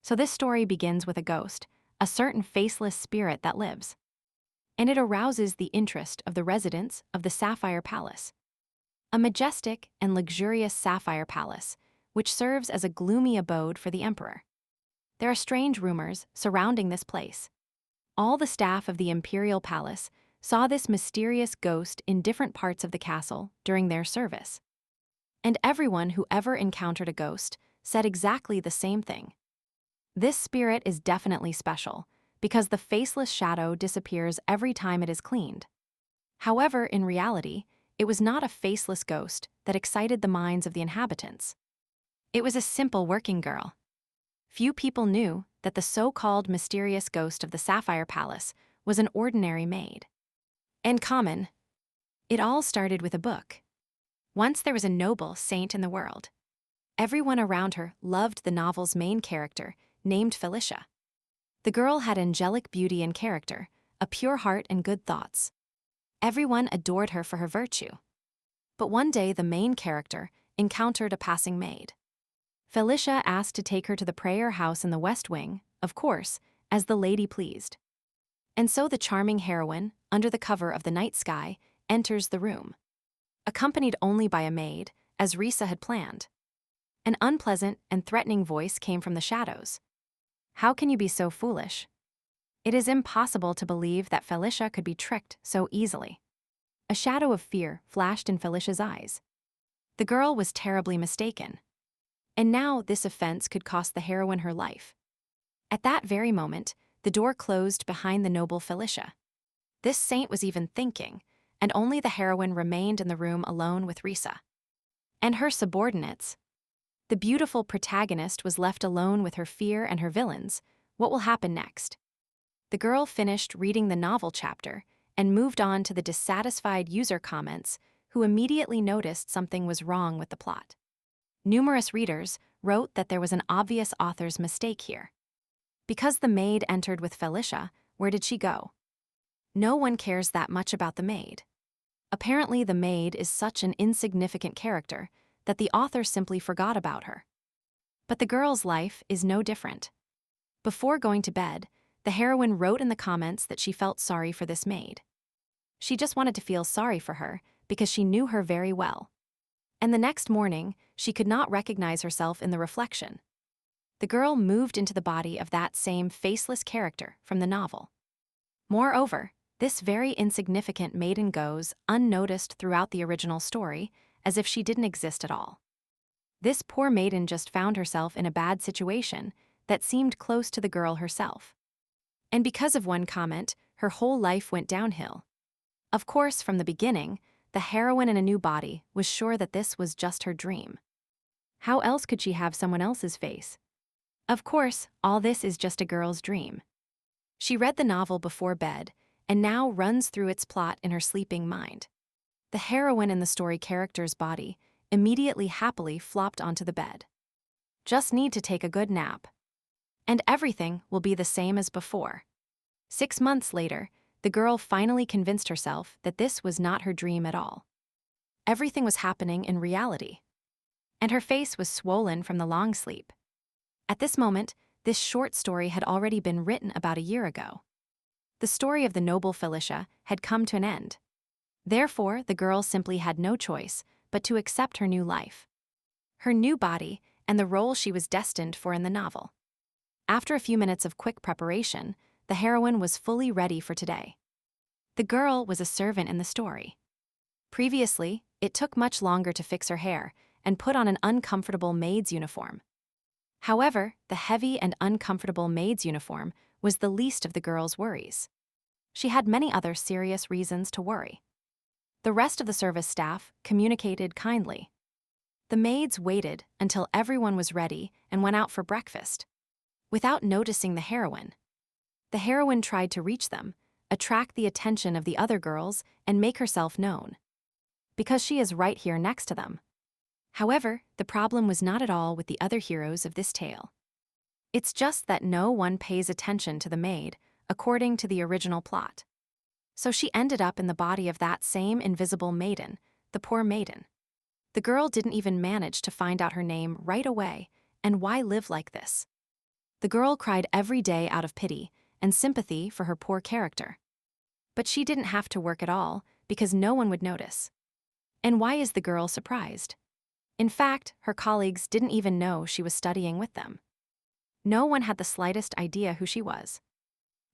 So this story begins with a ghost, a certain faceless spirit that lives. And it arouses the interest of the residents of the Sapphire Palace. A majestic and luxurious sapphire palace, which serves as a gloomy abode for the emperor. There are strange rumors surrounding this place. All the staff of the imperial palace saw this mysterious ghost in different parts of the castle during their service. And everyone who ever encountered a ghost said exactly the same thing. This spirit is definitely special, because the faceless shadow disappears every time it is cleaned. However, in reality, it was not a faceless ghost that excited the minds of the inhabitants. It was a simple working girl. Few people knew that the so-called mysterious ghost of the Sapphire Palace was an ordinary maid. And common. It all started with a book. Once there was a noble saint in the world. Everyone around her loved the novel's main character, named Felicia. The girl had angelic beauty and character, a pure heart and good thoughts. Everyone adored her for her virtue. But one day the main character encountered a passing maid. Felicia asked to take her to the prayer house in the West Wing, of course, as the lady pleased. And so the charming heroine, under the cover of the night sky, enters the room. Accompanied only by a maid, as Risa had planned. An unpleasant and threatening voice came from the shadows. How can you be so foolish? It is impossible to believe that Felicia could be tricked so easily. A shadow of fear flashed in Felicia's eyes. The girl was terribly mistaken. And now this offense could cost the heroine her life. At that very moment, the door closed behind the noble Felicia. This saint was even thinking, and only the heroine remained in the room alone with Risa. And her subordinates. The beautiful protagonist was left alone with her fear and her villains. What will happen next? The girl finished reading the novel chapter and moved on to the dissatisfied user comments, who immediately noticed something was wrong with the plot. Numerous readers wrote that there was an obvious author's mistake here. Because the maid entered with Felicia, where did she go? No one cares that much about the maid. Apparently, the maid is such an insignificant character that the author simply forgot about her. But the girl's life is no different. Before going to bed, the heroine wrote in the comments that she felt sorry for this maid. She just wanted to feel sorry for her because she knew her very well. And the next morning, she could not recognize herself in the reflection. The girl moved into the body of that same faceless character from the novel. Moreover, this very insignificant maiden goes unnoticed throughout the original story, as if she didn't exist at all. This poor maiden just found herself in a bad situation that seemed close to the girl herself. And because of one comment, her whole life went downhill. Of course, from the beginning, the heroine in a new body was sure that this was just her dream. How else could she have someone else's face? Of course, all this is just a girl's dream. She read the novel before bed and now runs through its plot in her sleeping mind. The heroine in the story character's body immediately happily flopped onto the bed. Just need to take a good nap. And everything will be the same as before. 6 months later, the girl finally convinced herself that this was not her dream at all. Everything was happening in reality. And her face was swollen from the long sleep. At this moment, this short story had already been written about a year ago. The story of the noble Felicia had come to an end. Therefore, the girl simply had no choice but to accept her new life. Her new body and the role she was destined for in the novel. After a few minutes of quick preparation, the heroine was fully ready for today. The girl was a servant in the story. Previously, it took much longer to fix her hair and put on an uncomfortable maid's uniform. However, the heavy and uncomfortable maid's uniform was the least of the girl's worries. She had many other serious reasons to worry. The rest of the service staff communicated kindly. The maids waited until everyone was ready and went out for breakfast. Without noticing the heroine. The heroine tried to reach them, attract the attention of the other girls, and make herself known. Because she is right here next to them. However, the problem was not at all with the other heroes of this tale. It's just that no one pays attention to the maid, according to the original plot. So she ended up in the body of that same invisible maiden, the poor maiden. The girl didn't even manage to find out her name right away, and why live like this? The girl cried every day out of pity and sympathy for her poor character. But she didn't have to work at all because no one would notice. And why is the girl surprised? In fact, her colleagues didn't even know she was studying with them. No one had the slightest idea who she was.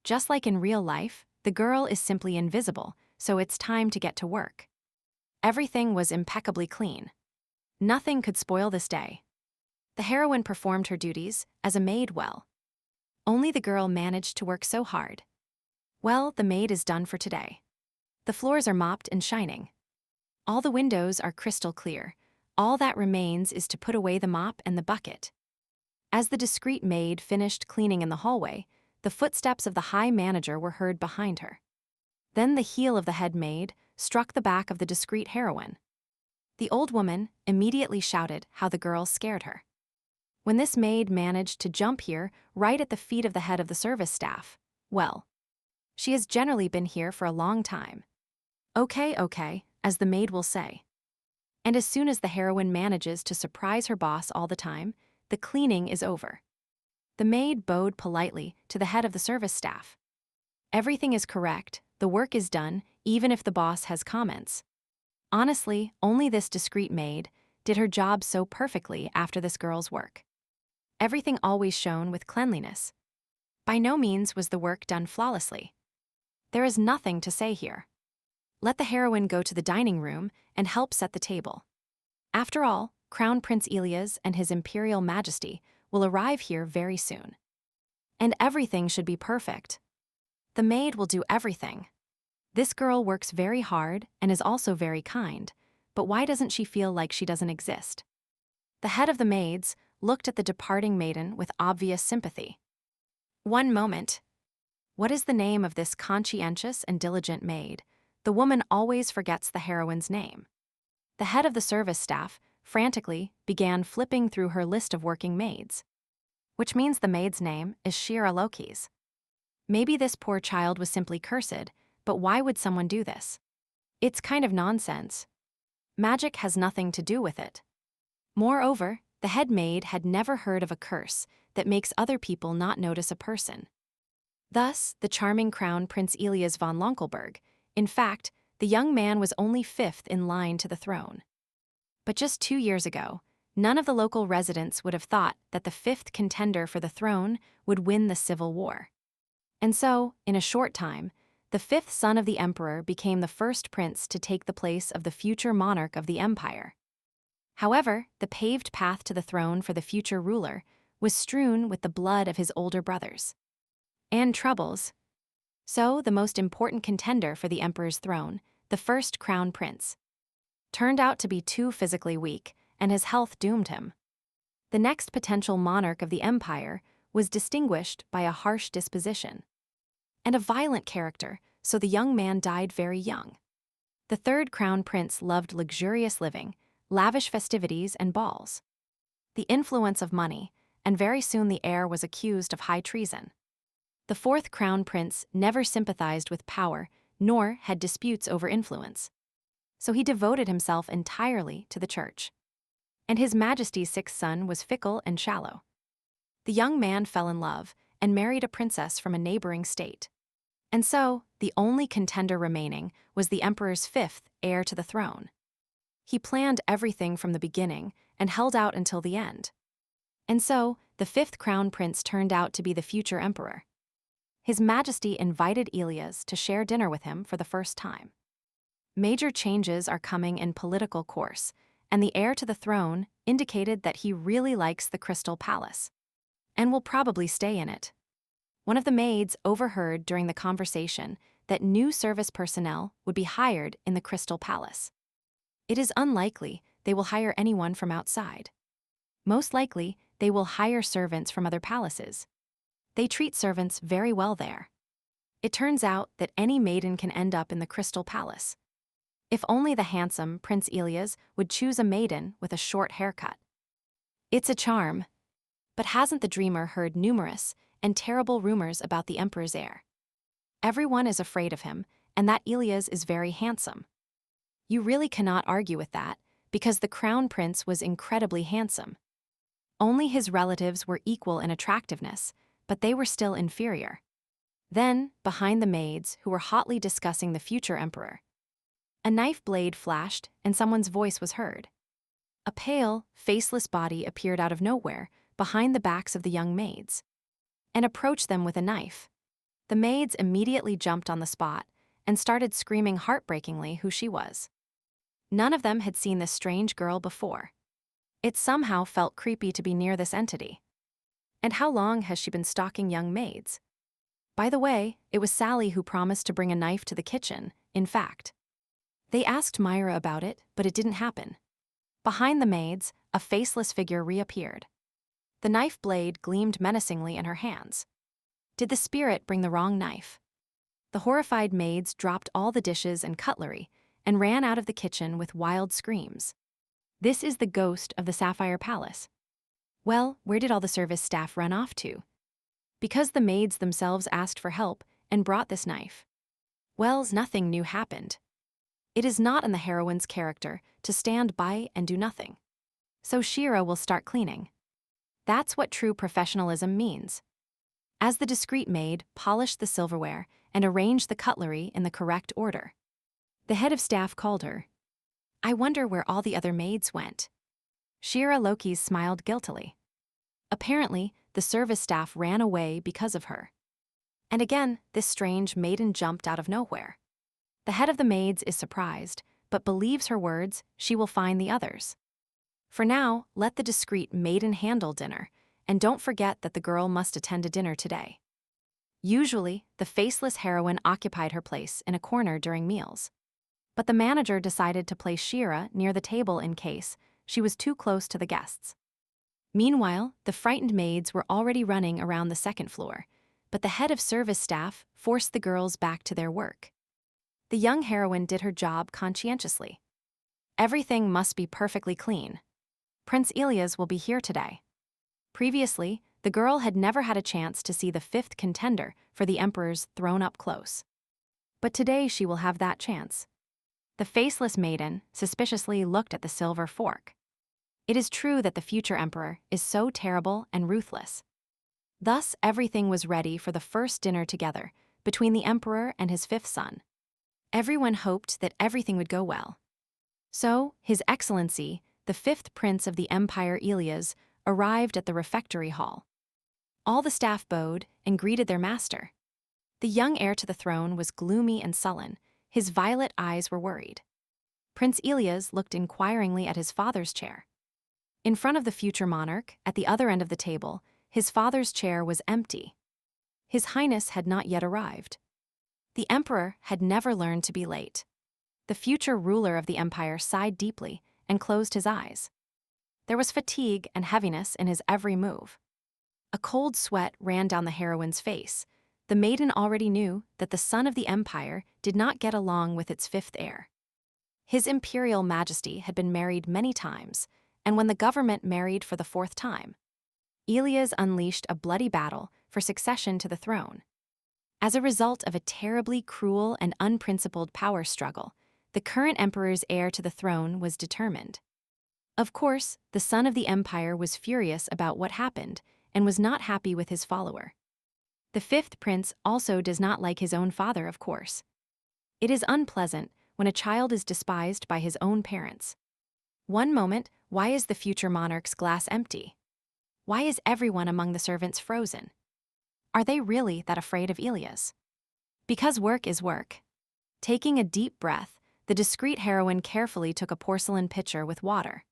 Just like in real life, the girl is simply invisible, so it's time to get to work. Everything was impeccably clean. Nothing could spoil this day. The heroine performed her duties as a maid well. Only the girl managed to work so hard. Well, the maid is done for today. The floors are mopped and shining. All the windows are crystal clear. All that remains is to put away the mop and the bucket. As the discreet maid finished cleaning in the hallway, the footsteps of the high manager were heard behind her. Then the heel of the head maid struck the back of the discreet heroine. The old woman immediately shouted how the girl scared her. When this maid managed to jump here right at the feet of the head of the service staff, well, she has generally been here for a long time. Okay, as the maid will say. And as soon as the heroine manages to surprise her boss all the time, the cleaning is over. The maid bowed politely to the head of the service staff. Everything is correct, the work is done, even if the boss has comments. Honestly, only this discreet maid did her job so perfectly after this girl's work. Everything always shone with cleanliness. By no means was the work done flawlessly. There is nothing to say here. Let the heroine go to the dining room and help set the table. After all, Crown Prince Elias and His Imperial Majesty will arrive here very soon. And everything should be perfect. The maid will do everything. This girl works very hard and is also very kind, but why doesn't she feel like she doesn't exist? The head of the maids looked at the departing maiden with obvious sympathy. One moment. What is the name of this conscientious and diligent maid? The woman always forgets the heroine's name. The head of the service staff frantically began flipping through her list of working maids. Which means the maid's name is Shira Loki's. Maybe this poor child was simply cursed, but why would someone do this? It's kind of nonsense. Magic has nothing to do with it. Moreover, the head maid had never heard of a curse that makes other people not notice a person. Thus, the charming Crown Prince Elias von Lonkelberg, in fact, the young man was only fifth in line to the throne. But just 2 years ago, none of the local residents would have thought that the fifth contender for the throne would win the civil war. And so, in a short time, the fifth son of the emperor became the first prince to take the place of the future monarch of the empire. However, the paved path to the throne for the future ruler was strewn with the blood of his older brothers. And troubles. So, the most important contender for the emperor's throne, the first crown prince, turned out to be too physically weak, and his health doomed him. The next potential monarch of the empire was distinguished by a harsh disposition and a violent character, so the young man died very young. The third crown prince loved luxurious living, lavish festivities and balls, the influence of money, and very soon the heir was accused of high treason. The fourth crown prince never sympathized with power, nor had disputes over influence. So he devoted himself entirely to the church. And His Majesty's sixth son was fickle and shallow. The young man fell in love and married a princess from a neighboring state. And so, the only contender remaining was the emperor's fifth heir to the throne. He planned everything from the beginning and held out until the end. And so, the fifth crown prince turned out to be the future emperor. His Majesty invited Elias to share dinner with him for the first time. Major changes are coming in political course, and the heir to the throne indicated that he really likes the Crystal Palace and will probably stay in it. One of the maids overheard during the conversation that new service personnel would be hired in the Crystal Palace. It is unlikely they will hire anyone from outside. Most likely, they will hire servants from other palaces. They treat servants very well there. It turns out that any maiden can end up in the Crystal Palace. If only the handsome Prince Elias would choose a maiden with a short haircut. It's a charm. But hasn't the dreamer heard numerous and terrible rumors about the emperor's heir? Everyone is afraid of him, and that Elias is very handsome. You really cannot argue with that, because the crown prince was incredibly handsome. Only his relatives were equal in attractiveness, but they were still inferior. Then, behind the maids, who were hotly discussing the future emperor, a knife blade flashed and someone's voice was heard. A pale, faceless body appeared out of nowhere, behind the backs of the young maids, and approached them with a knife. The maids immediately jumped on the spot and started screaming heartbreakingly who she was. None of them had seen this strange girl before. It somehow felt creepy to be near this entity. And how long has she been stalking young maids? By the way, it was Sally who promised to bring a knife to the kitchen, in fact. They asked Myra about it, but it didn't happen. Behind the maids, a faceless figure reappeared. The knife blade gleamed menacingly in her hands. Did the spirit bring the wrong knife? The horrified maids dropped all the dishes and cutlery and ran out of the kitchen with wild screams. This is the ghost of the Sapphire Palace. Well, where did all the service staff run off to? Because the maids themselves asked for help and brought this knife. Well, nothing new happened. It is not in the heroine's character to stand by and do nothing. So Shira will start cleaning. That's what true professionalism means. As the discreet maid polished the silverware and arranged the cutlery in the correct order, the head of staff called her. I wonder where all the other maids went. Shira Loki smiled guiltily. Apparently, the service staff ran away because of her. And again, this strange maiden jumped out of nowhere. The head of the maids is surprised, but believes her words, she will find the others. For now, let the discreet maiden handle dinner, and don't forget that the girl must attend a dinner today. Usually, the faceless heroine occupied her place in a corner during meals. But the manager decided to place Shira near the table in case she was too close to the guests. Meanwhile, the frightened maids were already running around the second floor, but the head of service staff forced the girls back to their work. The young heroine did her job conscientiously. Everything must be perfectly clean. Prince Elias will be here today. Previously, the girl had never had a chance to see the fifth contender for the emperor's throne up close. But today she will have that chance. The faceless maiden suspiciously looked at the silver fork. It is true that the future emperor is so terrible and ruthless. Thus, everything was ready for the first dinner together between the emperor and his fifth son. Everyone hoped that everything would go well. So, His Excellency, the fifth prince of the Empire Elias, arrived at the refectory hall. All the staff bowed and greeted their master. The young heir to the throne was gloomy and sullen. His violet eyes were worried. Prince Elias looked inquiringly at his father's chair. In front of the future monarch, at the other end of the table, his father's chair was empty. His Highness had not yet arrived. The emperor had never learned to be late. The future ruler of the empire sighed deeply and closed his eyes. There was fatigue and heaviness in his every move. A cold sweat ran down the heroine's face. The maiden already knew that the son of the empire did not get along with its fifth heir. His imperial majesty had been married many times, and when the government married for the fourth time, Elias unleashed a bloody battle for succession to the throne. As a result of a terribly cruel and unprincipled power struggle, the current emperor's heir to the throne was determined. Of course, the son of the empire was furious about what happened and was not happy with his follower. The fifth prince also does not like his own father, of course. It is unpleasant when a child is despised by his own parents. One moment, why is the future monarch's glass empty? Why is everyone among the servants frozen? Are they really that afraid of Elias? Because work is work. Taking a deep breath, the discreet heroine carefully took a porcelain pitcher with water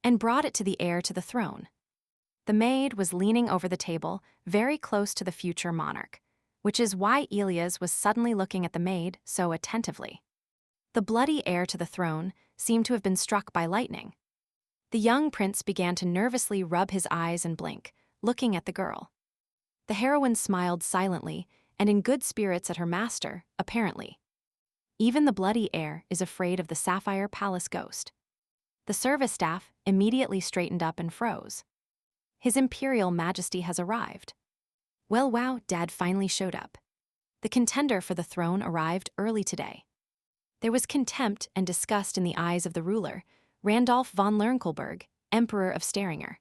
and brought it to the heir to the throne. The maid was leaning over the table, very close to the future monarch, which is why Elias was suddenly looking at the maid so attentively. The bloody heir to the throne seemed to have been struck by lightning. The young prince began to nervously rub his eyes and blink, looking at the girl. The heroine smiled silently and in good spirits at her master, apparently. Even the bloody heir is afraid of the Sapphire Palace ghost. The service staff immediately straightened up and froze. His Imperial Majesty has arrived. Well, wow, Dad finally showed up. The contender for the throne arrived early today. There was contempt and disgust in the eyes of the ruler, Randolph von Lernkelberg, Emperor of Staringer.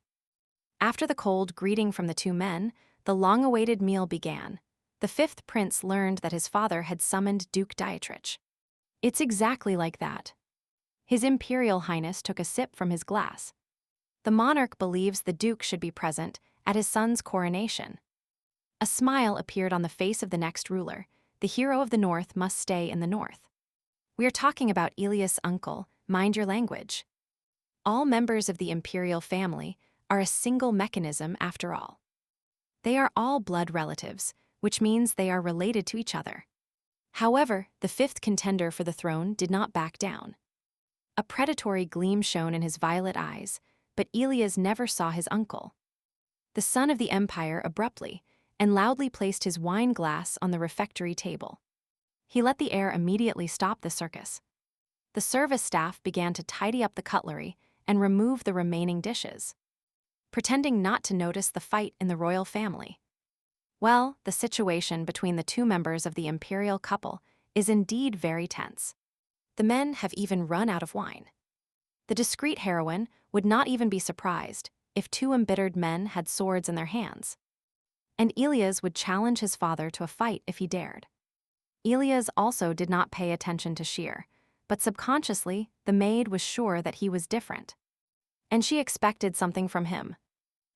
After the cold greeting from the two men, the long-awaited meal began. The fifth prince learned that his father had summoned Duke Dietrich. It's exactly like that. His Imperial Highness took a sip from his glass. The monarch believes the duke should be present at his son's coronation. A smile appeared on the face of the next ruler. The hero of the north must stay in the north. We are talking about Ilias' uncle, mind your language. All members of the imperial family are a single mechanism after all. They are all blood relatives, which means they are related to each other. However, the fifth contender for the throne did not back down. A predatory gleam shone in his violet eyes, but Ilias never saw his uncle. The son of the empire abruptly and loudly placed his wine glass on the refectory table. He let the air immediately stop the circus. The service staff began to tidy up the cutlery and remove the remaining dishes, pretending not to notice the fight in the royal family. Well, the situation between the two members of the imperial couple is indeed very tense. The men have even run out of wine. The discreet heroine would not even be surprised if two embittered men had swords in their hands. And Ilias would challenge his father to a fight if he dared. Ilias also did not pay attention to Sheer, but subconsciously, the maid was sure that he was different. And she expected something from him.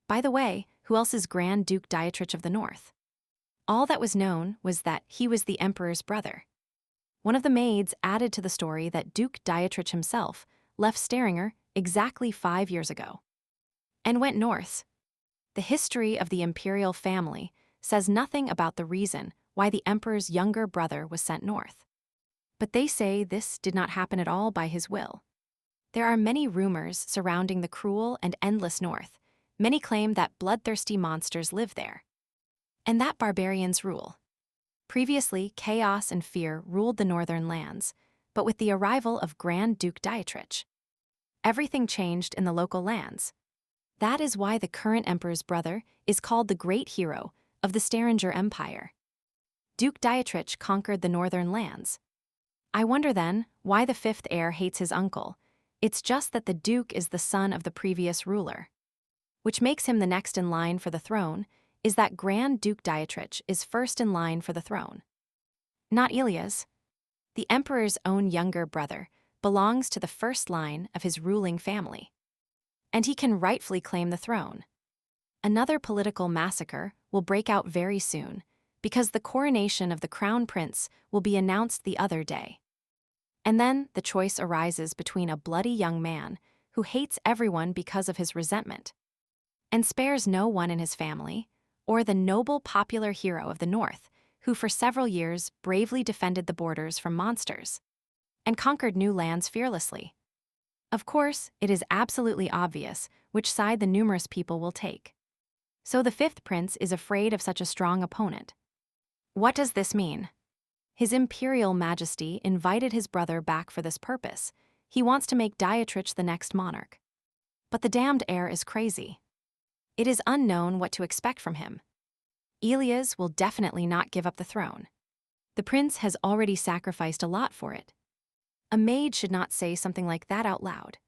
By the way, who else is Grand Duke Dietrich of the North? All that was known was that he was the emperor's brother. One of the maids added to the story that Duke Dietrich himself left Stavanger exactly 5 years ago and went north. The history of the imperial family says nothing about the reason why the emperor's younger brother was sent north. But they say this did not happen at all by his will. There are many rumors surrounding the cruel and endless north. Many claim that bloodthirsty monsters live there, and that barbarians rule. Previously, chaos and fear ruled the northern lands, but with the arrival of Grand Duke Dietrich, everything changed in the local lands. That is why the current emperor's brother is called the great hero of the Stavanger Empire. Duke Dietrich conquered the northern lands. I wonder then why the fifth heir hates his uncle. It's just that the duke is the son of the previous ruler. Which makes him the next in line for the throne, is that Grand Duke Dietrich is first in line for the throne. Not Ilias. The emperor's own younger brother belongs to the first line of his ruling family, and he can rightfully claim the throne. Another political massacre will break out very soon, because the coronation of the crown prince will be announced the other day. And then the choice arises between a bloody young man who hates everyone because of his resentment and spares no one in his family, or the noble popular hero of the north who for several years bravely defended the borders from monsters and conquered new lands fearlessly. Of course, it is absolutely obvious which side the numerous people will take. So the fifth prince is afraid of such a strong opponent. What does this mean? His imperial majesty invited his brother back for this purpose. He wants to make Dietrich the next monarch. But the damned heir is crazy. It is unknown what to expect from him. Ilias will definitely not give up the throne. The prince has already sacrificed a lot for it. A maid should not say something like that out loud.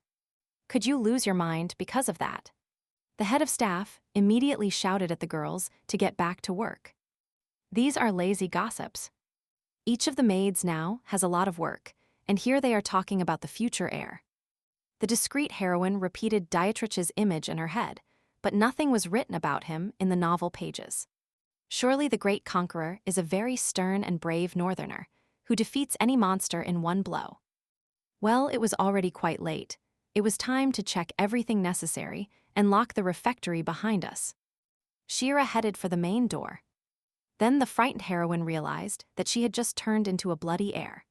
Could you lose your mind because of that? The head of staff immediately shouted at the girls to get back to work. These are lazy gossips. Each of the maids now has a lot of work, and here they are talking about the future heir. The discreet heroine repeated Dietrich's image in her head, but nothing was written about him in the novel pages. Surely the great conqueror is a very stern and brave northerner, who defeats any monster in one blow. Well, it was already quite late. It was time to check everything necessary and lock the refectory behind us. Shira headed for the main door. Then the frightened heroine realized that she had just turned into a bloody heir.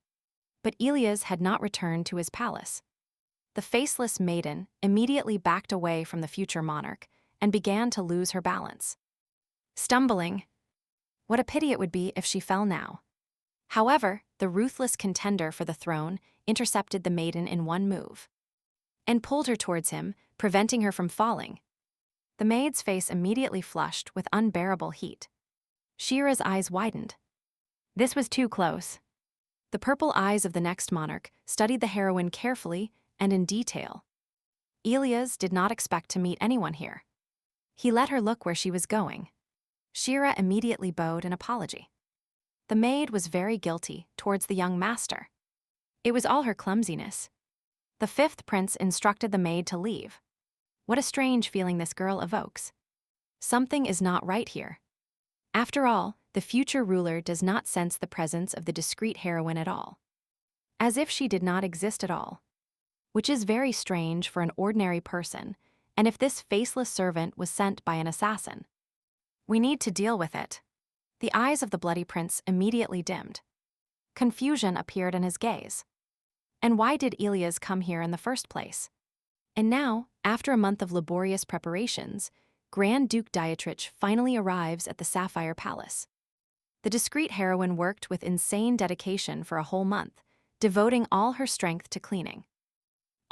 But Ilias had not returned to his palace. The faceless maiden immediately backed away from the future monarch and began to lose her balance. Stumbling. What a pity it would be if she fell now. However, the ruthless contender for the throne intercepted the maiden in one move and pulled her towards him, preventing her from falling. The maid's face immediately flushed with unbearable heat. Shira's eyes widened. This was too close. The purple eyes of the next monarch studied the heroine carefully and in detail. Ilias did not expect to meet anyone here. He let her look where she was going. Shira immediately bowed an apology. The maid was very guilty towards the young master. It was all her clumsiness. The fifth prince instructed the maid to leave. What a strange feeling this girl evokes. Something is not right here. After all, the future ruler does not sense the presence of the discreet heroine at all. As if she did not exist at all. Which is very strange for an ordinary person, and if this faceless servant was sent by an assassin. We need to deal with it. The eyes of the bloody prince immediately dimmed. Confusion appeared in his gaze. And why did Elias come here in the first place? And now, after a month of laborious preparations, Grand Duke Dietrich finally arrives at the Sapphire Palace. The discreet heroine worked with insane dedication for a whole month, devoting all her strength to cleaning.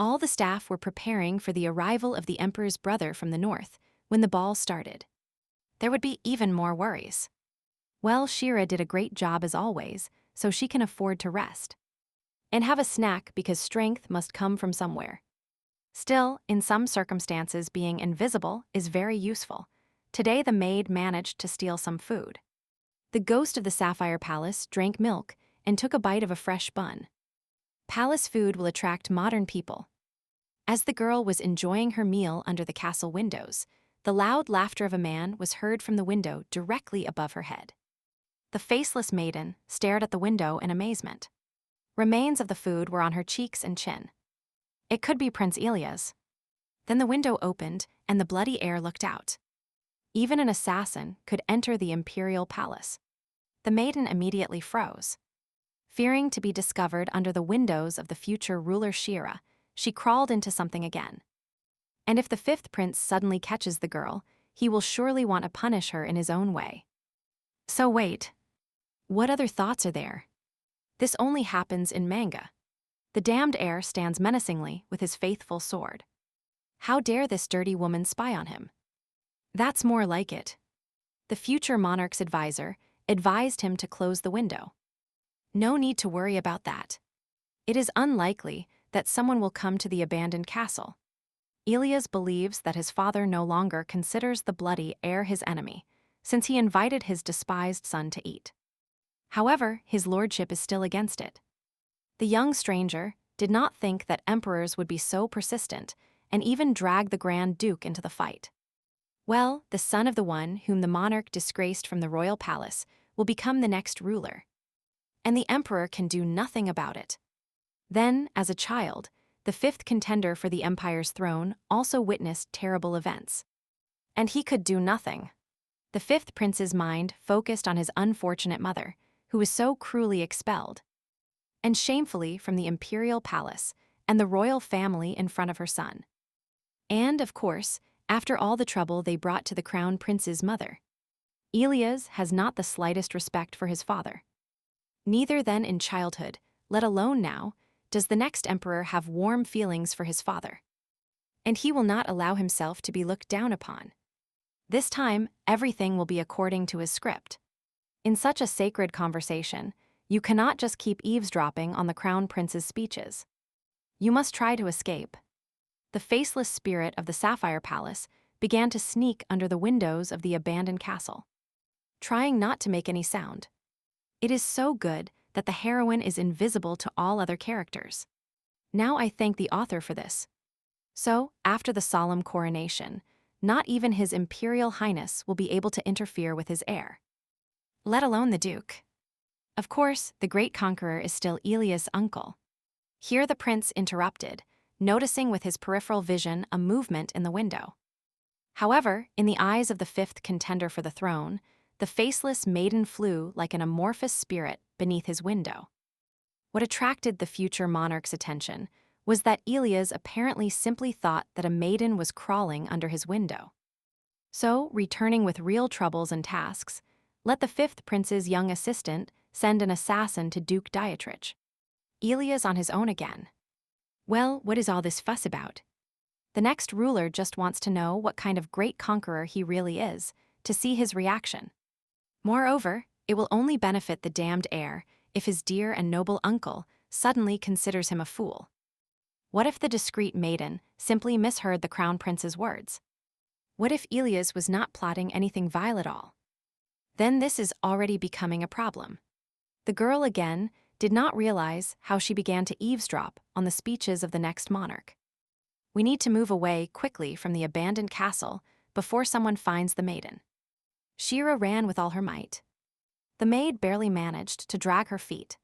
All the staff were preparing for the arrival of the emperor's brother from the north when the ball started. There would be even more worries. Well, Shira did a great job as always, so she can afford to rest. And have a snack because strength must come from somewhere. Still, in some circumstances, being invisible is very useful. Today the maid managed to steal some food. The ghost of the Sapphire Palace drank milk and took a bite of a fresh bun. Palace food will attract modern people. As the girl was enjoying her meal under the castle windows, the loud laughter of a man was heard from the window directly above her head. The faceless maiden stared at the window in amazement. Remains of the food were on her cheeks and chin. It could be Prince Elias. Then the window opened and the bloody air looked out. Even an assassin could enter the imperial palace. The maiden immediately froze. Fearing to be discovered under the windows of the future ruler Shira, she crawled into something again. And if the fifth prince suddenly catches the girl, he will surely want to punish her in his own way. So wait. What other thoughts are there? This only happens in manga. The damned heir stands menacingly with his faithful sword. How dare this dirty woman spy on him? That's more like it. The future monarch's advisor advised him to close the window. No need to worry about that. It is unlikely that someone will come to the abandoned castle. Elias believes that his father no longer considers the bloody heir his enemy, since he invited his despised son to eat. However, his lordship is still against it. The young stranger did not think that emperors would be so persistent and even drag the Grand Duke into the fight. Well, the son of the one whom the monarch disgraced from the royal palace will become the next ruler. And the emperor can do nothing about it. Then, as a child, the fifth contender for the empire's throne also witnessed terrible events. And he could do nothing. The fifth prince's mind focused on his unfortunate mother, who was so cruelly expelled, and shamefully from the imperial palace and the royal family in front of her son. And, of course, after all the trouble they brought to the crown prince's mother. Elias has not the slightest respect for his father. Neither then in childhood, let alone now, does the next emperor have warm feelings for his father. And he will not allow himself to be looked down upon. This time, everything will be according to his script. In such a sacred conversation, you cannot just keep eavesdropping on the crown prince's speeches. You must try to escape. The faceless spirit of the Sapphire Palace began to sneak under the windows of the abandoned castle, trying not to make any sound. It is so good that the heroine is invisible to all other characters. Now I thank the author for this. So, after the solemn coronation, not even His Imperial Highness will be able to interfere with his heir. Let alone the Duke. Of course, the great conqueror is still Elias' uncle. Here the prince interrupted, noticing with his peripheral vision a movement in the window. However, in the eyes of the fifth contender for the throne, the faceless maiden flew like an amorphous spirit beneath his window. What attracted the future monarch's attention was that Elias apparently simply thought that a maiden was crawling under his window. So, returning with real troubles and tasks, let the fifth prince's young assistant send an assassin to Duke Dietrich. Elias on his own again. Well, what is all this fuss about? The next ruler just wants to know what kind of great conqueror he really is, to see his reaction. Moreover, it will only benefit the damned heir if his dear and noble uncle suddenly considers him a fool. What if the discreet maiden simply misheard the crown prince's words? What if Elias was not plotting anything vile at all? Then this is already becoming a problem. The girl again did not realize how she began to eavesdrop on the speeches of the next monarch. We need to move away quickly from the abandoned castle before someone finds the maiden. Shira ran with all her might. The maid barely managed to drag her feet.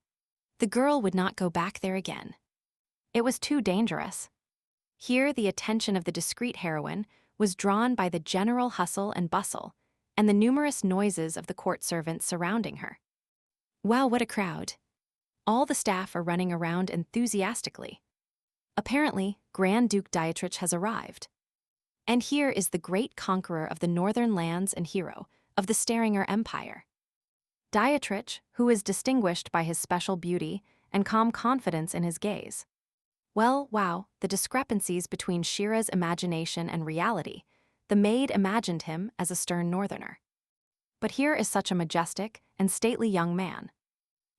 The girl would not go back there again. It was too dangerous. Here the attention of the discreet heroine was drawn by the general hustle and bustle and the numerous noises of the court servants surrounding her. Wow, what a crowd! All the staff are running around enthusiastically. Apparently, Grand Duke Dietrich has arrived. And here is the great conqueror of the northern lands and hero of the Staringer Empire. Dietrich, who is distinguished by his special beauty and calm confidence in his gaze. Well, wow, the discrepancies between Shira's imagination and reality. The maid imagined him as a stern northerner. But here is such a majestic and stately young man.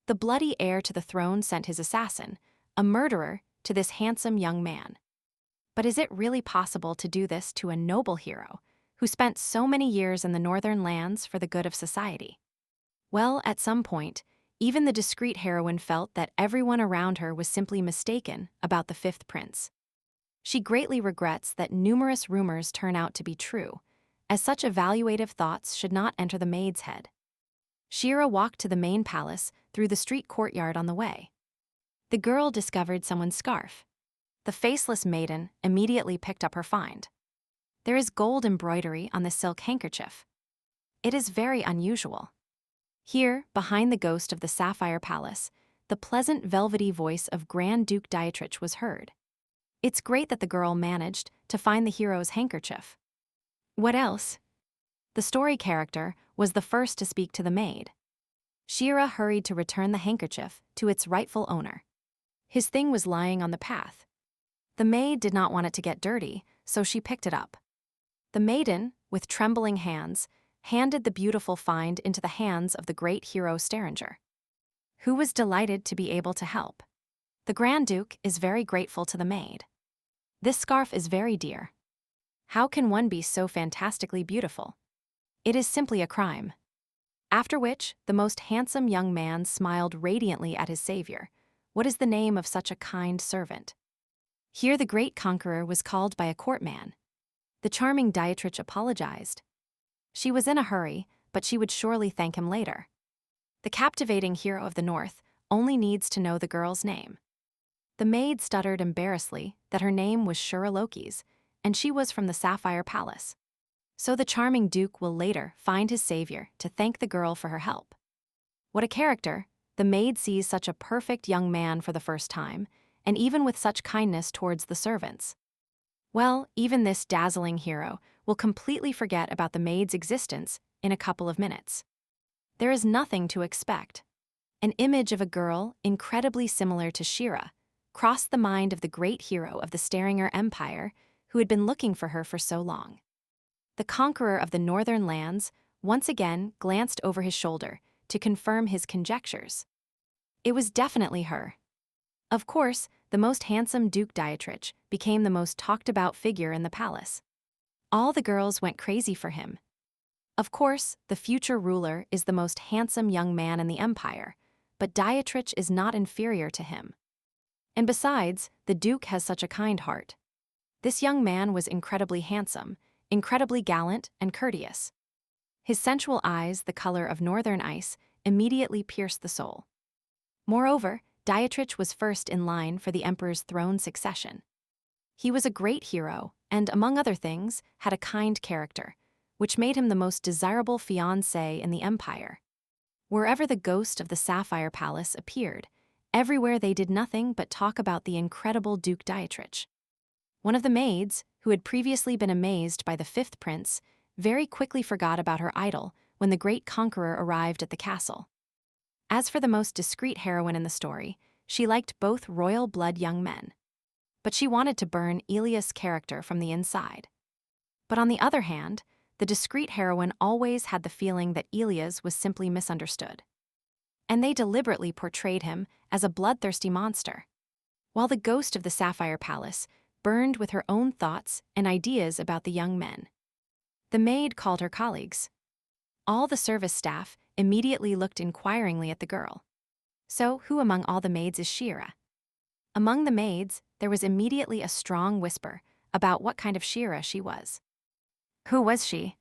The bloody heir to the throne sent his assassin, a murderer, to this handsome young man. But is it really possible to do this to a noble hero who spent so many years in the northern lands for the good of society? Well, at some point, even the discreet heroine felt that everyone around her was simply mistaken about the fifth prince. She greatly regrets that numerous rumors turn out to be true, as such evaluative thoughts should not enter the maid's head. Shira walked to the main palace through the street courtyard on the way. The girl discovered someone's scarf. The faceless maiden immediately picked up her find. There is gold embroidery on the silk handkerchief. It is very unusual. Here, behind the ghost of the Sapphire Palace, the pleasant velvety voice of Grand Duke Dietrich was heard. It's great that the girl managed to find the hero's handkerchief. What else? The story character was the first to speak to the maid. Shira hurried to return the handkerchief to its rightful owner. His thing was lying on the path. The maid did not want it to get dirty, so she picked it up. The maiden, with trembling hands, handed the beautiful find into the hands of the great hero Staringer, who was delighted to be able to help. The Grand Duke is very grateful to the maid. This scarf is very dear. How can one be so fantastically beautiful? It is simply a crime. After which, the most handsome young man smiled radiantly at his savior. What is the name of such a kind servant? Here the great conqueror was called by a courtman. The charming Dietrich apologized. She was in a hurry, but she would surely thank him later. The captivating hero of the north only needs to know the girl's name. The maid stuttered embarrassedly that her name was Shura Loki's, and she was from the Sapphire Palace. So the charming duke will later find his savior to thank the girl for her help. What a character! The maid sees such a perfect young man for the first time, and even with such kindness towards the servants. Well, even this dazzling hero will completely forget about the maid's existence in a couple of minutes. There is nothing to expect. An image of a girl incredibly similar to Shira crossed the mind of the great hero of the Staringer Empire who had been looking for her for so long. The conqueror of the northern lands once again glanced over his shoulder to confirm his conjectures. It was definitely her. Of course, the most handsome Duke Dietrich became the most talked-about figure in the palace. All the girls went crazy for him. Of course, the future ruler is the most handsome young man in the empire, but Dietrich is not inferior to him. And besides, the Duke has such a kind heart. This young man was incredibly handsome, incredibly gallant and courteous. His sensual eyes, the color of northern ice, immediately pierced the soul. Moreover, Dietrich was first in line for the emperor's throne succession. He was a great hero and, among other things, had a kind character, which made him the most desirable fiancé in the empire. Wherever the ghost of the Sapphire Palace appeared, everywhere they did nothing but talk about the incredible Duke Dietrich. One of the maids, who had previously been amazed by the fifth prince, very quickly forgot about her idol when the great conqueror arrived at the castle. As for the most discreet heroine in the story, she liked both royal blood young men. But she wanted to burn Elias' character from the inside. But on the other hand, the discreet heroine always had the feeling that Elias was simply misunderstood. And they deliberately portrayed him as a bloodthirsty monster, while the ghost of the Sapphire Palace burned with her own thoughts and ideas about the young men. The maid called her colleagues. All the service staff immediately looked inquiringly at the girl. So, who among all the maids is Shira? Among the maids, there was immediately a strong whisper about what kind of Shira she was. Who was she?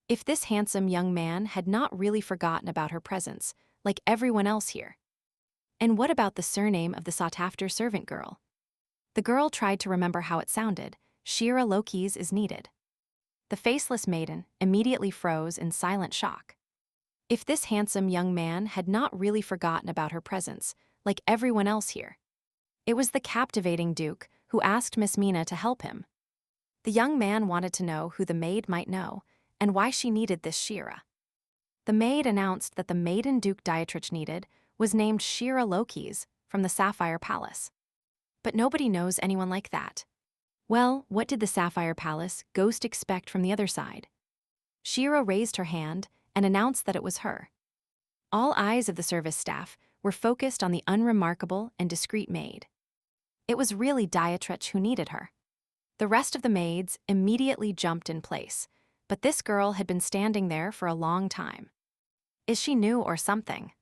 If this handsome young man had not really forgotten about her presence, like everyone else here. And what about the surname of the sought-after servant girl? The girl tried to remember how it sounded. Shira Lokis is needed. The faceless maiden immediately froze in silent shock. If this handsome young man had not really forgotten about her presence, like everyone else here. It was the captivating Duke who asked Miss Mina to help him. The young man wanted to know who the maid might know and why she needed this Shira. The maid announced that the maiden Duke Dietrich needed was named Shira Lokis from the Sapphire Palace. But nobody knows anyone like that. Well, what did the Sapphire Palace ghost expect from the other side? Shira raised her hand and announced that it was her. All eyes of the service staff were focused on the unremarkable and discreet maid. It was really Dietrich who needed her. The rest of the maids immediately jumped in place, but this girl had been standing there for a long time. Is she new or something?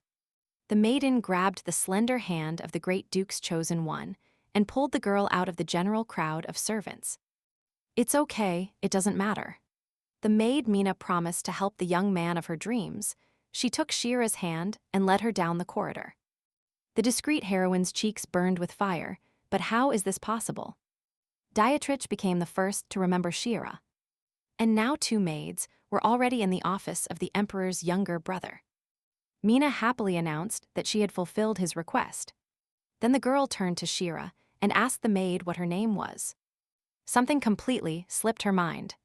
The maiden grabbed the slender hand of the great Duke's chosen one and pulled the girl out of the general crowd of servants. It's okay, it doesn't matter. The maid Mina promised to help the young man of her dreams. She took Shira's hand and led her down the corridor. The discreet heroine's cheeks burned with fire, but how is this possible? Dietrich became the first to remember Shira. And now two maids were already in the office of the emperor's younger brother. Mina happily announced that she had fulfilled his request. Then the girl turned to Shira and asked the maid what her name was. Something completely slipped her mind.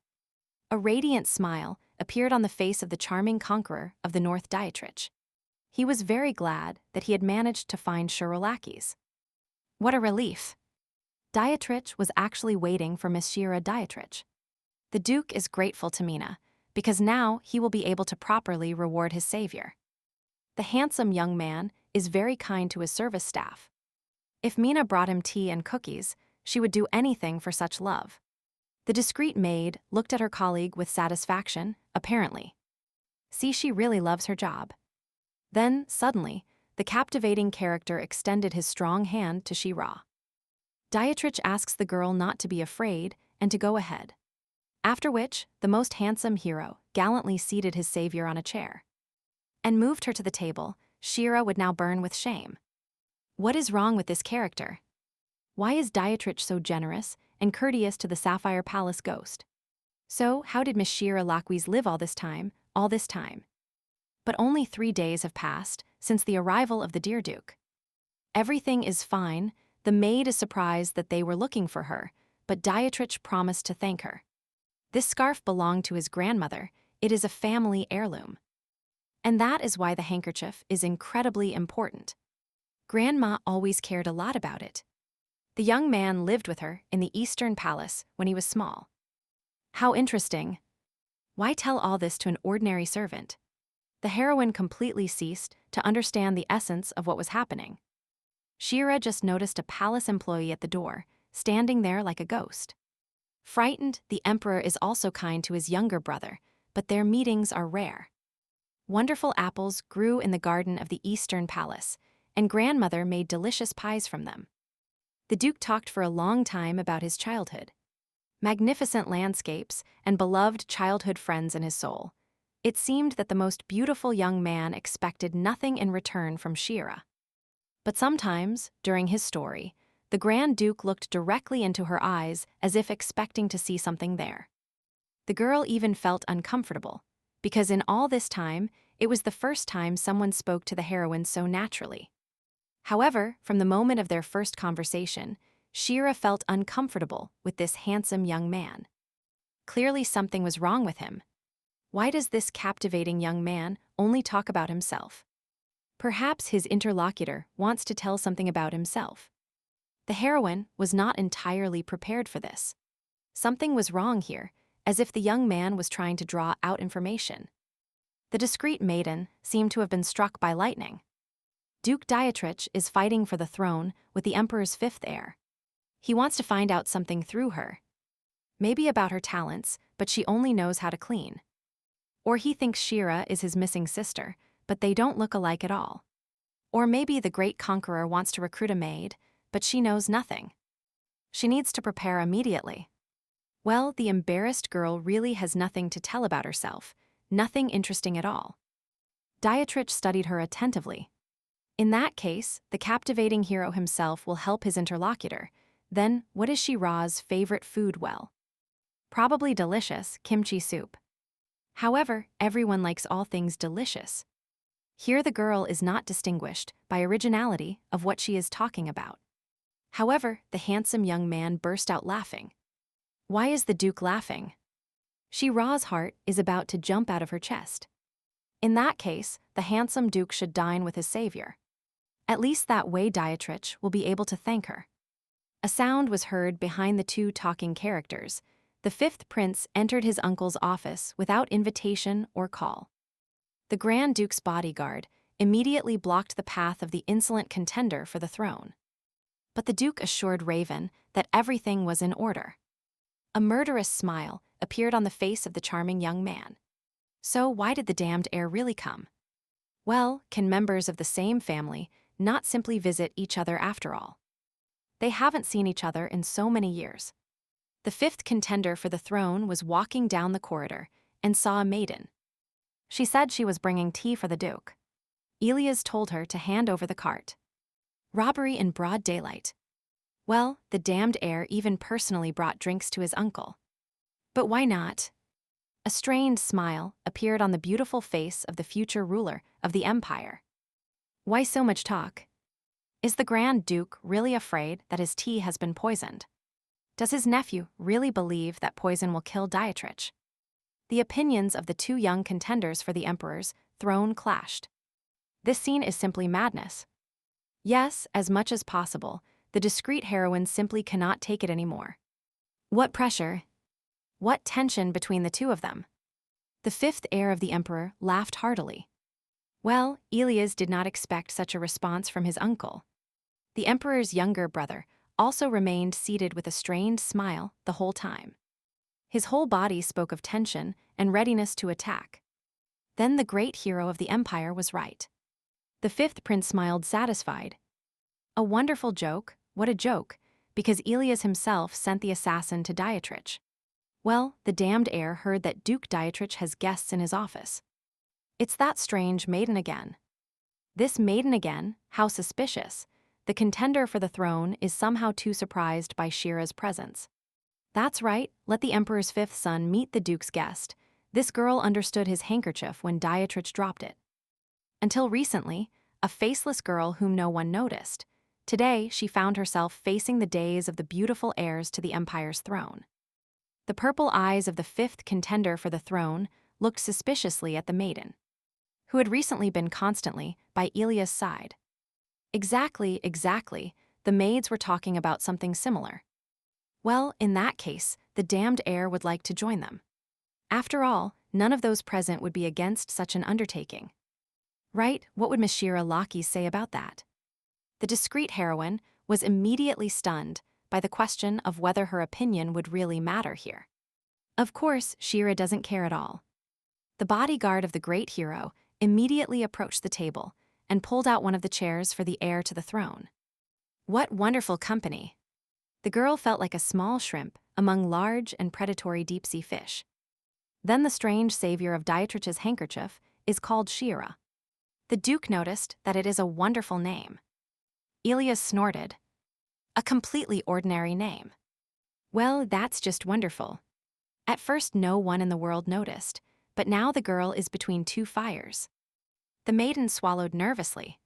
A radiant smile appeared on the face of the charming conqueror of the North Dietrich. He was very glad that he had managed to find Shirolakis. What a relief! Dietrich was actually waiting for Miss Shira Dietrich. The Duke is grateful to Mina, because now he will be able to properly reward his savior. The handsome young man is very kind to his service staff. If Mina brought him tea and cookies, she would do anything for such love. The discreet maid looked at her colleague with satisfaction, apparently. See, she really loves her job. Then, suddenly, the captivating character extended his strong hand to Shira. Dietrich asks the girl not to be afraid and to go ahead. After which, the most handsome hero gallantly seated his savior on a chair and moved her to the table. Shira would now burn with shame. What is wrong with this character? Why is Dietrich so generous and courteous to the Sapphire Palace ghost? So, how did Miss Shira Lokis live all this time? But only 3 days have passed since the arrival of the dear Duke. Everything is fine. The maid is surprised that they were looking for her, but Dietrich promised to thank her. This scarf belonged to his grandmother. It is a family heirloom. And that is why the handkerchief is incredibly important. Grandma always cared a lot about it. The young man lived with her in the Eastern Palace when he was small. How interesting. Why tell all this to an ordinary servant? The heroine completely ceased to understand the essence of what was happening. Shira just noticed a palace employee at the door, standing there like a ghost. Frightened, the emperor is also kind to his younger brother, but their meetings are rare. Wonderful apples grew in the garden of the Eastern Palace, and grandmother made delicious pies from them. The Duke talked for a long time about his childhood. Magnificent landscapes and beloved childhood friends in his soul. It seemed that the most beautiful young man expected nothing in return from Shira. But sometimes, during his story, the Grand Duke looked directly into her eyes as if expecting to see something there. The girl even felt uncomfortable, because in all this time, it was the first time someone spoke to the heroine so naturally. However, from the moment of their first conversation, Shira felt uncomfortable with this handsome young man. Clearly something was wrong with him. Why does this captivating young man only talk about himself? Perhaps his interlocutor wants to tell something about himself. The heroine was not entirely prepared for this. Something was wrong here, as if the young man was trying to draw out information. The discreet maiden seemed to have been struck by lightning. Duke Dietrich is fighting for the throne with the emperor's fifth heir. He wants to find out something through her. Maybe about her talents, but she only knows how to clean. Or he thinks Shira is his missing sister, but they don't look alike at all. Or maybe the great conqueror wants to recruit a maid, but she knows nothing. She needs to prepare immediately. Well, the embarrassed girl really has nothing to tell about herself, nothing interesting at all. Dietrich studied her attentively. In that case, the captivating hero himself will help his interlocutor. Then, what is Shira's favorite food? Well, probably delicious kimchi soup. However, everyone likes all things delicious. Here the girl is not distinguished by originality of what she is talking about. However, the handsome young man burst out laughing. Why is the Duke laughing? Shira's heart is about to jump out of her chest. In that case, the handsome Duke should dine with his savior. At least that way Dietrich will be able to thank her. A sound was heard behind the two talking characters. The fifth prince entered his uncle's office without invitation or call. The Grand Duke's bodyguard immediately blocked the path of the insolent contender for the throne. But the Duke assured Raven that everything was in order. A murderous smile appeared on the face of the charming young man. So why did the damned heir really come? Well, can members of the same family not simply visit each other after all? They haven't seen each other in so many years. The fifth contender for the throne was walking down the corridor and saw a maiden. She said she was bringing tea for the Duke. Elias told her to hand over the cart. Robbery in broad daylight. Well, the damned heir even personally brought drinks to his uncle. But why not? A strained smile appeared on the beautiful face of the future ruler of the empire. Why so much talk? Is the Grand Duke really afraid that his tea has been poisoned? Does his nephew really believe that poison will kill Dietrich? The opinions of the two young contenders for the emperor's throne clashed. This scene is simply madness. Yes, as much as possible, the discreet heroine simply cannot take it anymore. What pressure! What tension between the two of them! The fifth heir of the emperor laughed heartily. Well, Elias did not expect such a response from his uncle. The emperor's younger brother also remained seated with a strained smile the whole time. His whole body spoke of tension and readiness to attack. Then the great hero of the empire was right. The fifth prince smiled satisfied. A wonderful joke, what a joke, because Elias himself sent the assassin to Dietrich. Well, the damned heir heard that Duke Dietrich has guests in his office. It's that strange maiden again. This maiden again, how suspicious. The contender for the throne is somehow too surprised by Shira's presence. That's right, let the emperor's fifth son meet the Duke's guest. This girl understood his handkerchief when Dietrich dropped it. Until recently, a faceless girl whom no one noticed. Today, she found herself facing the days of the beautiful heirs to the empire's throne. The purple eyes of the fifth contender for the throne looked suspiciously at the maiden, who had recently been constantly by Elias' side. Exactly, the maids were talking about something similar. Well, in that case, the damned heir would like to join them. After all, none of those present would be against such an undertaking. Right, what would Miss Shira Lockey say about that? The discreet heroine was immediately stunned by the question of whether her opinion would really matter here. Of course, Shira doesn't care at all. The bodyguard of the great hero immediately approached the table and pulled out one of the chairs for the heir to the throne. What wonderful company! The girl felt like a small shrimp among large and predatory deep-sea fish. Then the strange savior of Dietrich's handkerchief is called Shira. The Duke noticed that it is a wonderful name. Elias snorted. A completely ordinary name. Well, that's just wonderful. At first no one in the world noticed, but now the girl is between two fires. The maiden swallowed nervously.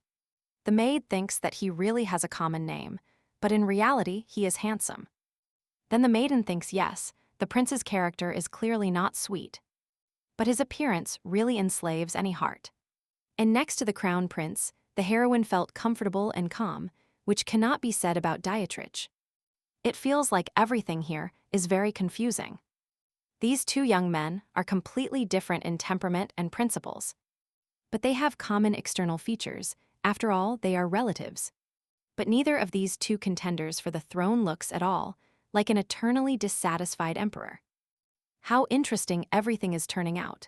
The maid thinks that he really has a common name, but in reality he is handsome. Then the maiden thinks yes, the prince's character is clearly not sweet. But his appearance really enslaves any heart. And next to the crown prince, the heroine felt comfortable and calm, which cannot be said about Dietrich. It feels like everything here is very confusing. These two young men are completely different in temperament and principles. But they have common external features. After all, they are relatives. But neither of these two contenders for the throne looks at all like an eternally dissatisfied emperor. How interesting everything is turning out.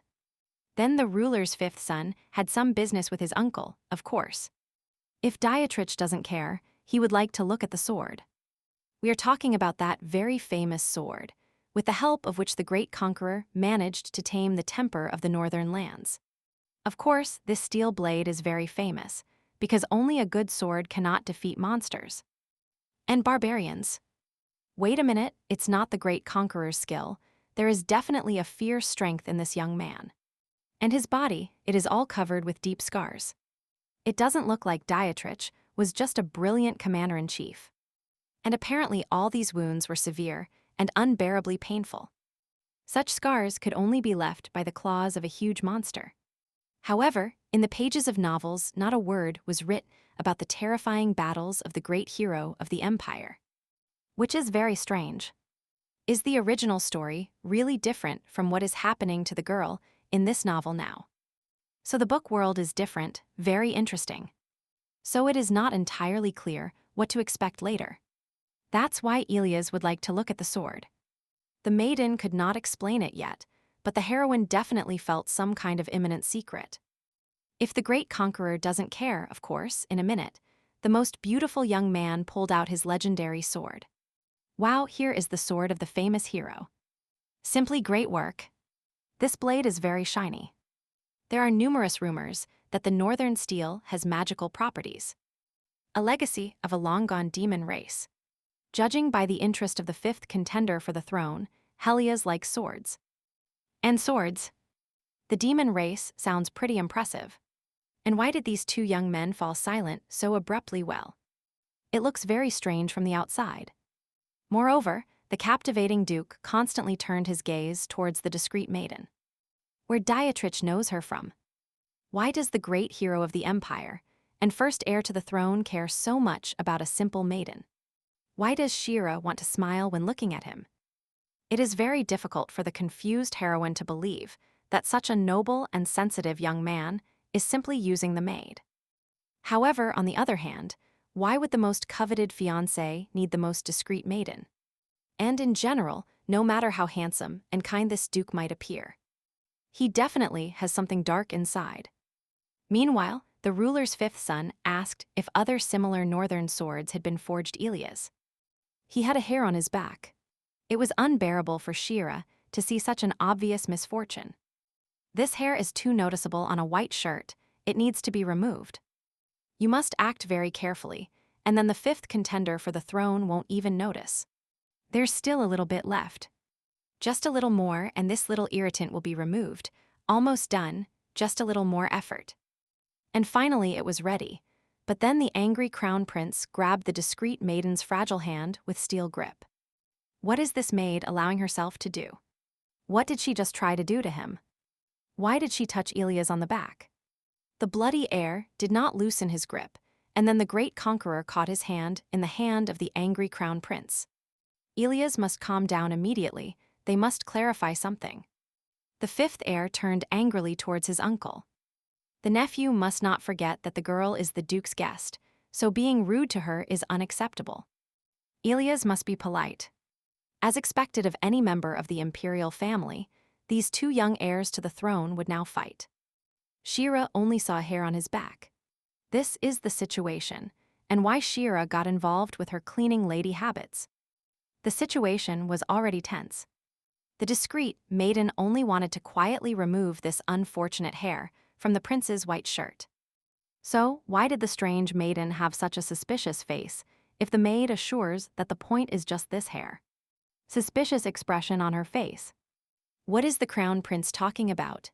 Then the ruler's fifth son had some business with his uncle, of course. If Dietrich doesn't care, he would like to look at the sword. We are talking about that very famous sword, with the help of which the great conqueror managed to tame the temper of the northern lands. Of course, this steel blade is very famous, because only a good sword cannot defeat monsters. And barbarians. Wait a minute, it's not the great conqueror's skill. There is definitely a fierce strength in this young man. And his body, it is all covered with deep scars. It doesn't look like Dietrich was just a brilliant commander-in-chief. And apparently all these wounds were severe and unbearably painful. Such scars could only be left by the claws of a huge monster. However, in the pages of novels, not a word was writ about the terrifying battles of the great hero of the empire. Which is very strange. Is the original story really different from what is happening to the girl in this novel now? So the book world is different, very interesting. So it is not entirely clear what to expect later. That's why Elias would like to look at the sword. The maiden could not explain it yet, but the heroine definitely felt some kind of imminent secret. If the great conqueror doesn't care, of course, in a minute, the most beautiful young man pulled out his legendary sword. Wow, here is the sword of the famous hero. Simply great work. This blade is very shiny. There are numerous rumors that the northern steel has magical properties. A legacy of a long-gone demon race. Judging by the interest of the fifth contender for the throne, Helias likes swords. And swords. The demon race sounds pretty impressive. And why did these two young men fall silent so abruptly? Well, it looks very strange from the outside. Moreover, the captivating duke constantly turned his gaze towards the discreet maiden. Where Dietrich knows her from. Why does the great hero of the empire and first heir to the throne care so much about a simple maiden? Why does Shira want to smile when looking at him? It is very difficult for the confused heroine to believe that such a noble and sensitive young man is simply using the maid. However, on the other hand, why would the most coveted fiancé need the most discreet maiden? And in general, no matter how handsome and kind this duke might appear, he definitely has something dark inside. Meanwhile, the ruler's fifth son asked if other similar northern swords had been forged. Elias. He had a hair on his back. It was unbearable for Shira to see such an obvious misfortune. This hair is too noticeable on a white shirt, it needs to be removed. You must act very carefully, and then the fifth contender for the throne won't even notice. There's still a little bit left. Just a little more and this little irritant will be removed. Almost done, just a little more effort. And finally it was ready, but then the angry crown prince grabbed the discreet maiden's fragile hand with steel grip. What is this maid allowing herself to do? What did she just try to do to him? Why did she touch Elias on the back? The bloody air did not loosen his grip, and then the great conqueror caught his hand in the hand of the angry crown prince. Elias must calm down immediately, they must clarify something. The fifth heir turned angrily towards his uncle. The nephew must not forget that the girl is the duke's guest, so being rude to her is unacceptable. Elias must be polite. As expected of any member of the imperial family, these two young heirs to the throne would now fight. Shira only saw hair on his back. This is the situation, and why Shira got involved with her cleaning lady habits. The situation was already tense. The discreet maiden only wanted to quietly remove this unfortunate hair from the prince's white shirt. So, why did the strange maiden have such a suspicious face if the maid assures that the point is just this hair? Suspicious expression on her face. What is the crown prince talking about?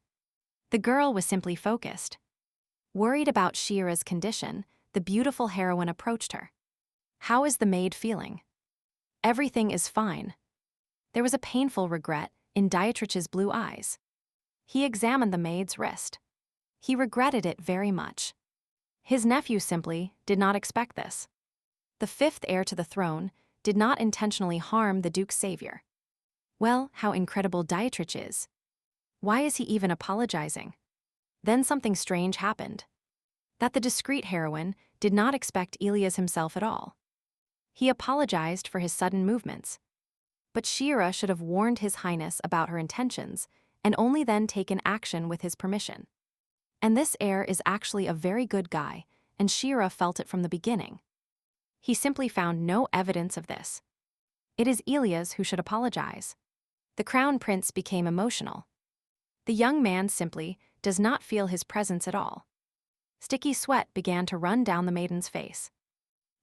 The girl was simply focused. Worried about Shira's condition, the beautiful heroine approached her. How is the maid feeling? Everything is fine. There was a painful regret in Dietrich's blue eyes. He examined the maid's wrist. He regretted it very much. His nephew simply did not expect this. The fifth heir to the throne did not intentionally harm the duke's savior. Well, how incredible Dietrich is. Why is he even apologizing? Then something strange happened. That the discreet heroine did not expect Elias himself at all. He apologized for his sudden movements. But Shira should have warned His Highness about her intentions and only then taken action with his permission. And this heir is actually a very good guy, and Shira felt it from the beginning. He simply found no evidence of this. It is Ilias who should apologize. The crown prince became emotional. The young man simply does not feel his presence at all. Sticky sweat began to run down the maiden's face.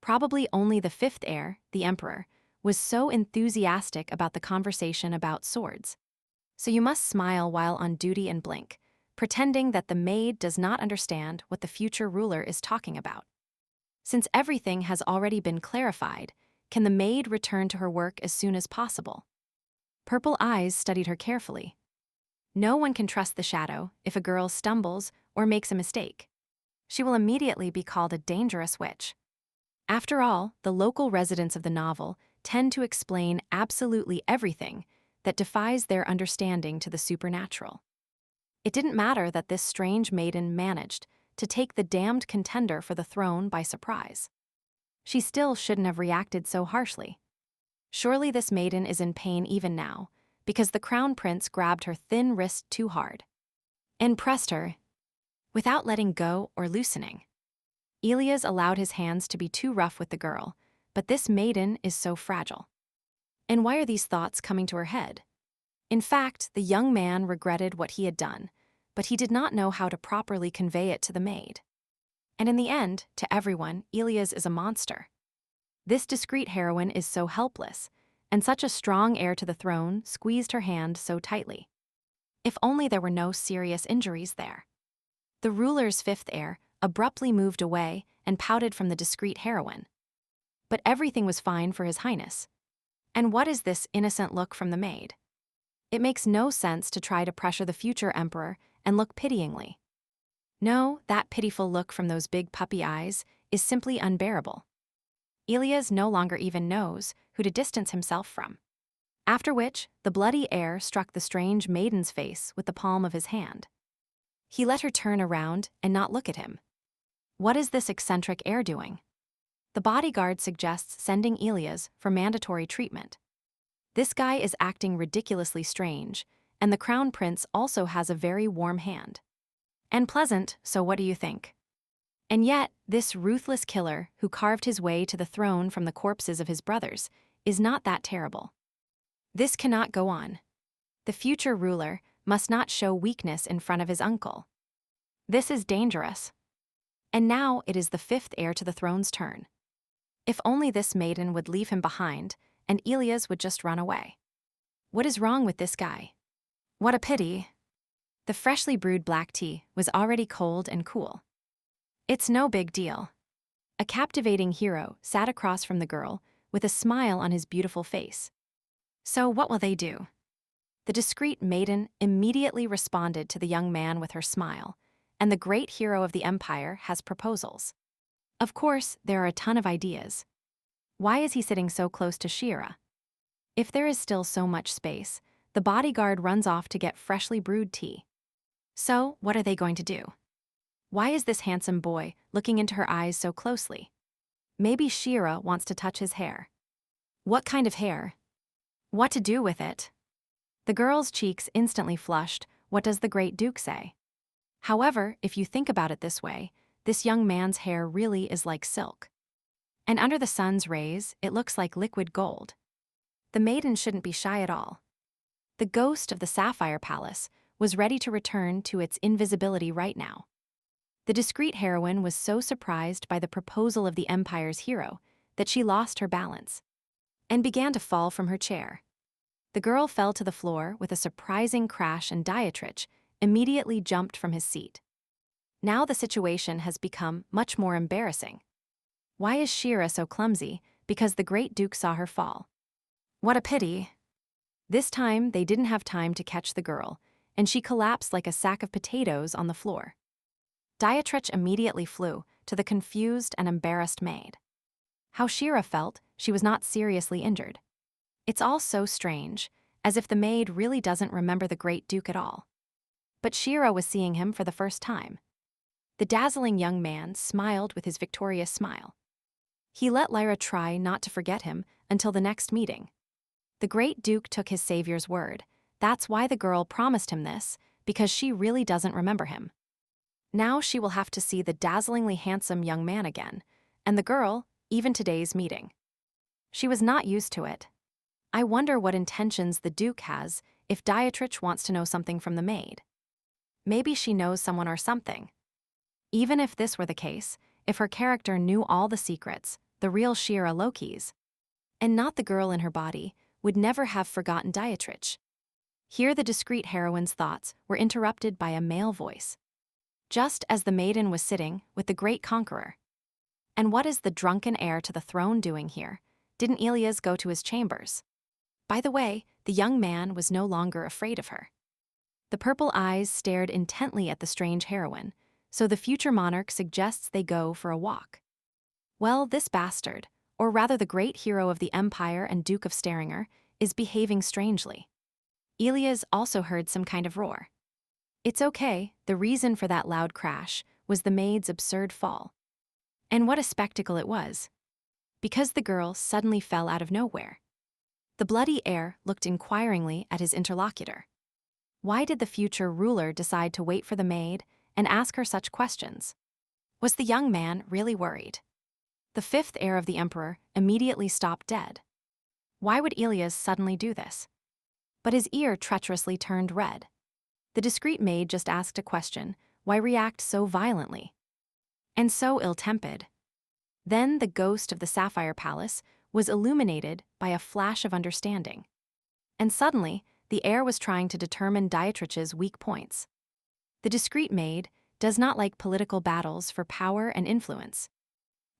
Probably only the fifth heir, the emperor, was so enthusiastic about the conversation about swords. So you must smile while on duty and blink, pretending that the maid does not understand what the future ruler is talking about. Since everything has already been clarified, can the maid return to her work as soon as possible? Purple eyes studied her carefully. No one can trust the shadow if a girl stumbles or makes a mistake. She will immediately be called a dangerous witch. After all, the local residents of the novel tend to explain absolutely everything that defies their understanding to the supernatural. It didn't matter that this strange maiden managed to take the damned contender for the throne by surprise. She still shouldn't have reacted so harshly. Surely this maiden is in pain even now, because the crown prince grabbed her thin wrist too hard and pressed her without letting go or loosening. Ilias allowed his hands to be too rough with the girl, but this maiden is so fragile. And why are these thoughts coming to her head? In fact, the young man regretted what he had done, but he did not know how to properly convey it to the maid. And in the end, to everyone, Ilias is a monster. This discreet heroine is so helpless, and such a strong heir to the throne squeezed her hand so tightly. If only there were no serious injuries there. The ruler's fifth heir abruptly moved away and pouted from the discreet heroine. But everything was fine for His Highness. And what is this innocent look from the maid? It makes no sense to try to pressure the future emperor and look pityingly. No, that pitiful look from those big puppy eyes is simply unbearable. Ilias no longer even knows who to distance himself from. After which, the bloody air struck the strange maiden's face with the palm of his hand. He let her turn around and not look at him. What is this eccentric heir doing? The bodyguard suggests sending Ilias for mandatory treatment. This guy is acting ridiculously strange, and the crown prince also has a very warm hand. And pleasant, so what do you think? And yet, this ruthless killer who carved his way to the throne from the corpses of his brothers is not that terrible. This cannot go on. The future ruler must not show weakness in front of his uncle. This is dangerous. And now it is the fifth heir to the throne's turn. If only this maiden would leave him behind, and Ilias would just run away. What is wrong with this guy? What a pity. The freshly brewed black tea was already cold and cool. It's no big deal. A captivating hero sat across from the girl with a smile on his beautiful face. So what will they do? The discreet maiden immediately responded to the young man with her smile, and the great hero of the empire has proposals. Of course, there are a ton of ideas. Why is he sitting so close to Shira? If there is still so much space, the bodyguard runs off to get freshly brewed tea. So, what are they going to do? Why is this handsome boy looking into her eyes so closely? Maybe Shira wants to touch his hair. What kind of hair? What to do with it? The girl's cheeks instantly flushed. What does the great duke say? However, if you think about it this way, this young man's hair really is like silk. And under the sun's rays, it looks like liquid gold. The maiden shouldn't be shy at all. The ghost of the Sapphire Palace was ready to return to its invisibility right now. The discreet heroine was so surprised by the proposal of the empire's hero that she lost her balance and began to fall from her chair. The girl fell to the floor with a surprising crash, and Dietrich immediately jumped from his seat. Now the situation has become much more embarrassing. Why is Shira so clumsy? Because the great duke saw her fall. What a pity. This time they didn't have time to catch the girl, and she collapsed like a sack of potatoes on the floor. Dietrich immediately flew to the confused and embarrassed maid. How Shira felt, she was not seriously injured. It's all so strange, as if the maid really doesn't remember the great duke at all. But Shira was seeing him for the first time. The dazzling young man smiled with his victorious smile. He let Lyra try not to forget him until the next meeting. The great duke took his savior's word. That's why the girl promised him this, because she really doesn't remember him. Now she will have to see the dazzlingly handsome young man again, and the girl, even today's meeting. She was not used to it. I wonder what intentions the duke has if Dietrich wants to know something from the maid. Maybe she knows someone or something. Even if this were the case, if her character knew all the secrets, the real Shira Loki's, and not the girl in her body, would never have forgotten Dietrich. Here the discreet heroine's thoughts were interrupted by a male voice. Just as the maiden was sitting with the great conqueror. And what is the drunken heir to the throne doing here? Didn't Elias go to his chambers? By the way, the young man was no longer afraid of her. The purple eyes stared intently at the strange heroine, so the future monarch suggests they go for a walk. Well, this bastard, or rather the great hero of the empire and Duke of Staringer, is behaving strangely. Elias also heard some kind of roar. It's okay, the reason for that loud crash was the maid's absurd fall. And what a spectacle it was. Because the girl suddenly fell out of nowhere. The bloody heir looked inquiringly at his interlocutor. Why did the future ruler decide to wait for the maid and ask her such questions? Was the young man really worried? The fifth heir of the emperor immediately stopped dead. Why would Elias suddenly do this? But his ear treacherously turned red. The discreet maid just asked a question, why react so violently? And so ill-tempered. Then the ghost of the Sapphire Palace was illuminated by a flash of understanding. And suddenly, the heir was trying to determine Dietrich's weak points. The discreet maid does not like political battles for power and influence.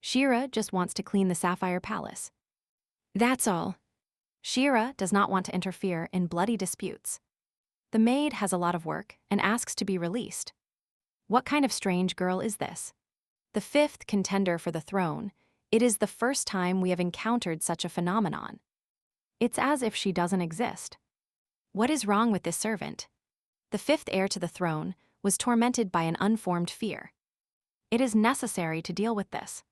Shira just wants to clean the Sapphire Palace. That's all. Shira does not want to interfere in bloody disputes. The maid has a lot of work and asks to be released. What kind of strange girl is this? The fifth contender for the throne, it is the first time we have encountered such a phenomenon. It's as if she doesn't exist. What is wrong with this servant? The fifth heir to the throne was tormented by an unformed fear. It is necessary to deal with this.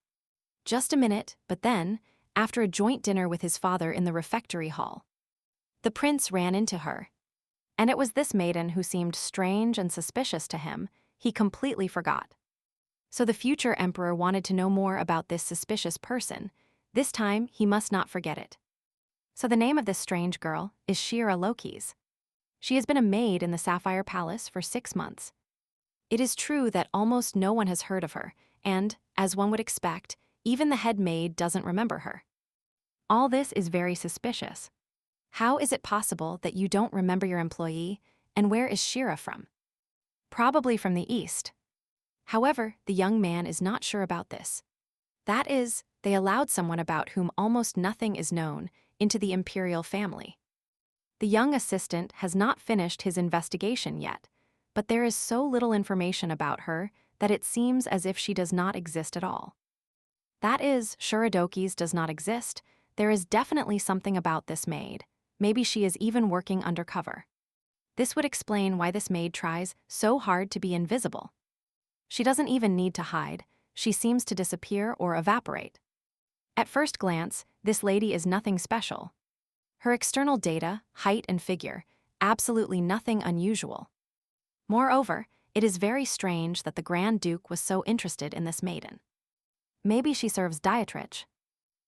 Just a minute, but then, after a joint dinner with his father in the refectory hall, the prince ran into her. And it was this maiden who seemed strange and suspicious to him, he completely forgot. So the future emperor wanted to know more about this suspicious person. This time, he must not forget it. So the name of this strange girl is Shira Loki's. She has been a maid in the Sapphire Palace for 6 months. It is true that almost no one has heard of her, and, as one would expect, even the head maid doesn't remember her. All this is very suspicious. How is it possible that you don't remember your employee, and where is Shira from? Probably from the east. However, the young man is not sure about this. That is, they allowed someone about whom almost nothing is known into the imperial family. The young assistant has not finished his investigation yet, but there is so little information about her that it seems as if she does not exist at all. That is, Shiradoki's does not exist. There is definitely something about this maid. Maybe she is even working undercover. This would explain why this maid tries so hard to be invisible. She doesn't even need to hide. She seems to disappear or evaporate. At first glance, this lady is nothing special. Her external data, height and figure, absolutely nothing unusual. Moreover, it is very strange that the Grand Duke was so interested in this maiden. Maybe she serves Dietrich.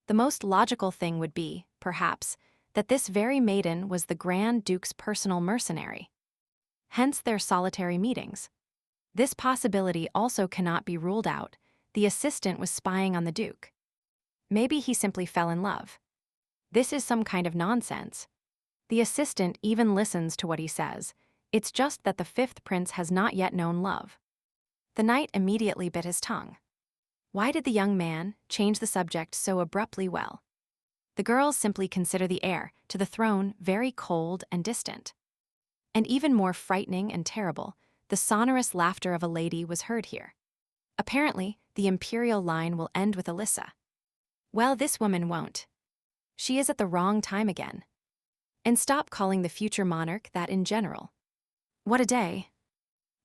The most logical thing would be, perhaps, that this very maiden was the Grand Duke's personal mercenary. Hence their solitary meetings. This possibility also cannot be ruled out. The assistant was spying on the Duke. Maybe he simply fell in love. This is some kind of nonsense. The assistant even listens to what he says. It's just that the fifth prince has not yet known love. The knight immediately bit his tongue. Why did the young man change the subject so abruptly well? The girls simply consider the heir to the throne very cold and distant. And even more frightening and terrible, the sonorous laughter of a lady was heard here. Apparently, the imperial line will end with Alyssa. Well, this woman won't. She is at the wrong time again. And stop calling the future monarch that in general. What a day.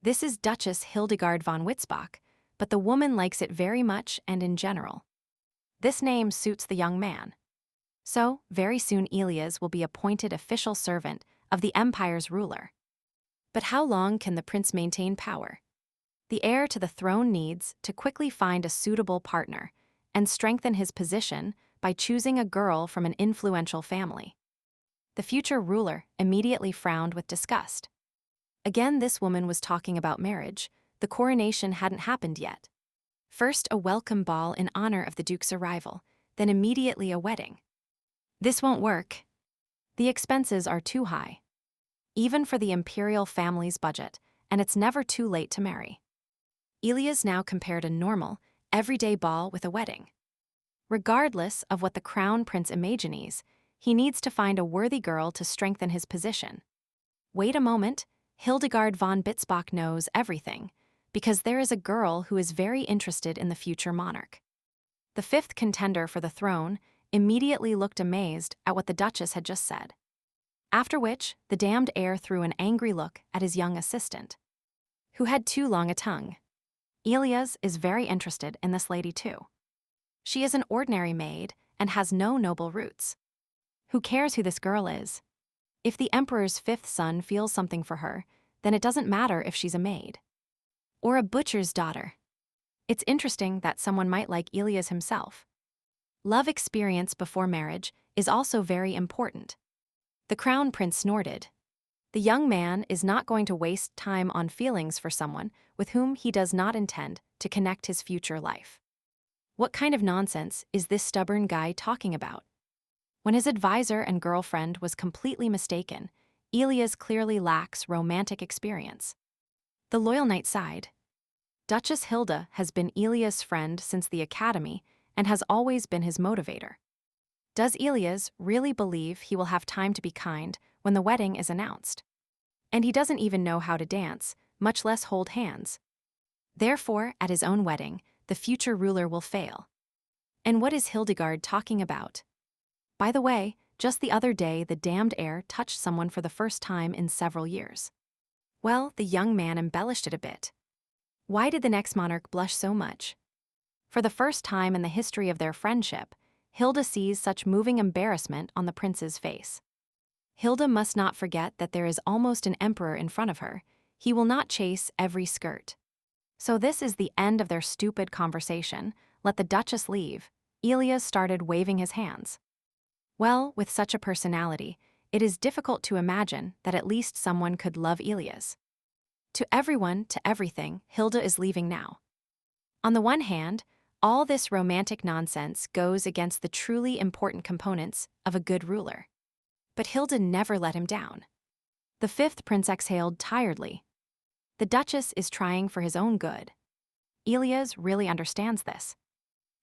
This is Duchess Hildegard von Witzbach, but the woman likes it very much and in general. This name suits the young man. So, very soon Elias will be appointed official servant of the empire's ruler. But how long can the prince maintain power? The heir to the throne needs to quickly find a suitable partner and strengthen his position by choosing a girl from an influential family. The future ruler immediately frowned with disgust. Again, this woman was talking about marriage. The coronation hadn't happened yet. First, a welcome ball in honor of the duke's arrival, then immediately a wedding. This won't work. The expenses are too high, even for the imperial family's budget, and it's never too late to marry. Elias now compared a normal, everyday ball with a wedding. Regardless of what the crown prince imagines, he needs to find a worthy girl to strengthen his position. Wait a moment, Hildegard von Bitsbach knows everything, because there is a girl who is very interested in the future monarch. The fifth contender for the throne immediately looked amazed at what the Duchess had just said. After which, the damned heir threw an angry look at his young assistant, who had too long a tongue. Elias is very interested in this lady too. She is an ordinary maid and has no noble roots. Who cares who this girl is? If the emperor's fifth son feels something for her, then it doesn't matter if she's a maid or a butcher's daughter. It's interesting that someone might like Elias himself. Love experience before marriage is also very important. The crown prince snorted. The young man is not going to waste time on feelings for someone with whom he does not intend to connect his future life. What kind of nonsense is this stubborn guy talking about? When his advisor and girlfriend was completely mistaken, Elias clearly lacks romantic experience. The loyal knight sighed. Duchess Hilda has been Elias' friend since the academy and has always been his motivator. Does Elias really believe he will have time to be kind when the wedding is announced? And he doesn't even know how to dance, much less hold hands. Therefore, at his own wedding, the future ruler will fail. And what is Hildegard talking about? By the way, just the other day the damned heir touched someone for the first time in several years. Well, the young man embellished it a bit. Why did the next monarch blush so much? For the first time in the history of their friendship, Hilda sees such moving embarrassment on the prince's face. Hilda must not forget that there is almost an emperor in front of her. He will not chase every skirt. So this is the end of their stupid conversation. Let the Duchess leave. Elias started waving his hands. Well, with such a personality, it is difficult to imagine that at least someone could love Elias. To everyone, to everything, Hilda is leaving now. On the one hand, all this romantic nonsense goes against the truly important components of a good ruler. But Hilda never let him down. The fifth prince exhaled tiredly. The Duchess is trying for his own good. Elias really understands this.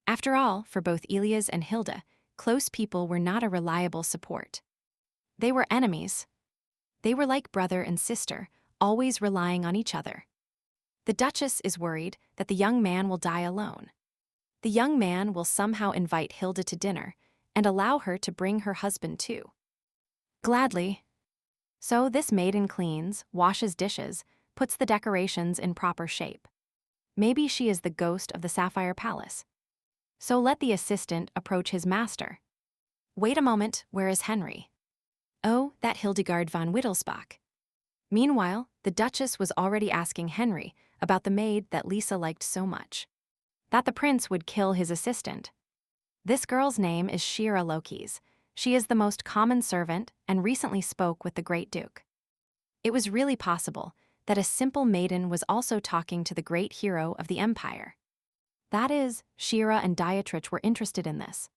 After all, for both Elias and Hilda, close people were not a reliable support. They were enemies. They were like brother and sister, always relying on each other. The Duchess is worried that the young man will die alone. The young man will somehow invite Hilda to dinner and allow her to bring her husband too. Gladly. So this maiden cleans, washes dishes, puts the decorations in proper shape. Maybe she is the ghost of the Sapphire Palace. So let the assistant approach his master. Wait a moment, where is Henry? Oh, that Hildegard von Wittelsbach. Meanwhile, the Duchess was already asking Henry about the maid that Lisa liked so much. That the prince would kill his assistant. This girl's name is Shira Lokis. She is the most common servant and recently spoke with the great duke. It was really possible that a simple maiden was also talking to the great hero of the empire. That is, Shira and Dietrich were interested in this.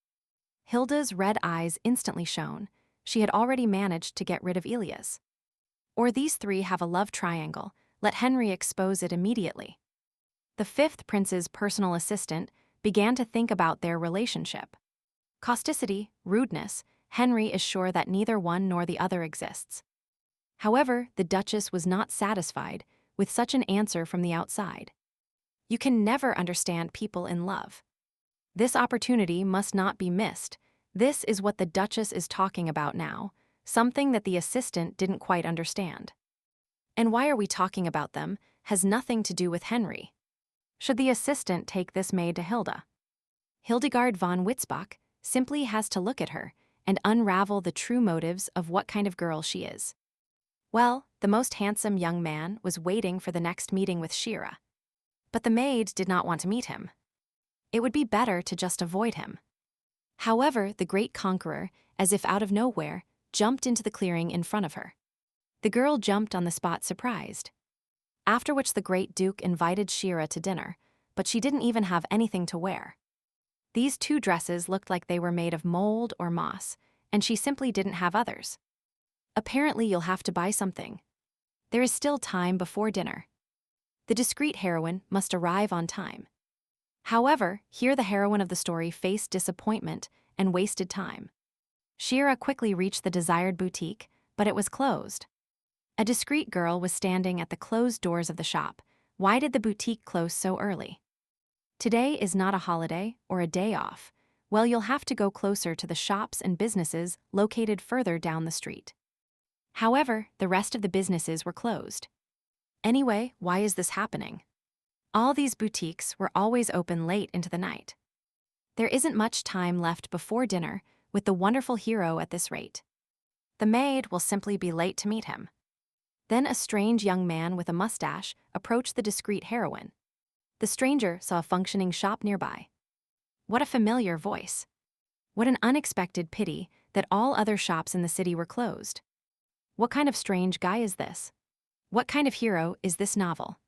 Hilda's red eyes instantly shone. She had already managed to get rid of Elias. Or these three have a love triangle. Let Henry expose it immediately. The fifth prince's personal assistant began to think about their relationship. Causticity, rudeness, Henry is sure that neither one nor the other exists. However, the Duchess was not satisfied with such an answer from the outside. You can never understand people in love. This opportunity must not be missed. This is what the Duchess is talking about now, something that the assistant didn't quite understand. And why are we talking about them has nothing to do with Henry. Should the assistant take this maid to Hilda? Hildegard von Witzbach simply has to look at her, and unravel the true motives of what kind of girl she is. Well, the most handsome young man was waiting for the next meeting with Shira. But the maid did not want to meet him. It would be better to just avoid him. However, the great conqueror, as if out of nowhere, jumped into the clearing in front of her. The girl jumped on the spot surprised. After which the great duke invited Shira to dinner, but she didn't even have anything to wear. These two dresses looked like they were made of mold or moss, and she simply didn't have others. Apparently, you'll have to buy something. There is still time before dinner. The discreet heroine must arrive on time. However, here the heroine of the story faced disappointment and wasted time. Shira quickly reached the desired boutique, but it was closed. A discreet girl was standing at the closed doors of the shop. Why did the boutique close so early? Today is not a holiday or a day off. Well, you'll have to go closer to the shops and businesses located further down the street. However, the rest of the businesses were closed. Anyway, why is this happening? All these boutiques were always open late into the night. There isn't much time left before dinner with the wonderful hero at this rate. The maid will simply be late to meet him. Then a strange young man with a mustache approached the discreet heroine. The stranger saw a functioning shop nearby. What a familiar voice. What an unexpected pity that all other shops in the city were closed. What kind of strange guy is this? What kind of hero is this novel?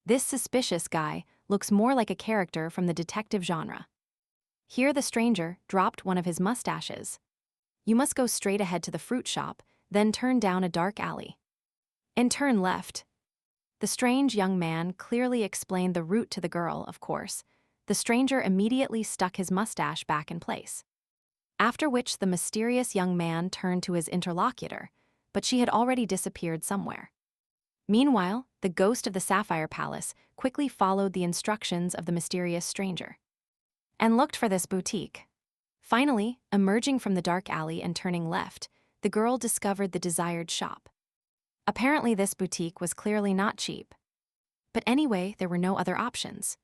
This suspicious guy looks more like a character from the detective genre. Here the stranger dropped one of his mustaches. You must go straight ahead to the fruit shop, then turn down a dark alley. And turn left. The strange young man clearly explained the route to the girl, of course. The stranger immediately stuck his mustache back in place. After which the mysterious young man turned to his interlocutor, but she had already disappeared somewhere. Meanwhile, the ghost of the Sapphire Palace quickly followed the instructions of the mysterious stranger and looked for this boutique. Finally, emerging from the dark alley and turning left, the girl discovered the desired shop. Apparently, this boutique was clearly not cheap. But anyway, there were no other options.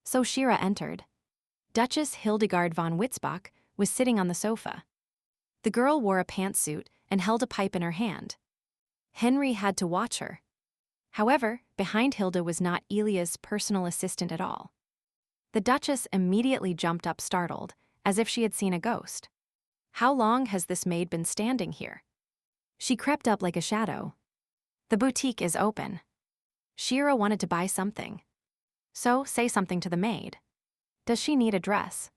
So Shira entered. Duchess Hildegard von Witzbach was sitting on the sofa. The girl wore a pantsuit and held a pipe in her hand. Henry had to watch her. However, behind Hilda was not Elia's personal assistant at all. The Duchess immediately jumped up startled, as if she had seen a ghost. How long has this maid been standing here? She crept up like a shadow. The boutique is open. Shira wanted to buy something. So, say something to the maid. Does she need a dress?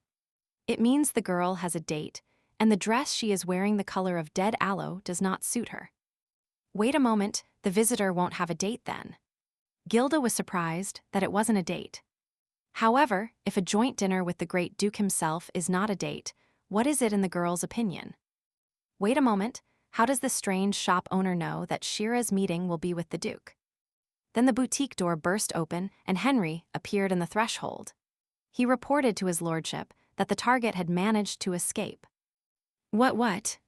It means the girl has a date, and the dress she is wearing the color of dead aloe does not suit her. Wait a moment, the visitor won't have a date then. Gilda was surprised that it wasn't a date. However, if a joint dinner with the great Duke himself is not a date, what is it in the girl's opinion? Wait a moment, how does the strange shop owner know that Shira's meeting will be with the Duke? Then the boutique door burst open and Henry appeared in the threshold. He reported to his lordship that the target had managed to escape. What?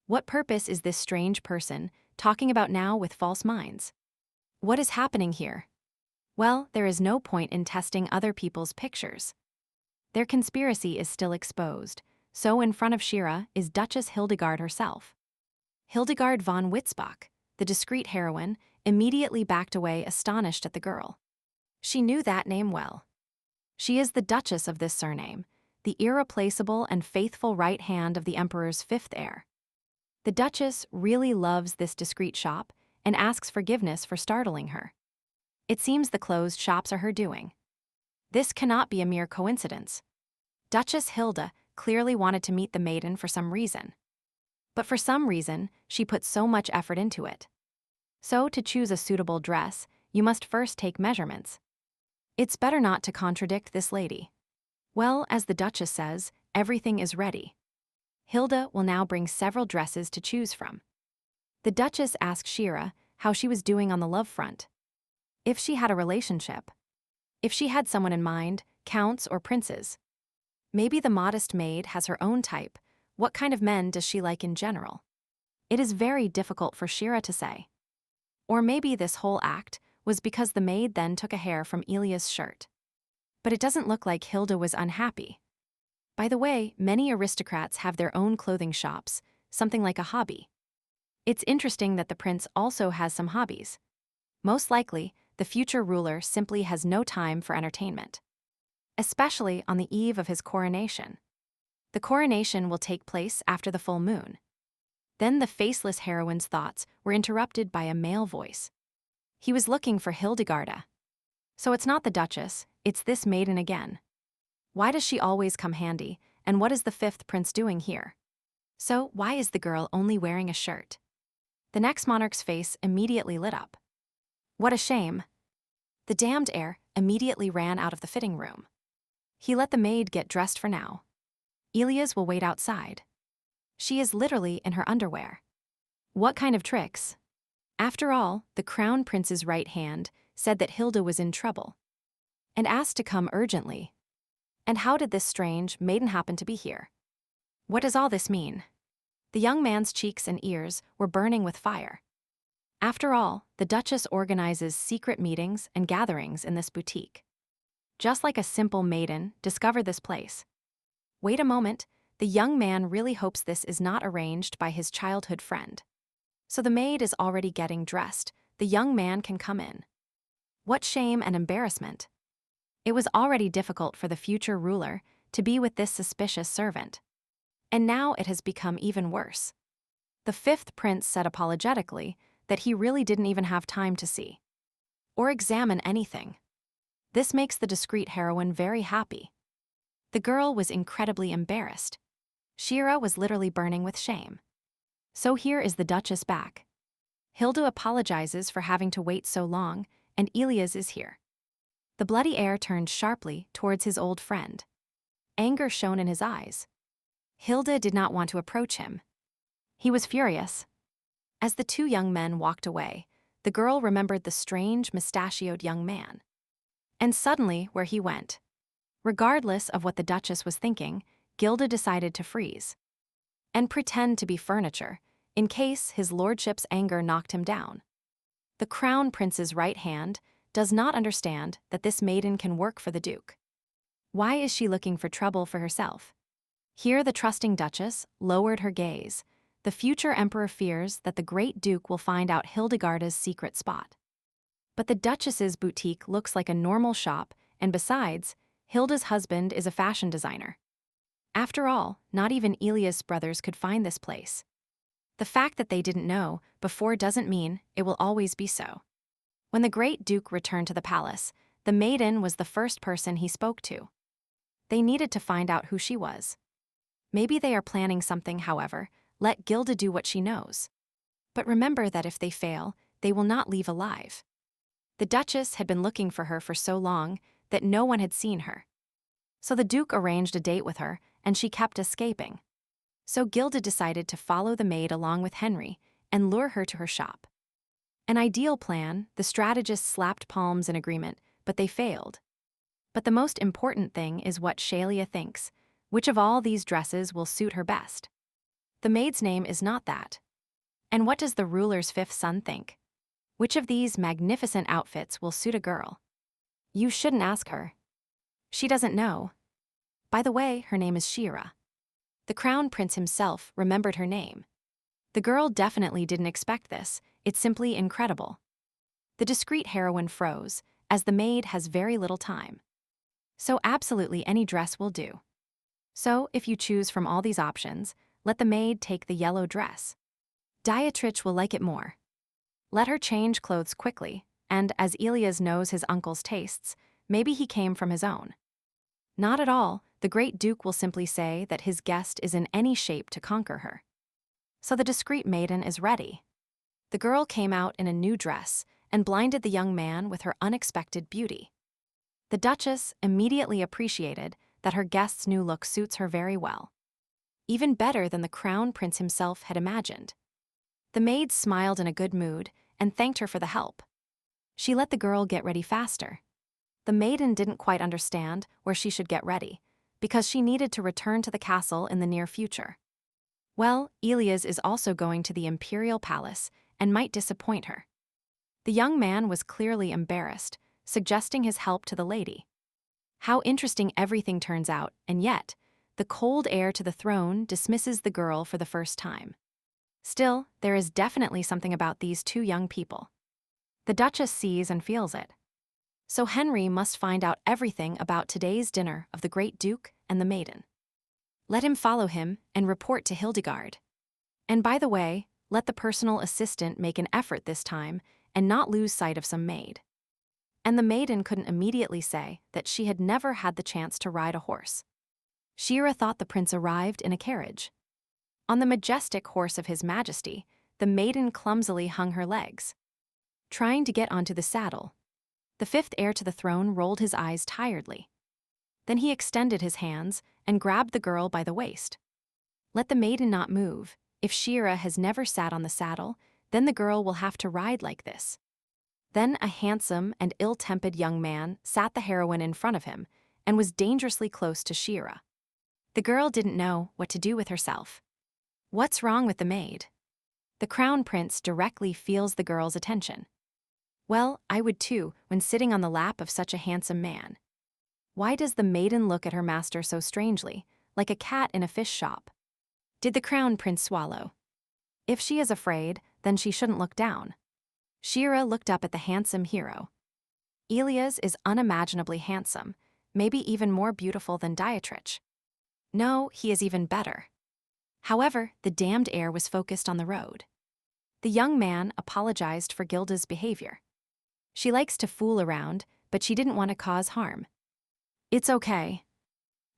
What purpose is this strange person talking about now with false minds? What is happening here? Well, there is no point in testing other people's pictures. Their conspiracy is still exposed, so in front of Shira is Duchess Hildegard herself. Hildegard von Witzbach, the discreet heroine, immediately backed away astonished at the girl. She knew that name well. She is the Duchess of this surname, the irreplaceable and faithful right hand of the Emperor's fifth heir. The Duchess really loves this discreet shop and asks forgiveness for startling her. It seems the closed shops are her doing. This cannot be a mere coincidence. Duchess Hilda clearly wanted to meet the maiden for some reason. But for some reason, she put so much effort into it. So to choose a suitable dress, you must first take measurements. It's better not to contradict this lady. Well, as the Duchess says, everything is ready. Hilda will now bring several dresses to choose from. The Duchess asked Shira how she was doing on the love front. If she had a relationship. If she had someone in mind, counts or princes. Maybe the modest maid has her own type. What kind of men does she like in general? It is very difficult for Shira to say. Or maybe this whole act was because the maid then took a hair from Elia's shirt. But it doesn't look like Hilda was unhappy. By the way, many aristocrats have their own clothing shops, something like a hobby. It's interesting that the prince also has some hobbies. Most likely, the future ruler simply has no time for entertainment, especially on the eve of his coronation. The coronation will take place after the full moon. Then the faceless heroine's thoughts were interrupted by a male voice. He was looking for Hildegarda. So it's not the Duchess, it's this maiden again. Why does she always come handy, and what is the fifth prince doing here? So why is the girl only wearing a shirt? The next monarch's face immediately lit up. What a shame. The damned heir immediately ran out of the fitting room. He let the maid get dressed for now. Elias will wait outside. She is literally in her underwear. What kind of tricks? After all, the crown prince's right hand said that Hilda was in trouble and asked to come urgently. And how did this strange maiden happen to be here? What does all this mean? The young man's cheeks and ears were burning with fire. After all, the Duchess organizes secret meetings and gatherings in this boutique. Just like a simple maiden discovered this place. Wait a moment, the young man really hopes this is not arranged by his childhood friend. So the maid is already getting dressed, the young man can come in. What shame and embarrassment. It was already difficult for the future ruler to be with this suspicious servant. And now it has become even worse. The fifth prince said apologetically that he really didn't even have time to see or examine anything. This makes the discreet heroine very happy. The girl was incredibly embarrassed. Shira was literally burning with shame. So here is the Duchess back. Hilda apologizes for having to wait so long, and Elias is here. The bloody heir turned sharply towards his old friend. Anger shone in his eyes. Hilda did not want to approach him. He was furious. As the two young men walked away, the girl remembered the strange, mustachioed young man. And suddenly, where he went. Regardless of what the Duchess was thinking, Gilda decided to freeze and pretend to be furniture, in case his lordship's anger knocked him down. The crown prince's right hand does not understand that this maiden can work for the duke. Why is she looking for trouble for herself? Here the trusting Duchess lowered her gaze. The future emperor fears that the great duke will find out Hildegarda's secret spot. But the Duchess's boutique looks like a normal shop, and besides, Hilda's husband is a fashion designer. After all, not even Elias' brothers could find this place. The fact that they didn't know before doesn't mean it will always be so. When the great duke returned to the palace, the maiden was the first person he spoke to. They needed to find out who she was. Maybe they are planning something, however, let Gilda do what she knows. But remember that if they fail, they will not leave alive. The Duchess had been looking for her for so long that no one had seen her. So the Duke arranged a date with her, and she kept escaping. So Gilda decided to follow the maid along with Henry and lure her to her shop. An ideal plan, the strategists slapped palms in agreement, but they failed. But the most important thing is what Shalia thinks. Which of all these dresses will suit her best? The maid's name is not that. And what does the ruler's fifth son think? Which of these magnificent outfits will suit a girl? You shouldn't ask her. She doesn't know. By the way, her name is Shira. The crown prince himself remembered her name. The girl definitely didn't expect this. It's simply incredible. The discreet heroine froze, as the maid has very little time. So absolutely any dress will do. So if you choose from all these options, let the maid take the yellow dress. Dietrich will like it more. Let her change clothes quickly, and as Elias knows his uncle's tastes, maybe he came from his own. Not at all, the great duke will simply say that his guest is in any shape to conquer her. So the discreet maiden is ready. The girl came out in a new dress and blinded the young man with her unexpected beauty. The Duchess immediately appreciated that her guest's new look suits her very well. Even better than the crown prince himself had imagined. The maid smiled in a good mood and thanked her for the help. She let the girl get ready faster. The maiden didn't quite understand where she should get ready, because she needed to return to the castle in the near future. Well, Elias is also going to the imperial palace and might disappoint her. The young man was clearly embarrassed, suggesting his help to the lady. How interesting everything turns out, and yet, The cold heir to the throne dismisses the girl for the first time. Still, there is definitely something about these two young people. The Duchess sees and feels it. So Henry must find out everything about today's dinner of the Great Duke and the maiden. Let him follow him and report to Hildegard. And by the way, let the personal assistant make an effort this time and not lose sight of some maid. And the maiden couldn't immediately say that she had never had the chance to ride a horse. Shira thought the prince arrived in a carriage. On the majestic horse of His Majesty, the maiden clumsily hung her legs, trying to get onto the saddle. The fifth heir to the throne rolled his eyes tiredly. Then he extended his hands and grabbed the girl by the waist. Let the maiden not move. If Shira has never sat on the saddle, then the girl will have to ride like this. Then a handsome and ill-tempered young man sat the heroine in front of him and was dangerously close to Shira. The girl didn't know what to do with herself. What's wrong with the maid? The crown prince directly feels the girl's attention. Well, I would too, when sitting on the lap of such a handsome man. Why does the maiden look at her master so strangely, like a cat in a fish shop? Did the crown prince swallow? If she is afraid, then she shouldn't look down. Shira looked up at the handsome hero. Elias is unimaginably handsome, maybe even more beautiful than Dietrich. No, he is even better. However, the damned heir was focused on the road. The young man apologized for Gilda's behavior. She likes to fool around, but she didn't want to cause harm. It's okay.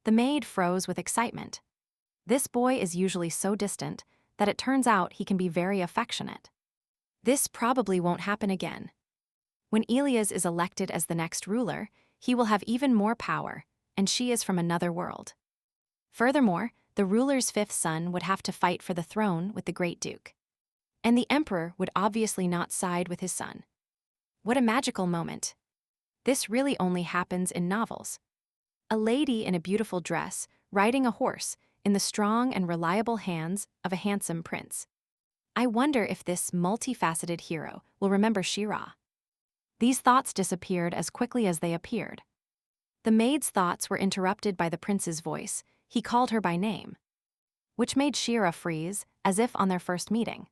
The maid froze with excitement. This boy is usually so distant that it turns out he can be very affectionate. This probably won't happen again. When Elias is elected as the next ruler, he will have even more power, and she is from another world. Furthermore, the ruler's fifth son would have to fight for the throne with the Great Duke. And the emperor would obviously not side with his son. What a magical moment. This really only happens in novels. A lady in a beautiful dress, riding a horse, in the strong and reliable hands of a handsome prince. I wonder if this multifaceted hero will remember Shira. These thoughts disappeared as quickly as they appeared. The maid's thoughts were interrupted by the prince's voice. He called her by name, which made Shira freeze, as if on their first meeting.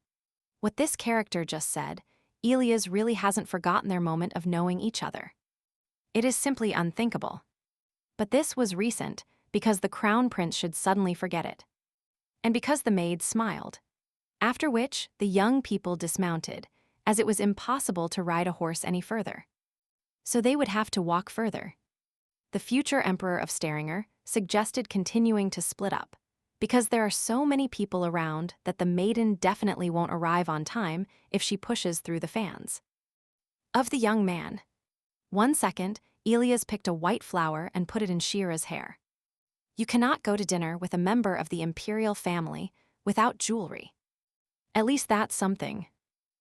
What this character just said, Elias really hasn't forgotten their moment of knowing each other. It is simply unthinkable. But this was recent, because the crown prince should suddenly forget it. And because the maid smiled. After which, the young people dismounted, as it was impossible to ride a horse any further. So they would have to walk further. The future emperor of Staringer suggested continuing to split up, because there are so many people around that the maiden definitely won't arrive on time if she pushes through the fans. Of the young man. 1 second, Elias picked a white flower and put it in Shira's hair. You cannot go to dinner with a member of the imperial family without jewelry. At least that's something.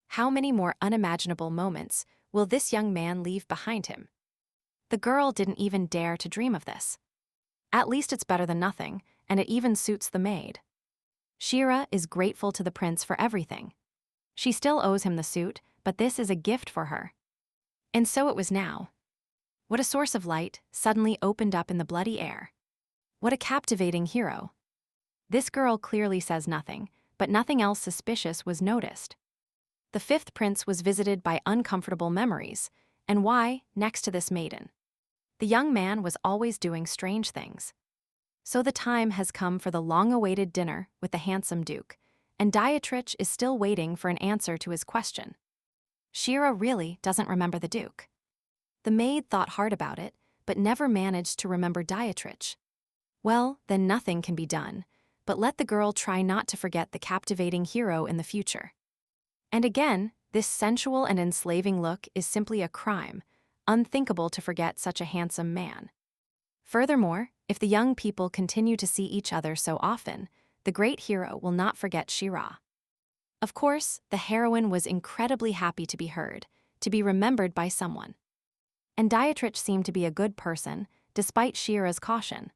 How many more unimaginable moments will this young man leave behind him? The girl didn't even dare to dream of this. At least it's better than nothing, and it even suits the maid. Shira is grateful to the prince for everything. She still owes him the suit, but this is a gift for her. And so it was now. What a source of light suddenly opened up in the bloody air. What a captivating hero. This girl clearly says nothing, but nothing else suspicious was noticed. The fifth prince was visited by uncomfortable memories, and why, next to this maiden? The young man was always doing strange things. So the time has come for the long-awaited dinner with the handsome duke, and Dietrich is still waiting for an answer to his question. Shira really doesn't remember the duke. The maid thought hard about it, but never managed to remember Dietrich. Well, then nothing can be done, but let the girl try not to forget the captivating hero in the future. And again, this sensual and enslaving look is simply a crime, unthinkable to forget such a handsome man. Furthermore, if the young people continue to see each other so often, the great hero will not forget Shira. Of course, the heroine was incredibly happy to be heard, to be remembered by someone. And Dietrich seemed to be a good person, despite Shira's caution.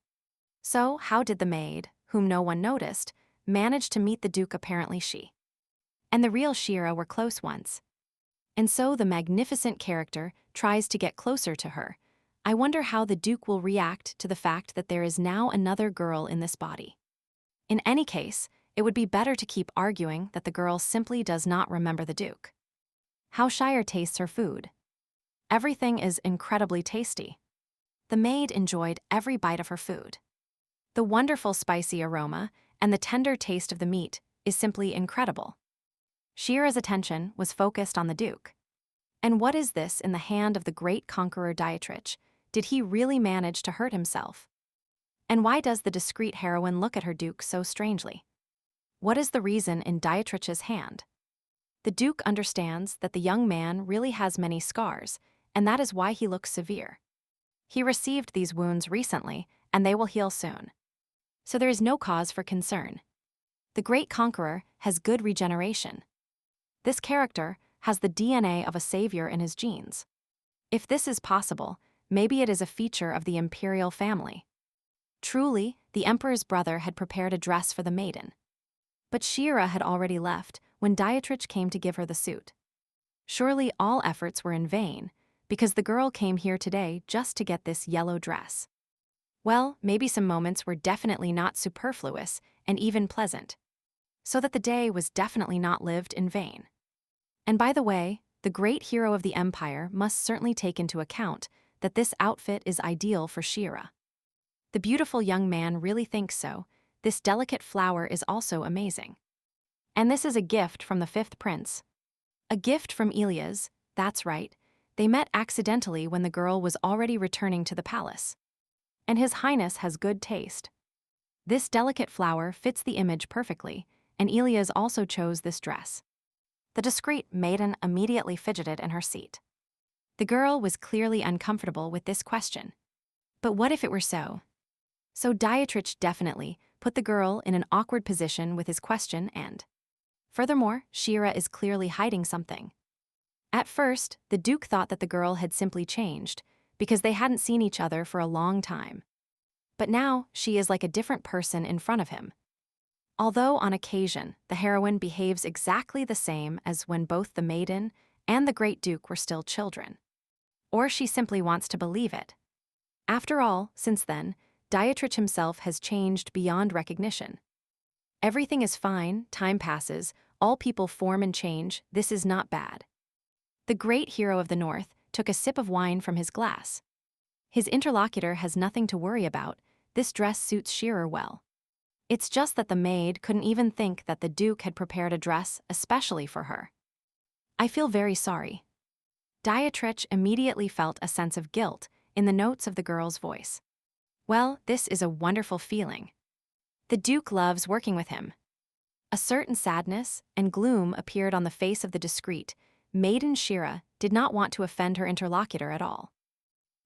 So how did the maid, whom no one noticed, manage to meet the duke? Apparently she and the real Shira were close once. And so the magnificent character tries to get closer to her, I wonder how the Duke will react to the fact that there is now another girl in this body. In any case, it would be better to keep arguing that the girl simply does not remember the Duke. How Shire tastes her food. Everything is incredibly tasty. The maid enjoyed every bite of her food. The wonderful spicy aroma and the tender taste of the meat is simply incredible. Shira's attention was focused on the Duke. And what is this in the hand of the great conqueror Dietrich? Did he really manage to hurt himself? And why does the discreet heroine look at her Duke so strangely? What is the reason in Dietrich's hand? The Duke understands that the young man really has many scars, and that is why he looks severe. He received these wounds recently, and they will heal soon. So there is no cause for concern. The great conqueror has good regeneration. This character has the DNA of a savior in his genes. If this is possible, maybe it is a feature of the imperial family. Truly, the emperor's brother had prepared a dress for the maiden. But Shira had already left when Dietrich came to give her the suit. Surely all efforts were in vain, because the girl came here today just to get this yellow dress. Well, maybe some moments were definitely not superfluous and even pleasant. So that the day was definitely not lived in vain. And by the way, the great hero of the empire must certainly take into account that this outfit is ideal for Shira. The beautiful young man really thinks so. This delicate flower is also amazing. And this is a gift from the fifth prince. A gift from Elias, that's right. They met accidentally when the girl was already returning to the palace. And His Highness has good taste. This delicate flower fits the image perfectly, and Elias also chose this dress. The discreet maiden immediately fidgeted in her seat. The girl was clearly uncomfortable with this question. But what if it were so? So Dietrich definitely put the girl in an awkward position with his question and... Furthermore, Shira is clearly hiding something. At first, the Duke thought that the girl had simply changed, because they hadn't seen each other for a long time. But now, she is like a different person in front of him. Although on occasion, the heroine behaves exactly the same as when both the maiden and the great Duke were still children. Or she simply wants to believe it. After all, since then, Dietrich himself has changed beyond recognition. Everything is fine, time passes, all people form and change, this is not bad. The great hero of the North took a sip of wine from his glass. His interlocutor has nothing to worry about, this dress suits Shira well. It's just that the maid couldn't even think that the Duke had prepared a dress especially for her. I feel very sorry. Dietrich immediately felt a sense of guilt in the notes of the girl's voice. Well, this is a wonderful feeling. The Duke loves working with him. A certain sadness and gloom appeared on the face of the discreet, maiden Shira did not want to offend her interlocutor at all.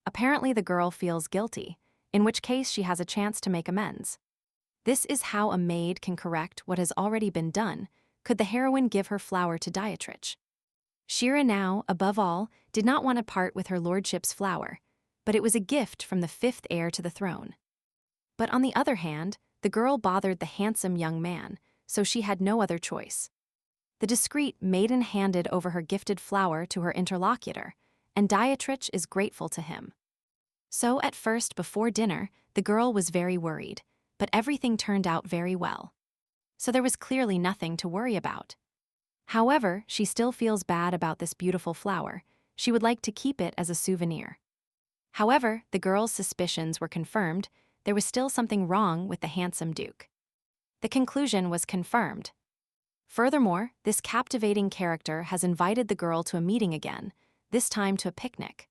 Apparently the girl feels guilty, in which case she has a chance to make amends. This is how a maid can correct what has already been done, could the heroine give her flower to Dietrich. Shira now, above all, did not want to part with her lordship's flower, but it was a gift from the fifth heir to the throne. But on the other hand, the girl bothered the handsome young man, so she had no other choice. The discreet maiden handed over her gifted flower to her interlocutor, and Dietrich is grateful to him. So at first before dinner, the girl was very worried, but everything turned out very well. So there was clearly nothing to worry about. However, she still feels bad about this beautiful flower. She would like to keep it as a souvenir. However, the girl's suspicions were confirmed. There was still something wrong with the handsome Duke. The conclusion was confirmed. Furthermore, this captivating character has invited the girl to a meeting again, this time to a picnic.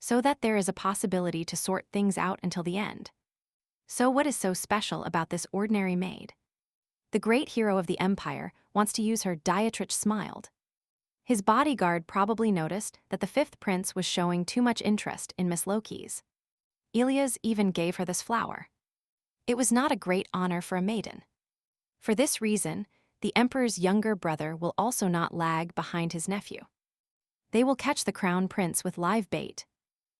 So that there is a possibility to sort things out until the end. So what is so special about this ordinary maid? The great hero of the empire wants to use her. Dietrich smiled. His bodyguard probably noticed that the fifth prince was showing too much interest in Miss Loki's. Elias even gave her this flower. It was not a great honor for a maiden. For this reason, the emperor's younger brother will also not lag behind his nephew. They will catch the crown prince with live bait.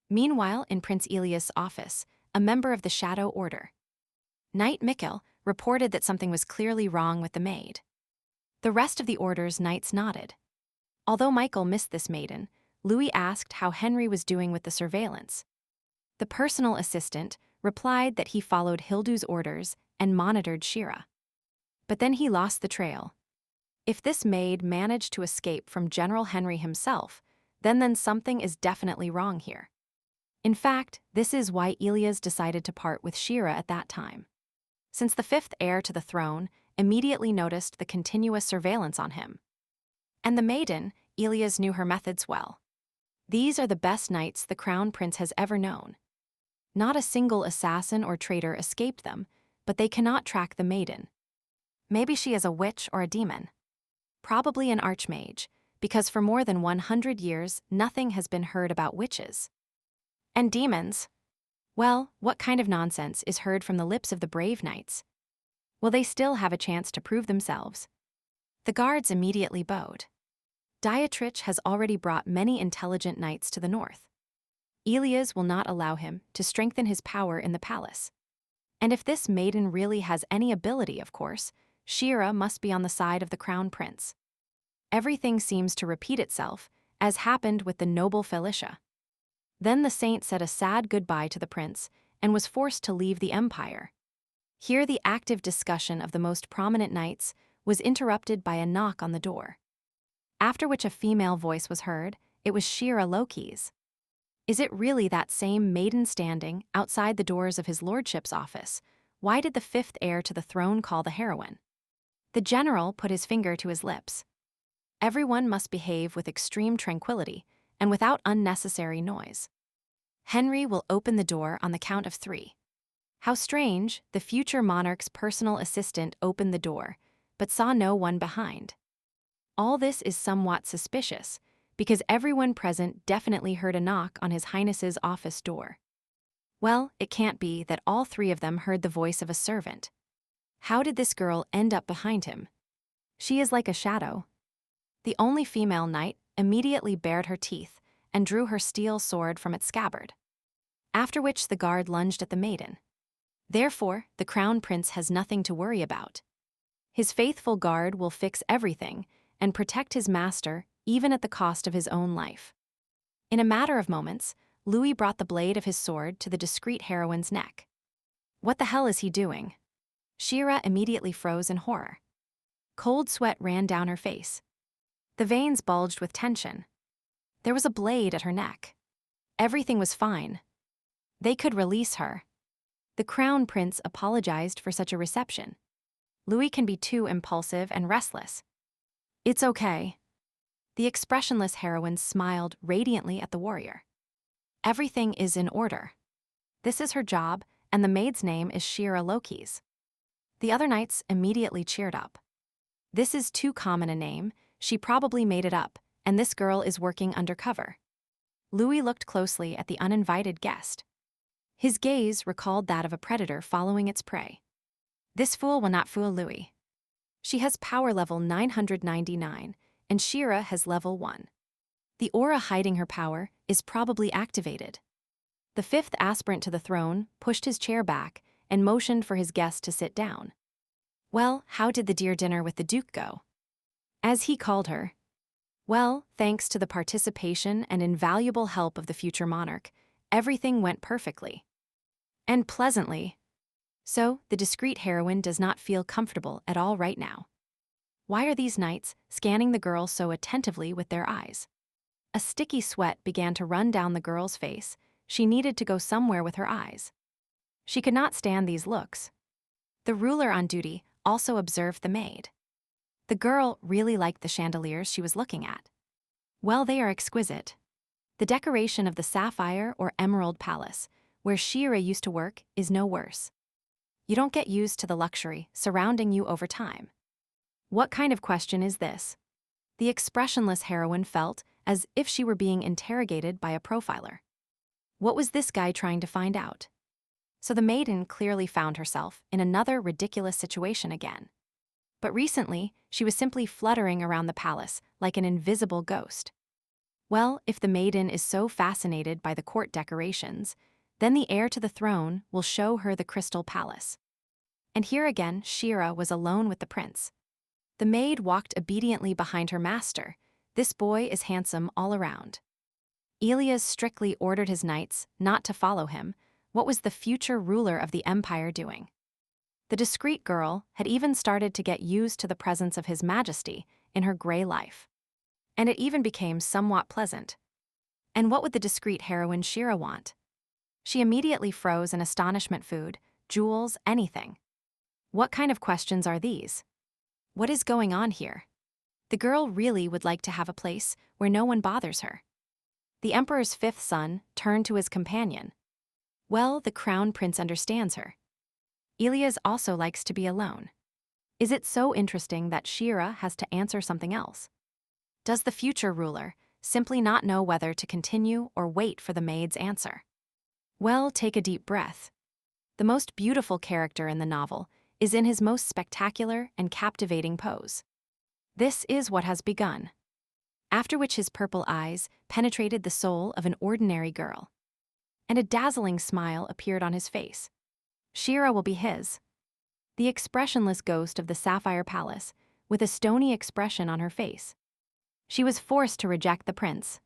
Meanwhile, in Prince Elias' office, a member of the Shadow Order, Knight Mikkel, reported that something was clearly wrong with the maid. The rest of the order's knights nodded. Although Michael missed this maiden, Louis asked how Henry was doing with the surveillance. The personal assistant replied that he followed Hildu's orders and monitored Shira. But then he lost the trail. If this maid managed to escape from General Henry himself, then something is definitely wrong here. In fact, this is why Elias decided to part with Shira at that time. Since the fifth heir to the throne immediately noticed the continuous surveillance on him. And the maiden, Elias knew her methods well. These are the best knights the crown prince has ever known. Not a single assassin or traitor escaped them, but they cannot track the maiden. Maybe she is a witch or a demon. Probably an archmage, because for more than 100 years, nothing has been heard about witches. And demons? Well, what kind of nonsense is heard from the lips of the brave knights? Will they still have a chance to prove themselves? The guards immediately bowed. Dietrich has already brought many intelligent knights to the north. Elias will not allow him to strengthen his power in the palace. And if this maiden really has any ability, of course, Shira must be on the side of the crown prince. Everything seems to repeat itself, as happened with the noble Felicia. Then the saint said a sad goodbye to the prince and was forced to leave the empire. Here the active discussion of the most prominent knights was interrupted by a knock on the door. After which a female voice was heard. It was Shira Loki's. Is it really that same maiden standing outside the doors of his lordship's office? Why did the fifth heir to the throne call the heroine? The general put his finger to his lips. Everyone must behave with extreme tranquility and without unnecessary noise. Henry will open the door on the count of 3. How strange, the future monarch's personal assistant opened the door, but saw no one behind. All this is somewhat suspicious, because everyone present definitely heard a knock on His Highness's office door. Well, it can't be that all 3 of them heard the voice of a servant. How did this girl end up behind him? She is like a shadow. The only female knight immediately bared her teeth and drew her steel sword from its scabbard. After which the guard lunged at the maiden. Therefore, the crown prince has nothing to worry about. His faithful guard will fix everything and protect his master even at the cost of his own life. In a matter of moments, Louis brought the blade of his sword to the discreet heroine's neck. What the hell is he doing? Shira immediately froze in horror. Cold sweat ran down her face. The veins bulged with tension. There was a blade at her neck. Everything was fine. They could release her. The crown prince apologized for such a reception. Louis can be too impulsive and restless. It's okay. The expressionless heroine smiled radiantly at the warrior. Everything is in order. This is her job, and the maid's name is Shira Loki's. The other knights immediately cheered up. This is too common a name, she probably made it up, and this girl is working undercover. Louis looked closely at the uninvited guest. His gaze recalled that of a predator following its prey. This fool will not fool Louis. She has power level 999, and Shira has level 1. The aura hiding her power is probably activated. The 5th aspirant to the throne pushed his chair back and motioned for his guest to sit down. Well, how did the dear dinner with the Duke go? As he called her. Well, thanks to the participation and invaluable help of the future monarch, everything went perfectly. And pleasantly. So, the discreet heroine does not feel comfortable at all right now. Why are these knights scanning the girl so attentively with their eyes? A sticky sweat began to run down the girl's face. She needed to go somewhere with her eyes. She could not stand these looks. The ruler on duty also observed the maid. The girl really liked the chandeliers she was looking at. Well, they are exquisite. The decoration of the Sapphire or Emerald Palace, where Shira used to work, is no worse. You don't get used to the luxury surrounding you over time. What kind of question is this? The expressionless heroine felt as if she were being interrogated by a profiler. What was this guy trying to find out? So the maiden clearly found herself in another ridiculous situation again. But recently, she was simply fluttering around the palace like an invisible ghost. Well, if the maiden is so fascinated by the court decorations, then the heir to the throne will show her the crystal palace. And here again, Shira was alone with the prince. The maid walked obediently behind her master. This boy is handsome all around. Elias strictly ordered his knights not to follow him. What was the future ruler of the empire doing? The discreet girl had even started to get used to the presence of His Majesty in her gray life. And it even became somewhat pleasant. And what would the discreet heroine Shira want? She immediately froze in astonishment: food, jewels, anything. What kind of questions are these? What is going on here? The girl really would like to have a place where no one bothers her. The emperor's fifth son turned to his companion. Well, the crown prince understands her. Elias also likes to be alone. Is it so interesting that Shira has to answer something else? Does the future ruler simply not know whether to continue or wait for the maid's answer? Well, take a deep breath. The most beautiful character in the novel is in his most spectacular and captivating pose. This is what has begun. After which his purple eyes penetrated the soul of an ordinary girl. And a dazzling smile appeared on his face. Shira will be his. The expressionless ghost of the Sapphire Palace, with a stony expression on her face. She was forced to reject the prince.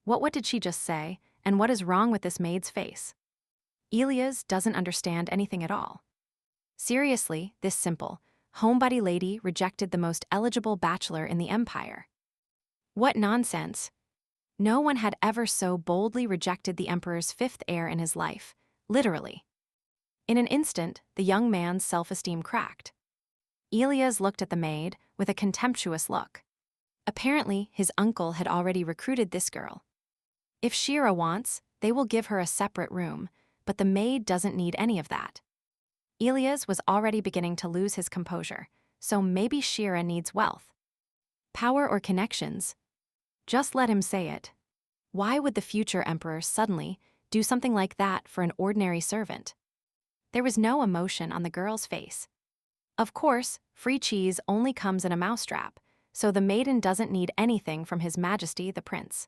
What did she just say, and what is wrong with this maid's face? Elias doesn't understand anything at all. Seriously, this simple, homebody lady rejected the most eligible bachelor in the empire. What nonsense! No one had ever so boldly rejected the emperor's fifth heir in his life, literally. In an instant, the young man's self-esteem cracked. Elias looked at the maid with a contemptuous look. Apparently, his uncle had already recruited this girl. If Shira wants, they will give her a separate room, but the maid doesn't need any of that. Elias was already beginning to lose his composure, so maybe Shira needs wealth. Power or connections? Just let him say it. Why would the future emperor suddenly do something like that for an ordinary servant? There was no emotion on the girl's face. Of course, free cheese only comes in a mousetrap, so the maiden doesn't need anything from His Majesty the Prince.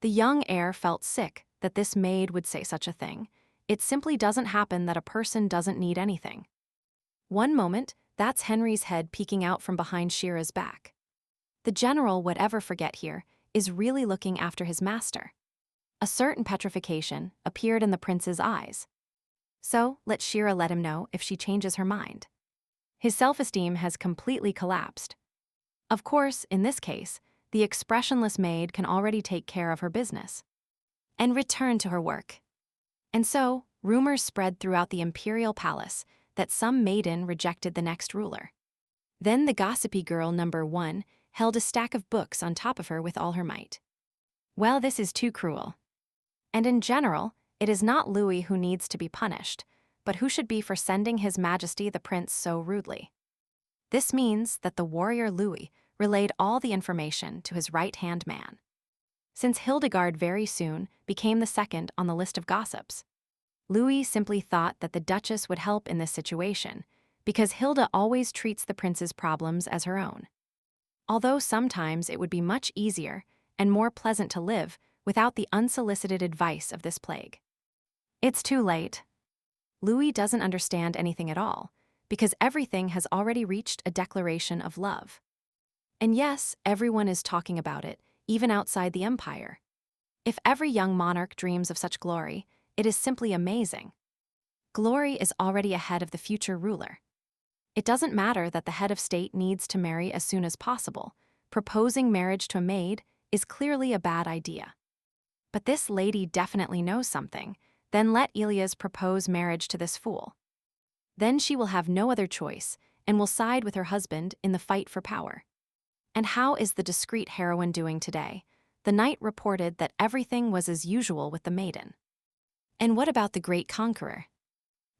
The young heir felt sick that this maid would say such a thing. It simply doesn't happen that a person doesn't need anything. One moment, that's Henry's head peeking out from behind Shira's back. The general would ever forget here is really looking after his master. A certain petrification appeared in the prince's eyes. So, let Shira let him know if she changes her mind. His self-esteem has completely collapsed. Of course, in this case, the expressionless maid can already take care of her business and return to her work. And so, rumors spread throughout the imperial palace that some maiden rejected the next ruler. Then the gossipy girl number 1 held a stack of books on top of her with all her might. Well, this is too cruel. And in general, it is not Louis who needs to be punished, but who should be for sending His Majesty the Prince so rudely. This means that the warrior Louis relayed all the information to his right-hand man. Since Hildegard very soon became the second on the list of gossips, Louis simply thought that the Duchess would help in this situation, because Hilda always treats the prince's problems as her own. Although sometimes it would be much easier and more pleasant to live without the unsolicited advice of this plague. It's too late. Louis doesn't understand anything at all, because everything has already reached a declaration of love. And yes, everyone is talking about it, even outside the empire. If every young monarch dreams of such glory, it is simply amazing. Glory is already ahead of the future ruler. It doesn't matter that the head of state needs to marry as soon as possible. Proposing marriage to a maid is clearly a bad idea. But this lady definitely knows something. Then let Elias propose marriage to this fool. Then she will have no other choice and will side with her husband in the fight for power. And how is the discreet heroine doing today? The knight reported that everything was as usual with the maiden. And what about the great conqueror?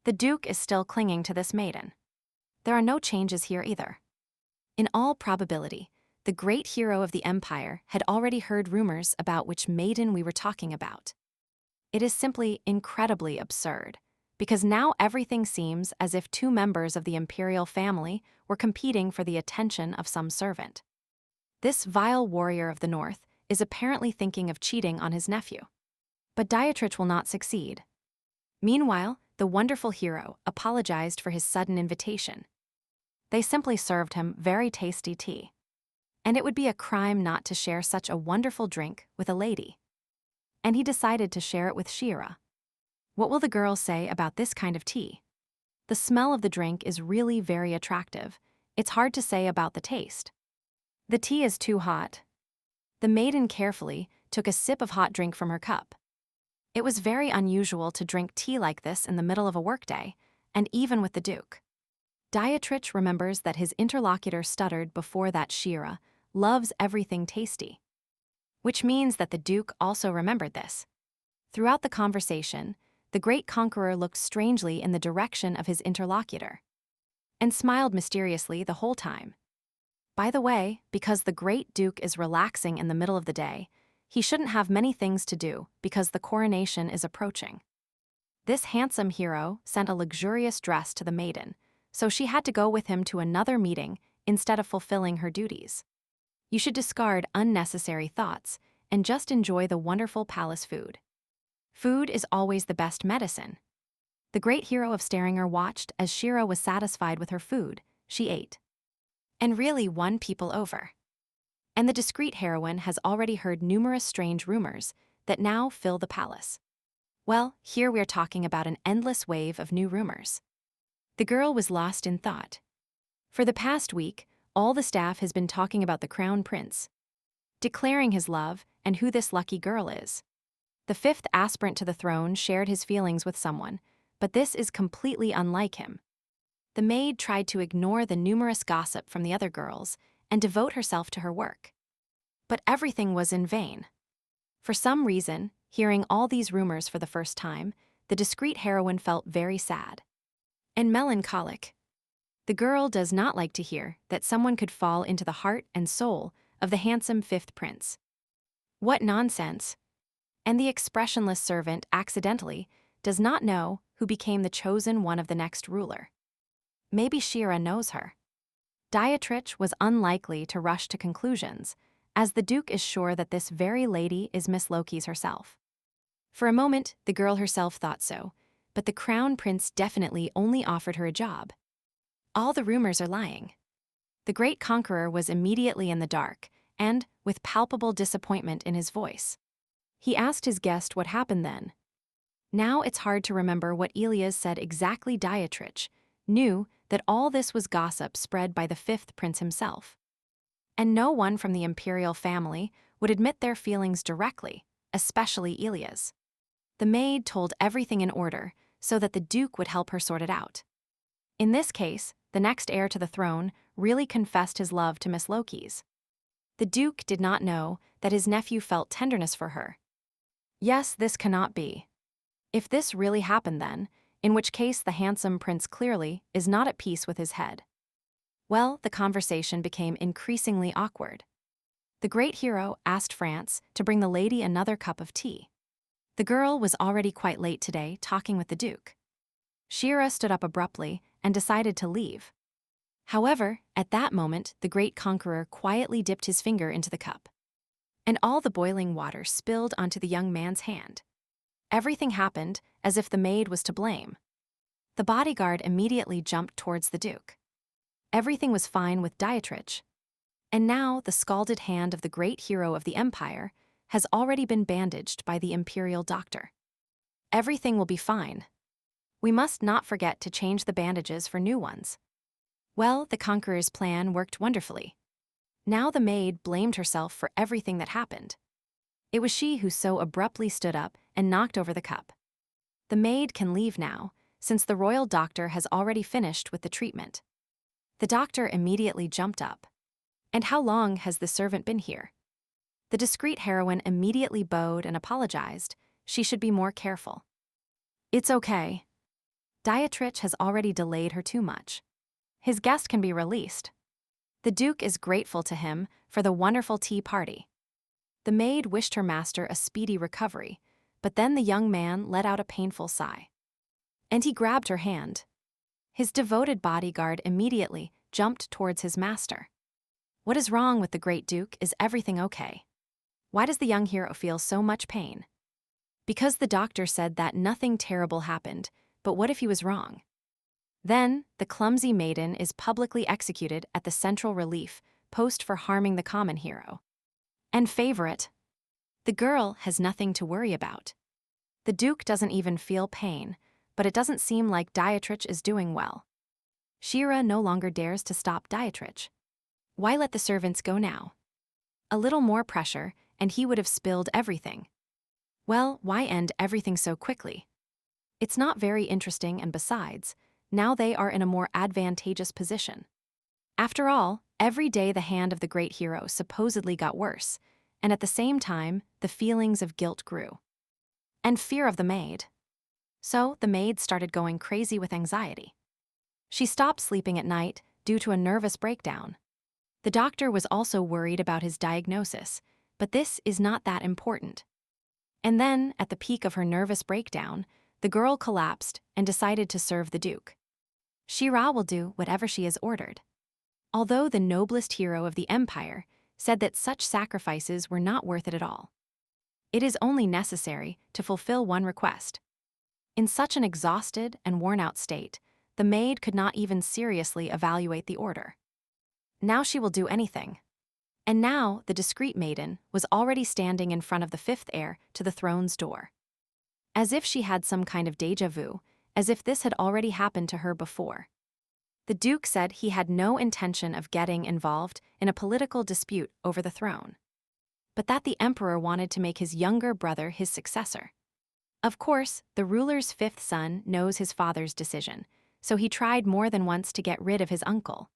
The duke is still clinging to this maiden. There are no changes here either. In all probability, the great hero of the empire had already heard rumors about which maiden we were talking about. It is simply incredibly absurd, because now everything seems as if two members of the imperial family were competing for the attention of some servant. This vile warrior of the north is apparently thinking of cheating on his nephew. But Dietrich will not succeed. Meanwhile, the wonderful hero apologized for his sudden invitation. They simply served him very tasty tea. And it would be a crime not to share such a wonderful drink with a lady. and he decided to share it with Shira. What will the girls say about this kind of tea? The smell of the drink is really very attractive. It's hard to say about the taste. The tea is too hot. The maiden carefully took a sip of hot drink from her cup. It was very unusual to drink tea like this in the middle of a workday, and even with the Duke. Dietrich remembers that his interlocutor stuttered before that Shira loves everything tasty. Which means that the Duke also remembered this. Throughout the conversation, the great conqueror looked strangely in the direction of his interlocutor and smiled mysteriously the whole time. By the way, because the great Duke is relaxing in the middle of the day, he shouldn't have many things to do because the coronation is approaching. This handsome hero sent a luxurious dress to the maiden, so she had to go with him to another meeting instead of fulfilling her duties. You should discard unnecessary thoughts and just enjoy the wonderful palace food. Food is always the best medicine. The great hero of Staringer watched as Shira was satisfied with her food. She ate and really won people over. And the discreet heroine has already heard numerous strange rumors that now fill the palace. Well, here we're talking about an endless wave of new rumors. The girl was lost in thought. For the past week, all the staff has been talking about the crown prince, declaring his love and who this lucky girl is. The fifth aspirant to the throne shared his feelings with someone, but this is completely unlike him. The maid tried to ignore the numerous gossip from the other girls and devote herself to her work. But everything was in vain. For some reason, hearing all these rumors for the first time, the discreet heroine felt very sad and melancholic. The girl does not like to hear that someone could fall into the heart and soul of the handsome fifth prince. What nonsense! And the expressionless servant accidentally does not know who became the chosen one of the next ruler. Maybe Shira knows her. Dietrich was unlikely to rush to conclusions, as the Duke is sure that this very lady is Miss Loki's herself. For a moment, the girl herself thought so, but the crown prince definitely only offered her a job. All the rumors are lying. The great conqueror was immediately in the dark, and, with palpable disappointment in his voice, he asked his guest what happened then. Now it's hard to remember what Elias said exactly. Dietrich knew that all this was gossip spread by the fifth prince himself. And no one from the imperial family would admit their feelings directly, especially Elias. The maid told everything in order so that the Duke would help her sort it out. In this case, the next heir to the throne really confessed his love to Miss Loki's. The Duke did not know that his nephew felt tenderness for her. Yes, this cannot be. If this really happened then, in which case the handsome prince clearly is not at peace with his head. Well, the conversation became increasingly awkward. The great hero asked France to bring the lady another cup of tea. The girl was already quite late today talking with the Duke. Shira stood up abruptly and decided to leave. However, at that moment, the great conqueror quietly dipped his finger into the cup, and all the boiling water spilled onto the young man's hand. Everything happened as if the maid was to blame. The bodyguard immediately jumped towards the Duke. Everything was fine with Dietrich, and now the scalded hand of the great hero of the empire has already been bandaged by the imperial doctor. Everything will be fine. We must not forget to change the bandages for new ones. Well, the conqueror's plan worked wonderfully. Now the maid blamed herself for everything that happened. It was she who so abruptly stood up and knocked over the cup. The maid can leave now, since the royal doctor has already finished with the treatment. The doctor immediately jumped up. And how long has the servant been here? The discreet heroine immediately bowed and apologized. She should be more careful. It's okay. Dietrich has already delayed her too much. His guest can be released. The Duke is grateful to him for the wonderful tea party. The maid wished her master a speedy recovery, but then the young man let out a painful sigh. And he grabbed her hand. His devoted bodyguard immediately jumped towards his master. What is wrong with the great Duke? Is everything okay? Why does the young hero feel so much pain? Because the doctor said that nothing terrible happened, but what if he was wrong? Then, the clumsy maiden is publicly executed at the Central Relief Post for harming the common hero and favorite. The girl has nothing to worry about. The Duke doesn't even feel pain, but it doesn't seem like Dietrich is doing well. Shira no longer dares to stop Dietrich. Why let the servants go now? A little more pressure, and he would have spilled everything. Well, why end everything so quickly? It's not very interesting, and besides, now they are in a more advantageous position. After all, every day the hand of the great hero supposedly got worse, and at the same time, the feelings of guilt grew. And fear of the maid. So the maid started going crazy with anxiety. She stopped sleeping at night due to a nervous breakdown. The doctor was also worried about his diagnosis, but this is not that important. And then, at the peak of her nervous breakdown, the girl collapsed and decided to serve the Duke. Shira will do whatever she is ordered. Although the noblest hero of the empire said that such sacrifices were not worth it at all. It is only necessary to fulfill one request. In such an exhausted and worn-out state, the maid could not even seriously evaluate the order. Now she will do anything. And now the discreet maiden was already standing in front of the fifth heir to the throne's door. As if she had some kind of déjà vu, as if this had already happened to her before. The Duke said he had no intention of getting involved in a political dispute over the throne, but that the emperor wanted to make his younger brother his successor. Of course, the ruler's fifth son knows his father's decision, so he tried more than once to get rid of his uncle.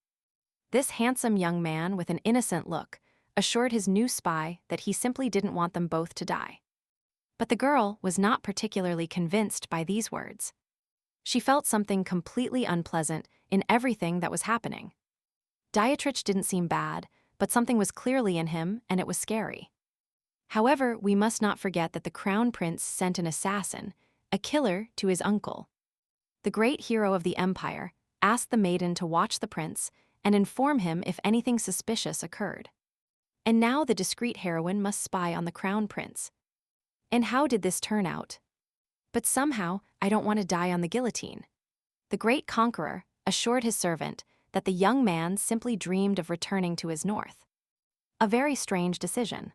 This handsome young man with an innocent look assured his new spy that he simply didn't want them both to die. But the girl was not particularly convinced by these words. She felt something completely unpleasant in everything that was happening. Dietrich didn't seem bad, but something was clearly in him, and it was scary. However, we must not forget that the crown prince sent an assassin, a killer, to his uncle. The great hero of the empire asked the maiden to watch the prince and inform him if anything suspicious occurred. And now the discreet heroine must spy on the crown prince. And how did this turn out? But somehow, I don't want to die on the guillotine. The great conqueror assured his servant that the young man simply dreamed of returning to his north. A very strange decision.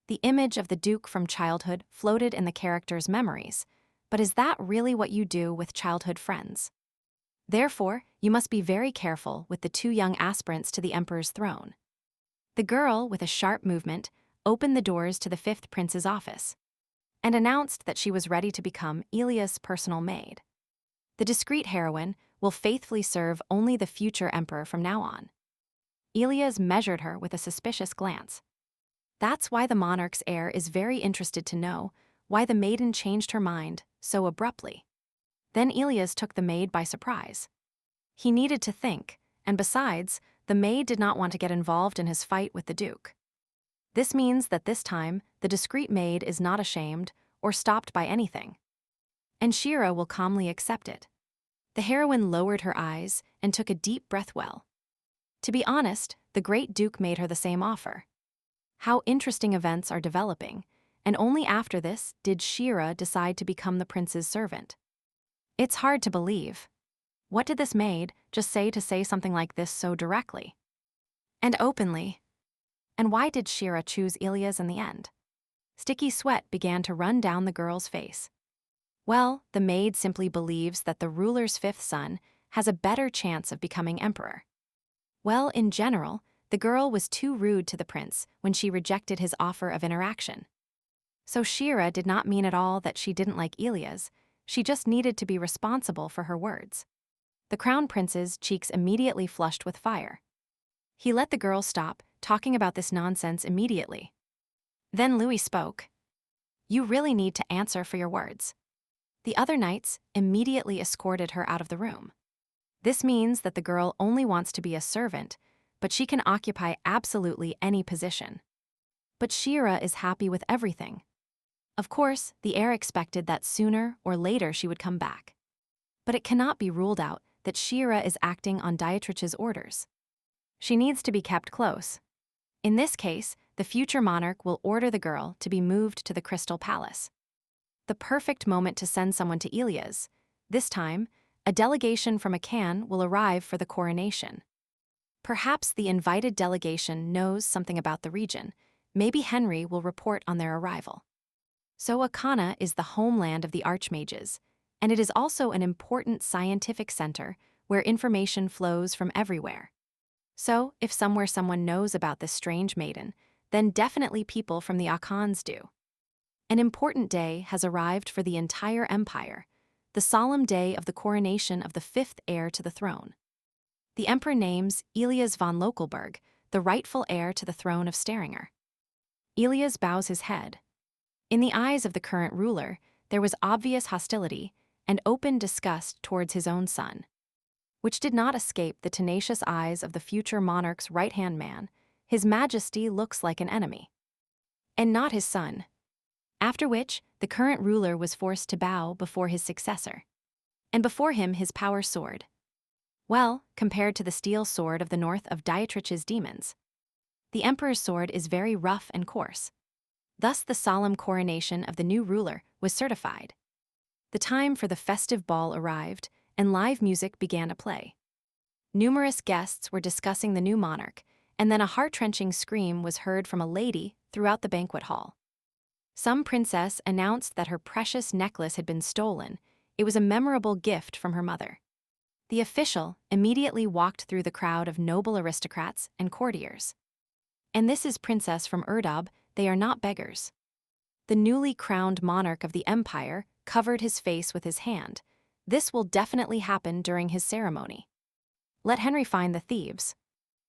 The image of the Duke from childhood floated in the character's memories, but is that really what you do with childhood friends? Therefore, you must be very careful with the two young aspirants to the emperor's throne. The girl, with a sharp movement, opened the doors to the fifth prince's office and announced that she was ready to become Ilia's personal maid. The discreet heroine will faithfully serve only the future emperor from now on. Ilias measured her with a suspicious glance. That's why the monarch's heir is very interested to know why the maiden changed her mind so abruptly. Then Ilias took the maid by surprise. He needed to think, and besides, the maid did not want to get involved in his fight with the Duke. This means that this time, the discreet maid is not ashamed or stopped by anything. And Shira will calmly accept it. The heroine lowered her eyes and took a deep breath well. To be honest, the great Duke made her the same offer. How interesting events are developing, and only after this did Shira decide to become the prince's servant. It's hard to believe. What did this maid just say something like this so directly? And openly. And why did Shira choose Ilias in the end? Sticky sweat began to run down the girl's face. Well, the maid simply believes that the ruler's fifth son has a better chance of becoming emperor. Well, in general, the girl was too rude to the prince when she rejected his offer of interaction. So Shira did not mean at all that she didn't like Ilias, she just needed to be responsible for her words. The crown prince's cheeks immediately flushed with fire. He let the girl stop talking about this nonsense immediately. Then Louis spoke. You really need to answer for your words. The other knights immediately escorted her out of the room. This means that the girl only wants to be a servant, but she can occupy absolutely any position. But Shira is happy with everything. Of course, the heir expected that sooner or later she would come back. But it cannot be ruled out that Shira is acting on Dietrich's orders. She needs to be kept close. In this case, the future monarch will order the girl to be moved to the Crystal Palace. The perfect moment to send someone to Ilias. This time, a delegation from Akan will arrive for the coronation. Perhaps the invited delegation knows something about the region. maybe Henry will report on their arrival. So Akana is the homeland of the Archmages, and it is also an important scientific center where information flows from everywhere. So, if somewhere someone knows about this strange maiden, then definitely people from the Akans do. An important day has arrived for the entire empire, the solemn day of the coronation of the fifth heir to the throne. The emperor names Elias von Lokelberg, the rightful heir to the throne of Staringer. Elias bows his head. In the eyes of the current ruler, there was obvious hostility and open disgust towards his own son, which did not escape the tenacious eyes of the future monarch's right-hand man. His Majesty looks like an enemy, and not his son. After which, the current ruler was forced to bow before his successor. And before him his power soared. Well, compared to the steel sword of the north of Dietrich's demons, the emperor's sword is very rough and coarse. Thus the solemn coronation of the new ruler was certified. The time for the festive ball arrived, and live music began to play. Numerous guests were discussing the new monarch, and then a heart-wrenching scream was heard from a lady throughout the banquet hall. Some princess announced that her precious necklace had been stolen. It was a memorable gift from her mother. The official immediately walked through the crowd of noble aristocrats and courtiers. And this is Princess from Erdab, they are not beggars. The newly crowned monarch of the empire covered his face with his hand. This will definitely happen during his ceremony. Let Henry find the thieves.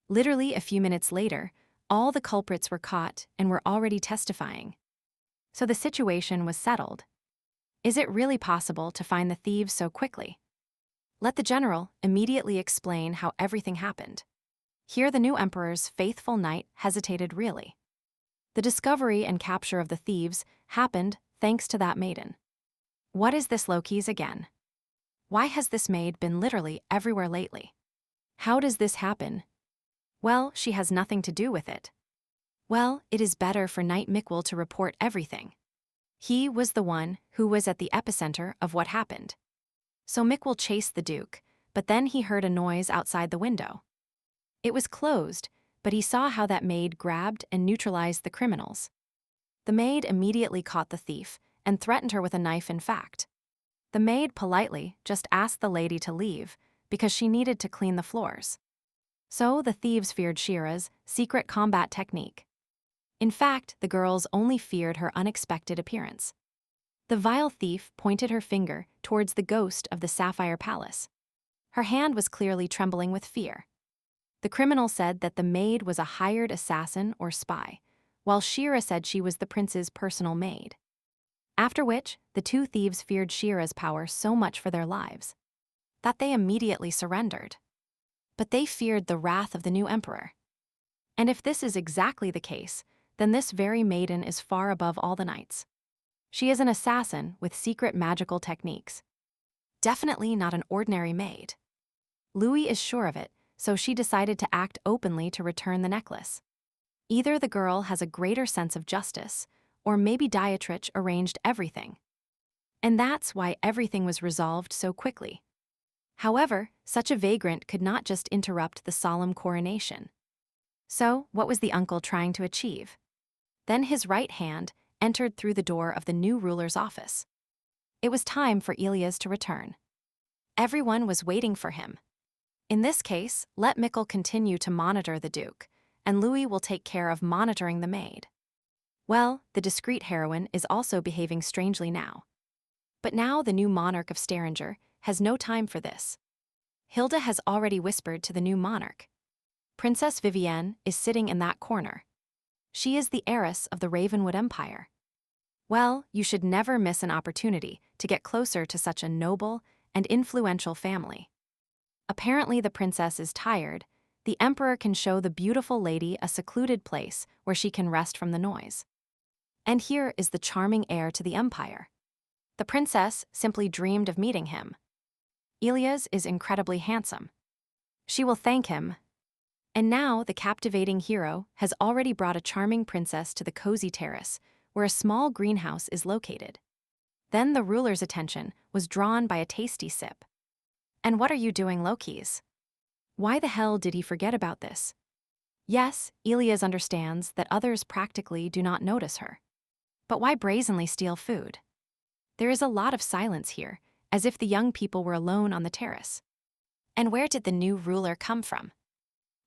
Literally a few minutes later, all the culprits were caught and were already testifying. So the situation was settled. Is it really possible to find the thieves so quickly? Let the general immediately explain how everything happened. Here the new emperor's faithful knight hesitated really. The discovery and capture of the thieves happened thanks to that maiden. What is this Loki's again? Why has this maid been literally everywhere lately? How does this happen? Well, she has nothing to do with it. Well, it is better for Knight Mikwell to report everything. He was the one who was at the epicenter of what happened. So Mikwell chased the Duke, but then he heard a noise outside the window. It was closed, but he saw how that maid grabbed and neutralized the criminals. The maid immediately caught the thief and threatened her with a knife in fact. The maid politely just asked the lady to leave because she needed to clean the floors. So the thieves feared Shira's secret combat technique. In fact, the girls only feared her unexpected appearance. The vile thief pointed her finger towards the ghost of the Sapphire Palace. Her hand was clearly trembling with fear. The criminal said that the maid was a hired assassin or spy, while Shira said she was the prince's personal maid. After which, the two thieves feared Shira's power so much for their lives that they immediately surrendered. But they feared the wrath of the new emperor. And if this is exactly the case, then this very maiden is far above all the knights. She is an assassin with secret magical techniques. Definitely not an ordinary maid. Louis is sure of it, so she decided to act openly to return the necklace. Either the girl has a greater sense of justice, or maybe Dietrich arranged everything. And that's why everything was resolved so quickly. However, such a vagrant could not just interrupt the solemn coronation. So, what was the uncle trying to achieve? Then his right hand entered through the door of the new ruler's office. It was time for Elias to return. Everyone was waiting for him. In this case, let Mikkel continue to monitor the Duke, and Louis will take care of monitoring the maid. Well, the discreet heroine is also behaving strangely now. But now the new monarch of Staringer has no time for this. Hilda has already whispered to the new monarch. Princess Vivienne is sitting in that corner. She is the heiress of the Ravenwood Empire. Well, you should never miss an opportunity to get closer to such a noble and influential family. Apparently the princess is tired. The emperor can show the beautiful lady a secluded place where she can rest from the noise. And here is the charming heir to the empire. The princess simply dreamed of meeting him. Elias is incredibly handsome. She will thank him. And now the captivating hero has already brought a charming princess to the cozy terrace, where a small greenhouse is located. Then the ruler's attention was drawn by a tasty sip. And what are you doing, Loki's? Why the hell did he forget about this? Yes, Elias understands that others practically do not notice her. But why brazenly steal food? There is a lot of silence here, as if the young people were alone on the terrace. And where did the new ruler come from?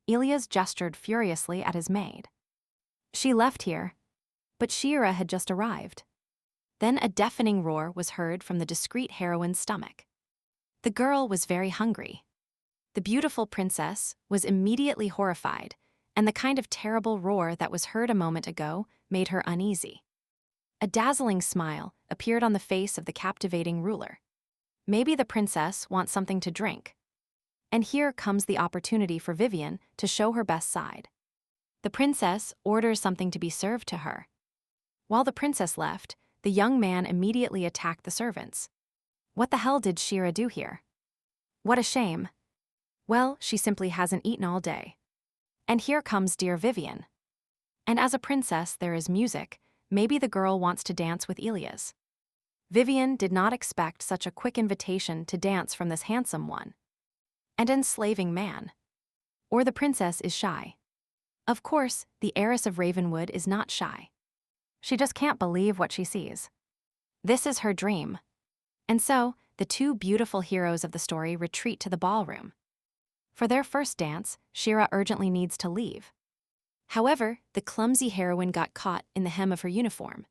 Elias gestured furiously at his maid. She left here, but Shira had just arrived. Then a deafening roar was heard from the discreet heroine's stomach. The girl was very hungry. The beautiful princess was immediately horrified, and the kind of terrible roar that was heard a moment ago made her uneasy. A dazzling smile appeared on the face of the captivating ruler. Maybe the princess wants something to drink. And here comes the opportunity for Vivian to show her best side. The princess orders something to be served to her. While the princess left, the young man immediately attacked the servants. What the hell did Shira do here? What a shame. Well, she simply hasn't eaten all day. And here comes dear Vivian. And as a princess there is music, maybe the girl wants to dance with Elias. Vivian did not expect such a quick invitation to dance from this handsome one. And enslaving man. Or the princess is shy. Of course, the heiress of Ravenwood is not shy. She just can't believe what she sees. This is her dream. And so, the two beautiful heroes of the story retreat to the ballroom. For their first dance, Shira urgently needs to leave. However, the clumsy heroine got caught in the hem of her uniform.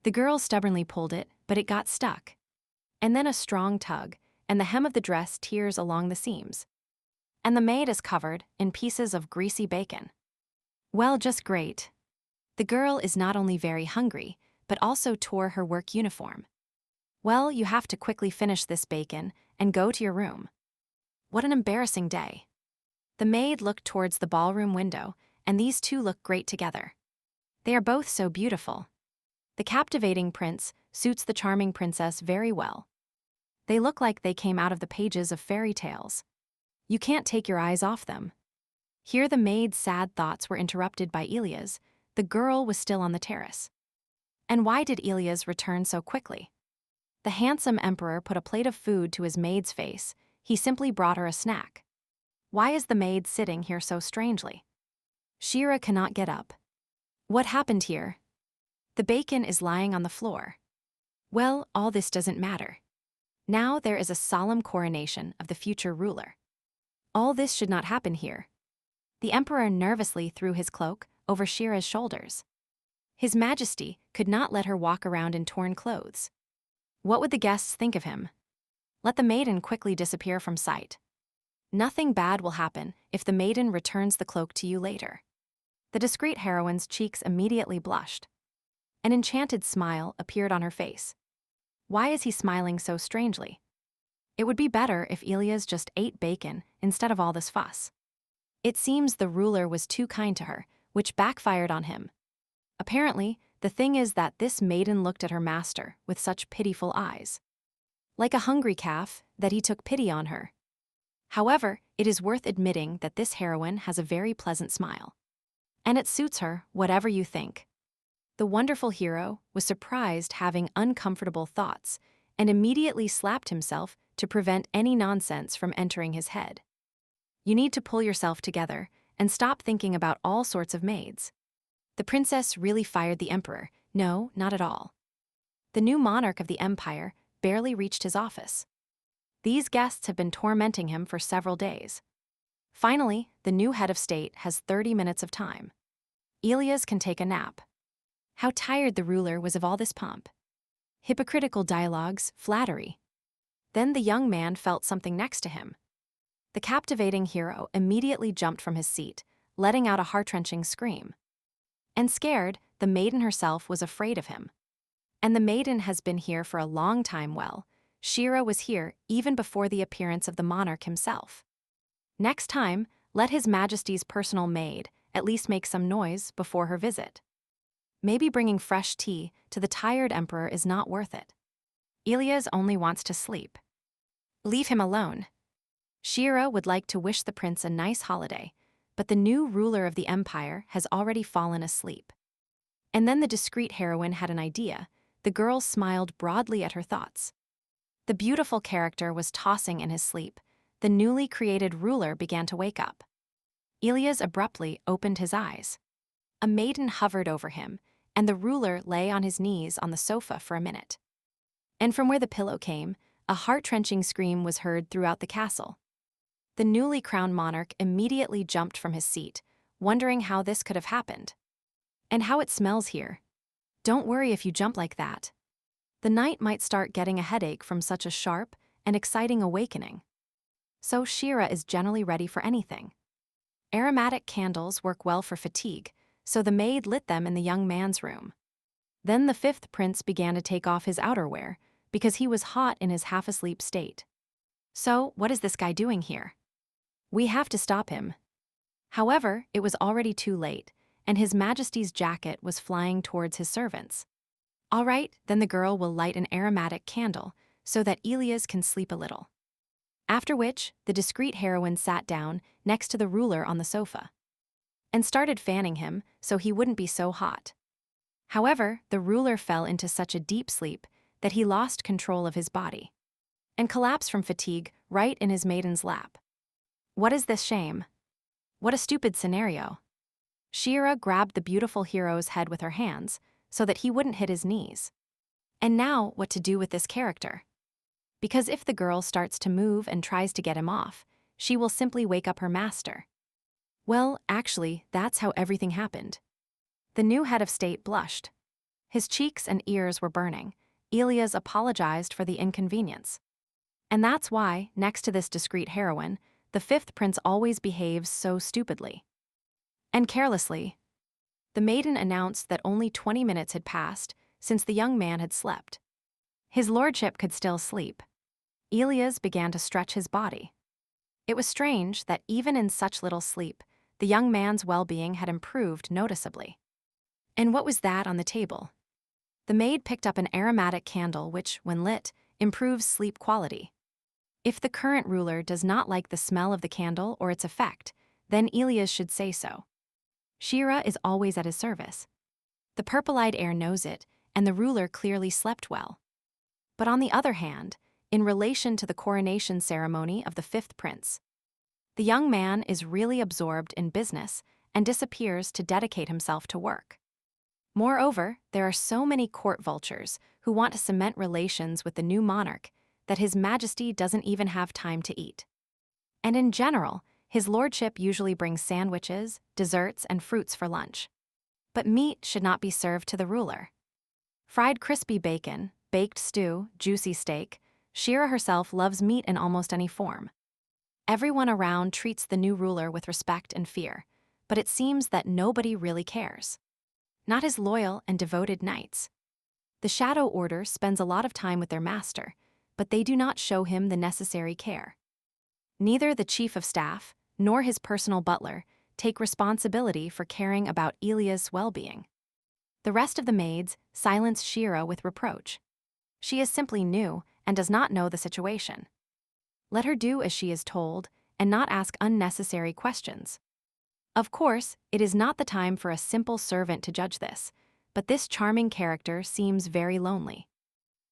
The girl stubbornly pulled it, but it got stuck. And then a strong tug, and the hem of the dress tears along the seams. And the maid is covered in pieces of greasy bacon. Well, just great. The girl is not only very hungry, but also tore her work uniform. Well, you have to quickly finish this bacon and go to your room. What an embarrassing day. The maid looked towards the ballroom window, and these two look great together. They are both so beautiful. The captivating prince suits the charming princess very well. They look like they came out of the pages of fairy tales. You can't take your eyes off them. Here the maid's sad thoughts were interrupted by Elias. The girl was still on the terrace. And why did Elias return so quickly? The handsome emperor put a plate of food to his maid's face. He simply brought her a snack. Why is the maid sitting here so strangely? Shira cannot get up. What happened here? The bacon is lying on the floor. Well, all this doesn't matter. Now there is a solemn coronation of the future ruler. All this should not happen here. The emperor nervously threw his cloak over Shira's shoulders. His Majesty could not let her walk around in torn clothes. What would the guests think of him? Let the maiden quickly disappear from sight. Nothing bad will happen if the maiden returns the cloak to you later. The discreet heroine's cheeks immediately blushed. An enchanted smile appeared on her face. Why is he smiling so strangely? It would be better if Elias just ate bacon instead of all this fuss. It seems the ruler was too kind to her, which backfired on him. Apparently, the thing is that this maiden looked at her master with such pitiful eyes. Like a hungry calf, that he took pity on her. However, it is worth admitting that this heroine has a very pleasant smile. And it suits her, whatever you think. The wonderful hero was surprised having uncomfortable thoughts and immediately slapped himself to prevent any nonsense from entering his head. You need to pull yourself together and stop thinking about all sorts of maids. The princess really fired the emperor. No, not at all. The new monarch of the empire barely reached his office. These guests have been tormenting him for several days. Finally, the new head of state has 30 minutes of time. Elias can take a nap. How tired the ruler was of all this pomp. Hypocritical dialogues, flattery. Then the young man felt something next to him. The captivating hero immediately jumped from his seat, letting out a heart-wrenching scream. And scared, the maiden herself was afraid of him. And the maiden has been here for a long time. Well, Shira was here even before the appearance of the monarch himself. Next time, let His Majesty's personal maid at least make some noise before her visit. Maybe bringing fresh tea to the tired emperor is not worth it. Elias only wants to sleep. Leave him alone. Shira would like to wish the prince a nice holiday, but the new ruler of the empire has already fallen asleep. And then the discreet heroine had an idea. The girl smiled broadly at her thoughts. The beautiful character was tossing in his sleep. The newly created ruler began to wake up. Ilias abruptly opened his eyes. A maiden hovered over him, and the ruler lay on his knees on the sofa for a minute. And from where the pillow came, a heart-wrenching scream was heard throughout the castle. The newly crowned monarch immediately jumped from his seat, wondering how this could have happened. And how it smells here. Don't worry if you jump like that. The knight might start getting a headache from such a sharp and exciting awakening. So Shira is generally ready for anything. Aromatic candles work well for fatigue, so the maid lit them in the young man's room. Then the fifth prince began to take off his outerwear, because he was hot in his half-asleep state. So, what is this guy doing here? We have to stop him. However, it was already too late, and His Majesty's jacket was flying towards his servants. All right, then the girl will light an aromatic candle, so that Ilias can sleep a little. After which, the discreet heroine sat down next to the ruler on the sofa and started fanning him so he wouldn't be so hot. However, the ruler fell into such a deep sleep that he lost control of his body and collapsed from fatigue right in his maiden's lap. What is this shame? What a stupid scenario. Shira grabbed the beautiful hero's head with her hands so that he wouldn't hit his knees. And now, what to do with this character? Because if the girl starts to move and tries to get him off, she will simply wake up her master. Well, actually, that's how everything happened. The new head of state blushed. His cheeks and ears were burning. Ilias apologized for the inconvenience. And that's why, next to this discreet heroine, the fifth prince always behaves so stupidly and carelessly. The maiden announced that only 20 minutes had passed since the young man had slept. His lordship could still sleep. Ilias began to stretch his body. It was strange that even in such little sleep, the young man's well-being had improved noticeably. And what was that on the table? The maid picked up an aromatic candle which, when lit, improves sleep quality. If the current ruler does not like the smell of the candle or its effect, then Ilias should say so. Shira is always at his service. The purple-eyed heir knows it, and the ruler clearly slept well. But on the other hand, in relation to the coronation ceremony of the fifth prince, the young man is really absorbed in business and disappears to dedicate himself to work. Moreover, there are so many court vultures who want to cement relations with the new monarch that His Majesty doesn't even have time to eat. And in general, his lordship usually brings sandwiches, desserts, and fruits for lunch. But meat should not be served to the ruler. Fried crispy bacon, baked stew, juicy steak, Shira herself loves meat in almost any form. Everyone around treats the new ruler with respect and fear, but it seems that nobody really cares. Not his loyal and devoted knights. The Shadow Order spends a lot of time with their master, but they do not show him the necessary care. Neither the chief of staff nor his personal butler take responsibility for caring about Ilias' well-being. The rest of the maids silence Shira with reproach. She is simply new and does not know the situation. Let her do as she is told and not ask unnecessary questions. Of course, it is not the time for a simple servant to judge this, but this charming character seems very lonely.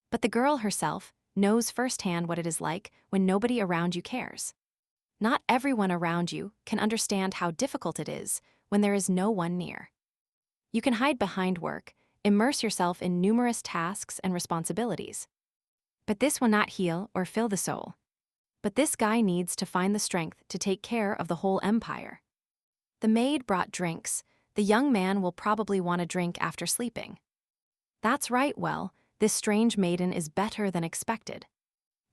But the girl herself knows firsthand what it is like when nobody around you cares. Not everyone around you can understand how difficult it is when there is no one near. You can hide behind work, immerse yourself in numerous tasks and responsibilities. But this will not heal or fill the soul. But this guy needs to find the strength to take care of the whole empire. The maid brought drinks. The young man will probably want a drink after sleeping. That's right, well, this strange maiden is better than expected.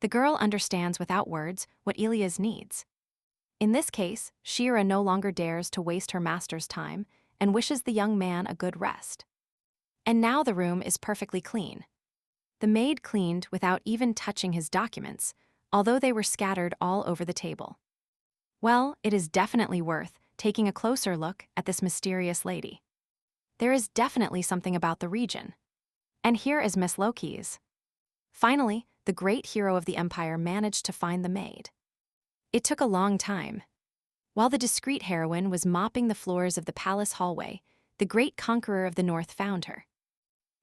The girl understands without words what Ilias needs. In this case, Shira no longer dares to waste her master's time and wishes the young man a good rest. And now the room is perfectly clean. The maid cleaned without even touching his documents, although they were scattered all over the table. Well, it is definitely worth taking a closer look at this mysterious lady. There is definitely something about the region. And here is Miss Loki's. Finally, the great hero of the empire managed to find the maid. It took a long time. While the discreet heroine was mopping the floors of the palace hallway, the great conqueror of the north found her.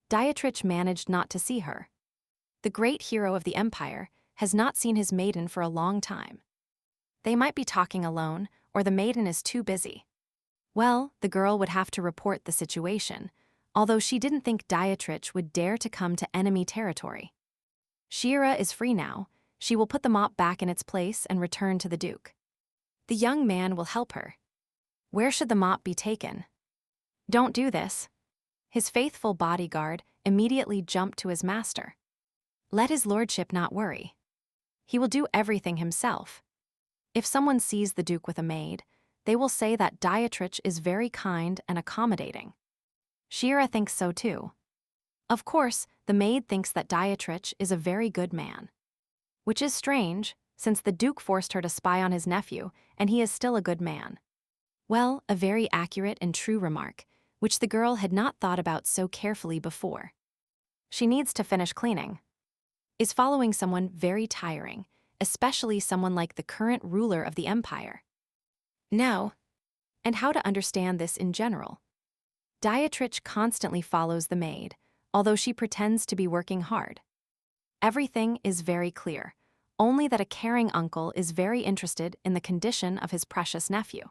Dietrich managed not to see her. The great hero of the empire has not seen his maiden for a long time. They might be talking alone or the maiden is too busy. Well, the girl would have to report the situation, although she didn't think Dietrich would dare to come to enemy territory. Shira is free now. She will put the mop back in its place and return to the Duke. The young man will help her. Where should the mop be taken? Don't do this. His faithful bodyguard immediately jumped to his master. Let his lordship not worry. He will do everything himself. If someone sees the Duke with a maid, they will say that Dietrich is very kind and accommodating. Shira thinks so too. Of course, the maid thinks that Dietrich is a very good man. Which is strange, since the Duke forced her to spy on his nephew, and he is still a good man. Well, a very accurate and true remark, which the girl had not thought about so carefully before. She needs to finish cleaning. Is following someone very tiring, especially someone like the current ruler of the empire? No. And how to understand this in general? Dietrich constantly follows the maid, although she pretends to be working hard. Everything is very clear, only that a caring uncle is very interested in the condition of his precious nephew.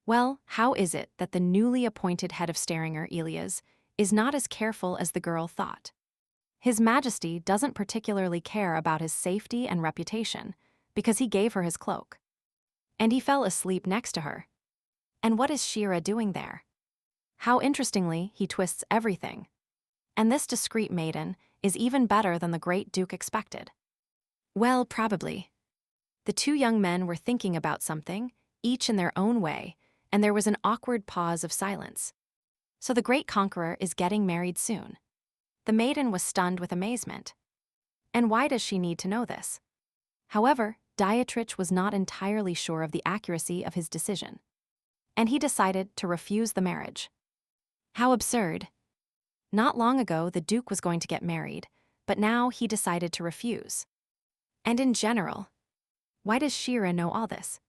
Well, how is it that the newly appointed head of Staringer, Elias, is not as careful as the girl thought? His Majesty doesn't particularly care about his safety and reputation, because he gave her his cloak. And he fell asleep next to her. And what is Shira doing there? How interestingly he twists everything. And this discreet maiden is even better than the great Duke expected. Well, probably. The two young men were thinking about something, each in their own way, and there was an awkward pause of silence. So the great conqueror is getting married soon. The maiden was stunned with amazement. And why does she need to know this? However, Dietrich was not entirely sure of the accuracy of his decision. And he decided to refuse the marriage. How absurd. Not long ago, the Duke was going to get married, but now he decided to refuse. And in general, why does Shira know all this?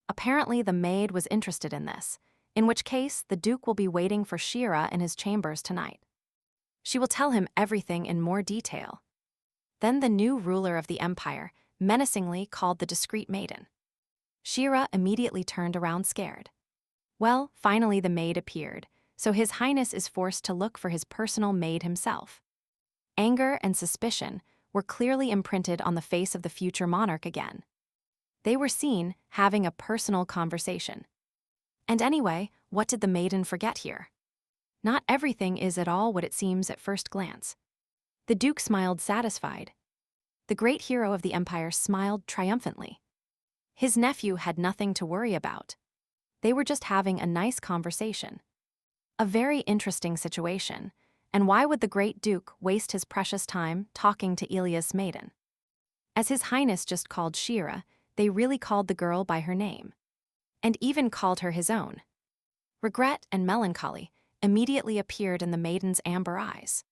Apparently the maid was interested in this, in which case the Duke will be waiting for Shira in his chambers tonight. She will tell him everything in more detail. Then the new ruler of the empire menacingly called the discreet maiden. Shira immediately turned around scared. Well, finally the maid appeared, so His Highness is forced to look for his personal maid himself. Anger and suspicion were clearly imprinted on the face of the future monarch again. They were seen having a personal conversation. And anyway, what did the maiden forget here? Not everything is at all what it seems at first glance. The Duke smiled satisfied. The great hero of the empire smiled triumphantly. His nephew had nothing to worry about. They were just having a nice conversation. A very interesting situation, and why would the great Duke waste his precious time talking to Elias' maiden? As His Highness just called Shira, they really called the girl by her name, and even called her his own. Regret and melancholy immediately appeared in the maiden's amber eyes,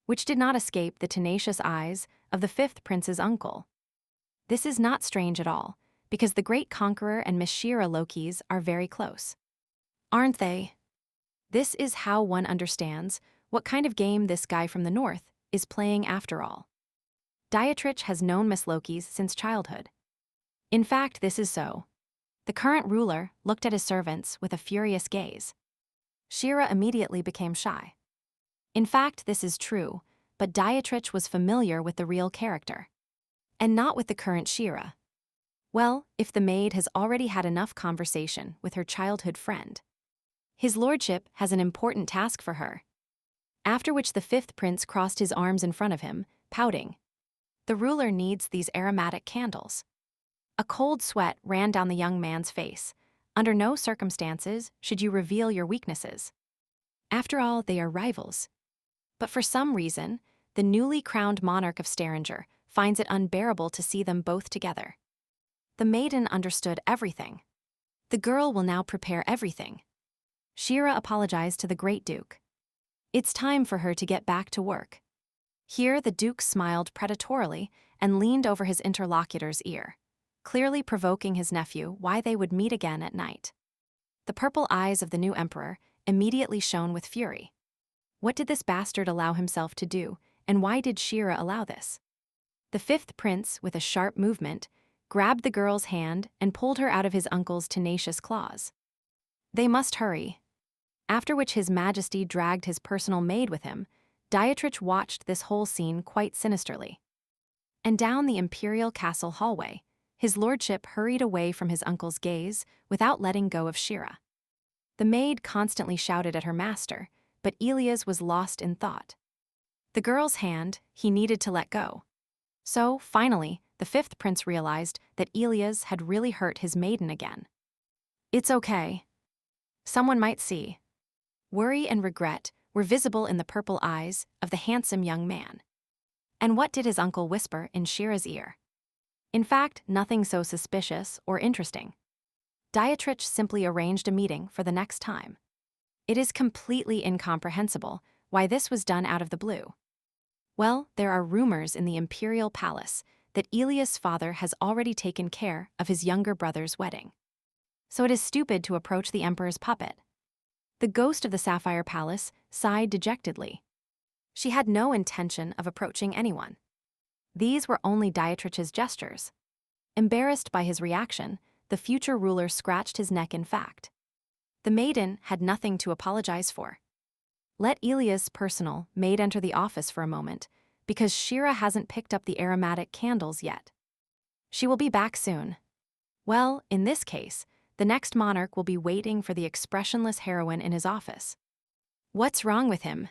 which did not escape the tenacious eyes of the fifth prince's uncle. This is not strange at all, because the great conqueror and Miss Shira Lokis are very close. Aren't they? This is how one understands what kind of game this guy from the north is playing after all. Dietrich has known Miss Lokis since childhood. In fact, this is so. The current ruler looked at his servants with a furious gaze. Shira immediately became shy. In fact, this is true, but Dietrich was familiar with the real character, and not with the current Shira. Well, if the maid has already had enough conversation with her childhood friend, his lordship has an important task for her. After which the fifth prince crossed his arms in front of him, pouting. The ruler needs these aromatic candles. A cold sweat ran down the young man's face. Under no circumstances should you reveal your weaknesses. After all, they are rivals. But for some reason, the newly crowned monarch of Staringer finds it unbearable to see them both together. The maiden understood everything. The girl will now prepare everything. Shira apologized to the great Duke. It's time for her to get back to work. Here the Duke smiled predatorily and leaned over his interlocutor's ear, clearly provoking his nephew why they would meet again at night. The purple eyes of the new emperor immediately shone with fury. What did this bastard allow himself to do, and why did Shira allow this? The fifth prince, with a sharp movement, grabbed the girl's hand and pulled her out of his uncle's tenacious claws. They must hurry. After which His Majesty dragged his personal maid with him. Dietrich watched this whole scene quite sinisterly. And down the imperial castle hallway, his lordship hurried away from his uncle's gaze without letting go of Shira. The maid constantly shouted at her master, but Elias was lost in thought. The girl's hand he needed to let go. So, finally, the fifth prince realized that Elias had really hurt his maiden again. It's okay. Someone might see. Worry and regret were visible in the purple eyes of the handsome young man. And what did his uncle whisper in Shira's ear? In fact, nothing so suspicious or interesting. Dietrich simply arranged a meeting for the next time. It is completely incomprehensible why this was done out of the blue. Well, there are rumors in the imperial palace that Elias' father has already taken care of his younger brother's wedding. So it is stupid to approach the emperor's puppet. The ghost of the Sapphire Palace sighed dejectedly. She had no intention of approaching anyone. These were only Dietrich's gestures. Embarrassed by his reaction, the future ruler scratched his neck in fact. The maiden had nothing to apologize for. Let Elias' personal maid enter the office for a moment, because Shira hasn't picked up the aromatic candles yet. She will be back soon. Well, in this case, the next monarch will be waiting for the expressionless heroine in his office. What's wrong with him?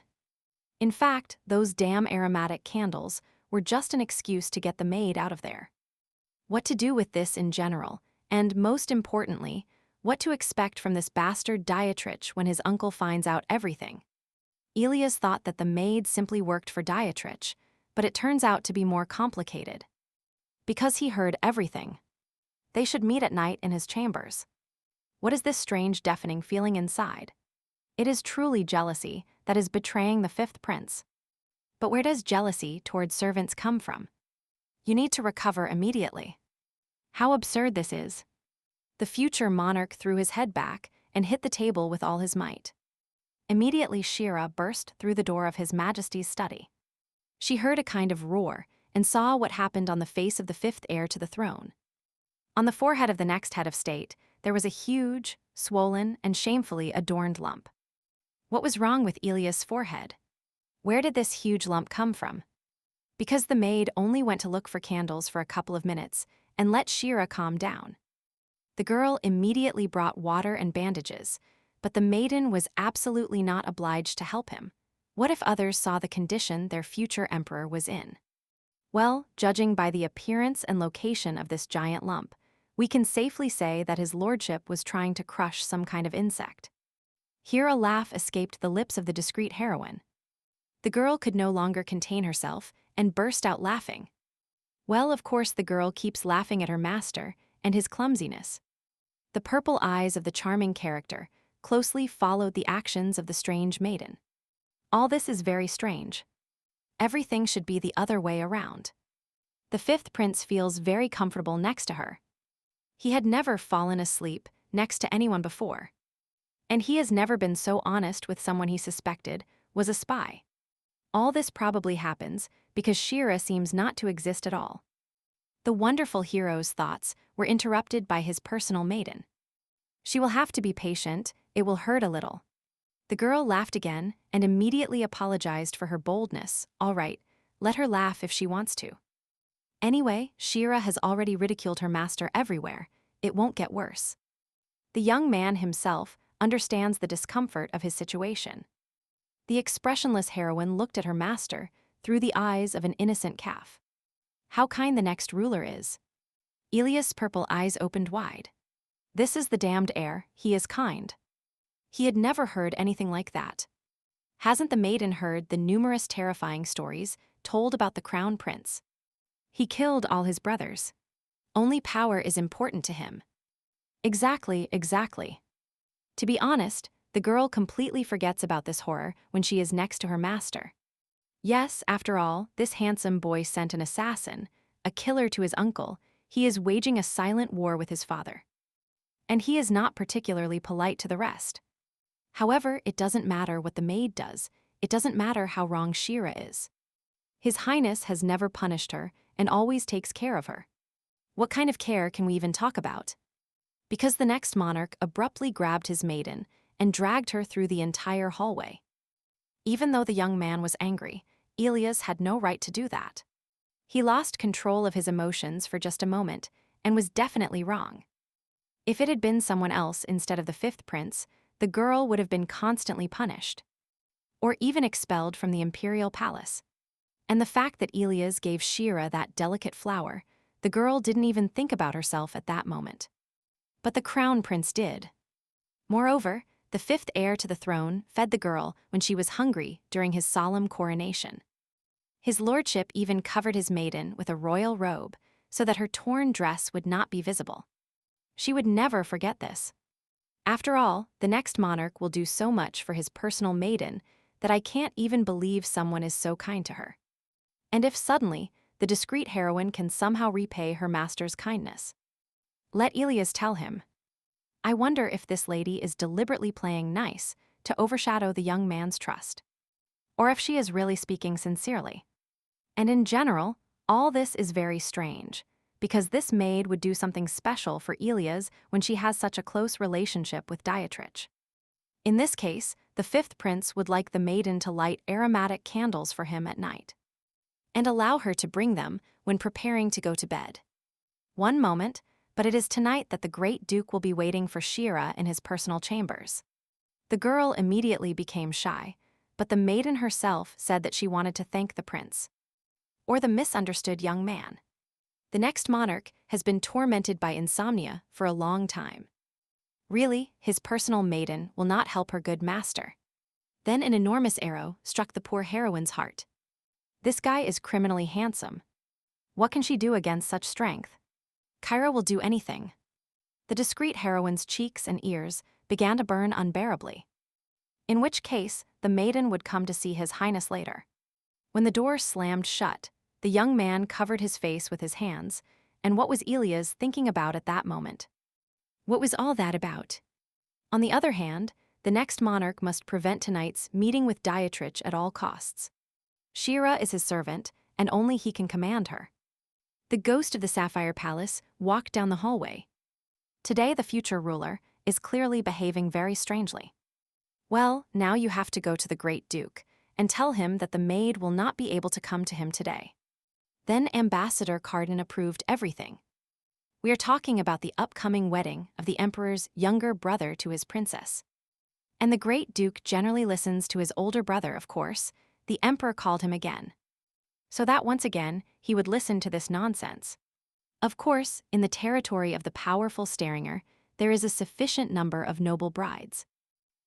In fact, those damn aromatic candles were just an excuse to get the maid out of there. What to do with this in general, and most importantly, what to expect from this bastard Dietrich when his uncle finds out everything. Elias thought that the maid simply worked for Dietrich, but it turns out to be more complicated. Because he heard everything. They should meet at night in his chambers. What is this strange deafening feeling inside? It is truly jealousy that is betraying the fifth prince. But where does jealousy towards servants come from? You need to recover immediately. How absurd this is. The future monarch threw his head back and hit the table with all his might. Immediately Shira burst through the door of His Majesty's study. She heard a kind of roar and saw what happened on the face of the fifth heir to the throne. On the forehead of the next head of state, there was a huge, swollen, and shamefully adorned lump. What was wrong with Elias' forehead? Where did this huge lump come from? Because the maid only went to look for candles for a couple of minutes and let Shira calm down. The girl immediately brought water and bandages, but the maiden was absolutely not obliged to help him. What if others saw the condition their future emperor was in? Well, judging by the appearance and location of this giant lump, we can safely say that his lordship was trying to crush some kind of insect. Here a laugh escaped the lips of the discreet heroine. The girl could no longer contain herself and burst out laughing. Well, of course the girl keeps laughing at her master and his clumsiness. The purple eyes of the charming character closely followed the actions of the strange maiden. All this is very strange. Everything should be the other way around. The fifth prince feels very comfortable next to her. He had never fallen asleep next to anyone before. And he has never been so honest with someone he suspected was a spy. All this probably happens because Shira seems not to exist at all. The wonderful hero's thoughts were interrupted by his personal maiden. She will have to be patient, it will hurt a little. The girl laughed again and immediately apologized for her boldness. All right, let her laugh if she wants to. Anyway, Shira has already ridiculed her master everywhere. It won't get worse. The young man himself understands the discomfort of his situation. The expressionless heroine looked at her master through the eyes of an innocent calf. How kind the next ruler is. Elias' purple eyes opened wide. This is the damned heir, he is kind. He had never heard anything like that. Hasn't the maiden heard the numerous terrifying stories told about the crown prince? He killed all his brothers. Only power is important to him. Exactly. To be honest, the girl completely forgets about this horror when she is next to her master. Yes, after all, this handsome boy sent an assassin, a killer to his uncle. He is waging a silent war with his father. And he is not particularly polite to the rest. However, it doesn't matter what the maid does. It doesn't matter how wrong Shira is. His Highness has never punished her and always takes care of her. What kind of care can we even talk about? Because the next monarch abruptly grabbed his maiden and dragged her through the entire hallway. Even though the young man was angry, Elias had no right to do that. He lost control of his emotions for just a moment and was definitely wrong. If it had been someone else instead of the fifth prince, the girl would have been constantly punished, or even expelled from the imperial palace. And the fact that Elias gave Shira that delicate flower, the girl didn't even think about herself at that moment. But the crown prince did. Moreover, the fifth heir to the throne fed the girl when she was hungry during his solemn coronation. His lordship even covered his maiden with a royal robe so that her torn dress would not be visible. She would never forget this. After all, the next monarch will do so much for his personal maiden that I can't even believe someone is so kind to her. And if suddenly, the discreet heroine can somehow repay her master's kindness. Let Elias tell him. I wonder if this lady is deliberately playing nice to overshadow the young man's trust. Or if she is really speaking sincerely. And in general, all this is very strange, because this maid would do something special for Elias when she has such a close relationship with Dietrich. In this case, the fifth prince would like the maiden to light aromatic candles for him at night, and allow her to bring them when preparing to go to bed. One moment, but it is tonight that the great duke will be waiting for Shira in his personal chambers. The girl immediately became shy, but the maiden herself said that she wanted to thank the prince. Or the misunderstood young man. The next monarch has been tormented by insomnia for a long time. Really, his personal maiden will not help her good master. Then an enormous arrow struck the poor heroine's heart. This guy is criminally handsome. What can she do against such strength? Kyra will do anything. The discreet heroine's cheeks and ears began to burn unbearably. In which case, the maiden would come to see his highness later. When the door slammed shut, the young man covered his face with his hands, and what was Elias thinking about at that moment? What was all that about? On the other hand, the next monarch must prevent tonight's meeting with Dietrich at all costs. Shira is his servant, and only he can command her. The ghost of the Sapphire Palace walked down the hallway. Today the future ruler is clearly behaving very strangely. Well, now you have to go to the great duke and tell him that the maid will not be able to come to him today. Then Ambassador Cardin approved everything. We are talking about the upcoming wedding of the emperor's younger brother to his princess. And the great duke generally listens to his older brother, of course. The emperor called him again, so that once again he would listen to this nonsense. Of course, in the territory of the powerful Staringer, there is a sufficient number of noble brides.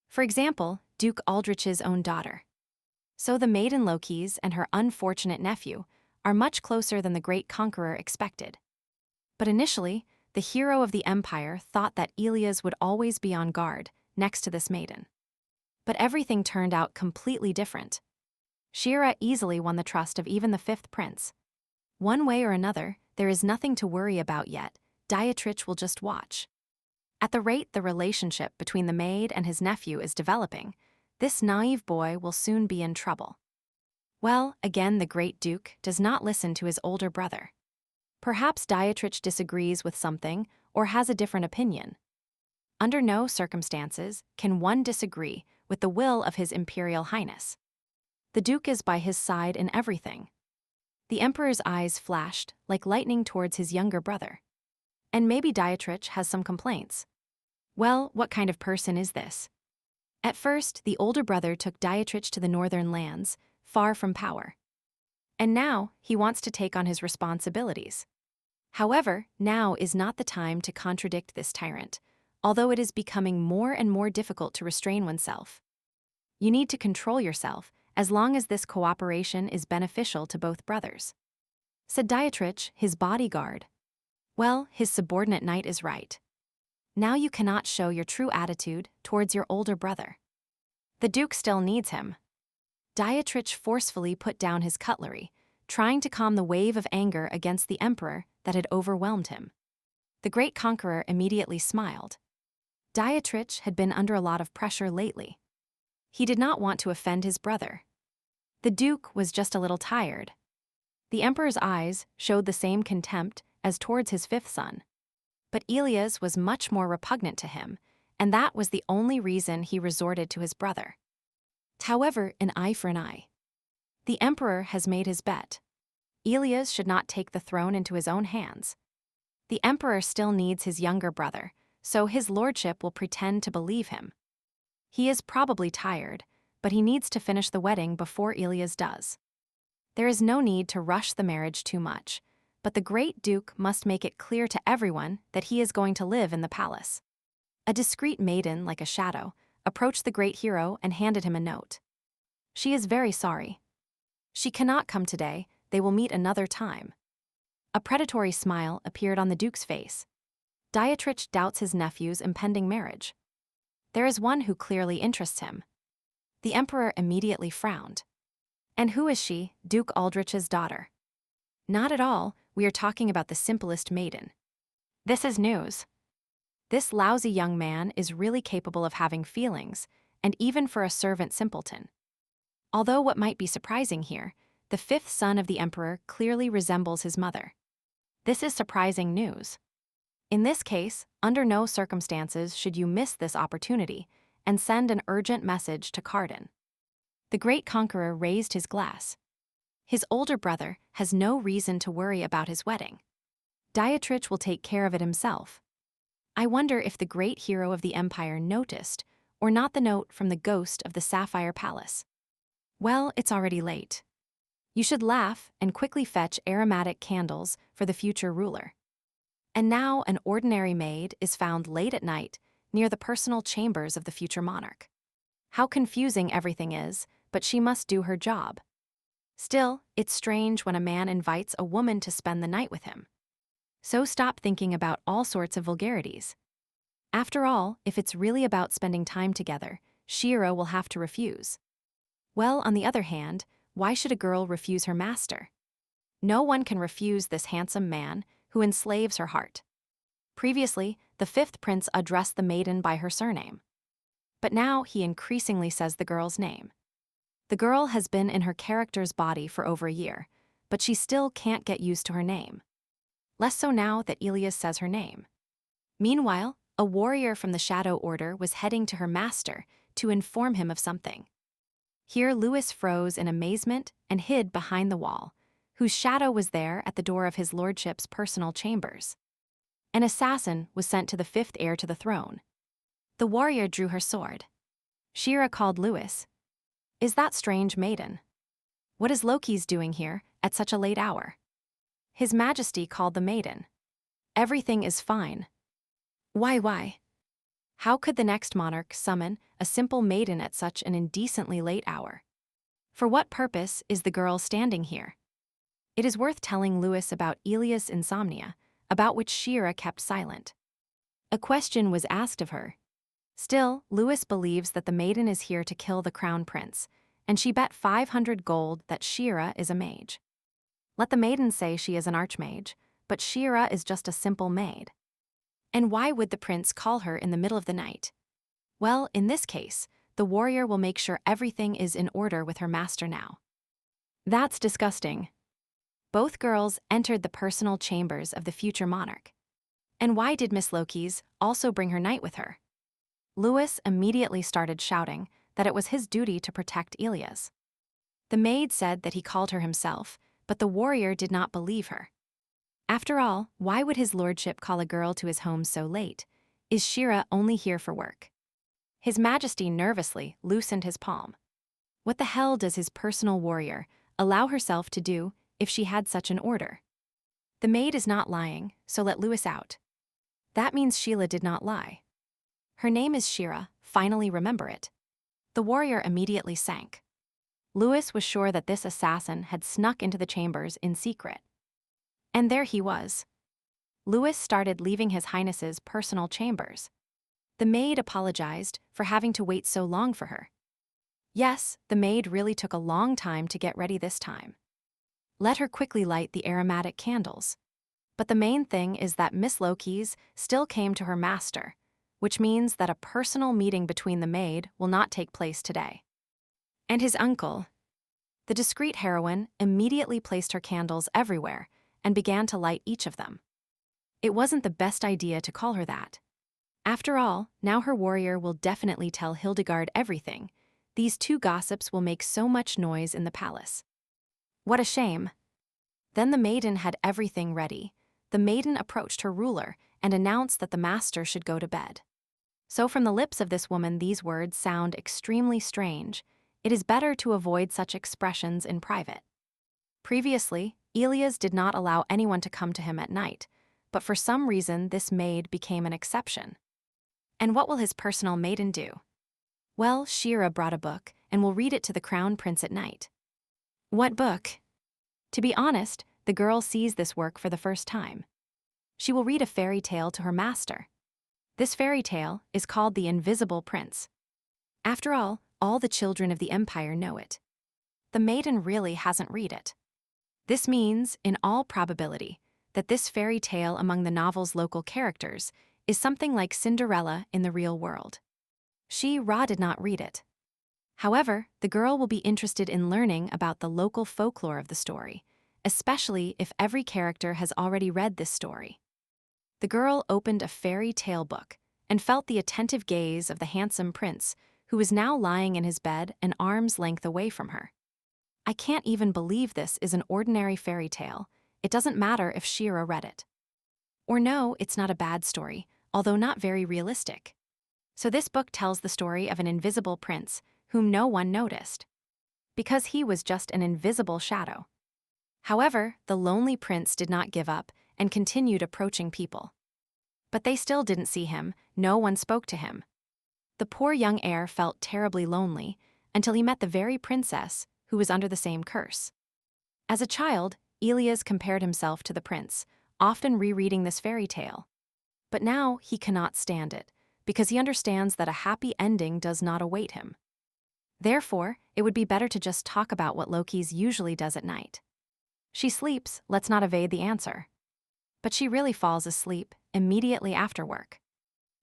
For example, Duke Aldrich's own daughter. So the maiden Loki's and her unfortunate nephew are much closer than the great conqueror expected. But initially, the hero of the empire thought that Elias would always be on guard next to this maiden. But everything turned out completely different. Shira easily won the trust of even the fifth prince. One way or another, there is nothing to worry about yet. Dietrich will just watch. At the rate the relationship between the maid and his nephew is developing, this naive boy will soon be in trouble. Well, again the great duke does not listen to his older brother. Perhaps Dietrich disagrees with something or has a different opinion. Under no circumstances can one disagree with the will of his imperial highness. The duke is by his side in everything. The emperor's eyes flashed like lightning towards his younger brother. And maybe Dietrich has some complaints. Well, what kind of person is this? At first, the older brother took Dietrich to the northern lands, far from power. And now, he wants to take on his responsibilities. However, now is not the time to contradict this tyrant, although it is becoming more and more difficult to restrain oneself. You need to control yourself, as long as this cooperation is beneficial to both brothers. Said Dietrich, his bodyguard. Well, his subordinate knight is right. Now you cannot show your true attitude towards your older brother. The duke still needs him. Dietrich forcefully put down his cutlery, trying to calm the wave of anger against the emperor that had overwhelmed him. The great conqueror immediately smiled. Dietrich had been under a lot of pressure lately. He did not want to offend his brother. The duke was just a little tired. The emperor's eyes showed the same contempt as towards his fifth son. But Ilias was much more repugnant to him, and that was the only reason he resorted to his brother. However, an eye for an eye. The emperor has made his bet. Ilias should not take the throne into his own hands. The emperor still needs his younger brother, so his lordship will pretend to believe him. He is probably tired, but he needs to finish the wedding before Ilias does. There is no need to rush the marriage too much, but the great duke must make it clear to everyone that he is going to live in the palace. A discreet maiden, like a shadow, approached the great hero and handed him a note. She is very sorry. She cannot come today, they will meet another time. A predatory smile appeared on the duke's face. Dietrich doubts his nephew's impending marriage. There is one who clearly interests him. The emperor immediately frowned. And who is she, Duke Aldrich's daughter? Not at all, we are talking about the simplest maiden. This is news. This lousy young man is really capable of having feelings, and even for a servant simpleton. Although what might be surprising here, the fifth son of the emperor clearly resembles his mother. This is surprising news. In this case, under no circumstances should you miss this opportunity and send an urgent message to Cardin. The great conqueror raised his glass. His older brother has no reason to worry about his wedding. Dietrich will take care of it himself. I wonder if the great hero of the empire noticed, or not, the note from the ghost of the Sapphire Palace. Well, it's already late. You should laugh and quickly fetch aromatic candles for the future ruler. And now an ordinary maid is found late at night near the personal chambers of the future monarch. How confusing everything is, but she must do her job. Still, it's strange when a man invites a woman to spend the night with him. So stop thinking about all sorts of vulgarities. After all, if it's really about spending time together, Shira will have to refuse. Well, on the other hand, why should a girl refuse her master? No one can refuse this handsome man who enslaves her heart. Previously, the fifth prince addressed the maiden by her surname. But now he increasingly says the girl's name. The girl has been in her character's body for over a year, but she still can't get used to her name. Less so now that Ilias says her name. Meanwhile, a warrior from the Shadow Order was heading to her master to inform him of something. Here Louis froze in amazement and hid behind the wall, whose shadow was there at the door of his lordship's personal chambers. An assassin was sent to the fifth heir to the throne. The warrior drew her sword. Shira called Louis. Is that strange maiden? What is Loki's doing here at such a late hour? His Majesty called the maiden. Everything is fine. Why? How could the next monarch summon a simple maiden at such an indecently late hour? For what purpose is the girl standing here? It is worth telling Louis about Ilias' insomnia, about which Shira kept silent. A question was asked of her. Still, Louis believes that the maiden is here to kill the crown prince, and she bet 500 gold that Shira is a mage. Let the maiden say she is an archmage, but Shira is just a simple maid. And why would the prince call her in the middle of the night? Well, in this case, the warrior will make sure everything is in order with her master now. That's disgusting. Both girls entered the personal chambers of the future monarch. And why did Miss Loki's also bring her knight with her? Louis immediately started shouting that it was his duty to protect Ilias. The maid said that he called her himself, but the warrior did not believe her. After all, why would his lordship call a girl to his home so late? Is Shira only here for work? His Majesty nervously loosened his palm. What the hell does his personal warrior allow herself to do if she had such an order? The maid is not lying, so let Louis out. That means Sheila did not lie. Her name is Shira, finally remember it. The warrior immediately sank. Louis was sure that this assassin had snuck into the chambers in secret. And there he was. Louis started leaving His Highness's personal chambers. The maid apologized for having to wait so long for her. Yes, the maid really took a long time to get ready this time. Let her quickly light the aromatic candles. But the main thing is that Miss Loki's still came to her master, which means that a personal meeting between the maid will not take place today. And his uncle. The discreet heroine immediately placed her candles everywhere and began to light each of them. It wasn't the best idea to call her that. After all, now her warrior will definitely tell Hildegard everything. These two gossips will make so much noise in the palace. What a shame. Then the maiden had everything ready. The maiden approached her ruler and announced that the master should go to bed. So from the lips of this woman these words sound extremely strange. It is better to avoid such expressions in private. Previously, Elias did not allow anyone to come to him at night, but for some reason this maid became an exception. And what will his personal maiden do? Well, Shira brought a book and will read it to the crown prince at night. What book? To be honest, the girl sees this work for the first time. She will read a fairy tale to her master. This fairy tale is called The Invisible Prince. After all the children of the empire know it. The maiden really hasn't read it. This means, in all probability, that this fairy tale among the novel's local characters is something like Cinderella in the real world. Shira did not read it. However, the girl will be interested in learning about the local folklore of the story, especially if every character has already read this story. The girl opened a fairy tale book and felt the attentive gaze of the handsome prince, who was now lying in his bed an arm's length away from her. I can't even believe this is an ordinary fairy tale. It doesn't matter if Shira read it. Or no, it's not a bad story, although not very realistic. So this book tells the story of an invisible prince whom no one noticed, because he was just an invisible shadow. However, the lonely prince did not give up and continued approaching people. But they still didn't see him, no one spoke to him. The poor young heir felt terribly lonely until he met the very princess who was under the same curse. As a child, Elias compared himself to the prince, often rereading this fairy tale. But now he cannot stand it, because he understands that a happy ending does not await him. Therefore, it would be better to just talk about what Loki's usually does at night. She sleeps, let's not evade the answer. But she really falls asleep immediately after work.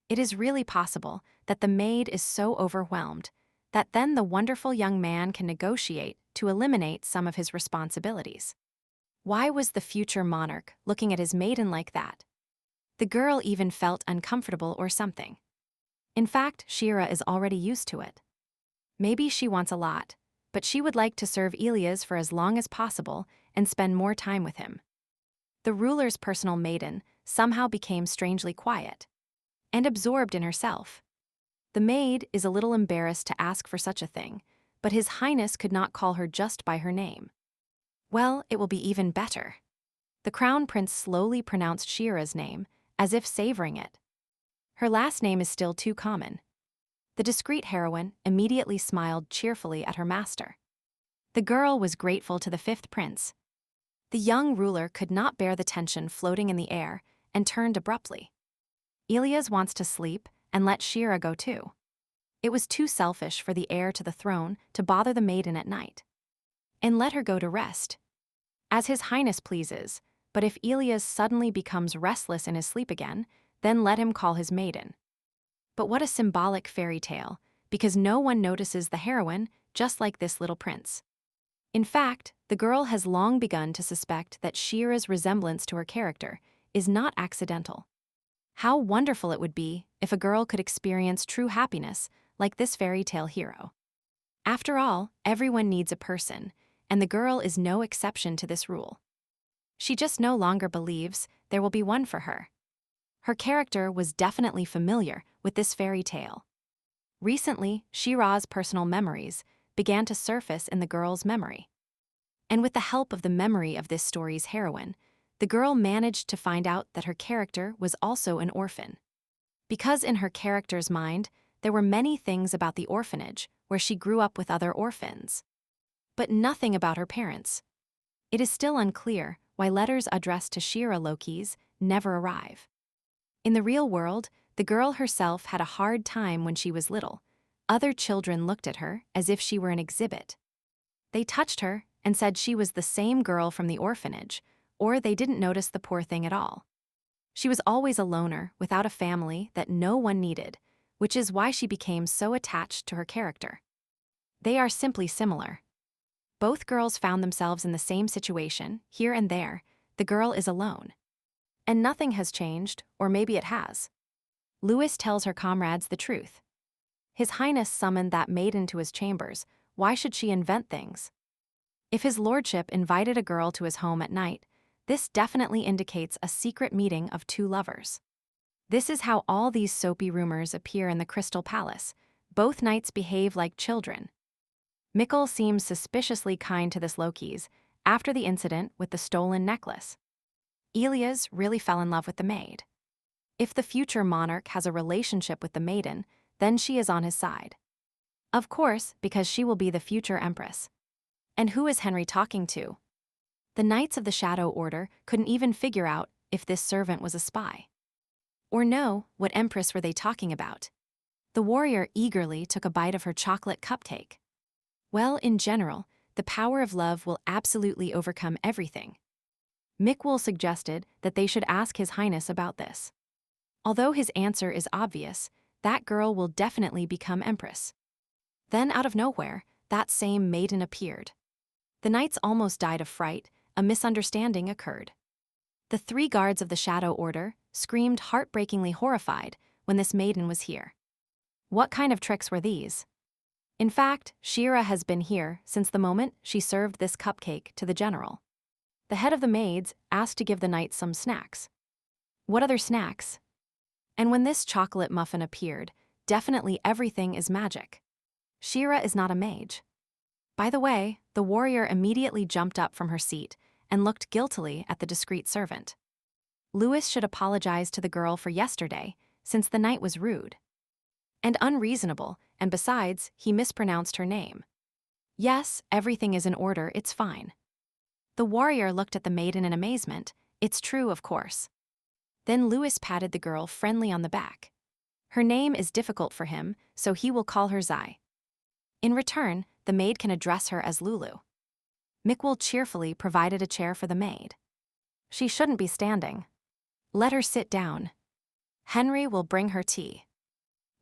It is really possible that the maid is so overwhelmed that then the wonderful young man can negotiate to eliminate some of his responsibilities. Why was the future monarch looking at his maiden like that? The girl even felt uncomfortable or something. In fact, Shira is already used to it. Maybe she wants a lot, but she would like to serve Elias for as long as possible and spend more time with him. The ruler's personal maiden somehow became strangely quiet and absorbed in herself. The maid is a little embarrassed to ask for such a thing, but His Highness could not call her just by her name. Well, it will be even better. The crown prince slowly pronounced Shira's name, as if savoring it. Her last name is still too common. The discreet heroine immediately smiled cheerfully at her master. The girl was grateful to the fifth prince. The young ruler could not bear the tension floating in the air and turned abruptly. Elias wants to sleep and let Shira go too. It was too selfish for the heir to the throne to bother the maiden at night. And let her go to rest. As His Highness pleases, but if Elias suddenly becomes restless in his sleep again, then let him call his maiden. But what a symbolic fairy tale, because no one notices the heroine, just like this little prince. In fact, the girl has long begun to suspect that Shira's resemblance to her character is not accidental. How wonderful it would be if a girl could experience true happiness like this fairy tale hero. After all, everyone needs a person, and the girl is no exception to this rule. She just no longer believes there will be one for her. Her character was definitely familiar with this fairy tale. Recently, Shira's personal memories began to surface in the girl's memory. And with the help of the memory of this story's heroine, the girl managed to find out that her character was also an orphan. Because in her character's mind, there were many things about the orphanage where she grew up with other orphans. But nothing about her parents. It is still unclear why letters addressed to Shira Lokis never arrive. In the real world, the girl herself had a hard time when she was little. Other children looked at her as if she were an exhibit. They touched her and said she was the same girl from the orphanage, or they didn't notice the poor thing at all. She was always a loner without a family that no one needed, which is why she became so attached to her character. They are simply similar. Both girls found themselves in the same situation, here and there. The girl is alone. And nothing has changed, or maybe it has. Louis tells her comrades the truth. His Highness summoned that maiden to his chambers. Why should she invent things? If his lordship invited a girl to his home at night, this definitely indicates a secret meeting of two lovers. This is how all these soapy rumors appear in the Crystal Palace. Both knights behave like children. Mikkel seems suspiciously kind to this Lokis after the incident with the stolen necklace. Elias really fell in love with the maid. If the future monarch has a relationship with the maiden, then she is on his side. Of course, because she will be the future empress. And who is Henry talking to? The Knights of the Shadow Order couldn't even figure out if this servant was a spy. Or know what empress were they talking about. The warrior eagerly took a bite of her chocolate cupcake. Well, in general, the power of love will absolutely overcome everything. Mikkel suggested that they should ask His Highness about this. Although his answer is obvious, that girl will definitely become empress. Then out of nowhere, that same maiden appeared. The knights almost died of fright. A misunderstanding occurred. The 3 guards of the Shadow Order screamed heartbreakingly horrified when this maiden was here. What kind of tricks were these? In fact, Shira has been here since the moment she served this cupcake to the general. The head of the maids asked to give the knights some snacks. What other snacks? And when this chocolate muffin appeared, definitely everything is magic. Shira is not a mage. By the way, the warrior immediately jumped up from her seat and looked guiltily at the discreet servant. Louis should apologize to the girl for yesterday, since the knight was rude and unreasonable, and besides, he mispronounced her name. Yes, everything is in order, it's fine. The warrior looked at the maiden in amazement. It's true, of course. Then Louis patted the girl friendly on the back. Her name is difficult for him, so he will call her Zai. In return, the maid can address her as Lulu. Mikkel cheerfully provided a chair for the maid. She shouldn't be standing. Let her sit down. Henry will bring her tea.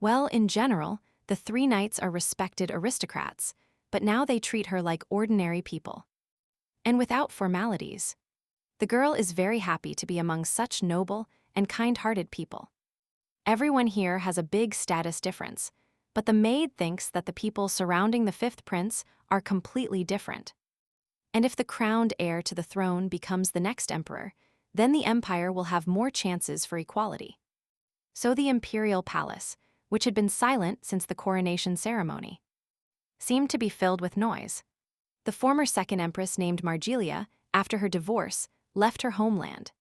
Well, in general, the 3 knights are respected aristocrats, but now they treat her like ordinary people. And without formalities. The girl is very happy to be among such noble and kind-hearted people. Everyone here has a big status difference, but the maid thinks that the people surrounding the 5th prince are completely different. And if the crowned heir to the throne becomes the next emperor, then the empire will have more chances for equality. So the imperial palace, which had been silent since the coronation ceremony, seemed to be filled with noise. The former second empress named Margilia, after her divorce, left her homeland.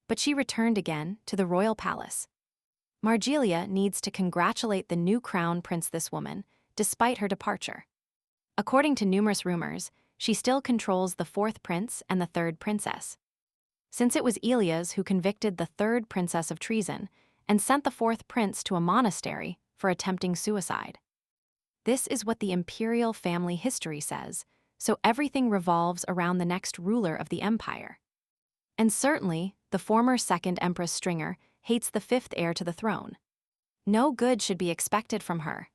But she returned again to the royal palace. Margilia needs to congratulate the new crown prince this woman, despite her departure. According to numerous rumors, she still controls the 4th prince and the 3rd princess. Since it was Elias who convicted the 3rd princess of treason and sent the 4th prince to a monastery for attempting suicide. This is what the imperial family history says, so everything revolves around the next ruler of the empire. And certainly, the former 2nd Empress Stringer hates the 5th heir to the throne. No good should be expected from her.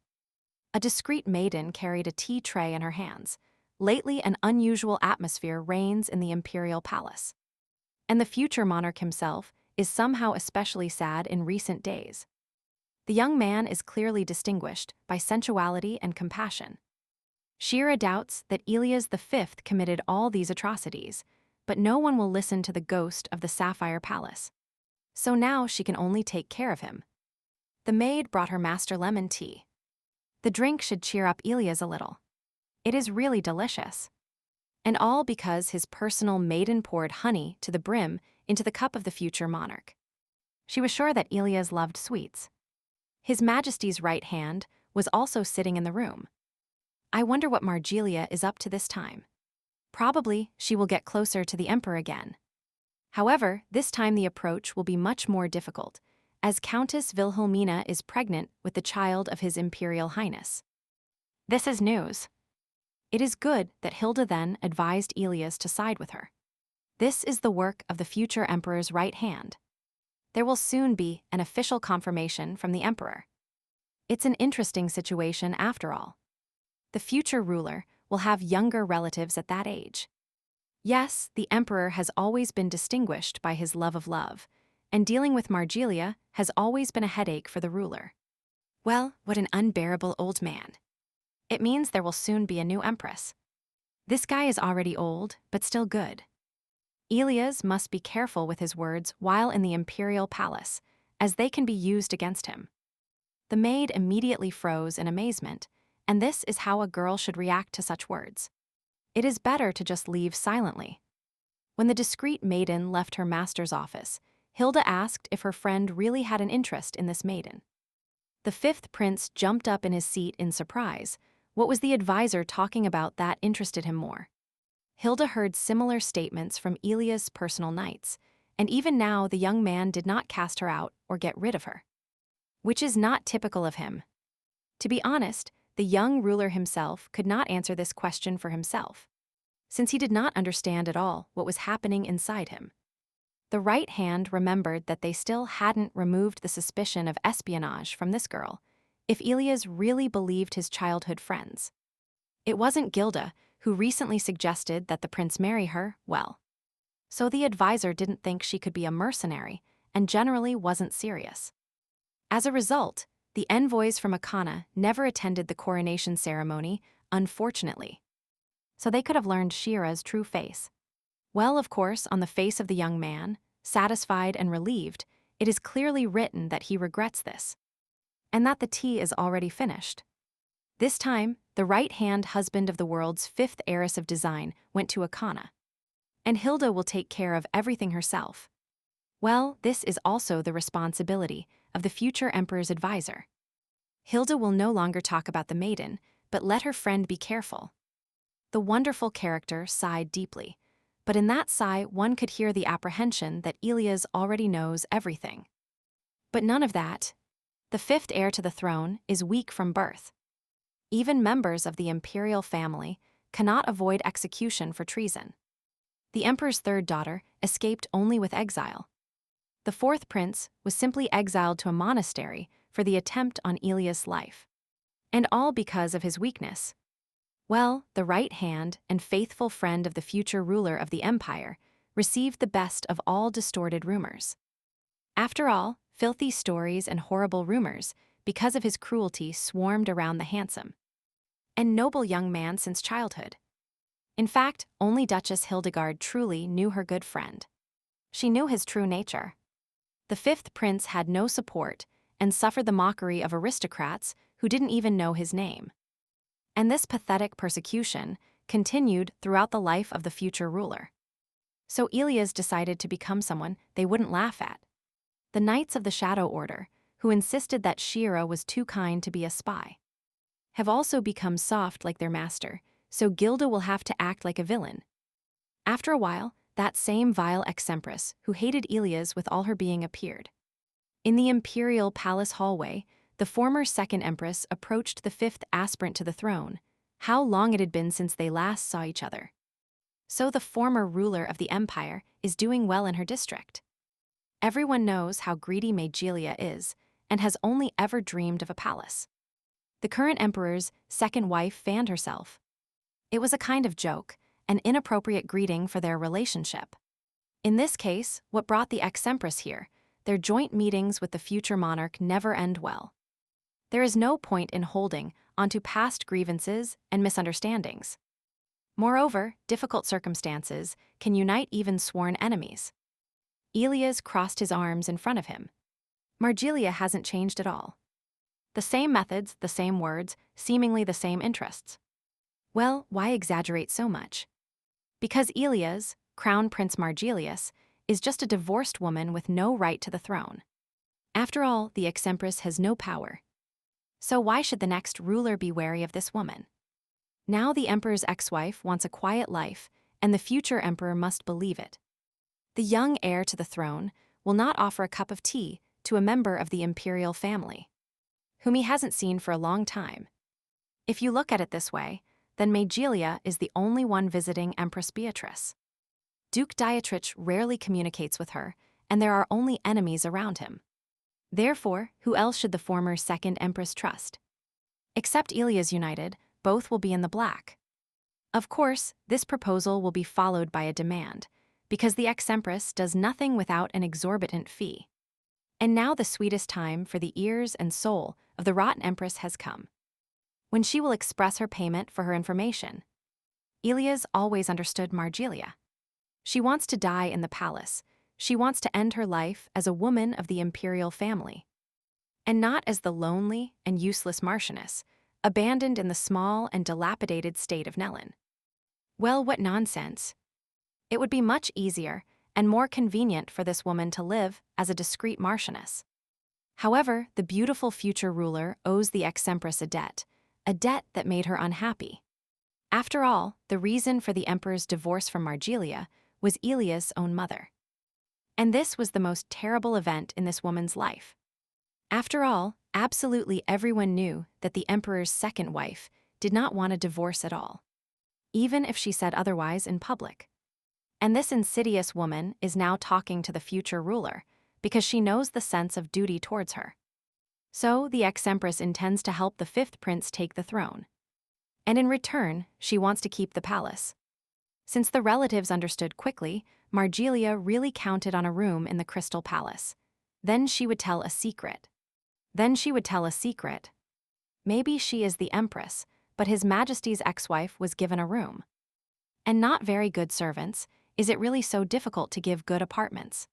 A discreet maiden carried a tea tray in her hands. Lately, an unusual atmosphere reigns in the imperial palace. And the future monarch himself is somehow especially sad in recent days. The young man is clearly distinguished by sensuality and compassion. Shira doubts that Elias V committed all these atrocities, but no one will listen to the ghost of the Sapphire Palace. So now she can only take care of him. The maid brought her master lemon tea. The drink should cheer up Elias a little. It is really delicious. And all because his personal maiden poured honey to the brim into the cup of the future monarch. She was sure that Elias loved sweets. His Majesty's right hand was also sitting in the room. I wonder what Margilia is up to this time. Probably she will get closer to the emperor again. However, this time the approach will be much more difficult, as Countess Wilhelmina is pregnant with the child of His Imperial Highness. This is news. It is good that Hilda then advised Elias to side with her. This is the work of the future emperor's right hand. There will soon be an official confirmation from the emperor. It's an interesting situation after all. The future ruler will have younger relatives at that age. Yes, the emperor has always been distinguished by his love of love, and dealing with Margilia has always been a headache for the ruler. Well, what an unbearable old man. It means there will soon be a new empress. This guy is already old, but still good. Elias must be careful with his words while in the imperial palace, as they can be used against him. The maid immediately froze in amazement, and this is how a girl should react to such words. It is better to just leave silently. When the discreet maiden left her master's office, Hilda asked if her friend really had an interest in this maiden. The fifth prince jumped up in his seat in surprise. What was the advisor talking about that interested him more? Hilda heard similar statements from Elias' personal knights, and even now the young man did not cast her out or get rid of her. Which is not typical of him. To be honest, the young ruler himself could not answer this question for himself, since he did not understand at all what was happening inside him. The right hand remembered that they still hadn't removed the suspicion of espionage from this girl, if Elias really believed his childhood friends. It wasn't Gilda, who recently suggested that the prince marry her, well. So the advisor didn't think she could be a mercenary, and generally wasn't serious. As a result, the envoys from Akana never attended the coronation ceremony, unfortunately. So they could have learned Shira's true face. Well, of course, on the face of the young man, satisfied and relieved, it is clearly written that he regrets this, and that the tea is already finished. This time, the right-hand husband of the world's fifth heiress of design went to Akana. And Hilda will take care of everything herself. Well, this is also the responsibility of the future emperor's advisor. Hilda will no longer talk about the maiden, but let her friend be careful. The wonderful character sighed deeply, but in that sigh one could hear the apprehension that Elias already knows everything. But none of that. The fifth heir to the throne is weak from birth. Even members of the imperial family cannot avoid execution for treason. The emperor's third daughter escaped only with exile. The fourth prince was simply exiled to a monastery for the attempt on Elias' life. And all because of his weakness. Well, the right hand and faithful friend of the future ruler of the empire received the best of all distorted rumors. After all, filthy stories and horrible rumors, because of his cruelty, swarmed around the handsome and noble young man since childhood. In fact, only Duchess Hildegard truly knew her good friend. She knew his true nature. The fifth prince had no support and suffered the mockery of aristocrats who didn't even know his name. And this pathetic persecution continued throughout the life of the future ruler. So Elias decided to become someone they wouldn't laugh at. The Knights of the Shadow Order, who insisted that Shira was too kind to be a spy, have also become soft like their master, so Gilda will have to act like a villain. After a while, that same vile ex-empress who hated Elias with all her being appeared. In the imperial palace hallway, the former second empress approached the fifth aspirant to the throne. How long it had been since they last saw each other. So the former ruler of the empire is doing well in her district. Everyone knows how greedy Margilia is, and has only ever dreamed of a palace. The current emperor's second wife fanned herself. It was a kind of joke, an inappropriate greeting for their relationship. In this case, what brought the ex-empress here, their joint meetings with the future monarch never end well. There is no point in holding onto past grievances and misunderstandings. Moreover, difficult circumstances can unite even sworn enemies. Elias crossed his arms in front of him. Margilia hasn't changed at all. The same methods, the same words, seemingly the same interests. Well, why exaggerate so much? Because Elias, Crown Prince Margilius, is just a divorced woman with no right to the throne. After all, the ex-empress has no power. So why should the next ruler be wary of this woman? Now the emperor's ex-wife wants a quiet life, and the future emperor must believe it. The young heir to the throne will not offer a cup of tea to a member of the imperial family, whom he hasn't seen for a long time. If you look at it this way, then Margilia is the only one visiting Empress Beatrice. Duke Dietrich rarely communicates with her, and there are only enemies around him. Therefore, who else should the former second empress trust? Except Elias united, both will be in the black. Of course, this proposal will be followed by a demand because the ex-empress does nothing without an exorbitant fee. And now the sweetest time for the ears and soul of the rotten empress has come, when she will express her payment for her information. Elias always understood Margilia. She wants to die in the palace. She wants to end her life as a woman of the imperial family, and not as the lonely and useless marchioness, abandoned in the small and dilapidated state of Nellen. Well, what nonsense. It would be much easier and more convenient for this woman to live as a discreet marchioness. However, the beautiful future ruler owes the ex-empress a debt that made her unhappy. After all, the reason for the emperor's divorce from Margilia was Elia's own mother. And this was the most terrible event in this woman's life. After all, absolutely everyone knew that the emperor's second wife did not want a divorce at all, even if she said otherwise in public. And this insidious woman is now talking to the future ruler because she knows the sense of duty towards her. So the ex-empress intends to help the fifth prince take the throne. And in return, she wants to keep the palace. Since the relatives understood quickly, Margilia really counted on a room in the Crystal Palace. Then she would tell a secret. Maybe she is the empress, but His Majesty's ex-wife was given a room. And not very good servants. Is it really so difficult to give good apartments?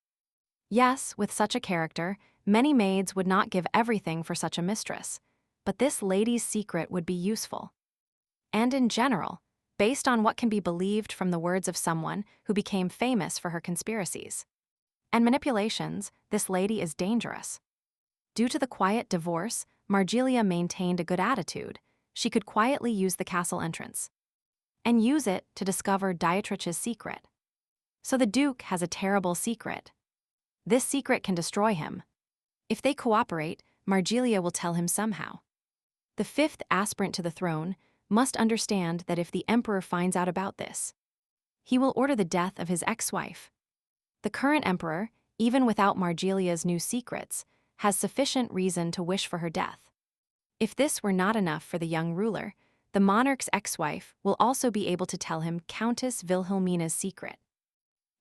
Yes, with such a character, many maids would not give everything for such a mistress, but this lady's secret would be useful. And in general, based on what can be believed from the words of someone who became famous for her conspiracies and manipulations, this lady is dangerous. Due to the quiet divorce, Margilia maintained a good attitude. She could quietly use the castle entrance and use it to discover Dietrich's secret. So the Duke has a terrible secret. This secret can destroy him. If they cooperate, Margilia will tell him somehow. The fifth aspirant to the throne must understand that if the emperor finds out about this, he will order the death of his ex-wife. The current emperor, even without Margilia's new secrets, has sufficient reason to wish for her death. If this were not enough for the young ruler, the monarch's ex-wife will also be able to tell him Countess Wilhelmina's secret.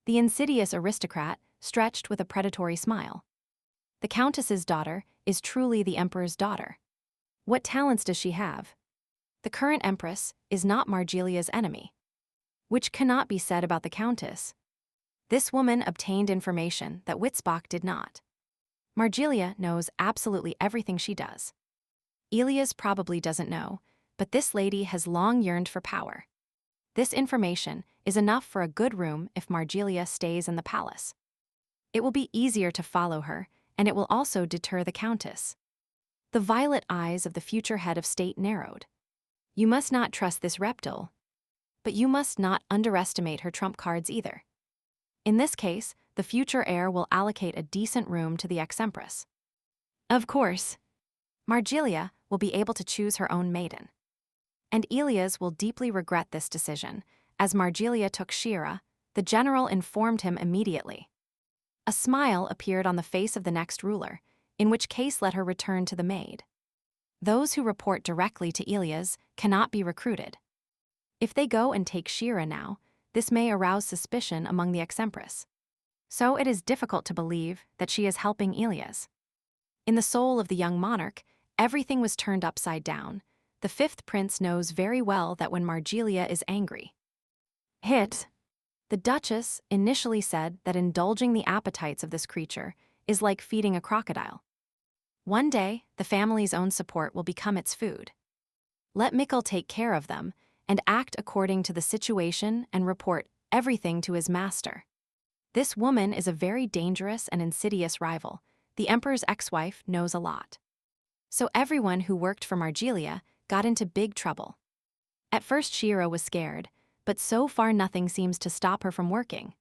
The insidious aristocrat stretched with a predatory smile. The countess's daughter is truly the emperor's daughter. What talents does she have? The current empress is not Margilia's enemy, which cannot be said about the countess. This woman obtained information that Witzbach did not. Margilia knows absolutely everything she does. Elias probably doesn't know, but this lady has long yearned for power. This information is enough for a good room if Margilia stays in the palace. It will be easier to follow her, and it will also deter the countess. The violet eyes of the future head of state narrowed. You must not trust this reptile, but you must not underestimate her trump cards either. In this case, the future heir will allocate a decent room to the ex-empress. Of course, Margilia will be able to choose her own maiden. And Elias will deeply regret this decision. As Margilia took Shira, the general informed him immediately. A smile appeared on the face of the next ruler, in which case let her return to the Maid. Those who report directly to Elias cannot be recruited. If they go and take Shira now, this may arouse suspicion among the ex-empress. So it is difficult to believe that she is helping Elias. In the soul of the young monarch, everything was turned upside down. The fifth prince knows very well that when Margilia is angry, the duchess initially said that indulging the appetites of this creature is like feeding a crocodile. One day, the family's own support will become its food. Let Mikkel take care of them and act according to the situation and report everything to his master. This woman is a very dangerous and insidious rival. The emperor's ex-wife knows a lot. So everyone who worked for Margilia got into big trouble. At first Shira was scared, but so far nothing seems to stop her from working.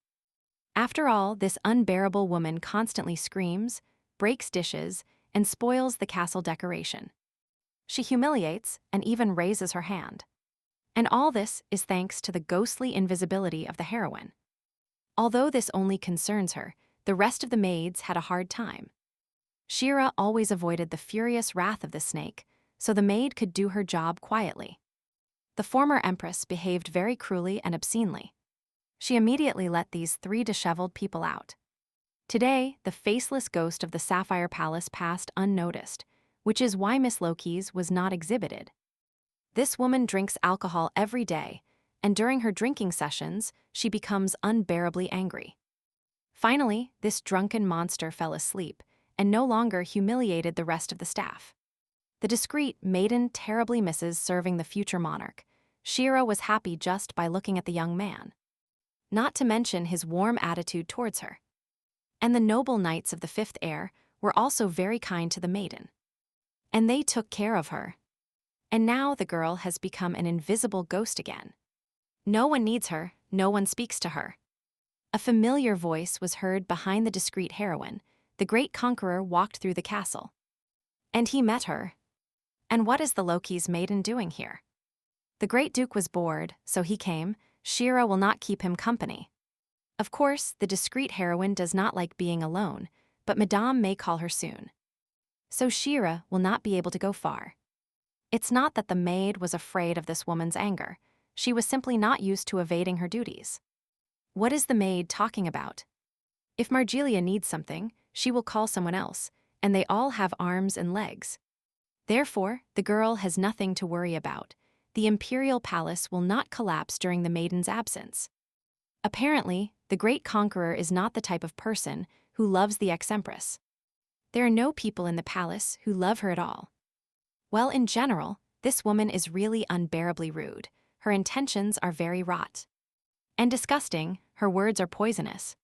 After all, this unbearable woman constantly screams, breaks dishes, and spoils the castle decoration. She humiliates and even raises her hand. And all this is thanks to the ghostly invisibility of the heroine. Although this only concerns her, the rest of the maids had a hard time. Shira always avoided the furious wrath of the snake, so the maid could do her job quietly. The former empress behaved very cruelly and obscenely. She immediately let these 3 disheveled people out. Today, the faceless ghost of the Sapphire Palace passed unnoticed, which is why Miss Loki's was not exhibited. This woman drinks alcohol every day, and during her drinking sessions, she becomes unbearably angry. Finally, this drunken monster fell asleep and no longer humiliated the rest of the staff. The discreet maiden terribly misses serving the future monarch. Shira was happy just by looking at the young man, not to mention his warm attitude towards her. And the noble knights of the fifth heir were also very kind to the maiden. And they took care of her. And now the girl has become an invisible ghost again. No one needs her, no one speaks to her. A familiar voice was heard behind the discreet heroine. The great conqueror walked through the castle. And he met her. And what is the Loki's maiden doing here? The great duke was bored, so he came. Shira will not keep him company. Of course, the discreet heroine does not like being alone, but Madame may call her soon. So Shira will not be able to go far. It's not that the maid was afraid of this woman's anger. She was simply not used to evading her duties. What is the maid talking about? If Margiela needs something, she will call someone else, and they all have arms and legs. Therefore, the girl has nothing to worry about. The imperial palace will not collapse during the maiden's absence. Apparently, the great conqueror is not the type of person who loves the ex-empress. There are no people in the palace who love her at all. Well, in general, this woman is really unbearably rude. Her intentions are very rot and disgusting. Her words are poisonous.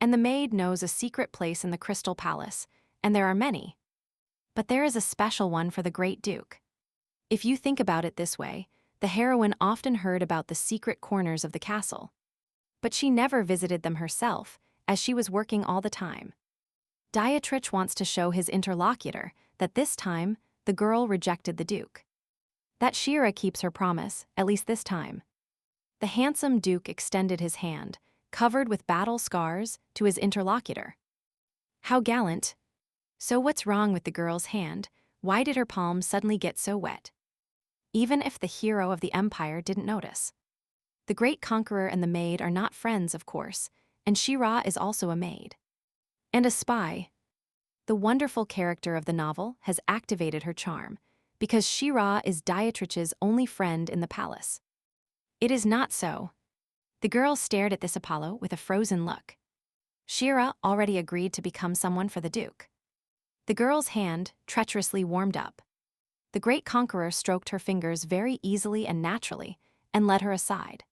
And the maid knows a secret place in the Crystal Palace, and there are many. But there is a special one for the great duke. If you think about it this way, the heroine often heard about the secret corners of the castle. But she never visited them herself, as she was working all the time. Dietrich wants to show his interlocutor that this time, the girl rejected the duke. That Shira keeps her promise, at least this time. The handsome duke extended his hand, covered with battle scars, to his interlocutor. How gallant. So what's wrong with the girl's hand? Why did her palm suddenly get so wet? Even if the hero of the empire didn't notice. The great conqueror and the maid are not friends, of course, and Shira is also a maid. And a spy. The wonderful character of the novel has activated her charm, because Shira is Dietrich's only friend in the palace. It is not so. The girl stared at this Apollo with a frozen look. Shira already agreed to become someone for the duke. The girl's hand treacherously warmed up. The great conqueror stroked her fingers very easily and naturally, and led her aside.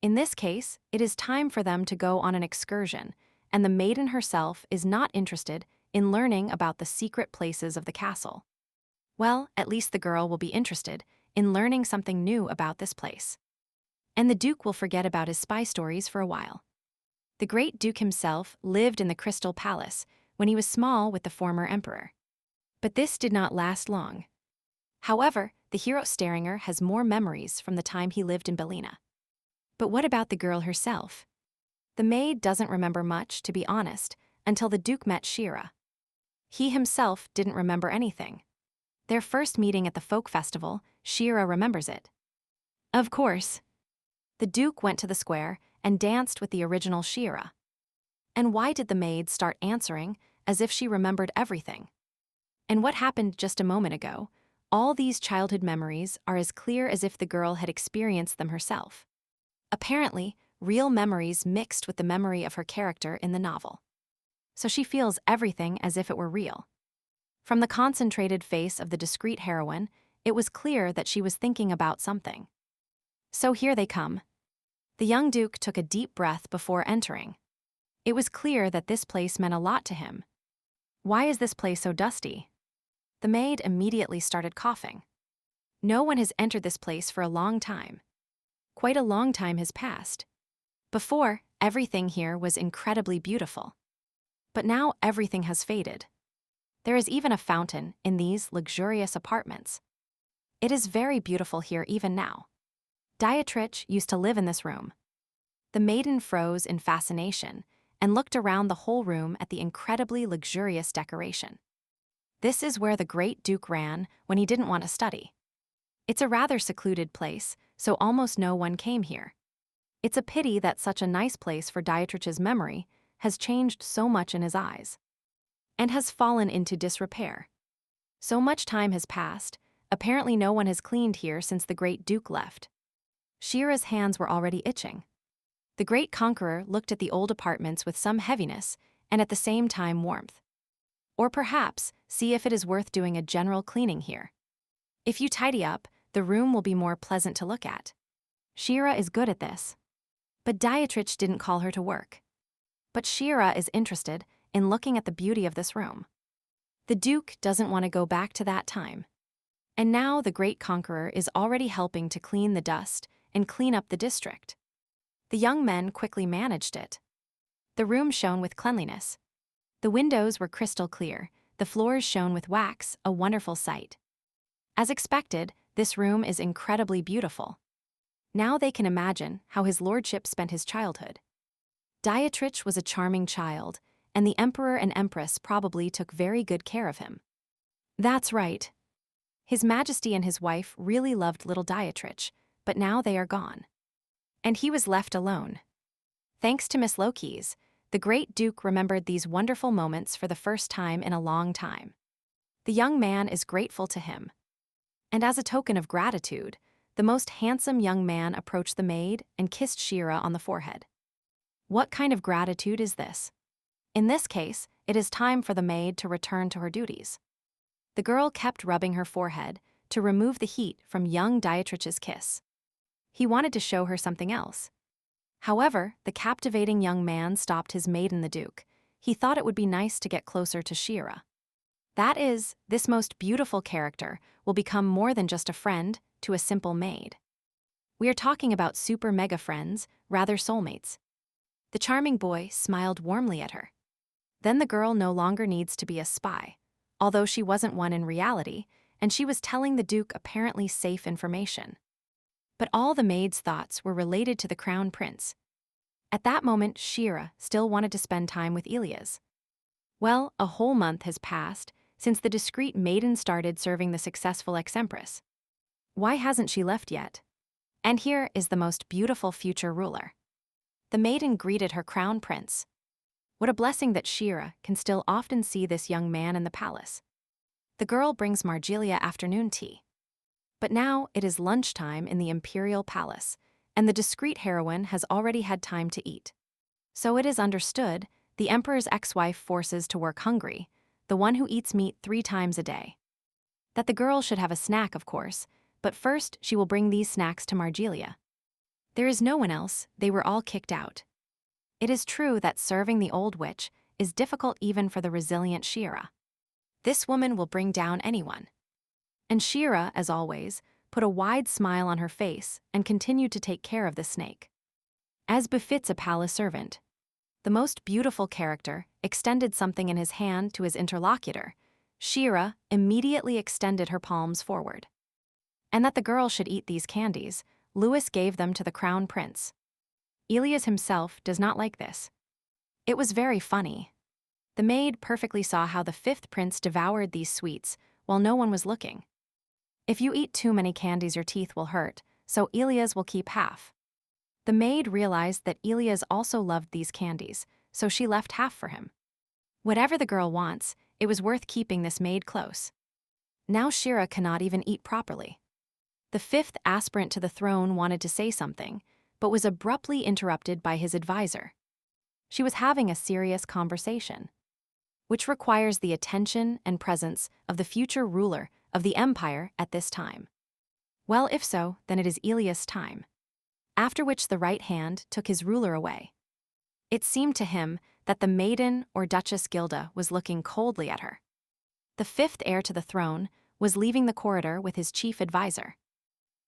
In this case, it is time for them to go on an excursion, and the maiden herself is not interested in learning about the secret places of the castle. Well, at least the girl will be interested in learning something new about this place. And the duke will forget about his spy stories for a while. The great duke himself lived in the Crystal Palace when he was small with the former emperor. But this did not last long. However, the hero Staringer has more memories from the time he lived in Belina. But what about the girl herself? The maid doesn't remember much, to be honest, until the duke met Shira. He himself didn't remember anything. Their first meeting at the folk festival, Shira remembers it. Of course. The duke went to the square and danced with the original Shira. And why did the maid start answering as if she remembered everything? And what happened just a moment ago? All these childhood memories are as clear as if the girl had experienced them herself. Apparently, real memories mixed with the memory of her character in the novel. So she feels everything as if it were real. From the concentrated face of the discreet heroine, it was clear that she was thinking about something. So here they come. The young duke took a deep breath before entering. It was clear that this place meant a lot to him. Why is this place so dusty? The maid immediately started coughing. No one has entered this place for a long time. Quite a long time has passed. Before, everything here was incredibly beautiful. But now everything has faded. There is even a fountain in these luxurious apartments. It is very beautiful here even now. Dietrich used to live in this room. The maiden froze in fascination and looked around the whole room at the incredibly luxurious decoration. This is where the great duke ran when he didn't want to study. It's a rather secluded place, so almost no one came here. It's a pity that such a nice place for Dietrich's memory has changed so much in his eyes and has fallen into disrepair. So much time has passed, apparently no one has cleaned here since the great Duke left. Shira's hands were already itching. The great conqueror looked at the old apartments with some heaviness and at the same time warmth. Or perhaps see if it is worth doing a general cleaning here. If you tidy up, the room will be more pleasant to look at. Shira is good at this. But Dietrich didn't call her to work. But Shira is interested in looking at the beauty of this room. The Duke doesn't want to go back to that time. And now the great conqueror is already helping to clean the dust and clean up the district. The young men quickly managed it. The room shone with cleanliness. The windows were crystal clear, the floors shone with wax, a wonderful sight. As expected, this room is incredibly beautiful. Now they can imagine how his lordship spent his childhood. Dietrich was a charming child, and the emperor and empress probably took very good care of him. That's right. His Majesty and his wife really loved little Dietrich, but now they are gone. And he was left alone. Thanks to Miss Loki's, the great Duke remembered these wonderful moments for the first time in a long time. The young man is grateful to him. And as a token of gratitude, the most handsome young man approached the maid and kissed Shira on the forehead. What kind of gratitude is this? In this case, it is time for the maid to return to her duties. The girl kept rubbing her forehead to remove the heat from young Dietrich's kiss. He wanted to show her something else. However, the captivating young man stopped his maiden the Duke. He thought it would be nice to get closer to Shira. That is, this most beautiful character will become more than just a friend to a simple maid. We are talking about super mega friends, rather soulmates. The charming boy smiled warmly at her. Then the girl no longer needs to be a spy, although she wasn't one in reality, and she was telling the Duke apparently safe information. But all the maid's thoughts were related to the crown prince. At that moment, Shira still wanted to spend time with Ilias. Well, a whole month has passed since the discreet maiden started serving the successful ex-empress. Why hasn't she left yet? And here is the most beautiful future ruler. The maiden greeted her crown prince. What a blessing that Shira can still often see this young man in the palace. The girl brings Margilia afternoon tea. But now it is lunchtime in the imperial palace, and the discreet heroine has already had time to eat. So it is understood, the emperor's ex-wife forces to work hungry, the one who eats meat 3 times a day. That the girl should have a snack, of course, but first she will bring these snacks to Margilia. There is no one else, they were all kicked out. It is true that serving the old witch is difficult even for the resilient Shira. This woman will bring down anyone. And Shira, as always, put a wide smile on her face and continued to take care of the snake. As befits a palace servant. The most beautiful character extended something in his hand to his interlocutor. Shira immediately extended her palms forward. And that the girl should eat these candies, Louis gave them to the crown prince. Ilias himself does not like this. It was very funny. The maid perfectly saw how the 5th prince devoured these sweets while no one was looking. If you eat too many candies, your teeth will hurt, so Ilias will keep half. The maid realized that Ilias also loved these candies, so she left half for him. Whatever the girl wants, it was worth keeping this maid close. Now Shira cannot even eat properly. The 5th aspirant to the throne wanted to say something, but was abruptly interrupted by his advisor. She was having a serious conversation, which requires the attention and presence of the future ruler of the empire at this time. Well, if so, then it is Ilias' time. After which the right hand took his ruler away. It seemed to him that the maiden or Duchess Gilda was looking coldly at her. The 5th heir to the throne was leaving the corridor with his chief advisor.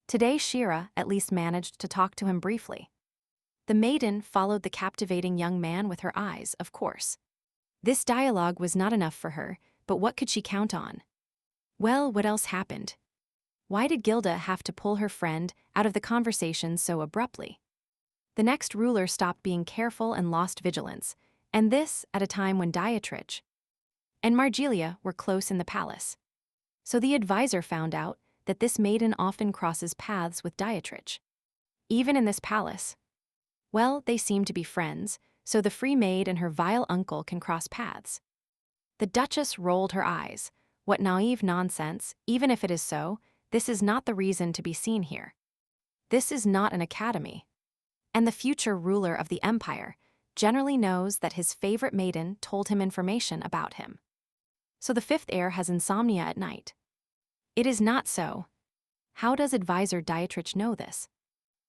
Today Shira at least managed to talk to him briefly. The maiden followed the captivating young man with her eyes, of course. This dialogue was not enough for her, but what could she count on? Well, what else happened? Why did Gilda have to pull her friend out of the conversation so abruptly? The next ruler stopped being careful and lost vigilance, and this at a time when Dietrich and Margilia were close in the palace. So the advisor found out that this maiden often crosses paths with Dietrich. Even in this palace, Well, they seem to be friends, so the free maid and her vile uncle can cross paths. The Duchess rolled her eyes. What naive nonsense, even if it is so, this is not the reason to be seen here. This is not an academy. And the future ruler of the empire generally knows that his favorite maiden told him information about him. So the fifth heir has insomnia at night. It is not so. How does advisor Dietrich know this?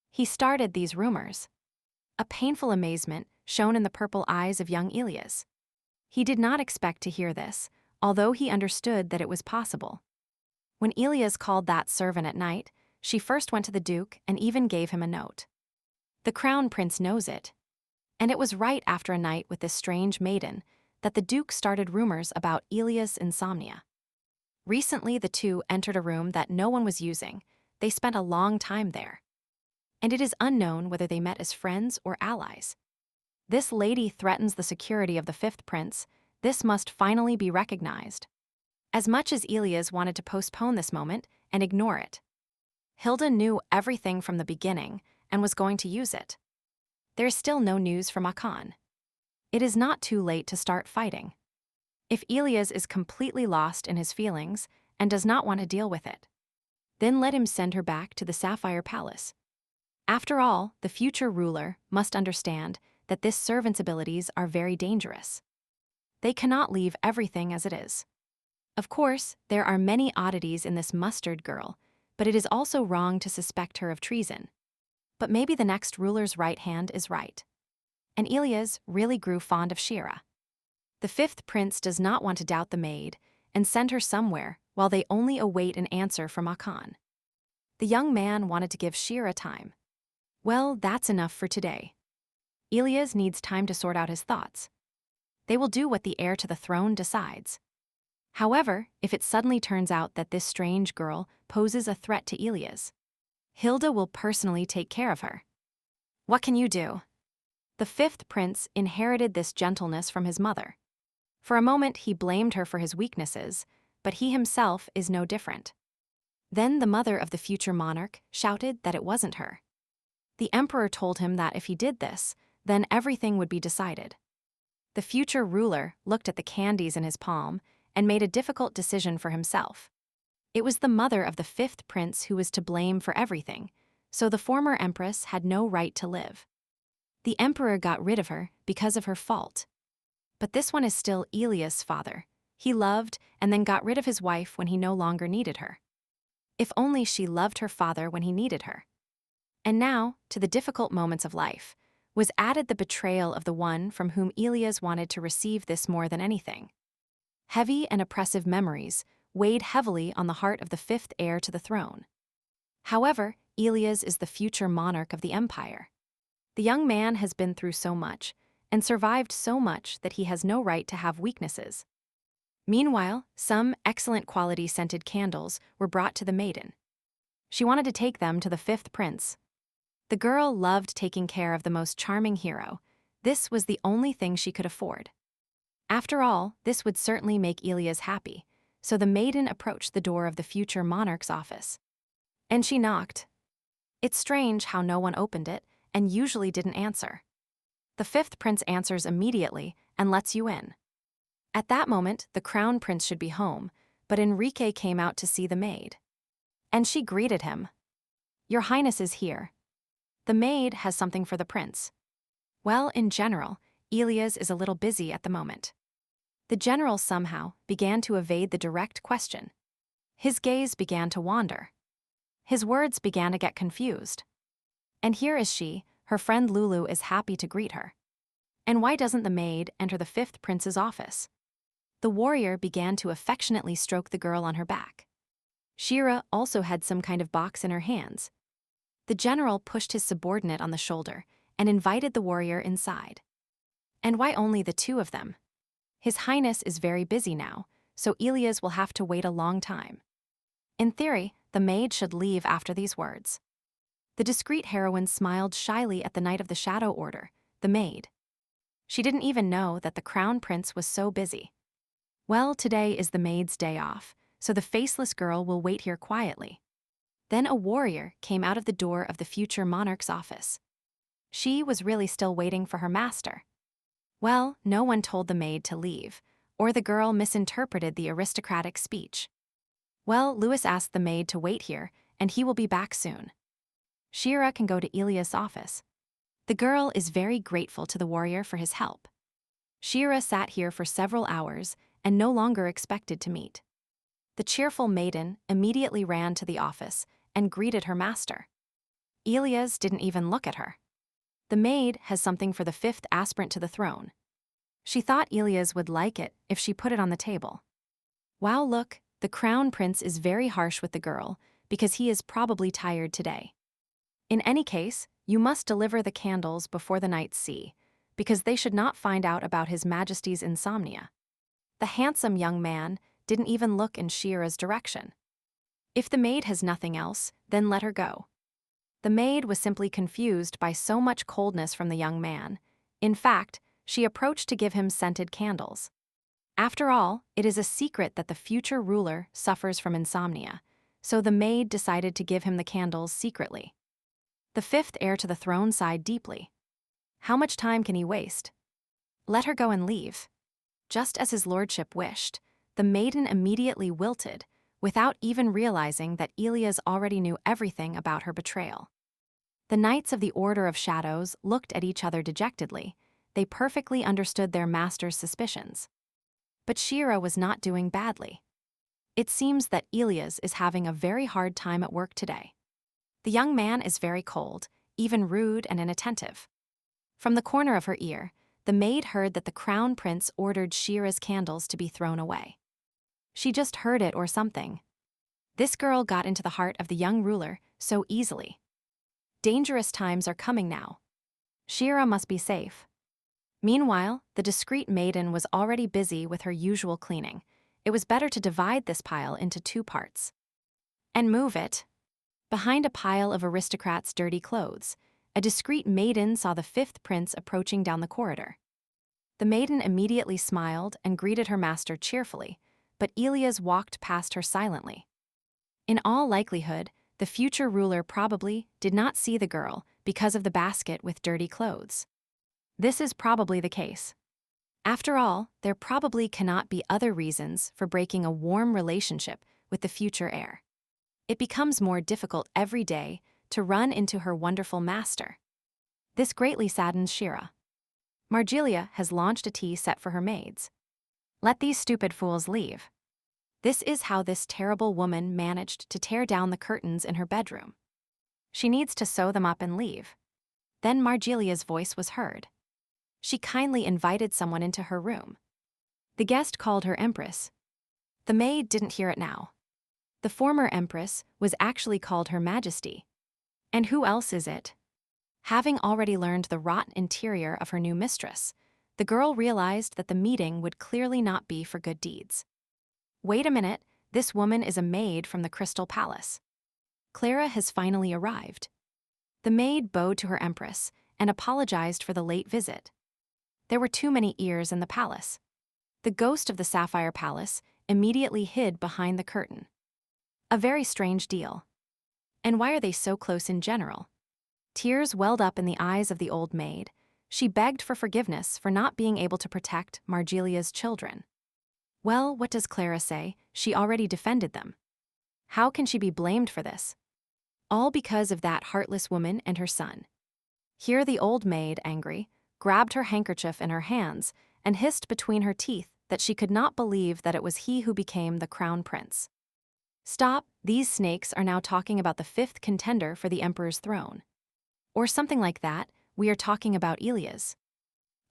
He started these rumors. A painful amazement shone in the purple eyes of young Elias. He did not expect to hear this, although he understood that it was possible. When Elias called that servant at night, she first went to the Duke and even gave him a note. The Crown Prince knows it. And it was right after a night with this strange maiden that the Duke started rumors about Elias' insomnia. Recently, the two entered a room that no one was using. They spent a long time there. And it is unknown whether they met as friends or allies. This lady threatens the security of the fifth prince. This must finally be recognized. As much as Elias wanted to postpone this moment and ignore it, Hilda knew everything from the beginning and was going to use it. There is still no news from Akan. It is not too late to start fighting. If Elias is completely lost in his feelings and does not want to deal with it, then let him send her back to the Sapphire Palace. After all, the future ruler must understand that this servant's abilities are very dangerous. They cannot leave everything as it is. Of course, there are many oddities in this mustard girl, but it is also wrong to suspect her of treason. But maybe the next ruler's right hand is right. And Elias really grew fond of Shira. The fifth prince does not want to doubt the maid and send her somewhere while they only await an answer from Akan. The young man wanted to give Shira time. Well, that's enough for today. Elias needs time to sort out his thoughts. They will do what the heir to the throne decides. However, if it suddenly turns out that this strange girl poses a threat to Elias, Hilda will personally take care of her. What can you do? The fifth prince inherited this gentleness from his mother. For a moment, he blamed her for his weaknesses, but he himself is no different. Then the mother of the future monarch shouted that it wasn't her. The emperor told him that if he did this, then everything would be decided. The future ruler looked at the candies in his palm and made a difficult decision for himself. It was the mother of the fifth prince who was to blame for everything, so the former empress had no right to live. The emperor got rid of her because of her fault. But this one is still Elias' father. He loved and then got rid of his wife when he no longer needed her. If only she loved her father when he needed her. And now, to the difficult moments of life, was added the betrayal of the one from whom Elias wanted to receive this more than anything. Heavy and oppressive memories weighed heavily on the heart of the fifth heir to the throne. However, Elias is the future monarch of the empire. The young man has been through so much and survived so much that he has no right to have weaknesses. Meanwhile, some excellent quality scented candles were brought to the maiden. She wanted to take them to the fifth prince. The girl loved taking care of the most charming hero. This was the only thing she could afford. After all, this would certainly make Elias happy, so the maiden approached the door of the future monarch's office. And she knocked. It's strange how no one opened it and usually didn't answer. The fifth prince answers immediately and lets you in. At that moment, the crown prince should be home, but Enrique came out to see the maid. And she greeted him. Your Highness is here. The maid has something for the prince. Well, in general, Elias is a little busy at the moment. The general somehow began to evade the direct question. His gaze began to wander. His words began to get confused. And here is she, her friend Lulu is happy to greet her. And why doesn't the maid enter the fifth prince's office? The warrior began to affectionately stroke the girl on her back. Shira also had some kind of box in her hands. The general pushed his subordinate on the shoulder and invited the warrior inside. And why only the two of them? His Highness is very busy now, so Elias will have to wait a long time. In theory, the maid should leave after these words. The discreet heroine smiled shyly at the Knight of the Shadow Order, the maid. She didn't even know that the crown prince was so busy. Well, today is the maid's day off, so the faceless girl will wait here quietly. Then a warrior came out of the door of the future monarch's office. She was really still waiting for her master. Well, no one told the maid to leave, or the girl misinterpreted the aristocratic speech. Well, Louis asked the maid to wait here, and he will be back soon. Shira can go to Ilia's office. The girl is very grateful to the warrior for his help. Shira sat here for several hours and no longer expected to meet. The cheerful maiden immediately ran to the office and greeted her master. Ilias didn't even look at her. The maid has something for the 5th aspirant to the throne. She thought Ilias would like it if she put it on the table. Wow, look, the crown prince is very harsh with the girl because he is probably tired today. In any case, you must deliver the candles before the knights see, because they should not find out about His Majesty's insomnia. The handsome young man didn't even look in Shira's direction. If the maid has nothing else, then let her go. The maid was simply confused by so much coldness from the young man. In fact, she approached to give him scented candles. After all, it is a secret that the future ruler suffers from insomnia, so the maid decided to give him the candles secretly. The 5th heir to the throne sighed deeply. How much time can he waste? Let her go and leave. Just as his lordship wished, the maiden immediately wilted, without even realizing that Ilias already knew everything about her betrayal. The Knights of the Order of Shadows looked at each other dejectedly. They perfectly understood their master's suspicions. But Shira was not doing badly. It seems that Ilias is having a very hard time at work today. The young man is very cold, even rude and inattentive. From the corner of her ear, the maid heard that the crown prince ordered Shira's candles to be thrown away. She just heard it or something. This girl got into the heart of the young ruler so easily. Dangerous times are coming now. Shira must be safe. Meanwhile, the discreet maiden was already busy with her usual cleaning. It was better to divide this pile into 2 parts. And move it. Behind a pile of aristocrats' dirty clothes, a discreet maiden saw the 5th prince approaching down the corridor. The maiden immediately smiled and greeted her master cheerfully, but Ilias walked past her silently. In all likelihood, the future ruler probably did not see the girl because of the basket with dirty clothes. This is probably the case. After all, there probably cannot be other reasons for breaking a warm relationship with the future heir. It becomes more difficult every day to run into her wonderful master. This greatly saddens Shira. Margilia has launched a tea set for her maids. Let these stupid fools leave. This is how this terrible woman managed to tear down the curtains in her bedroom. She needs to sew them up and leave. Then Margilia's voice was heard. She kindly invited someone into her room. The guest called her Empress. The maid didn't hear it now. The former Empress was actually called Her Majesty. And who else is it? Having already learned the rotten interior of her new mistress, the girl realized that the meeting would clearly not be for good deeds. Wait a minute, this woman is a maid from the Crystal Palace. Clara has finally arrived. The maid bowed to her Empress and apologized for the late visit. There were too many ears in the palace. The ghost of the Sapphire Palace immediately hid behind the curtain. A very strange deal. And why are they so close in general? Tears welled up in the eyes of the old maid. She begged for forgiveness for not being able to protect Margilia's children. Well, what does Clara say? She already defended them. How can she be blamed for this? All because of that heartless woman and her son. Here the old maid, angry, grabbed her handkerchief in her hands and hissed between her teeth that she could not believe that it was he who became the crown prince. Stop, these snakes are now talking about the 5th contender for the emperor's throne. Or something like that, we are talking about Ilias.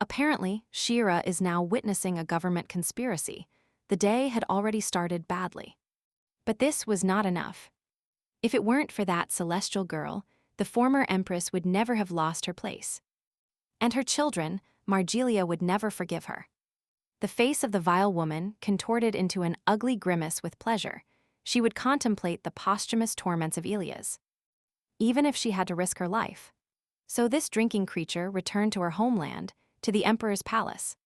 Apparently, Shira is now witnessing a government conspiracy. The day had already started badly. But this was not enough. If it weren't for that celestial girl, the former empress would never have lost her place. And her children, Margilia would never forgive her. The face of the vile woman contorted into an ugly grimace with pleasure. She would contemplate the posthumous torments of Ilias, even if she had to risk her life. So this drinking creature returned to her homeland, to the emperor's palace,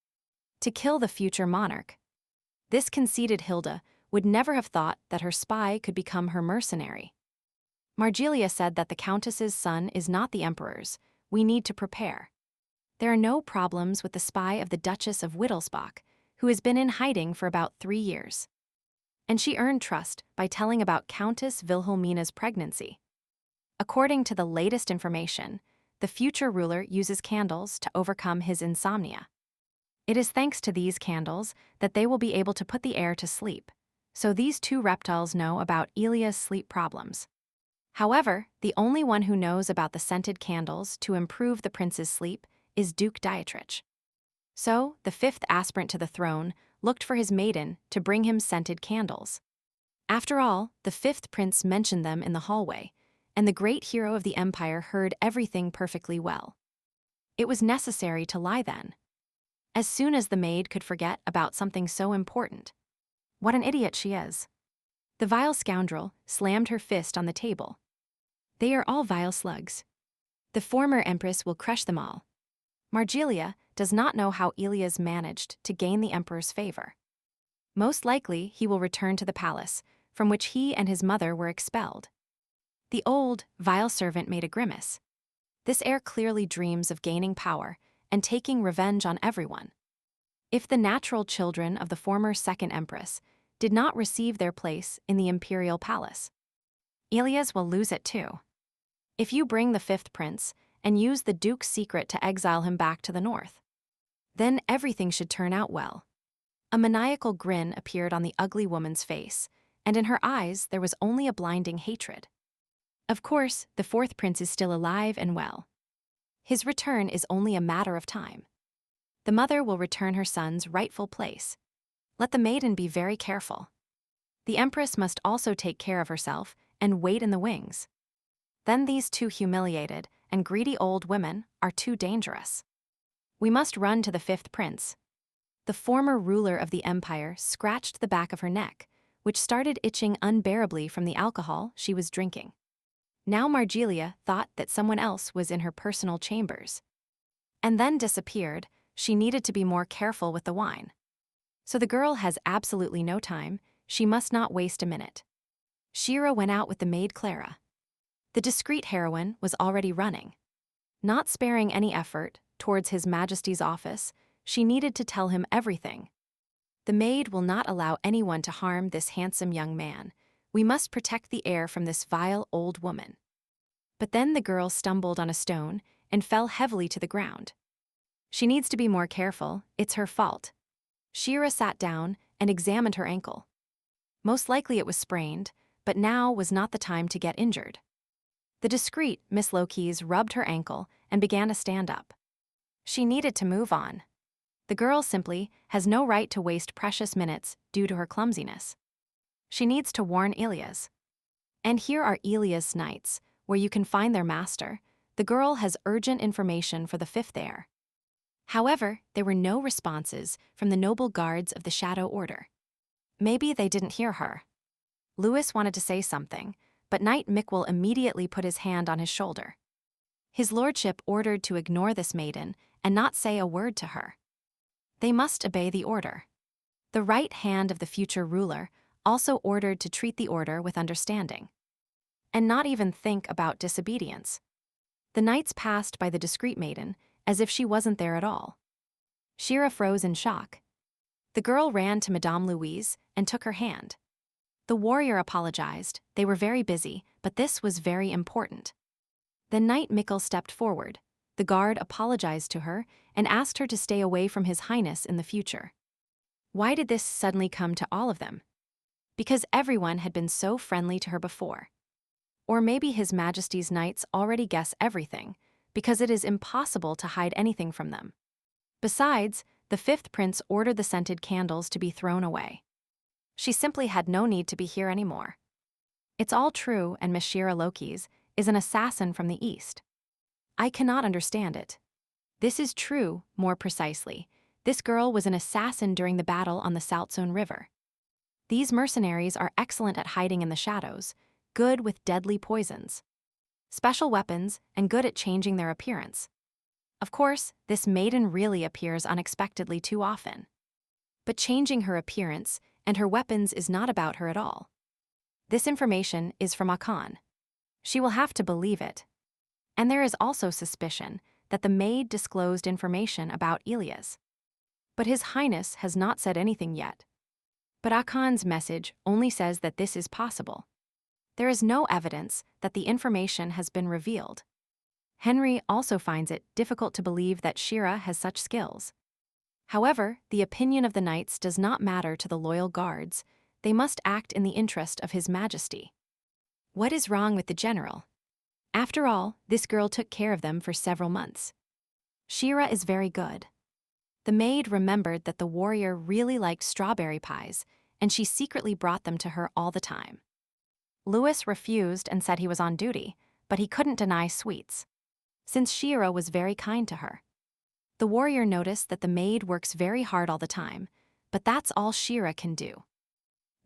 to kill the future monarch. This conceited Hilda would never have thought that her spy could become her mercenary. Margilia said that the countess's son is not the emperor's, We need to prepare. There are no problems with the spy of the Duchess of Wittelsbach, who has been in hiding for about 3 years. And she earned trust by telling about Countess Wilhelmina's pregnancy. According to the latest information, the future ruler uses candles to overcome his insomnia. It is thanks to these candles that they will be able to put the heir to sleep, so these two reptiles know about Elia's sleep problems. However, the only one who knows about the scented candles to improve the prince's sleep is Duke Dietrich. So, the 5th aspirant to the throne looked for his maiden to bring him scented candles. After all, the 5th prince mentioned them in the hallway, and the great hero of the empire heard everything perfectly well. It was necessary to lie then. As soon as the maid could forget about something so important. What an idiot she is. The vile scoundrel slammed her fist on the table. They are all vile slugs. The former empress will crush them all. Margilia does not know how Elias managed to gain the emperor's favor. Most likely, he will return to the palace, from which he and his mother were expelled. The old, vile servant made a grimace. This heir clearly dreams of gaining power and taking revenge on everyone. If the natural children of the former second empress did not receive their place in the imperial palace, Elias will lose it too. If you bring the 5th prince and use the duke's secret to exile him back to the north, then everything should turn out well. A maniacal grin appeared on the ugly woman's face, and in her eyes there was only a blinding hatred. Of course, the 4th prince is still alive and well. His return is only a matter of time. The mother will return her son's rightful place. Let the maiden be very careful. The empress must also take care of herself and wait in the wings. Then these two humiliated and greedy old women are too dangerous. We must run to the 5th prince. The former ruler of the empire scratched the back of her neck, which started itching unbearably from the alcohol she was drinking. Now Margilia thought that someone else was in her personal chambers. And then disappeared. She needed to be more careful with the wine. So the girl has absolutely no time. She must not waste a minute. Shira went out with the maid Clara. The discreet heroine was already running. Not sparing any effort towards His Majesty's office, she needed to tell him everything. The maid will not allow anyone to harm this handsome young man. We must protect the heir from this vile old woman. But then the girl stumbled on a stone and fell heavily to the ground. She needs to be more careful. It's her fault. Shira sat down and examined her ankle. Most likely it was sprained, but now was not the time to get injured. The discreet Miss Loki's rubbed her ankle and began to stand up. She needed to move on. The girl simply has no right to waste precious minutes due to her clumsiness. She needs to warn Elias. And here are Elias' knights, where you can find their master. The girl has urgent information for the 5th heir. However, there were no responses from the noble guards of the Shadow Order. Maybe they didn't hear her. Louis wanted to say something, but Knight Mickwell immediately put his hand on his shoulder. His lordship ordered to ignore this maiden and not say a word to her. They must obey the order. The right hand of the future ruler also ordered to treat the order with understanding, and not even think about disobedience. The knights passed by the discreet maiden as if she wasn't there at all. Shira froze in shock. The girl ran to Madame Louise and took her hand. The warrior apologized. They were very busy, but this was very important. Then Knight Mickle stepped forward. The guard apologized to her and asked her to stay away from His Highness in the future. Why did this suddenly come to all of them? Because everyone had been so friendly to her before. Or maybe His Majesty's knights already guess everything, because it is impossible to hide anything from them. Besides, the 5th prince ordered the scented candles to be thrown away. She simply had no need to be here anymore. It's all true, and Miss Shira Lokis is an assassin from the east. I cannot understand it. This is true, more precisely. This girl was an assassin during the battle on the Salzone River. These mercenaries are excellent at hiding in the shadows, good with deadly poisons, special weapons, and good at changing their appearance. Of course, this maiden really appears unexpectedly too often. But changing her appearance and her weapons is not about her at all. This information is from Akan. She will have to believe it. And there is also suspicion that the maid disclosed information about Ilias. But His Highness has not said anything yet. But Akan's message only says that this is possible. There is no evidence that the information has been revealed. Henry also finds it difficult to believe that Shira has such skills. However, the opinion of the knights does not matter to the loyal guards. They must act in the interest of His Majesty. What is wrong with the general? After all, this girl took care of them for several months. Shira is very good. The maid remembered that the warrior really liked strawberry pies, and she secretly brought them to her all the time. Louis refused and said he was on duty, but he couldn't deny sweets, since Shira was very kind to her. The warrior noticed that the maid works very hard all the time, but that's all Shira can do.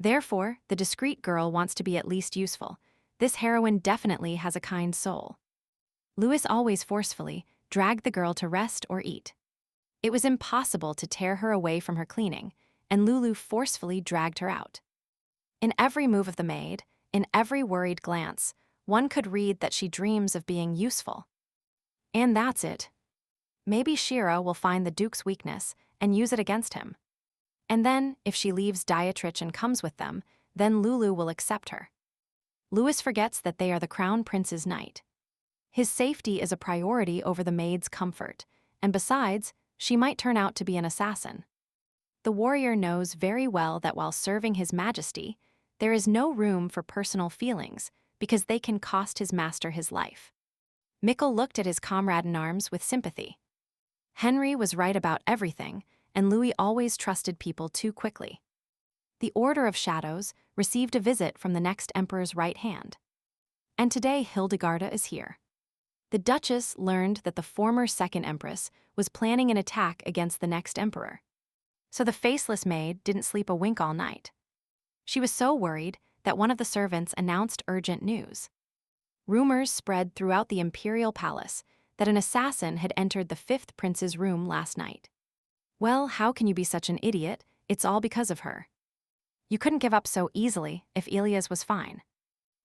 Therefore, the discreet girl wants to be at least useful. This heroine definitely has a kind soul. Louis always forcefully dragged the girl to rest or eat. It was impossible to tear her away from her cleaning, and Lulu forcefully dragged her out. In every move of the maid, in every worried glance, one could read that she dreams of being useful. And that's it. Maybe Shira will find the Duke's weakness and use it against him. And then, if she leaves Dietrich and comes with them, then Lulu will accept her. Louis forgets that they are the Crown Prince's knight. His safety is a priority over the maid's comfort, and besides, she might turn out to be an assassin. The warrior knows very well that while serving His Majesty, there is no room for personal feelings because they can cost his master his life. Mikkel looked at his comrade-in-arms with sympathy. Henry was right about everything, and Louis always trusted people too quickly. The Order of Shadows received a visit from the next emperor's right hand. And today Hildegarda is here. The Duchess learned that the former second empress was planning an attack against the next emperor. So the faceless maid didn't sleep a wink all night. She was so worried that one of the servants announced urgent news. Rumors spread throughout the imperial palace that an assassin had entered the fifth prince's room last night. Well, how can you be such an idiot? It's all because of her. You couldn't give up so easily if Ilias was fine.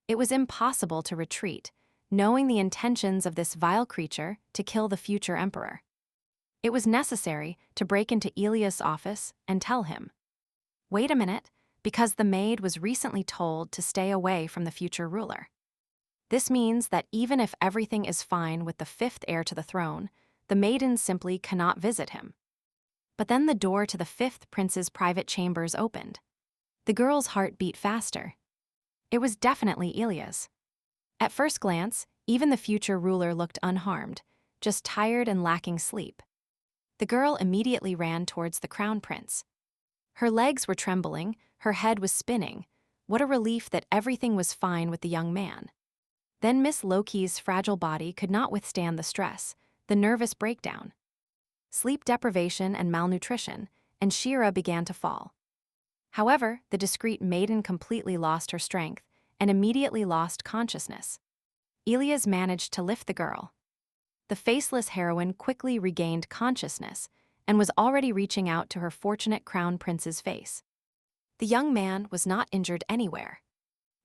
It was impossible to retreat, knowing the intentions of this vile creature to kill the future emperor. It was necessary to break into Ilias' office and tell him. Wait a minute, because the maid was recently told to stay away from the future ruler. This means that even if everything is fine with the fifth heir to the throne, the maiden simply cannot visit him. But then the door to the fifth prince's private chambers opened. The girl's heart beat faster. It was definitely Ilias. At first glance, even the future ruler looked unharmed, just tired and lacking sleep. The girl immediately ran towards the crown prince. Her legs were trembling, her head was spinning. What a relief that everything was fine with the young man. Then Miss Loki's fragile body could not withstand the stress, the nervous breakdown. Sleep deprivation and malnutrition, and Shira began to fall. However, the discreet maiden completely lost her strength and immediately lost consciousness. Ilias managed to lift the girl. The faceless heroine quickly regained consciousness and was already reaching out to her fortunate crown prince's face. The young man was not injured anywhere.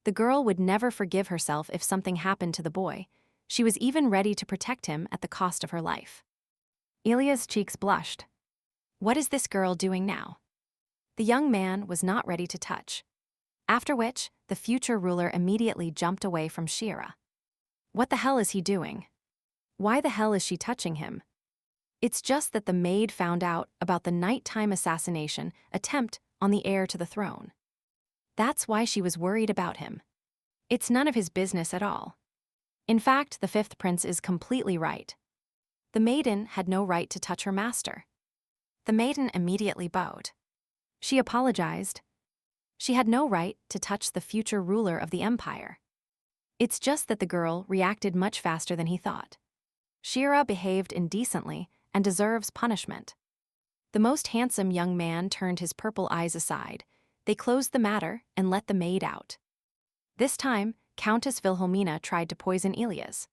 The girl would never forgive herself if something happened to the boy. She was even ready to protect him at the cost of her life. Ilias' cheeks blushed. What is this girl doing now? The young man was not ready to touch. After which, the future ruler immediately jumped away from Shira. What the hell is he doing? Why the hell is she touching him? It's just that the maid found out about the nighttime assassination attempt on the heir to the throne. That's why she was worried about him. It's none of his business at all. In fact, the fifth prince is completely right. The maiden had no right to touch her master. The maiden immediately bowed. She apologized. She had no right to touch the future ruler of the empire. It's just that the girl reacted much faster than he thought. Shira behaved indecently and deserves punishment. The most handsome young man turned his purple eyes aside. They closed the matter and let the maid out. This time, Countess Wilhelmina tried to poison Ilias.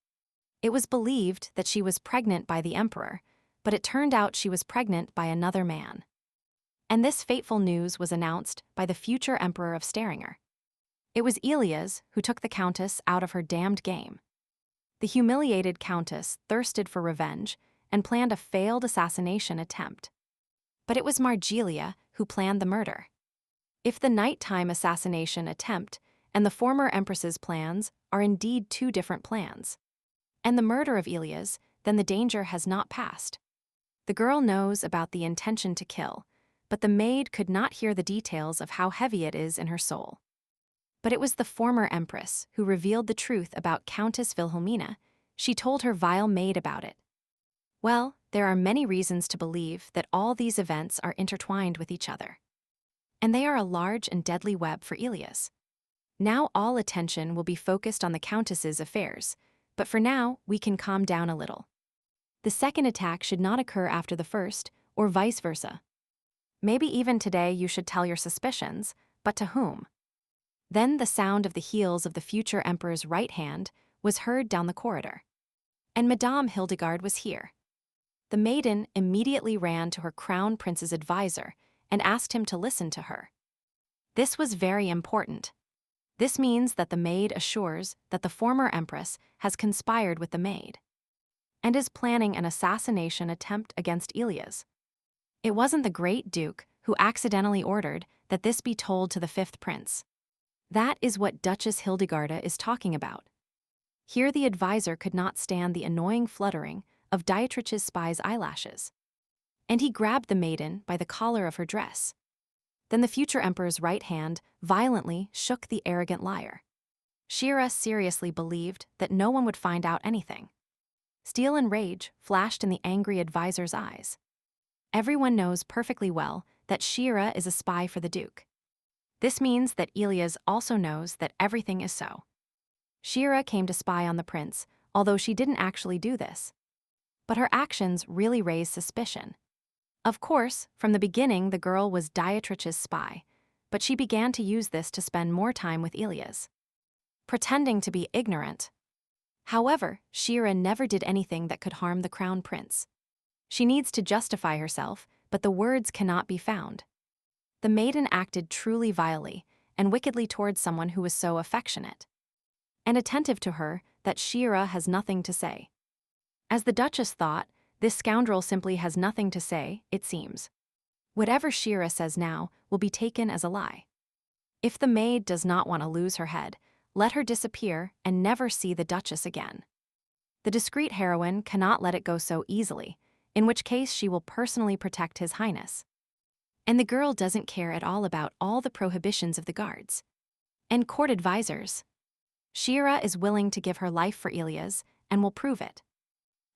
It was believed that she was pregnant by the emperor, but it turned out she was pregnant by another man. And this fateful news was announced by the future emperor of Staringer. It was Ilias who took the countess out of her damned game. The humiliated countess thirsted for revenge and planned a failed assassination attempt. But it was Margilia who planned the murder. If the nighttime assassination attempt and the former empress's plans are indeed two different plans, and the murder of Ilias, then the danger has not passed. The girl knows about the intention to kill, but the maid could not hear the details of how heavy it is in her soul. But it was the former empress who revealed the truth about Countess Wilhelmina. She told her vile maid about it. Well, there are many reasons to believe that all these events are intertwined with each other. And they are a large and deadly web for Ilias. Now all attention will be focused on the countess's affairs, but for now we can calm down a little. The second attack should not occur after the first, or vice versa. Maybe even today you should tell your suspicions, but to whom? Then the sound of the heels of the future emperor's right hand was heard down the corridor. And Madame Hildegard was here. The maiden immediately ran to her crown prince's advisor and asked him to listen to her. This was very important. This means that the maid assures that the former empress has conspired with the maid and is planning an assassination attempt against Ilias. It wasn't the great duke who accidentally ordered that this be told to the fifth prince. That is what Duchess Hildegarda is talking about. Here the advisor could not stand the annoying fluttering of Dietrich's spy's eyelashes, and he grabbed the maiden by the collar of her dress. Then the future emperor's right hand violently shook the arrogant liar. Shira seriously believed that no one would find out anything. Steel and rage flashed in the angry advisor's eyes. Everyone knows perfectly well that Shira is a spy for the duke. This means that Ilias also knows that everything is so. Shira came to spy on the prince, although she didn't actually do this. But her actions really raised suspicion. Of course, from the beginning the girl was Dietrich's spy, but she began to use this to spend more time with Ilias, pretending to be ignorant. However, Shira never did anything that could harm the crown prince. She needs to justify herself, but the words cannot be found. The maiden acted truly vilely and wickedly towards someone who was so affectionate and attentive to her that Shira has nothing to say. As the Duchess thought, this scoundrel simply has nothing to say, it seems. Whatever Shira says now will be taken as a lie. If the maid does not want to lose her head, let her disappear and never see the Duchess again. The discreet heroine cannot let it go so easily, in which case she will personally protect His Highness. And the girl doesn't care at all about all the prohibitions of the guards and court advisors. Shira is willing to give her life for Ilias and will prove it.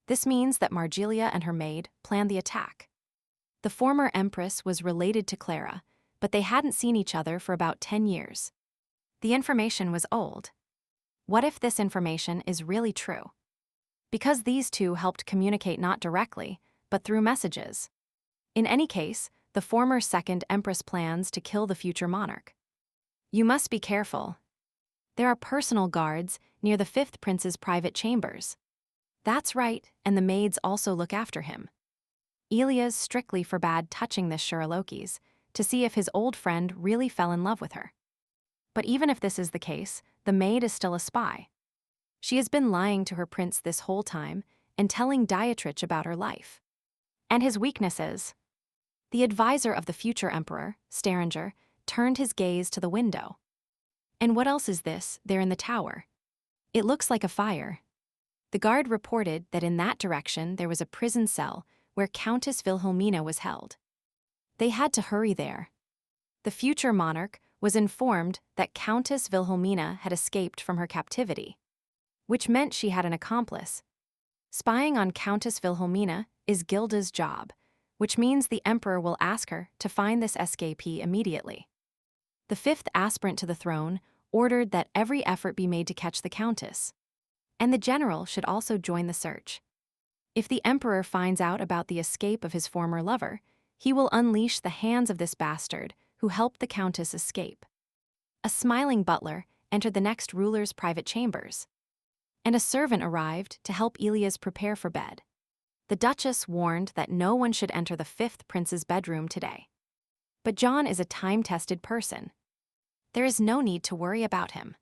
This means that Margilia and her maid planned the attack. The former empress was related to Clara, but they hadn't seen each other for about 10 years. The information was old. What if this information is really true? Because these two helped communicate not directly, but through messages. In any case, the former second empress plans to kill the future monarch. You must be careful. There are personal guards near the fifth prince's private chambers. That's right, and the maids also look after him. Ilias strictly forbade touching this Shirilokis to see if his old friend really fell in love with her. But even if this is the case, the maid is still a spy. She has been lying to her prince this whole time and telling Dietrich about her life and his weaknesses. The advisor of the future emperor, Staringer, turned his gaze to the window. And what else is this there in the tower? It looks like a fire. The guard reported that in that direction there was a prison cell where Countess Wilhelmina was held. They had to hurry there. The future monarch was informed that Countess Wilhelmina had escaped from her captivity, which meant she had an accomplice. Spying on Countess Wilhelmina is Gilda's job, which means the emperor will ask her to find this escapee immediately. The fifth aspirant to the throne ordered that every effort be made to catch the countess, and the general should also join the search. If the emperor finds out about the escape of his former lover, he will unleash the hands of this bastard who helped the countess escape. A smiling butler entered the next ruler's private chambers, and a servant arrived to help Ilias prepare for bed. The Duchess warned that no one should enter the fifth prince's bedroom today. But John is a time-tested person. There is no need to worry about him.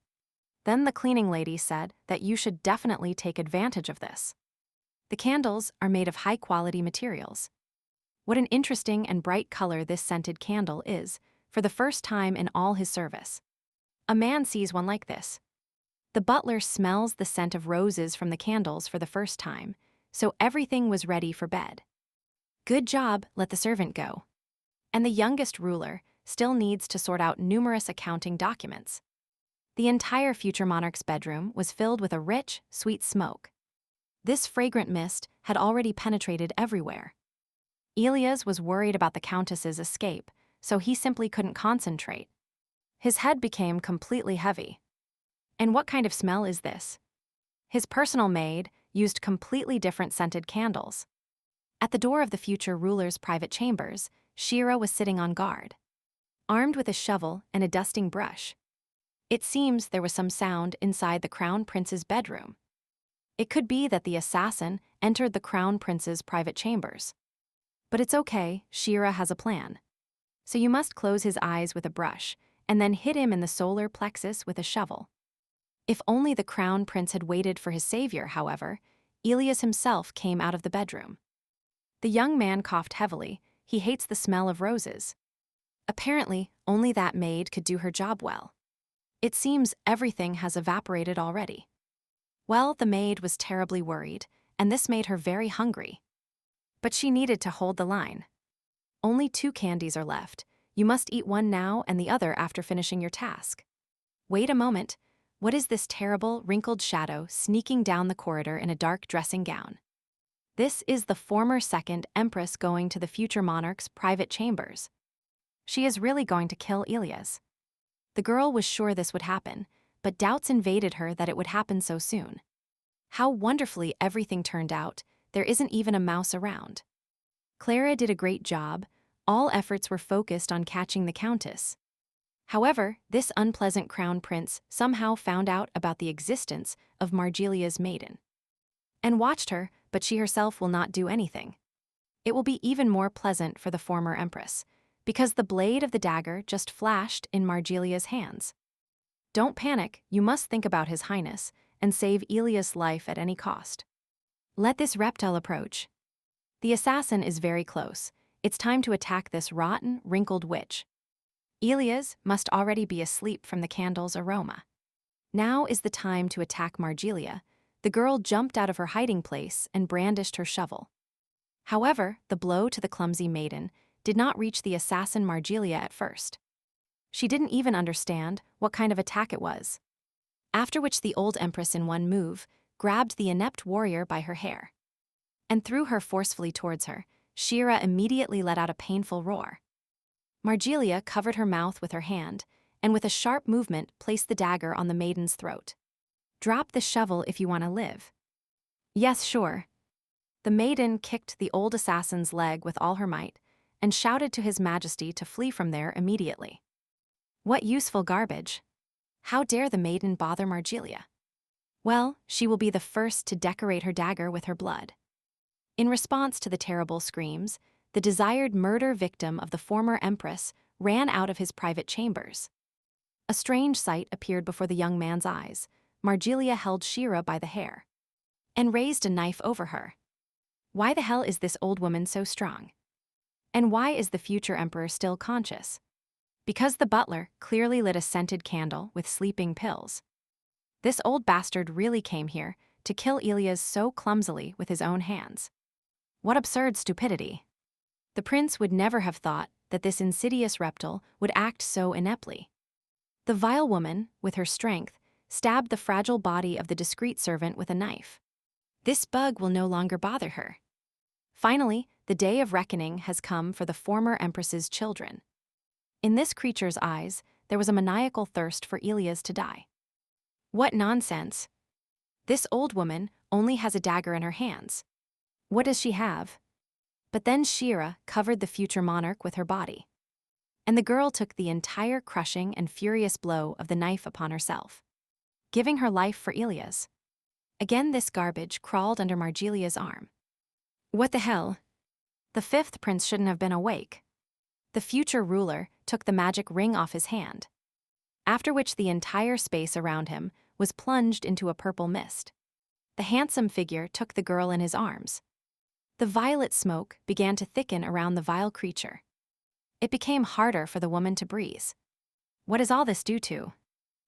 Then the cleaning lady said that you should definitely take advantage of this. The candles are made of high-quality materials. What an interesting and bright color this scented candle is, for the first time in all his service. A man sees one like this. The butler smells the scent of roses from the candles for the first time, so everything was ready for bed. Good job, let the servant go. And the youngest ruler still needs to sort out numerous accounting documents. The entire future monarch's bedroom was filled with a rich, sweet smoke. This fragrant mist had already penetrated everywhere. Elias was worried about the countess's escape, so he simply couldn't concentrate. His head became completely heavy. And what kind of smell is this? His personal maid used completely different scented candles. At the door of the future ruler's private chambers, Shira was sitting on guard, armed with a shovel and a dusting brush. It seems there was some sound inside the crown prince's bedroom. It could be that the assassin entered the crown prince's private chambers. But it's okay, Shira has a plan. So you must close his eyes with a brush, and then hit him in the solar plexus with a shovel. If only the crown prince had waited for his savior, however, Elias himself came out of the bedroom. The young man coughed heavily. He hates the smell of roses. Apparently, only that maid could do her job well. It seems everything has evaporated already. Well, the maid was terribly worried, and this made her very hungry. But she needed to hold the line. Only 2 candies are left. You must eat one now and the other after finishing your task. Wait a moment. What is this terrible, wrinkled shadow sneaking down the corridor in a dark dressing gown? This is the former second empress going to the future monarch's private chambers. She is really going to kill Elias. The girl was sure this would happen, but doubts invaded her that it would happen so soon. How wonderfully everything turned out. There isn't even a mouse around. Clara did a great job. All efforts were focused on catching the countess. However, this unpleasant crown prince somehow found out about the existence of Margilia's maiden and watched her, but she herself will not do anything. It will be even more pleasant for the former empress, because the blade of the dagger just flashed in Margilia's hands. Don't panic, you must think about His Highness and save Elias' life at any cost. Let this reptile approach. The assassin is very close. It's time to attack this rotten, wrinkled witch. Elias must already be asleep from the candle's aroma. Now is the time to attack Margilia. The girl jumped out of her hiding place and brandished her shovel. However, the blow to the clumsy maiden did not reach the assassin Margilia at first. She didn't even understand what kind of attack it was. After which the old empress in one move grabbed the inept warrior by her hair and threw her forcefully towards her. Shira immediately let out a painful roar. Margilia covered her mouth with her hand and with a sharp movement placed the dagger on the maiden's throat. Drop the shovel if you want to live. Yes, sure. The maiden kicked the old assassin's leg with all her might and shouted to His Majesty to flee from there immediately. What useful garbage. How dare the maiden bother Margilia? Well, she will be the first to decorate her dagger with her blood. In response to the terrible screams, the desired murder victim of the former empress ran out of his private chambers. A strange sight appeared before the young man's eyes. Margilia held Shira by the hair and raised a knife over her. Why the hell is this old woman so strong? And why is the future emperor still conscious? Because the butler clearly lit a scented candle with sleeping pills. This old bastard really came here to kill Elias so clumsily with his own hands. What absurd stupidity. The prince would never have thought that this insidious reptile would act so ineptly. The vile woman, with her strength, stabbed the fragile body of the discreet servant with a knife. This bug will no longer bother her. Finally, the day of reckoning has come for the former empress's children. In this creature's eyes, there was a maniacal thirst for Elias to die. What nonsense! This old woman only has a dagger in her hands. What does she have? But then Shira covered the future monarch with her body. And the girl took the entire crushing and furious blow of the knife upon herself, giving her life for Elias. Again this garbage crawled under Margilia's arm. What the hell? The 5th prince shouldn't have been awake. The future ruler took the magic ring off his hand, after which the entire space around him was plunged into a purple mist. The handsome figure took the girl in his arms. The violet smoke began to thicken around the vile creature. It became harder for the woman to breathe. What is all this due to?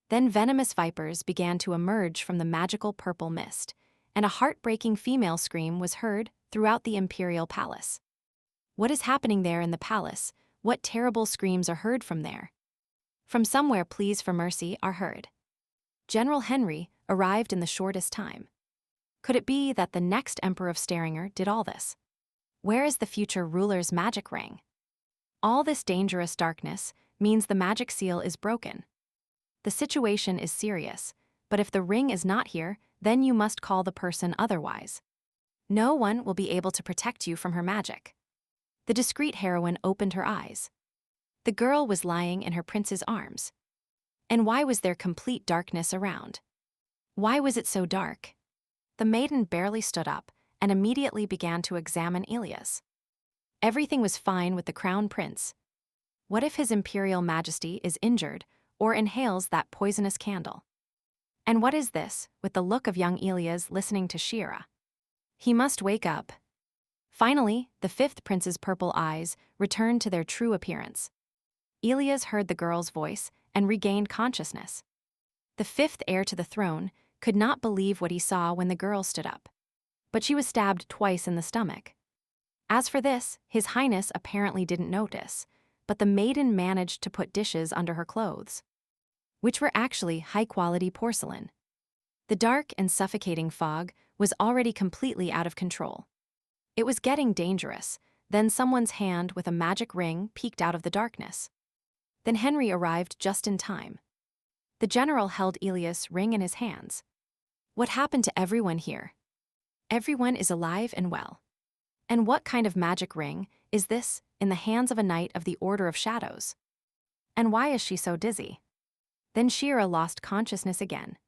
Then venomous vipers began to emerge from the magical purple mist, and a heartbreaking female scream was heard throughout the imperial palace. What is happening there in the palace? What terrible screams are heard from there? From somewhere pleas for mercy are heard. General Henry arrived in the shortest time. Could it be that the next Emperor of Staringer did all this? Where is the future ruler's magic ring? All this dangerous darkness means the magic seal is broken. The situation is serious, but if the ring is not here, then you must call the person otherwise. No one will be able to protect you from her magic. The discreet heroine opened her eyes. The girl was lying in her prince's arms. And why was there complete darkness around? Why was it so dark? The maiden barely stood up and immediately began to examine Ilias. Everything was fine with the crown prince. What if his imperial majesty is injured or inhales that poisonous candle? And what is this, with the look of young Ilias listening to Shira? He must wake up. Finally, the fifth prince's purple eyes returned to their true appearance. Ilias heard the girl's voice and regained consciousness. The fifth heir to the throne could not believe what he saw when the girl stood up. But she was stabbed twice in the stomach. As for this, His Highness apparently didn't notice, but the maiden managed to put dishes under her clothes, which were actually high-quality porcelain. The dark and suffocating fog was already completely out of control. It was getting dangerous. Then someone's hand with a magic ring peeked out of the darkness. Then Henry arrived just in time. The general held Ilias' ring in his hands. What happened to everyone here? Everyone is alive and well. And what kind of magic ring is this in the hands of a knight of the Order of Shadows? And why is she so dizzy? Then Shira lost consciousness again.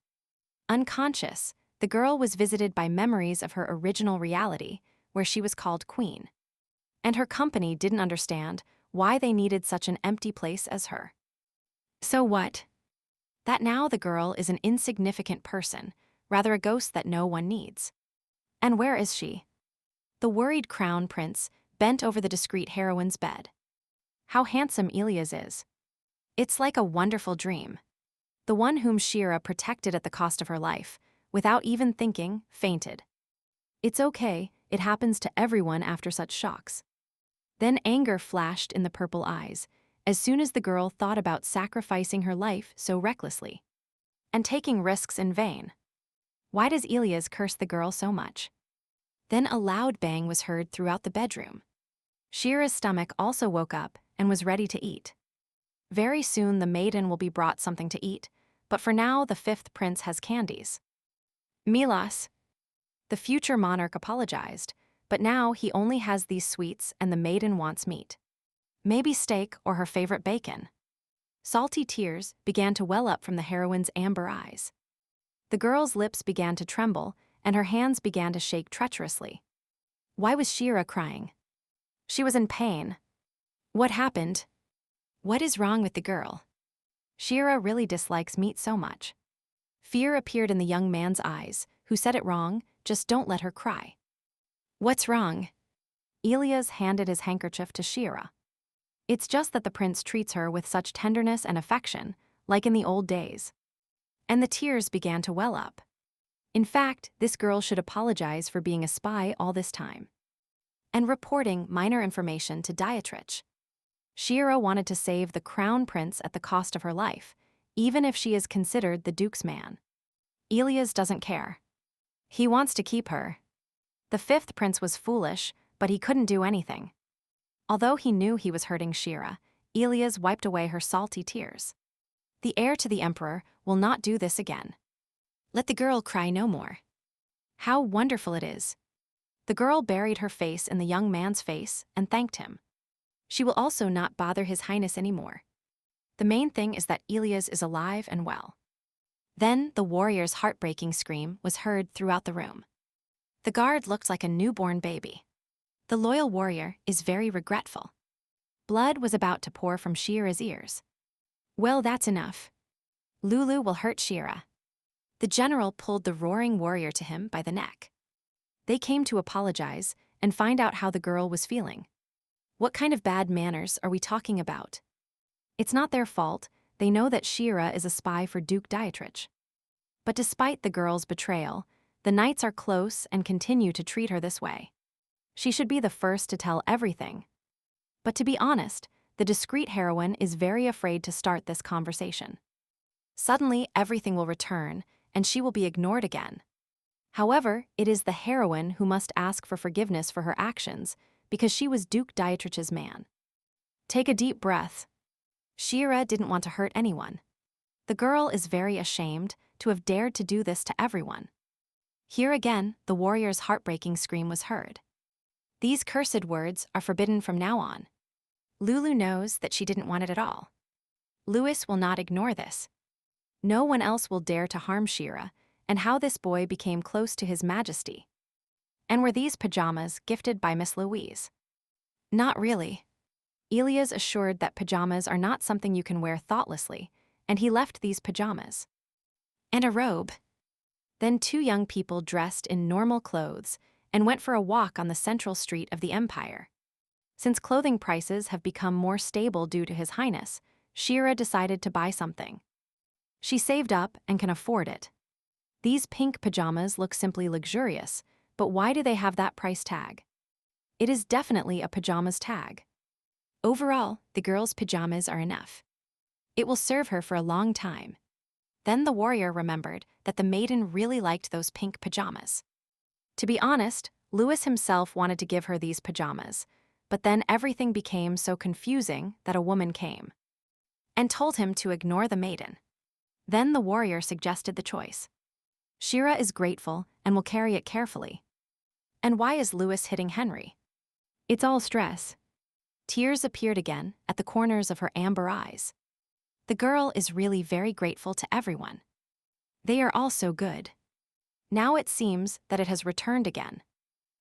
Unconscious, the girl was visited by memories of her original reality, where she was called queen. And her company didn't understand why they needed such an empty place as her. So what? That now the girl is an insignificant person, rather a ghost that no one needs. And where is she? The worried crown prince bent over the discreet heroine's bed. How handsome Ilias is. It's like a wonderful dream. The one whom Shira protected at the cost of her life, without even thinking, fainted. It's okay, it happens to everyone after such shocks. Then anger flashed in the purple eyes, as soon as the girl thought about sacrificing her life so recklessly. And taking risks in vain. Why does Ilias curse the girl so much? Then a loud bang was heard throughout the bedroom. Shira's stomach also woke up and was ready to eat. Very soon the maiden will be brought something to eat, but for now the fifth prince has candies. Milas. The future monarch apologized, but now he only has these sweets and the maiden wants meat. Maybe steak or her favorite bacon. Salty tears began to well up from the heroine's amber eyes. The girl's lips began to tremble and her hands began to shake treacherously. Why was Shira crying? She was in pain. What happened? What is wrong with the girl? Shira really dislikes meat so much. Fear appeared in the young man's eyes, who said it wrong, just don't let her cry. What's wrong? Ilias handed his handkerchief to Shira. It's just that the prince treats her with such tenderness and affection, like in the old days. And the tears began to well up. In fact, this girl should apologize for being a spy all this time. And reporting minor information to Dietrich. Shira wanted to save the crown prince at the cost of her life, even if she is considered the duke's man. Ilias doesn't care. He wants to keep her. The fifth prince was foolish, but he couldn't do anything. Although he knew he was hurting Shira, Ilias wiped away her salty tears. The heir to the emperor will not do this again. Let the girl cry no more. How wonderful it is. The girl buried her face in the young man's face and thanked him. She will also not bother His Highness anymore. The main thing is that Ilias is alive and well. Then the warrior's heartbreaking scream was heard throughout the room. The guard looked like a newborn baby. The loyal warrior is very regretful. Blood was about to pour from Shira's ears. Well, that's enough. Lulu will hurt Shira. The general pulled the roaring warrior to him by the neck. They came to apologize and find out how the girl was feeling. What kind of bad manners are we talking about? It's not their fault. They know that Shira is a spy for Duke Dietrich. But despite the girl's betrayal, the knights are close and continue to treat her this way. She should be the first to tell everything. But to be honest, the discreet heroine is very afraid to start this conversation. Suddenly, everything will return, and she will be ignored again. However, it is the heroine who must ask for forgiveness for her actions, because she was Duke Dietrich's man. Take a deep breath. Shira didn't want to hurt anyone. The girl is very ashamed to have dared to do this to everyone. Here again, the warrior's heartbreaking scream was heard. These cursed words are forbidden from now on. Lulu knows that she didn't want it at all. Louis will not ignore this. No one else will dare to harm Shira, and how this boy became close to His Majesty. And were these pajamas gifted by Miss Louise? Not really. Elias assured that pajamas are not something you can wear thoughtlessly, and he left these pajamas. And a robe. Then two young people dressed in normal clothes and went for a walk on the central street of the empire. Since clothing prices have become more stable due to His Highness, Shira decided to buy something. She saved up and can afford it. These pink pajamas look simply luxurious, but why do they have that price tag? It is definitely a pajamas tag. Overall, the girl's pajamas are enough. It will serve her for a long time. Then the warrior remembered that the maiden really liked those pink pajamas. To be honest, Louis himself wanted to give her these pajamas, but then everything became so confusing that a woman came and told him to ignore the maiden. Then the warrior suggested the choice. Shira is grateful and will carry it carefully. And why is Louis hitting Henry? It's all stress. Tears appeared again at the corners of her amber eyes. The girl is really very grateful to everyone. They are all so good. Now it seems that it has returned again.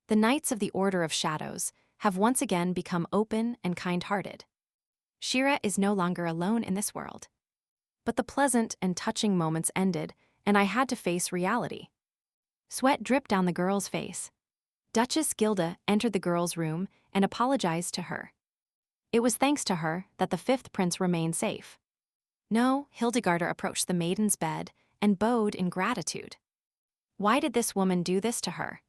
The Knights of the Order of Shadows have once again become open and kind-hearted. Shira is no longer alone in this world. But the pleasant and touching moments ended, and I had to face reality. Sweat dripped down the girl's face. Duchess Gilda entered the girl's room and apologized to her. It was thanks to her that the fifth prince remained safe. No, Hildegarda approached the maiden's bed and bowed in gratitude. Why did this woman do this to her?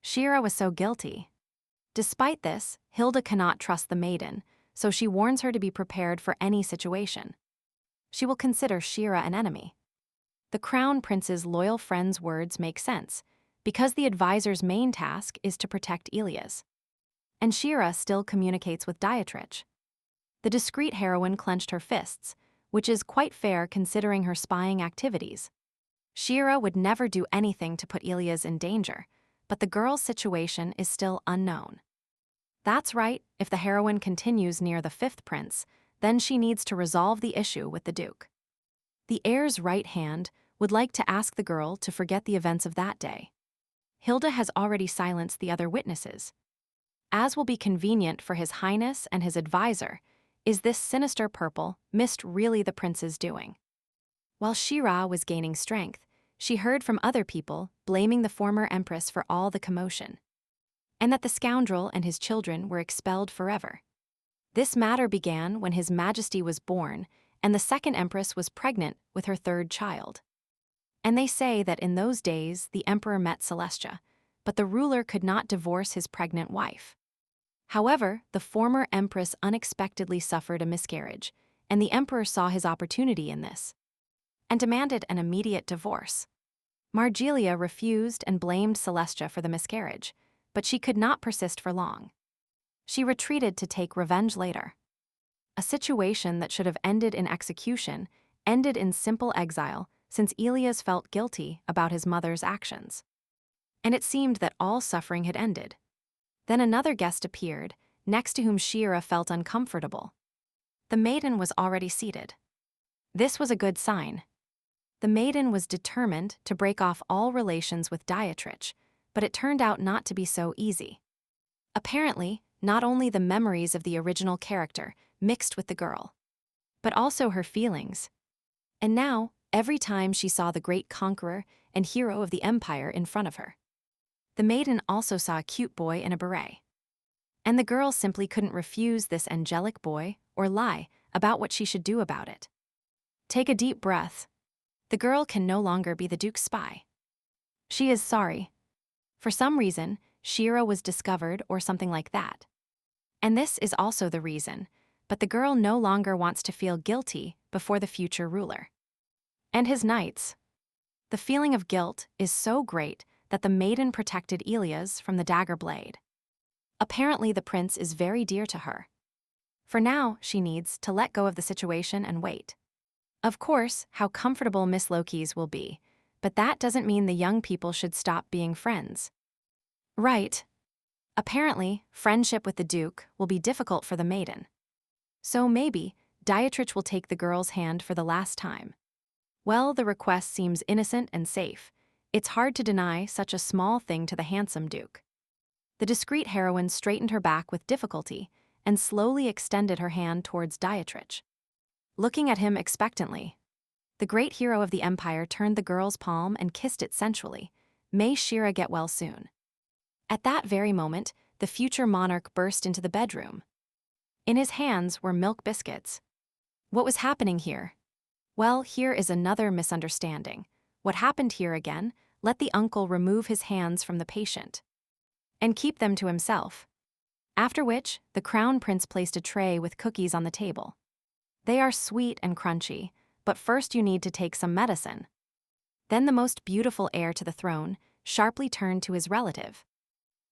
Shira was so guilty. Despite this, Hilda cannot trust the maiden, so she warns her to be prepared for any situation. She will consider Shira an enemy. The crown prince's loyal friend's words make sense, because the advisor's main task is to protect Elias. And Shira still communicates with Dietrich. The discreet heroine clenched her fists, which is quite fair considering her spying activities. Shira would never do anything to put Elias in danger, but the girl's situation is still unknown. That's right, if the heroine continues near the fifth prince, then she needs to resolve the issue with the duke. The heir's right hand would like to ask the girl to forget the events of that day. Hilda has already silenced the other witnesses. As will be convenient for His Highness and his advisor, is this sinister purple mist really the prince's doing? While Shira was gaining strength, she heard from other people blaming the former empress for all the commotion, and that the scoundrel and his children were expelled forever. This matter began when His Majesty was born and the second empress was pregnant with her third child. And they say that in those days the emperor met Celestia, but the ruler could not divorce his pregnant wife. However, the former empress unexpectedly suffered a miscarriage, and the emperor saw his opportunity in this and demanded an immediate divorce. Margilia refused and blamed Celestia for the miscarriage, but she could not persist for long. She retreated to take revenge later. A situation that should have ended in execution ended in simple exile, since Elias felt guilty about his mother's actions. And it seemed that all suffering had ended. Then another guest appeared, next to whom Shira felt uncomfortable. The maiden was already seated. This was a good sign. The maiden was determined to break off all relations with Dietrich, but it turned out not to be so easy. Apparently, not only the memories of the original character mixed with the girl, but also her feelings. And now, every time she saw the great conqueror and hero of the empire in front of her. The maiden also saw a cute boy in a beret. And the girl simply couldn't refuse this angelic boy or lie about what she should do about it. Take a deep breath. The girl can no longer be the Duke's spy. She is sorry. For some reason, Shira was discovered or something like that. And this is also the reason, but the girl no longer wants to feel guilty before the future ruler. And his knights. The feeling of guilt is so great that the maiden protected Elias from the dagger blade. Apparently the prince is very dear to her. For now, she needs to let go of the situation and wait. Of course, how comfortable Miss Loki's will be, but that doesn't mean the young people should stop being friends. Right. Apparently, friendship with the Duke will be difficult for the maiden. So maybe, Dietrich will take the girl's hand for the last time. Well, the request seems innocent and safe. It's hard to deny such a small thing to the handsome Duke. The discreet heroine straightened her back with difficulty and slowly extended her hand towards Dietrich. Looking at him expectantly, the great hero of the empire turned the girl's palm and kissed it sensually. May Shira get well soon. At that very moment, the future monarch burst into the bedroom. In his hands were milk biscuits. What was happening here? Well, here is another misunderstanding. What happened here again? Let the uncle remove his hands from the patient and keep them to himself. After which, the crown prince placed a tray with cookies on the table. They are sweet and crunchy, but first you need to take some medicine. Then the most beautiful heir to the throne sharply turned to his relative.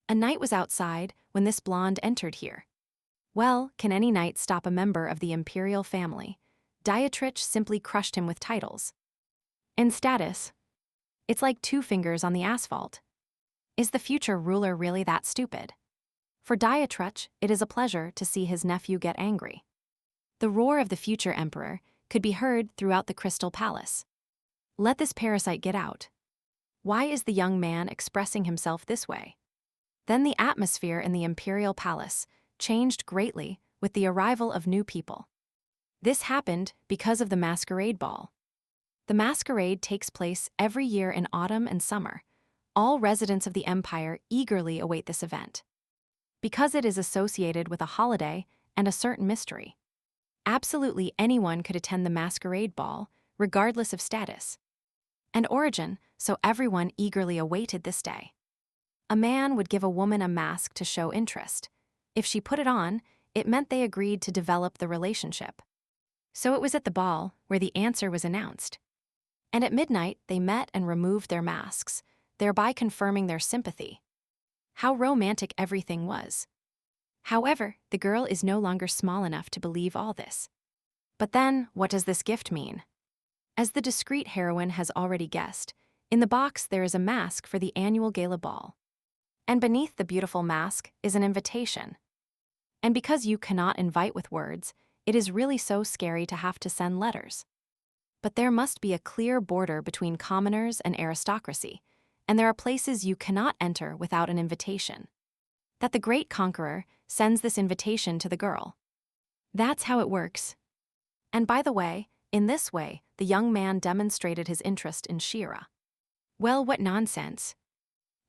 A knight was outside when this blonde entered here. Well, can any knight stop a member of the imperial family? Dietrich simply crushed him with titles and status. It's like 2 fingers on the asphalt. Is the future ruler really that stupid? For Dietrich, it is a pleasure to see his nephew get angry. The roar of the future emperor could be heard throughout the Crystal Palace. Let this parasite get out. Why is the young man expressing himself this way? Then the atmosphere in the imperial palace changed greatly with the arrival of new people. This happened because of the masquerade ball. The masquerade takes place every year in autumn and summer. All residents of the empire eagerly await this event, because it is associated with a holiday and a certain mystery. Absolutely anyone could attend the masquerade ball, regardless of status and origin, so everyone eagerly awaited this day. A man would give a woman a mask to show interest. If she put it on, it meant they agreed to develop the relationship. So it was at the ball where the answer was announced. And at midnight, they met and removed their masks, thereby confirming their sympathy. How romantic everything was. However, the girl is no longer small enough to believe all this. But then, what does this gift mean? As the discreet heroine has already guessed, in the box there is a mask for the annual gala ball. And beneath the beautiful mask is an invitation. And because you cannot invite with words, it is really so scary to have to send letters. But there must be a clear border between commoners and aristocracy, and there are places you cannot enter without an invitation. That the great conqueror sends this invitation to the girl. That's how it works. And by the way, in this way, the young man demonstrated his interest in Shira. Well, what nonsense.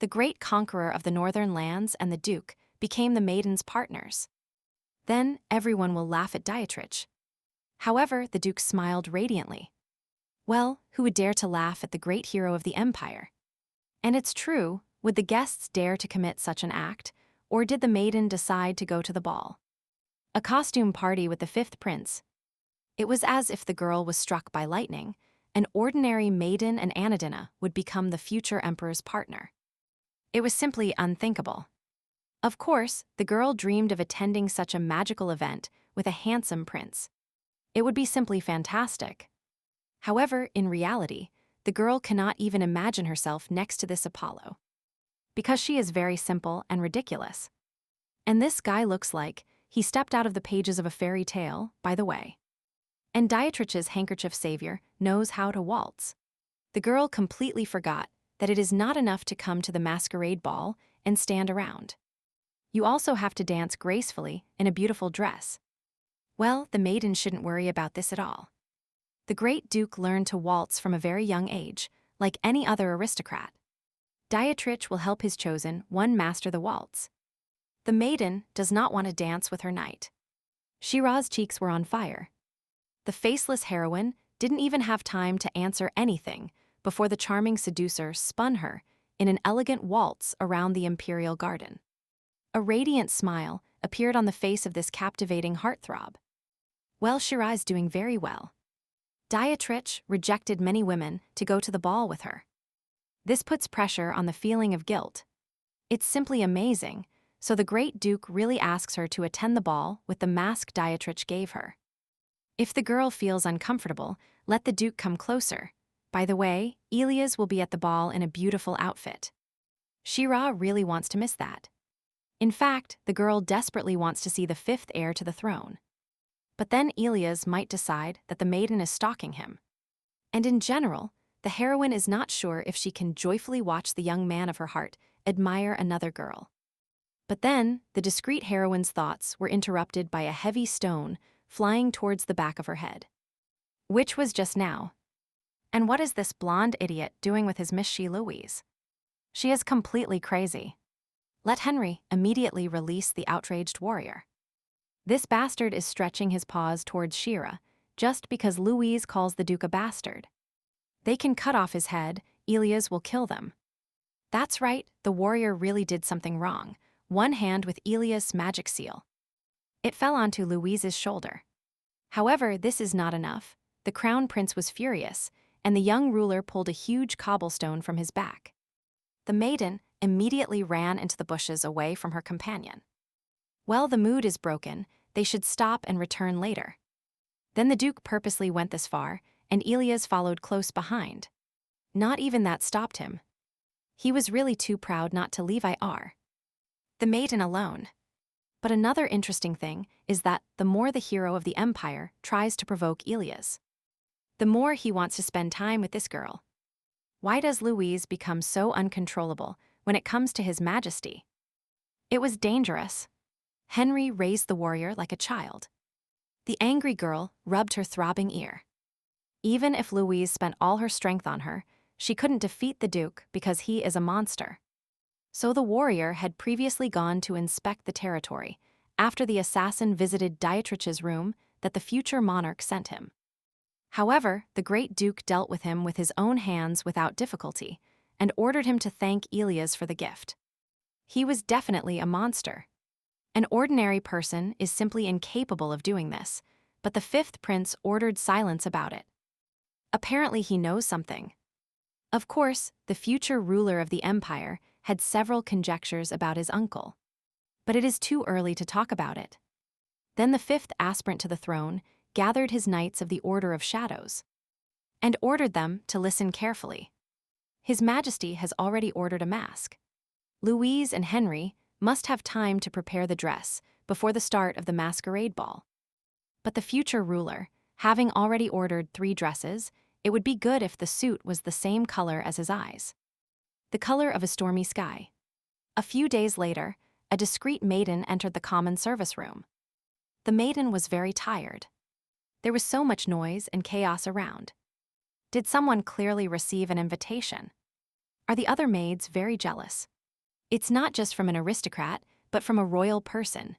The great conqueror of the northern lands and the Duke became the maiden's partners. Then everyone will laugh at Dietrich. However, the Duke smiled radiantly. Well, who would dare to laugh at the great hero of the empire? And it's true, would the guests dare to commit such an act, or did the maiden decide to go to the ball? A costume party with the 5th prince. It was as if the girl was struck by lightning. An ordinary maiden and Anadina would become the future emperor's partner. It was simply unthinkable. Of course, the girl dreamed of attending such a magical event with a handsome prince. It would be simply fantastic. However, in reality, the girl cannot even imagine herself next to this Apollo, because she is very simple and ridiculous. And this guy looks like he stepped out of the pages of a fairy tale, by the way. And Dietrich's handkerchief savior knows how to waltz. The girl completely forgot that it is not enough to come to the masquerade ball and stand around. You also have to dance gracefully in a beautiful dress. Well, the maiden shouldn't worry about this at all. The great duke learned to waltz from a very young age, like any other aristocrat. Dietrich will help his chosen one master the waltz. The maiden does not want to dance with her knight. Shira's cheeks were on fire. The faceless heroine didn't even have time to answer anything before the charming seducer spun her in an elegant waltz around the imperial garden. A radiant smile appeared on the face of this captivating heartthrob. Well, Shira is doing very well. Dietrich rejected many women to go to the ball with her. This puts pressure on the feeling of guilt. It's simply amazing, so the great duke really asks her to attend the ball with the mask Dietrich gave her. If the girl feels uncomfortable, let the duke come closer. By the way, Elias will be at the ball in a beautiful outfit. Shira really wants to miss that. In fact, the girl desperately wants to see the fifth heir to the throne. But then Elias might decide that the maiden is stalking him. And in general, the heroine is not sure if she can joyfully watch the young man of her heart admire another girl. But then, the discreet heroine's thoughts were interrupted by a heavy stone flying towards the back of her head. Which was just now. And what is this blonde idiot doing with his Miss She Louise? She is completely crazy. Let Henry immediately release the outraged warrior. This bastard is stretching his paws towards Shira, just because Louise calls the Duke a bastard. They can cut off his head, Elias will kill them. That's right, the warrior really did something wrong. One hand with Elias' magic seal. It fell onto Louise's shoulder. However, this is not enough. The crown prince was furious, and the young ruler pulled a huge cobblestone from his back. The maiden immediately ran into the bushes away from her companion. Well, the mood is broken, they should stop and return later. Then the duke purposely went this far, and Elias followed close behind. Not even that stopped him. He was really too proud not to leave IR. The maiden alone. But another interesting thing is that the more the hero of the empire tries to provoke Elias, the more he wants to spend time with this girl. Why does Louise become so uncontrollable when it comes to his majesty? It was dangerous. Henry raised the warrior like a child. The angry girl rubbed her throbbing ear. Even if Louise spent all her strength on her, she couldn't defeat the duke because he is a monster. So the warrior had previously gone to inspect the territory after the assassin visited Dietrich's room that the future monarch sent him. However, the great duke dealt with him with his own hands without difficulty and ordered him to thank Elias for the gift. He was definitely a monster. An ordinary person is simply incapable of doing this, but the fifth prince ordered silence about it. Apparently he knows something. Of course, the future ruler of the empire had several conjectures about his uncle. But it is too early to talk about it. Then the fifth aspirant to the throne gathered his knights of the Order of Shadows and ordered them to listen carefully. His Majesty has already ordered a mask. Louise and Henry must have time to prepare the dress before the start of the masquerade ball. But the future ruler, having already ordered 3 dresses, it would be good if the suit was the same color as his eyes. The color of a stormy sky. A few days later, a discreet maiden entered the common service room. The maiden was very tired. There was so much noise and chaos around. Did someone clearly receive an invitation? Are the other maids very jealous? It's not just from an aristocrat, but from a royal person.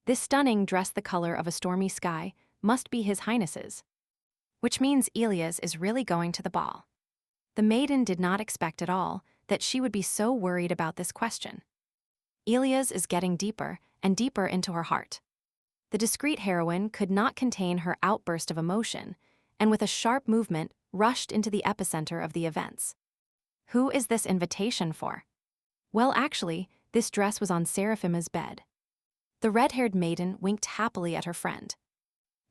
This stunning dress the color of a stormy sky must be His Highness's. Which means Elias is really going to the ball. The maiden did not expect at all that she would be so worried about this question. Elias is getting deeper and deeper into her heart. The discreet heroine could not contain her outburst of emotion, and with a sharp movement rushed into the epicenter of the events. Who is this invitation for? Well, actually, this dress was on Seraphima's bed. The red-haired maiden winked happily at her friend.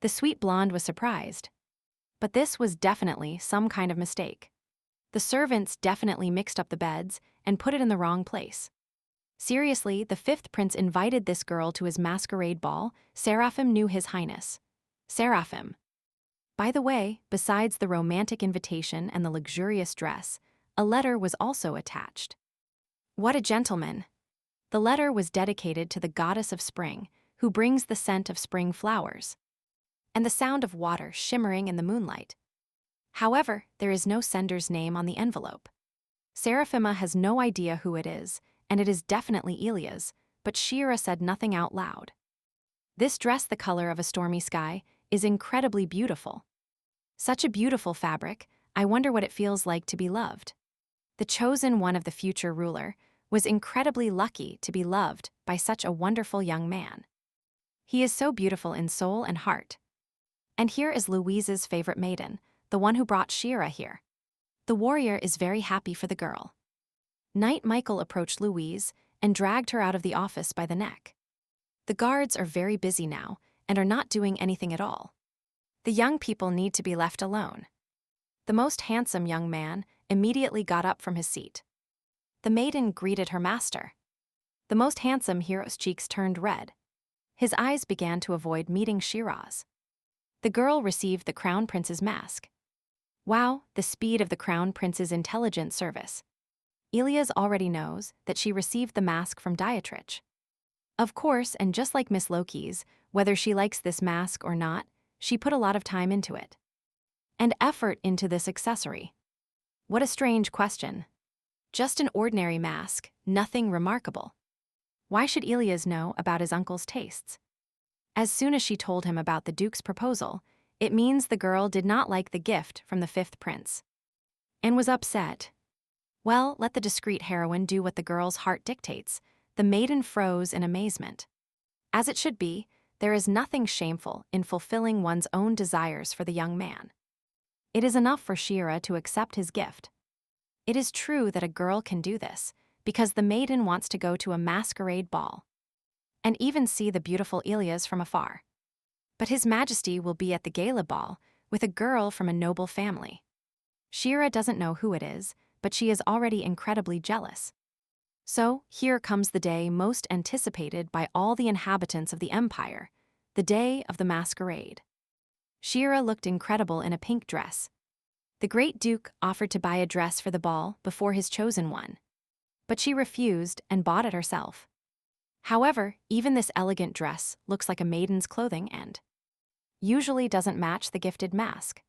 The sweet blonde was surprised. But this was definitely some kind of mistake. The servants definitely mixed up the beds and put it in the wrong place. Seriously, the fifth prince invited this girl to his masquerade ball. Seraphim knew His Highness. Seraphim. By the way, besides the romantic invitation and the luxurious dress, a letter was also attached. What a gentleman! The letter was dedicated to the goddess of spring, who brings the scent of spring flowers. and the sound of water shimmering in the moonlight. However, there is no sender's name on the envelope. Seraphima has no idea who it is, and it is definitely Ilia's, but Shira said nothing out loud. This dress, the color of a stormy sky, is incredibly beautiful. Such a beautiful fabric, I wonder what it feels like to be loved. The chosen one of the future ruler was incredibly lucky to be loved by such a wonderful young man. He is so beautiful in soul and heart. And here is Louise's favorite maiden, the one who brought Shira here. The warrior is very happy for the girl. Knight Michael approached Louise and dragged her out of the office by the neck. The guards are very busy now and are not doing anything at all. The young people need to be left alone. The most handsome young man immediately got up from his seat. The maiden greeted her master. The most handsome hero's cheeks turned red. His eyes began to avoid meeting Shira's. The girl received the crown prince's mask. Wow, the speed of the crown prince's intelligence service. Ilias already knows that she received the mask from Dietrich. Of course, and just like Miss Loki's, whether she likes this mask or not, she put a lot of time into it. And effort into this accessory. What a strange question. Just an ordinary mask, nothing remarkable. Why should Ilias know about his uncle's tastes? As soon as she told him about the Duke's proposal, it means the girl did not like the gift from the fifth prince. And was upset. Well, let the discreet heroine do what the girl's heart dictates. The maiden froze in amazement. As it should be, there is nothing shameful in fulfilling one's own desires for the young man. It is enough for Shira to accept his gift. It is true that a girl can do this, because the maiden wants to go to a masquerade ball and even see the beautiful Ilias from afar. But His Majesty will be at the gala ball with a girl from a noble family. Shira doesn't know who it is, but she is already incredibly jealous. So, here comes the day most anticipated by all the inhabitants of the empire, the day of the masquerade. Shira looked incredible in a pink dress. The great duke offered to buy a dress for the ball before his chosen one. But she refused and bought it herself. However, even this elegant dress looks like a maiden's clothing and usually doesn't match the gifted mask.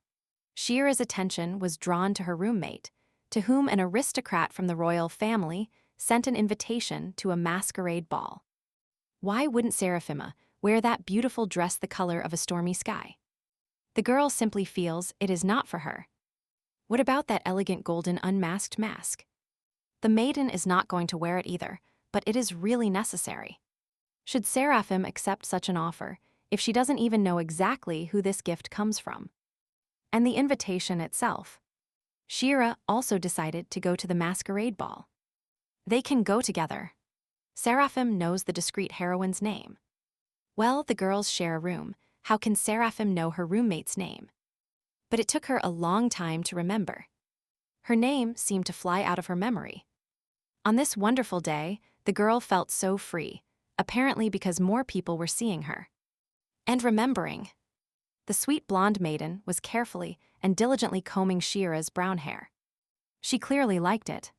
Shira's attention was drawn to her roommate, to whom an aristocrat from the royal family sent an invitation to a masquerade ball. Why wouldn't Seraphima wear that beautiful dress the color of a stormy sky? The girl simply feels it is not for her. What about that elegant golden unmasked mask? The maiden is not going to wear it either, but it is really necessary. Should Seraphim accept such an offer if she doesn't even know exactly who this gift comes from? And the invitation itself. Shira also decided to go to the masquerade ball. They can go together. Seraphim knows the discreet heroine's name. Well, the girls share a room. How can Seraphim know her roommate's name? But it took her a long time to remember. Her name seemed to fly out of her memory. On this wonderful day, the girl felt so free, apparently because more people were seeing her. And remembering. The sweet blonde maiden was carefully and diligently combing Shira's brown hair. She clearly liked it.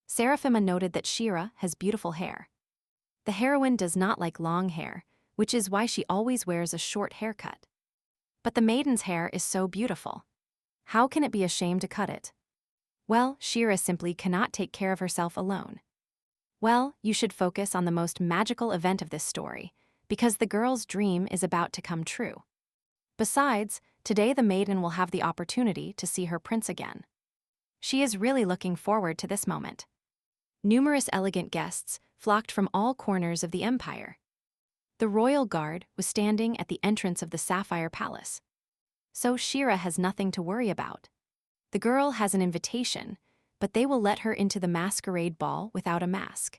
Seraphima noted that Shira has beautiful hair. The heroine does not like long hair, which is why she always wears a short haircut. But the maiden's hair is so beautiful. How can it be a shame to cut it? Well, Shira simply cannot take care of herself alone. Well, you should focus on the most magical event of this story, because the girl's dream is about to come true. Besides, today the maiden will have the opportunity to see her prince again. She is really looking forward to this moment. Numerous elegant guests flocked from all corners of the empire. The royal guard was standing at the entrance of the Sapphire Palace. So Shira has nothing to worry about. The girl has an invitation, but they will let her into the masquerade ball without a mask.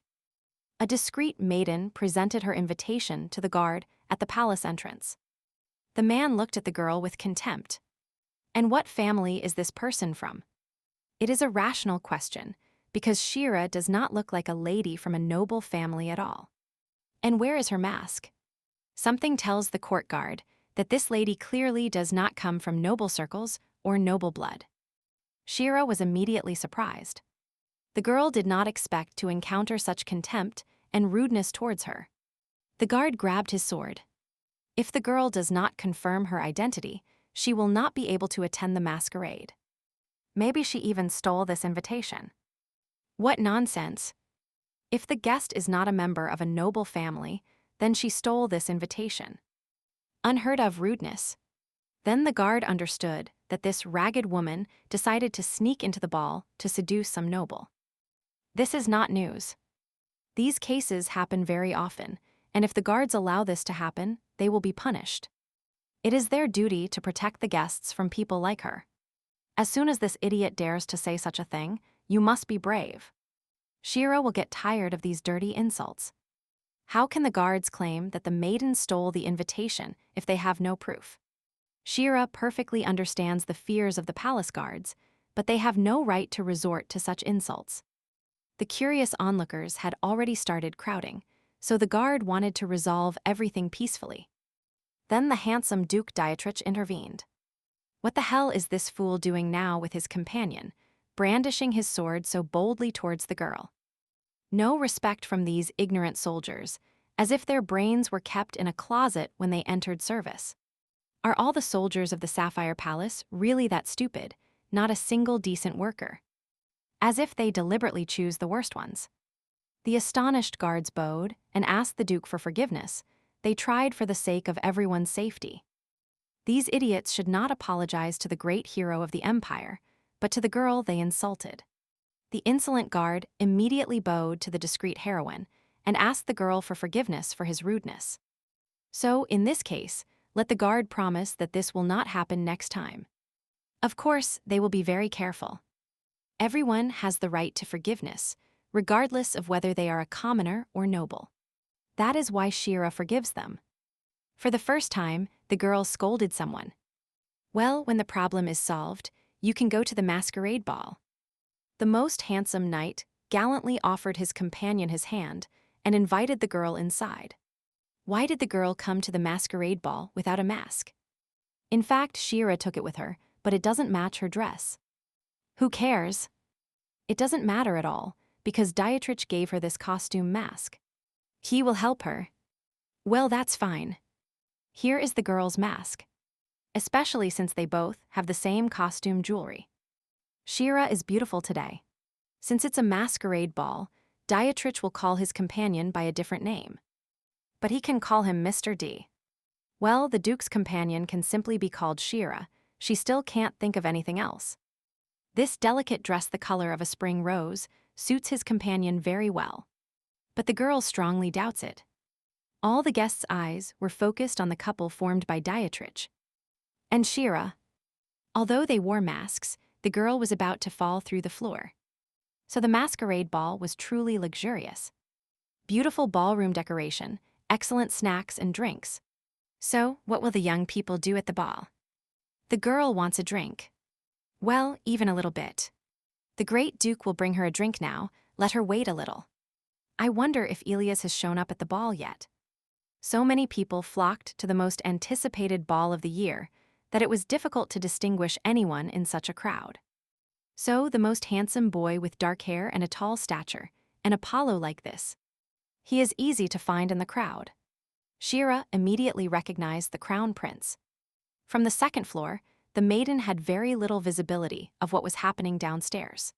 A discreet maiden presented her invitation to the guard at the palace entrance. The man looked at the girl with contempt. And what family is this person from? It is a rational question, because Shira does not look like a lady from a noble family at all. And where is her mask? Something tells the court guard that this lady clearly does not come from noble circles or noble blood. Shira was immediately surprised. The girl did not expect to encounter such contempt and rudeness towards her. The guard grabbed his sword. If the girl does not confirm her identity, she will not be able to attend the masquerade. Maybe she even stole this invitation. What nonsense! If the guest is not a member of a noble family, then she stole this invitation. Unheard of rudeness. Then the guard understood that this ragged woman decided to sneak into the ball to seduce some noble. This is not news. These cases happen very often, and if the guards allow this to happen, they will be punished. It is their duty to protect the guests from people like her. As soon as this idiot dares to say such a thing, you must be brave. Shira will get tired of these dirty insults. How can the guards claim that the maiden stole the invitation if they have no proof? Shira perfectly understands the fears of the palace guards, but they have no right to resort to such insults. The curious onlookers had already started crowding, so the guard wanted to resolve everything peacefully. Then the handsome Duke Dietrich intervened. What the hell is this fool doing now with his companion, brandishing his sword so boldly towards the girl? No respect from these ignorant soldiers, as if their brains were kept in a closet when they entered service. Are all the soldiers of the Sapphire Palace really that stupid, not a single decent worker? As if they deliberately choose the worst ones. The astonished guards bowed and asked the Duke for forgiveness. They tried for the sake of everyone's safety. These idiots should not apologize to the great hero of the empire, but to the girl they insulted. The insolent guard immediately bowed to the discreet heroine and asked the girl for forgiveness for his rudeness. So, in this case, let the guard promise that this will not happen next time. Of course, they will be very careful. Everyone has the right to forgiveness, regardless of whether they are a commoner or noble. That is why Shira forgives them. For the first time, the girl scolded someone. Well, when the problem is solved, you can go to the masquerade ball. The most handsome knight gallantly offered his companion his hand and invited the girl inside. Why did the girl come to the masquerade ball without a mask? In fact, Shira took it with her, but it doesn't match her dress. Who cares? It doesn't matter at all, because Dietrich gave her this costume mask. He will help her. Well, that's fine. Here is the girl's mask. Especially since they both have the same costume jewelry. Shira is beautiful today. Since it's a masquerade ball, Dietrich will call his companion by a different name. But he can call him Mr. D. Well, the Duke's companion can simply be called Shira. She still can't think of anything else. This delicate dress, the color of a spring rose, suits his companion very well. But the girl strongly doubts it. All the guests' eyes were focused on the couple formed by Dietrich and Shira. Although they wore masks, the girl was about to fall through the floor. So the masquerade ball was truly luxurious. Beautiful ballroom decoration, excellent snacks and drinks. So, what will the young people do at the ball? The girl wants a drink. Well, even a little bit. The great Duke will bring her a drink now, let her wait a little. I wonder if Elias has shown up at the ball yet. So many people flocked to the most anticipated ball of the year that it was difficult to distinguish anyone in such a crowd. So the most handsome boy with dark hair and a tall stature, an Apollo like this. He is easy to find in the crowd. Shira immediately recognized the crown prince. From the second floor, the maiden had very little visibility of what was happening downstairs.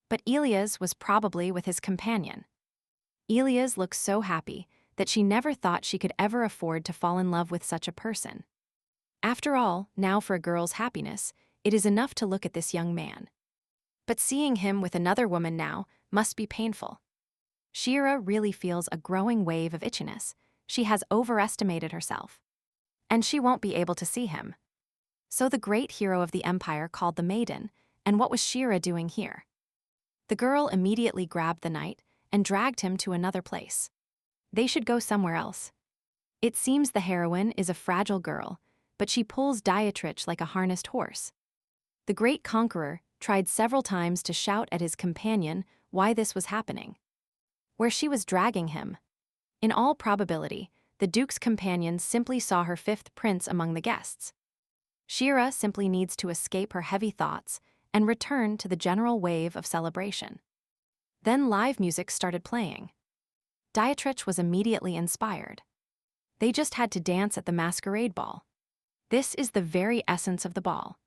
But Elias was probably with his companion. Elias looked so happy that she never thought she could ever afford to fall in love with such a person. After all, now for a girl's happiness, it is enough to look at this young man. But seeing him with another woman now must be painful. Shira really feels a growing wave of itchiness. She has overestimated herself. And she won't be able to see him. So the great hero of the empire called the maiden, and what was Shira doing here? The girl immediately grabbed the knight and dragged him to another place. They should go somewhere else. It seems the heroine is a fragile girl, but she pulls Dietrich like a harnessed horse. The great conqueror tried several times to shout at his companion why this was happening. Where she was dragging him. In all probability, the Duke's companion simply saw her fifth prince among the guests. Shira simply needs to escape her heavy thoughts and return to the general wave of celebration. Then live music started playing. Dietrich was immediately inspired. They just had to dance at the masquerade ball. This is the very essence of the ball.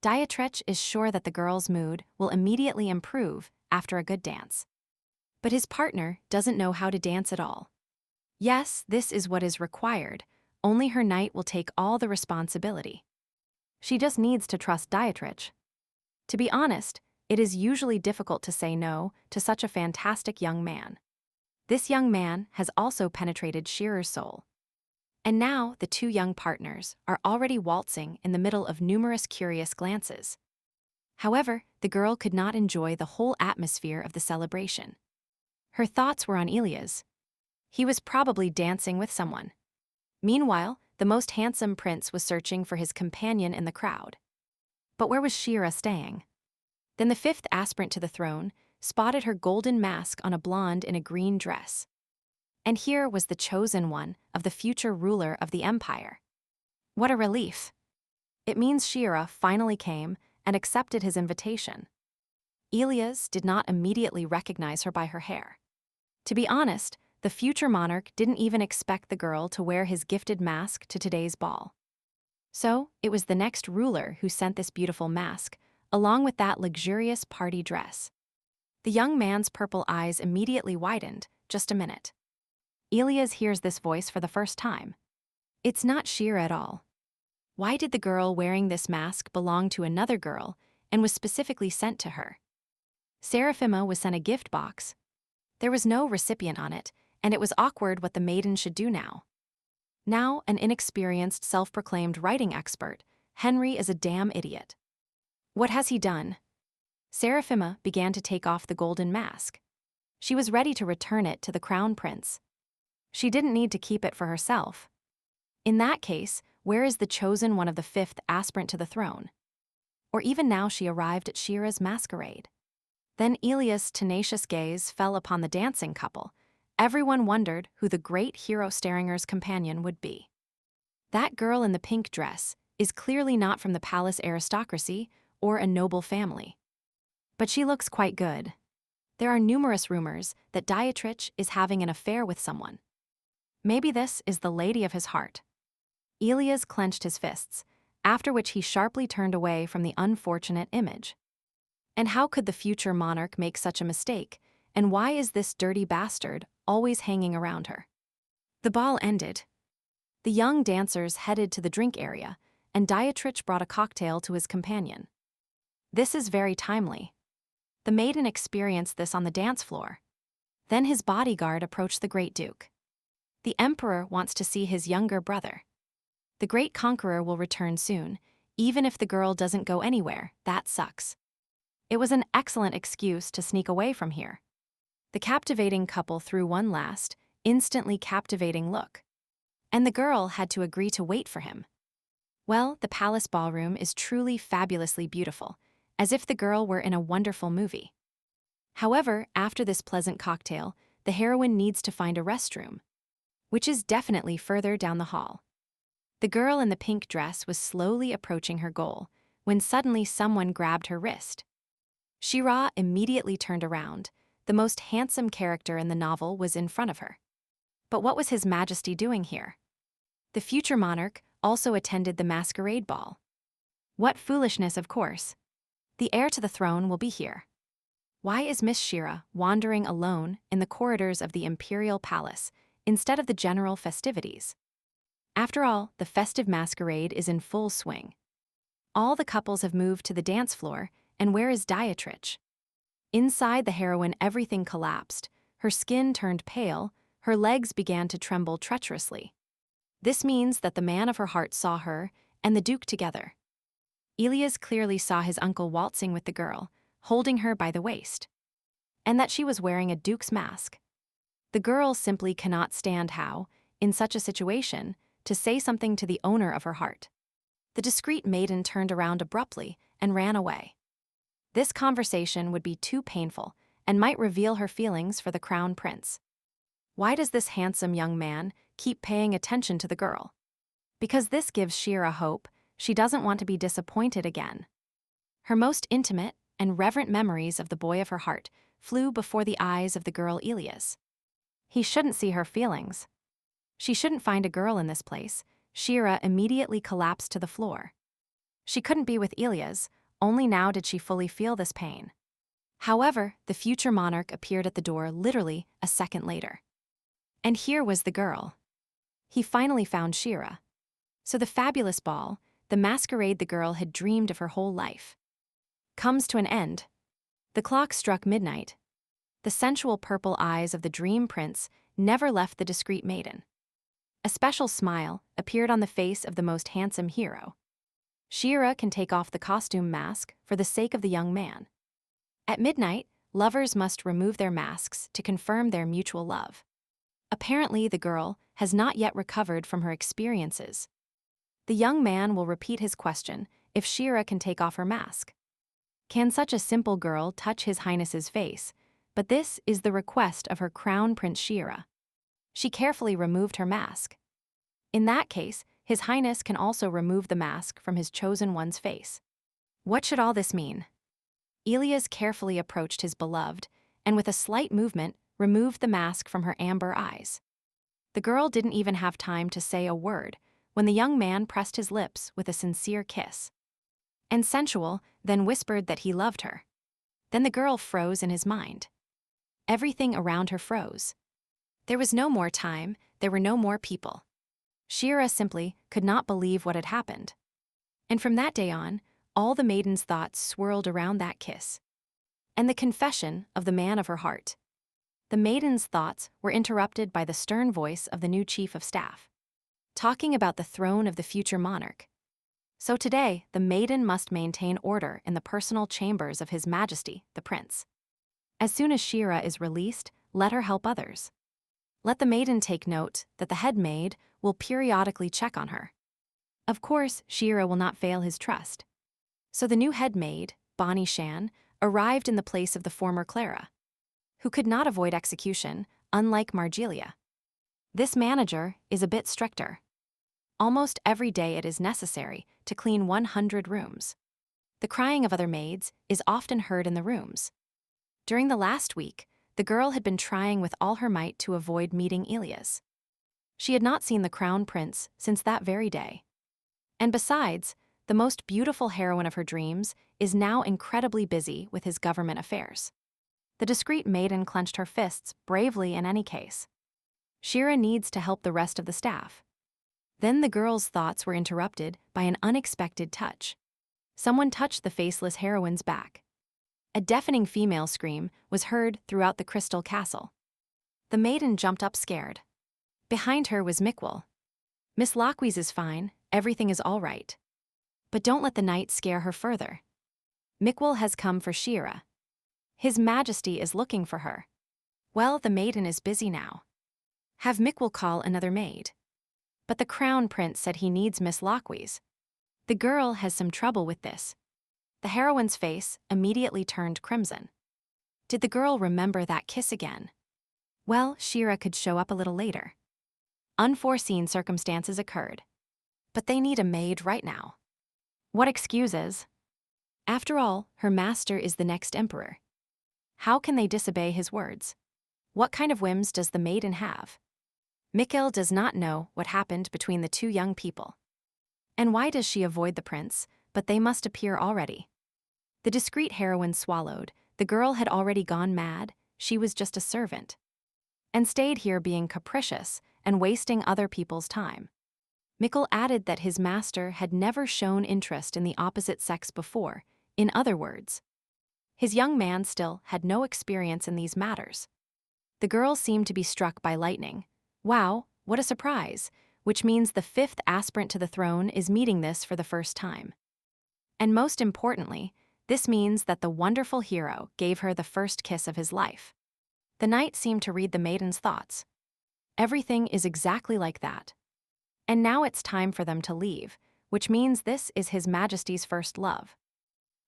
Dietrich is sure that the girl's mood will immediately improve after a good dance. But his partner doesn't know how to dance at all. Yes, this is what is required, only her knight will take all the responsibility. She just needs to trust Dietrich. To be honest, it is usually difficult to say no to such a fantastic young man. This young man has also penetrated Shearer's soul. And now the two young partners are already waltzing in the middle of numerous curious glances. However, the girl could not enjoy the whole atmosphere of the celebration. Her thoughts were on Ilya's. He was probably dancing with someone. Meanwhile, the most handsome prince was searching for his companion in the crowd. But where was Shira staying? Then the fifth aspirant to the throne spotted her golden mask on a blonde in a green dress. And here was the chosen one of the future ruler of the empire. What a relief! It means Shira finally came and accepted his invitation. Elias did not immediately recognize her by her hair. To be honest, the future monarch didn't even expect the girl to wear his gifted mask to today's ball. So, it was the next ruler who sent this beautiful mask, along with that luxurious party dress. The young man's purple eyes immediately widened. Just a minute. Elias hears this voice for the first time. It's not Shira at all. Why did the girl wearing this mask belong to another girl and was specifically sent to her? Seraphima was sent a gift box. There was no recipient on it, and it was awkward what the maiden should do now. Now, an inexperienced, self-proclaimed writing expert, Henry is a damn idiot. What has he done? Seraphima began to take off the golden mask. She was ready to return it to the crown prince. She didn't need to keep it for herself. In that case, where is the chosen one of the fifth aspirant to the throne? Or even now she arrived at Shira's masquerade. Then Elias' tenacious gaze fell upon the dancing couple. Everyone wondered who the great hero Staringer's companion would be. That girl in the pink dress is clearly not from the palace aristocracy or a noble family. But she looks quite good. There are numerous rumors that Dietrich is having an affair with someone. Maybe this is the lady of his heart. Elias clenched his fists, after which he sharply turned away from the unfortunate image. And how could the future monarch make such a mistake, and why is this dirty bastard always hanging around her? The ball ended. The young dancers headed to the drink area, and Dietrich brought a cocktail to his companion. This is very timely. The maiden experienced this on the dance floor. Then his bodyguard approached the great duke. The emperor wants to see his younger brother. The great conqueror will return soon, even if the girl doesn't go anywhere. That sucks. It was an excellent excuse to sneak away from here. The captivating couple threw one last, instantly captivating look. And the girl had to agree to wait for him. Well, the palace ballroom is truly fabulously beautiful, as if the girl were in a wonderful movie. However, after this pleasant cocktail, the heroine needs to find a restroom, which is definitely further down the hall. The girl in the pink dress was slowly approaching her goal, when suddenly someone grabbed her wrist. Shira immediately turned around. The most handsome character in the novel was in front of her. But what was His Majesty doing here? The future monarch also attended the masquerade ball. What foolishness, of course. The heir to the throne will be here. Why is Miss Shira wandering alone in the corridors of the imperial palace instead of the general festivities? After all, the festive masquerade is in full swing. All the couples have moved to the dance floor, and where is Dietrich? Inside the heroine, everything collapsed. Her skin turned pale, her legs began to tremble treacherously. This means that the man of her heart saw her and the duke together. Elias clearly saw his uncle waltzing with the girl, holding her by the waist, and that she was wearing a duke's mask. The girl simply cannot stand how, in such a situation, to say something to the owner of her heart. The discreet maiden turned around abruptly and ran away. This conversation would be too painful and might reveal her feelings for the crown prince. Why does this handsome young man keep paying attention to the girl? Because this gives Shira hope. She doesn't want to be disappointed again. Her most intimate and reverent memories of the boy of her heart flew before the eyes of the girl Elias. He shouldn't see her feelings. She shouldn't find a girl in this place. Shira immediately collapsed to the floor. She couldn't be with Ilias, only now did she fully feel this pain. However, the future monarch appeared at the door literally a second later. And here was the girl. He finally found Shira. So the fabulous ball, the masquerade the girl had dreamed of her whole life, comes to an end. The clock struck midnight. The sensual purple eyes of the dream prince never left the discreet maiden. A special smile appeared on the face of the most handsome hero. Shira can take off the costume mask for the sake of the young man. At midnight, lovers must remove their masks to confirm their mutual love. Apparently, the girl has not yet recovered from her experiences. The young man will repeat his question if Shira can take off her mask. Can such a simple girl touch His Highness's face? But this is the request of her crown prince Shira. She carefully removed her mask. In that case, His Highness can also remove the mask from his chosen one's face. What should all this mean? Ilias carefully approached his beloved, and with a slight movement, removed the mask from her amber eyes. The girl didn't even have time to say a word when the young man pressed his lips with a sincere kiss. And sensual, then whispered that he loved her. Then the girl froze in his mind. Everything around her froze. There was no more time, there were no more people. Shira simply could not believe what had happened. And from that day on, all the maiden's thoughts swirled around that kiss and the confession of the man of her heart. The maiden's thoughts were interrupted by the stern voice of the new chief of staff, talking about the throne of the future monarch. So today, the maiden must maintain order in the personal chambers of His Majesty, the prince. As soon as Shira is released, let her help others. Let the maiden take note that the head maid will periodically check on her. Of course, Shira will not fail his trust. So the new head maid, Bonnie Shan, arrived in the place of the former Clara, who could not avoid execution, unlike Margiela. This manager is a bit stricter. Almost every day it is necessary to clean 100 rooms. The crying of other maids is often heard in the rooms. During the last week, the girl had been trying with all her might to avoid meeting Ilias. She had not seen the crown prince since that very day. And besides, the most beautiful heroine of her dreams is now incredibly busy with his government affairs. The discreet maiden clenched her fists bravely in any case. Shira needs to help the rest of the staff. Then the girl's thoughts were interrupted by an unexpected touch. Someone touched the faceless heroine's back. A deafening female scream was heard throughout the crystal castle. The maiden jumped up scared. Behind her was Mikwell. Miss Lockweez is fine, everything is all right. But don't let the night scare her further. Mikwell has come for Shira. His Majesty is looking for her. Well, the maiden is busy now. Have Mikwell call another maid. But the crown prince said he needs Miss Lockweez. The girl has some trouble with this. The heroine's face immediately turned crimson. Did the girl remember that kiss again? Well, Shira could show up a little later. Unforeseen circumstances occurred. But they need a maid right now. What excuses? After all, her master is the next emperor. How can they disobey his words? What kind of whims does the maiden have? Mikkel does not know what happened between the two young people. And why does she avoid the prince, but they must appear already? The discreet heroine swallowed. The girl had already gone mad, she was just a servant. And stayed here being capricious and wasting other people's time. Mikkel added that his master had never shown interest in the opposite sex before. In other words, his young man still had no experience in these matters. The girl seemed to be struck by lightning. Wow, what a surprise, which means the fifth aspirant to the throne is meeting this for the first time. And most importantly, this means that the wonderful hero gave her the first kiss of his life. The knight seemed to read the maiden's thoughts. Everything is exactly like that. And now it's time for them to leave, which means this is His Majesty's first love.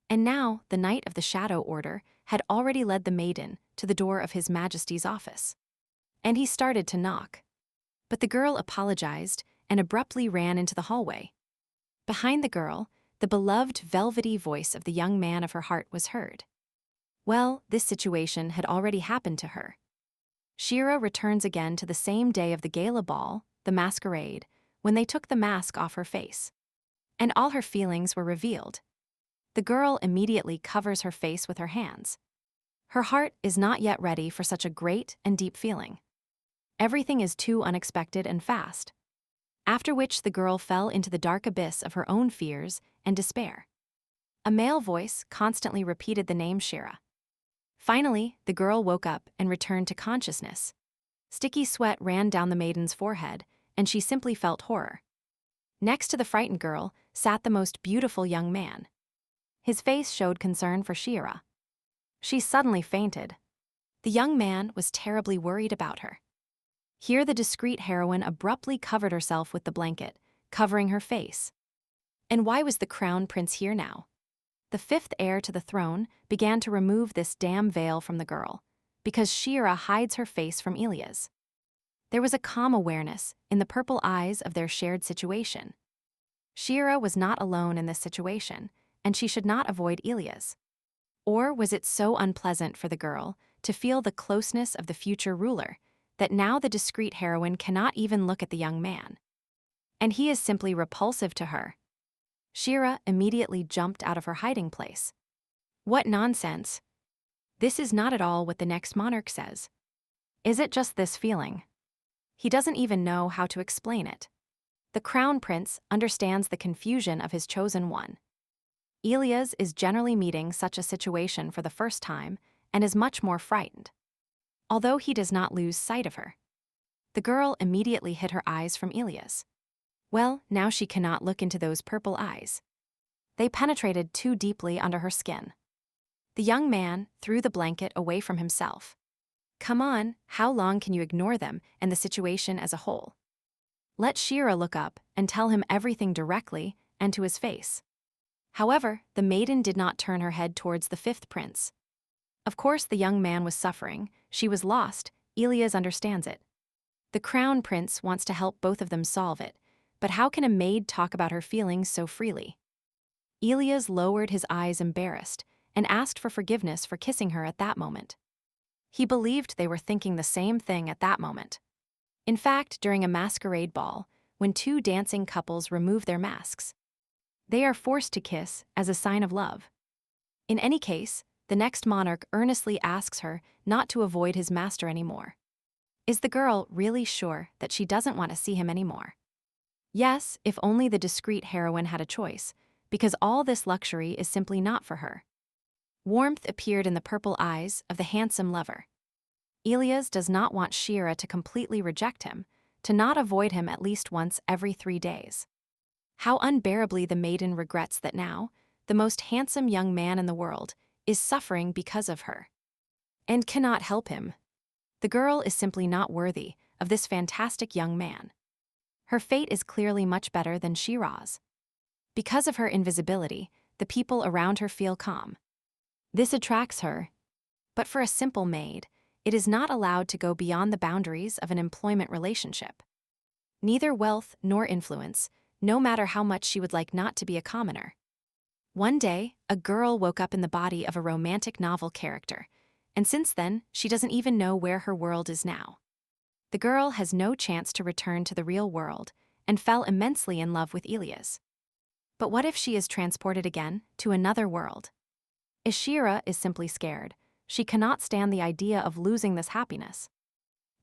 And now the Knight of the Shadow Order had already led the maiden to the door of His Majesty's office. And he started to knock. But the girl apologized and abruptly ran into the hallway. Behind the girl, the beloved velvety voice of the young man of her heart was heard. Well, this situation had already happened to her. Shira returns again to the same day of the gala ball, the masquerade, when they took the mask off her face. And all her feelings were revealed. The girl immediately covers her face with her hands. Her heart is not yet ready for such a great and deep feeling. Everything is too unexpected and fast. After which the girl fell into the dark abyss of her own fears and despair. A male voice constantly repeated the name Shira. Finally, the girl woke up and returned to consciousness. Sticky sweat ran down the maiden's forehead, and she simply felt horror. Next to the frightened girl sat the most beautiful young man. His face showed concern for Shira. She suddenly fainted. The young man was terribly worried about her. Here the discreet heroine abruptly covered herself with the blanket, covering her face. And why was the crown prince here now? The fifth heir to the throne began to remove this damn veil from the girl, because Shira hides her face from Ilia's. There was a calm awareness in the purple eyes of their shared situation. Shira was not alone in this situation, and she should not avoid Ilia's. Or was it so unpleasant for the girl to feel the closeness of the future ruler that now the discreet heroine cannot even look at the young man? And he is simply repulsive to her. Shira immediately jumped out of her hiding place. What nonsense! This is not at all what the next monarch says. Is it just this feeling? He doesn't even know how to explain it. The crown prince understands the confusion of his chosen one. Ilias is generally meeting such a situation for the first time and is much more frightened. Although he does not lose sight of her. The girl immediately hid her eyes from Ilias. Well, now she cannot look into those purple eyes. They penetrated too deeply under her skin. The young man threw the blanket away from himself. Come on, how long can you ignore them and the situation as a whole? Let Shira look up and tell him everything directly and to his face. However, the maiden did not turn her head towards the fifth prince. Of course the young man was suffering, she was lost, Ilias understands it. The crown prince wants to help both of them solve it, but how can a maid talk about her feelings so freely? Ilias lowered his eyes embarrassed and asked for forgiveness for kissing her at that moment. He believed they were thinking the same thing at that moment. In fact, during a masquerade ball, when two dancing couples remove their masks, they are forced to kiss as a sign of love. In any case, the next monarch earnestly asks her not to avoid his master anymore. Is the girl really sure that she doesn't want to see him anymore? Yes, if only the discreet heroine had a choice, because all this luxury is simply not for her. Warmth appeared in the purple eyes of the handsome lover. Ilias does not want Shira to completely reject him, to not avoid him at least once every 3 days. How unbearably the maiden regrets that now, the most handsome young man in the world is suffering because of her. And cannot help him. The girl is simply not worthy of this fantastic young man. Her fate is clearly much better than Shira's. Because of her invisibility, the people around her feel calm. This attracts her. But for a simple maid, it is not allowed to go beyond the boundaries of an employment relationship. Neither wealth nor influence, no matter how much she would like not to be a commoner. One day, a girl woke up in the body of a romantic novel character, and since then, she doesn't even know where her world is now. The girl has no chance to return to the real world and fell immensely in love with Ilias. But what if she is transported again to another world? Ishira is simply scared. She cannot stand the idea of losing this happiness.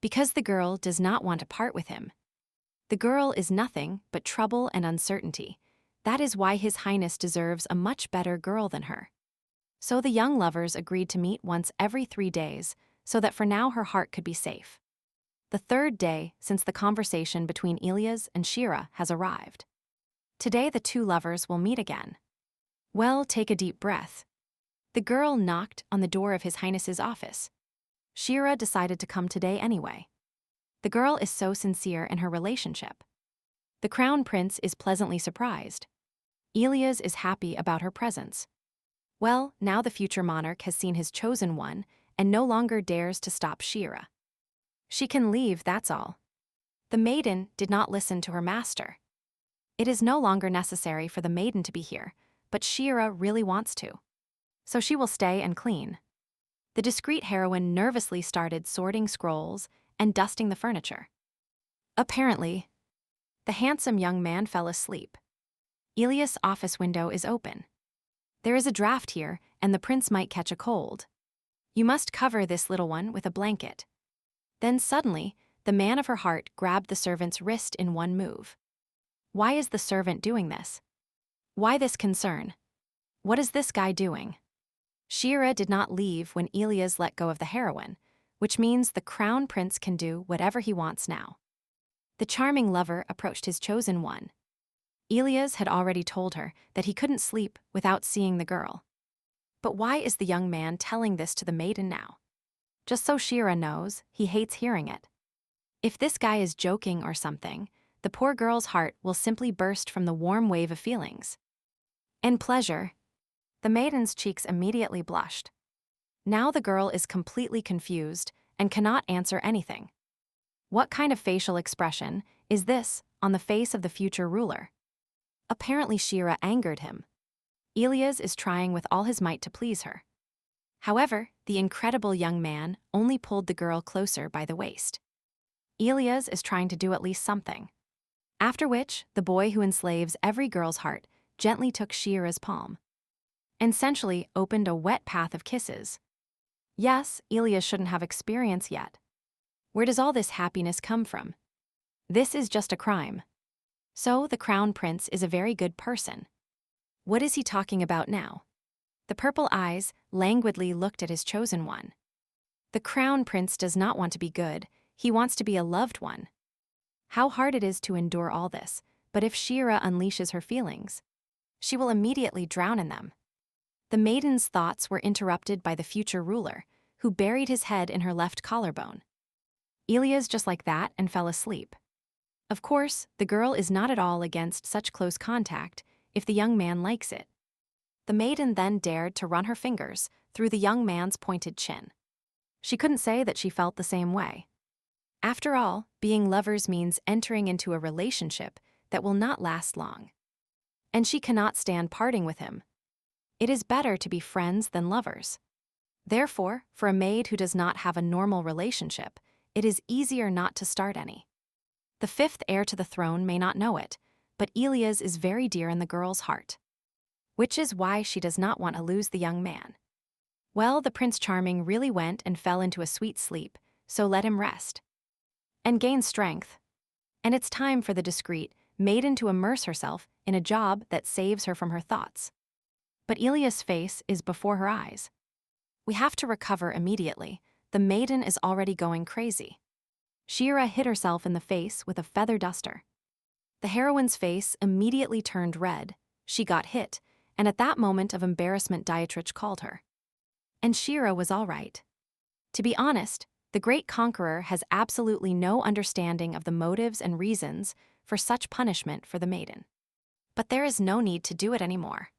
Because the girl does not want to part with him. The girl is nothing but trouble and uncertainty. That is why His Highness deserves a much better girl than her. So the young lovers agreed to meet once every 3 days, so that for now her heart could be safe. The third day since the conversation between Ilias and Shira has arrived. Today the two lovers will meet again. Well, take a deep breath. The girl knocked on the door of His Highness's office. Shira decided to come today anyway. The girl is so sincere in her relationship. The crown prince is pleasantly surprised. Ilias is happy about her presence. Well, now the future monarch has seen his chosen one and no longer dares to stop Shira. She can leave, that's all. The maiden did not listen to her master. It is no longer necessary for the maiden to be here, but Shira really wants to. So she will stay and clean. The discreet heroine nervously started sorting scrolls and dusting the furniture. Apparently, the handsome young man fell asleep. Ilias' office window is open. There is a draft here, and the prince might catch a cold. You must cover this little one with a blanket. Then suddenly, the man of her heart grabbed the servant's wrist in one move. Why is the servant doing this? Why this concern? What is this guy doing? Shira did not leave when Ilias let go of the heroine, which means the crown prince can do whatever he wants now. The charming lover approached his chosen one. Ilias had already told her that he couldn't sleep without seeing the girl. But why is the young man telling this to the maiden now? Just so Shira knows, he hates hearing it. If this guy is joking or something, the poor girl's heart will simply burst from the warm wave of feelings. And pleasure. The maiden's cheeks immediately blushed. Now the girl is completely confused and cannot answer anything. What kind of facial expression is this on the face of the future ruler? Apparently Shira angered him. Ilias is trying with all his might to please her. However, the incredible young man only pulled the girl closer by the waist. Ilias is trying to do at least something. After which, the boy who enslaves every girl's heart gently took Shira's palm and sensually opened a wet path of kisses. Yes, Ilias shouldn't have experience yet. Where does all this happiness come from? This is just a crime. So the crown prince is a very good person. What is he talking about now? The purple eyes languidly looked at his chosen one. The crown prince does not want to be good, he wants to be a loved one. How hard it is to endure all this, but if Shira unleashes her feelings, she will immediately drown in them. The maiden's thoughts were interrupted by the future ruler, who buried his head in her left collarbone. Ilias just like that and fell asleep. Of course, the girl is not at all against such close contact if the young man likes it. The maiden then dared to run her fingers through the young man's pointed chin. She couldn't say that she felt the same way. After all, being lovers means entering into a relationship that will not last long. And she cannot stand parting with him. It is better to be friends than lovers. Therefore, for a maid who does not have a normal relationship, it is easier not to start any. The fifth heir to the throne may not know it, but Ilias is very dear in the girl's heart. Which is why she does not want to lose the young man. Well, the Prince Charming really went and fell into a sweet sleep, so let him rest and gain strength. And it's time for the discreet maiden to immerse herself in a job that saves her from her thoughts. But Ilias' face is before her eyes. We have to recover immediately. The maiden is already going crazy. Shira hit herself in the face with a feather duster. The heroine's face immediately turned red. She got hit, and at that moment of embarrassment Dietrich called her. And Shira was all right. To be honest, the great conqueror has absolutely no understanding of the motives and reasons for such punishment for the maiden. But there is no need to do it anymore.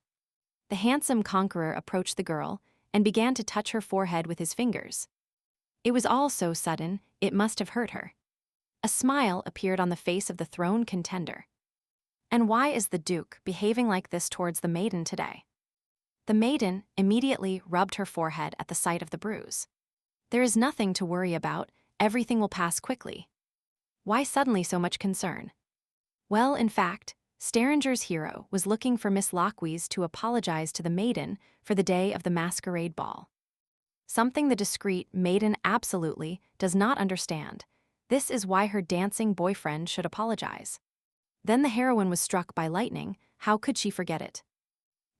The handsome conqueror approached the girl and began to touch her forehead with his fingers. It was all so sudden, it must have hurt her. A smile appeared on the face of the throne contender. And why is the Duke behaving like this towards the maiden today? The maiden immediately rubbed her forehead at the sight of the bruise. There is nothing to worry about, everything will pass quickly. Why suddenly so much concern? Well, in fact, Staringer's hero was looking for Miss Lockwees to apologize to the maiden for the day of the masquerade ball. Something the discreet maiden absolutely does not understand. This is why her dancing boyfriend should apologize. Then the heroine was struck by lightning. How could she forget it?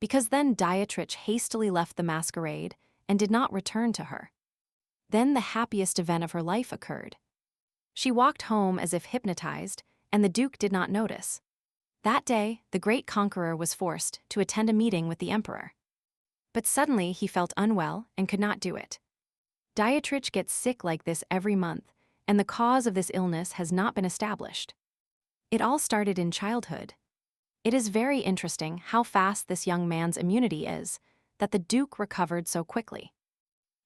Because then Dietrich hastily left the masquerade and did not return to her. Then the happiest event of her life occurred. She walked home as if hypnotized, and the Duke did not notice. That day, the great conqueror was forced to attend a meeting with the emperor. But suddenly he felt unwell and could not do it. Dietrich gets sick like this every month, and the cause of this illness has not been established. It all started in childhood. It is very interesting how fast this young man's immunity is, that the Duke recovered so quickly.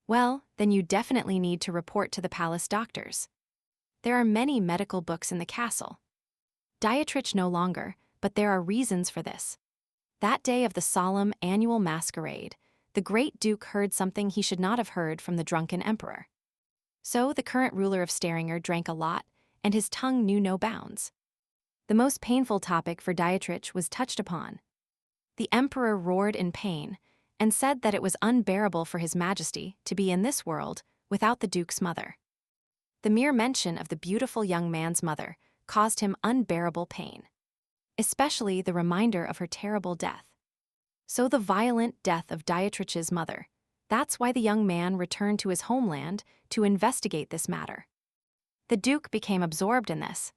Well, then you definitely need to report to the palace doctors. There are many medical books in the castle. Dietrich no longer, but there are reasons for this. That day of the solemn annual masquerade, the great Duke heard something he should not have heard from the drunken emperor. So the current ruler of Staringer drank a lot and his tongue knew no bounds. The most painful topic for Dietrich was touched upon. The emperor roared in pain and said that it was unbearable for his majesty to be in this world without the duke's mother. The mere mention of the beautiful young man's mother caused him unbearable pain, especially the reminder of her terrible death. So the violent death of Dietrich's mother, that's why the young man returned to his homeland to investigate this matter. The duke became absorbed in this.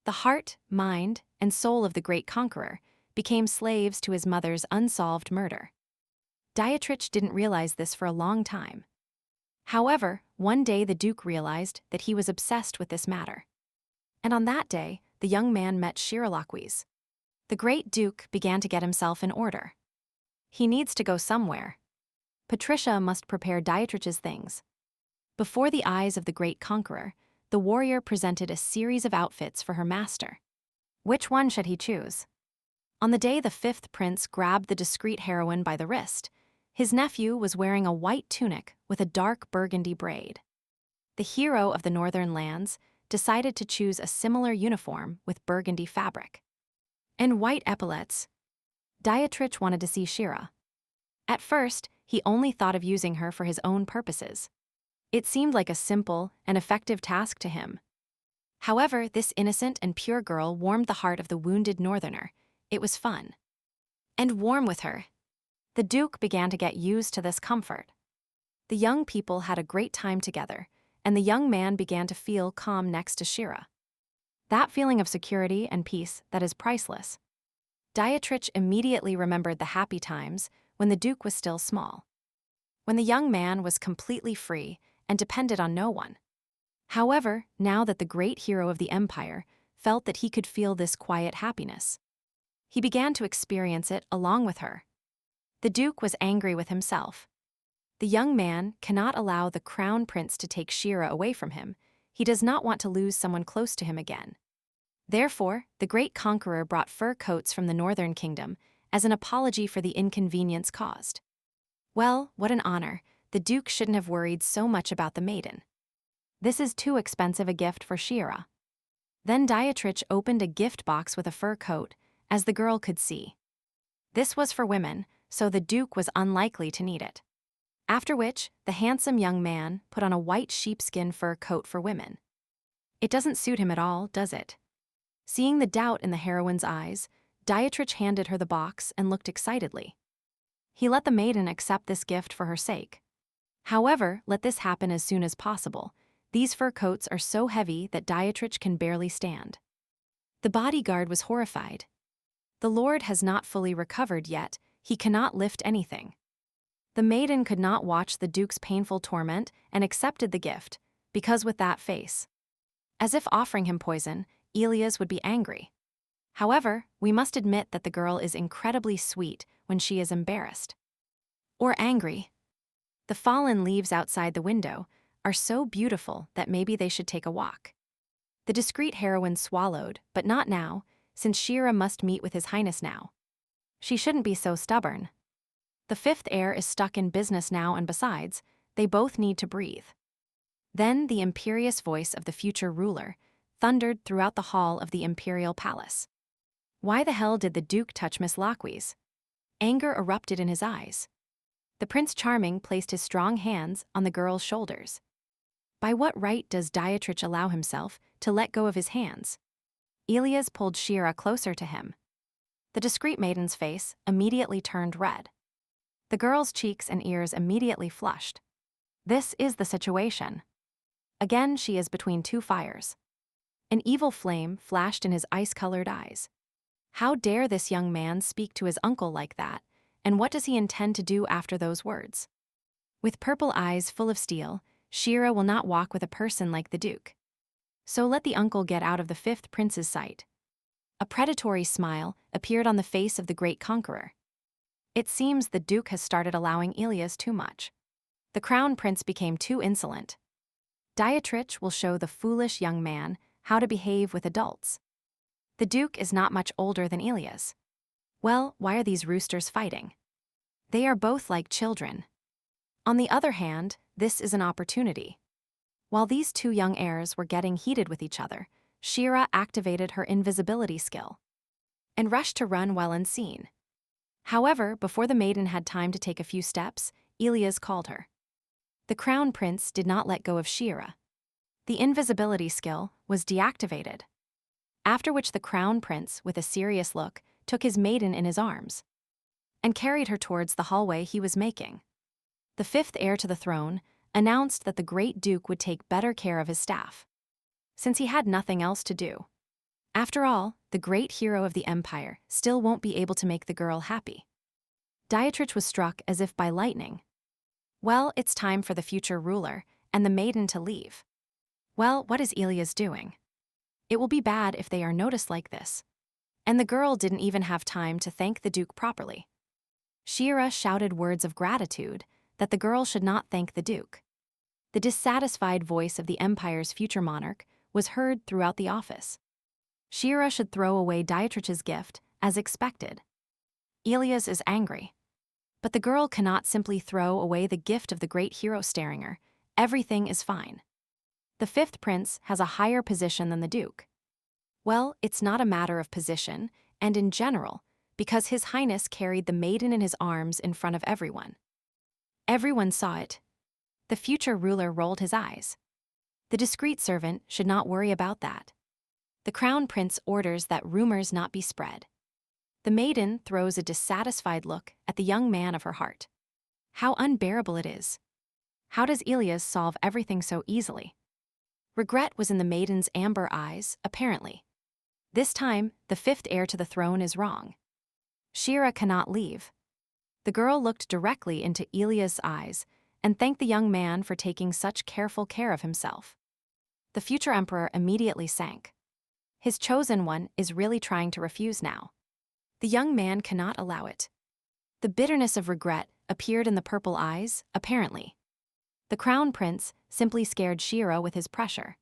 The heart, mind, and soul of the great conqueror became slaves to his mother's unsolved murder. Dietrich didn't realize this for a long time. However, one day the duke realized that he was obsessed with this matter. And on that day, the young man met Shiralakwis. The great duke began to get himself in order. He needs to go somewhere. Patricia must prepare Dietrich's things. Before the eyes of the great conqueror, the warrior presented a series of outfits for her master. Which one should he choose? On the day the fifth prince grabbed the discreet heroine by the wrist, his nephew was wearing a white tunic with a dark burgundy braid. The hero of the northern lands decided to choose a similar uniform with burgundy fabric and white epaulets. Dietrich wanted to see Shira. At first, he only thought of using her for his own purposes. It seemed like a simple and effective task to him. However, this innocent and pure girl warmed the heart of the wounded northerner. It was fun and warm with her. The duke began to get used to this comfort. The young people had a great time together, and the young man began to feel calm next to Shira. That feeling of security and peace that is priceless. Dietrich immediately remembered the happy times when the duke was still small, when the young man was completely free and depended on no one. However, now that the great hero of the empire felt that he could feel this quiet happiness, he began to experience it along with her. The duke was angry with himself. The young man cannot allow the crown prince to take Shira away from him. He does not want to lose someone close to him again. Therefore, the great conqueror brought fur coats from the northern kingdom as an apology for the inconvenience caused. Well, what an honor. The duke shouldn't have worried so much about the maiden. This is too expensive a gift for Shira. Then Dietrich opened a gift box with a fur coat, as the girl could see. This was for women, so the duke was unlikely to need it. After which, the handsome young man put on a white sheepskin fur coat for women. It doesn't suit him at all, does it? Seeing the doubt in the heroine's eyes, Dietrich handed her the box and looked excitedly. He let the maiden accept this gift for her sake. However, let this happen as soon as possible. These fur coats are so heavy that Dietrich can barely stand. The bodyguard was horrified. The lord has not fully recovered yet. He cannot lift anything. The maiden could not watch the duke's painful torment and accepted the gift, because with that face, as if offering him poison, Elias would be angry. However, we must admit that the girl is incredibly sweet when she is embarrassed or angry. The fallen leaves outside the window are so beautiful that maybe they should take a walk. The discreet heroine swallowed, but not now, since Shira must meet with His Highness now. She shouldn't be so stubborn. The fifth heir is stuck in business now, and besides, they both need to breathe. Then the imperious voice of the future ruler thundered throughout the hall of the imperial palace. Why the hell did the duke touch Miss Lockwe's? Anger erupted in his eyes. The Prince Charming placed his strong hands on the girl's shoulders. By what right does Dietrich allow himself to let go of his hands? Elias pulled Shira closer to him. The discreet maiden's face immediately turned red. The girl's cheeks and ears immediately flushed. This is the situation. Again, she is between two fires. An evil flame flashed in his ice-colored eyes. How dare this young man speak to his uncle like that, and what does he intend to do after those words? With purple eyes full of steel, Shira will not walk with a person like the duke. So let the uncle get out of the fifth prince's sight. A predatory smile appeared on the face of the great conqueror. It seems the duke has started allowing Elias too much. The crown prince became too insolent. Dietrich will show the foolish young man how to behave with adults. The duke is not much older than Elias. Well, why are these roosters fighting? They are both like children. On the other hand, this is an opportunity. While these two young heirs were getting heated with each other, She-ra activated her invisibility skill and rushed to run while unseen. However, before the maiden had time to take a few steps, Ilias called her. The crown prince did not let go of She-ra. The invisibility skill was deactivated, after which the crown prince, with a serious look, took his maiden in his arms and carried her towards the hallway he was making. The fifth heir to the throne announced that the great duke would take better care of his staff, since he had nothing else to do. After all, the great hero of the empire still won't be able to make the girl happy. Dietrich was struck as if by lightning. Well, it's time for the future ruler and the maiden to leave. Well, what is Ilias doing? It will be bad if they are noticed like this. And the girl didn't even have time to thank the duke properly. She-ra shouted words of gratitude that the girl should not thank the duke. The dissatisfied voice of the empire's future monarch was heard throughout the office. She-ra should throw away Dietrich's gift, as expected. Ilias is angry. But the girl cannot simply throw away the gift of the great hero staring her. Everything is fine. The fifth prince has a higher position than the duke. Well, it's not a matter of position, and in general, because His Highness carried the maiden in his arms in front of everyone. Everyone saw it. The future ruler rolled his eyes. The discreet servant should not worry about that. The crown prince orders that rumors not be spread. The maiden throws a dissatisfied look at the young man of her heart. How unbearable it is. How does Ilias solve everything so easily? Regret was in the maiden's amber eyes, apparently. This time, the fifth heir to the throne is wrong. She-ra cannot leave. The girl looked directly into Ilias' eyes and thanked the young man for taking such careful care of himself. The future emperor immediately sank. His chosen one is really trying to refuse now. The young man cannot allow it. The bitterness of regret appeared in the purple eyes, apparently. The crown prince simply scared She-ra with his pressure.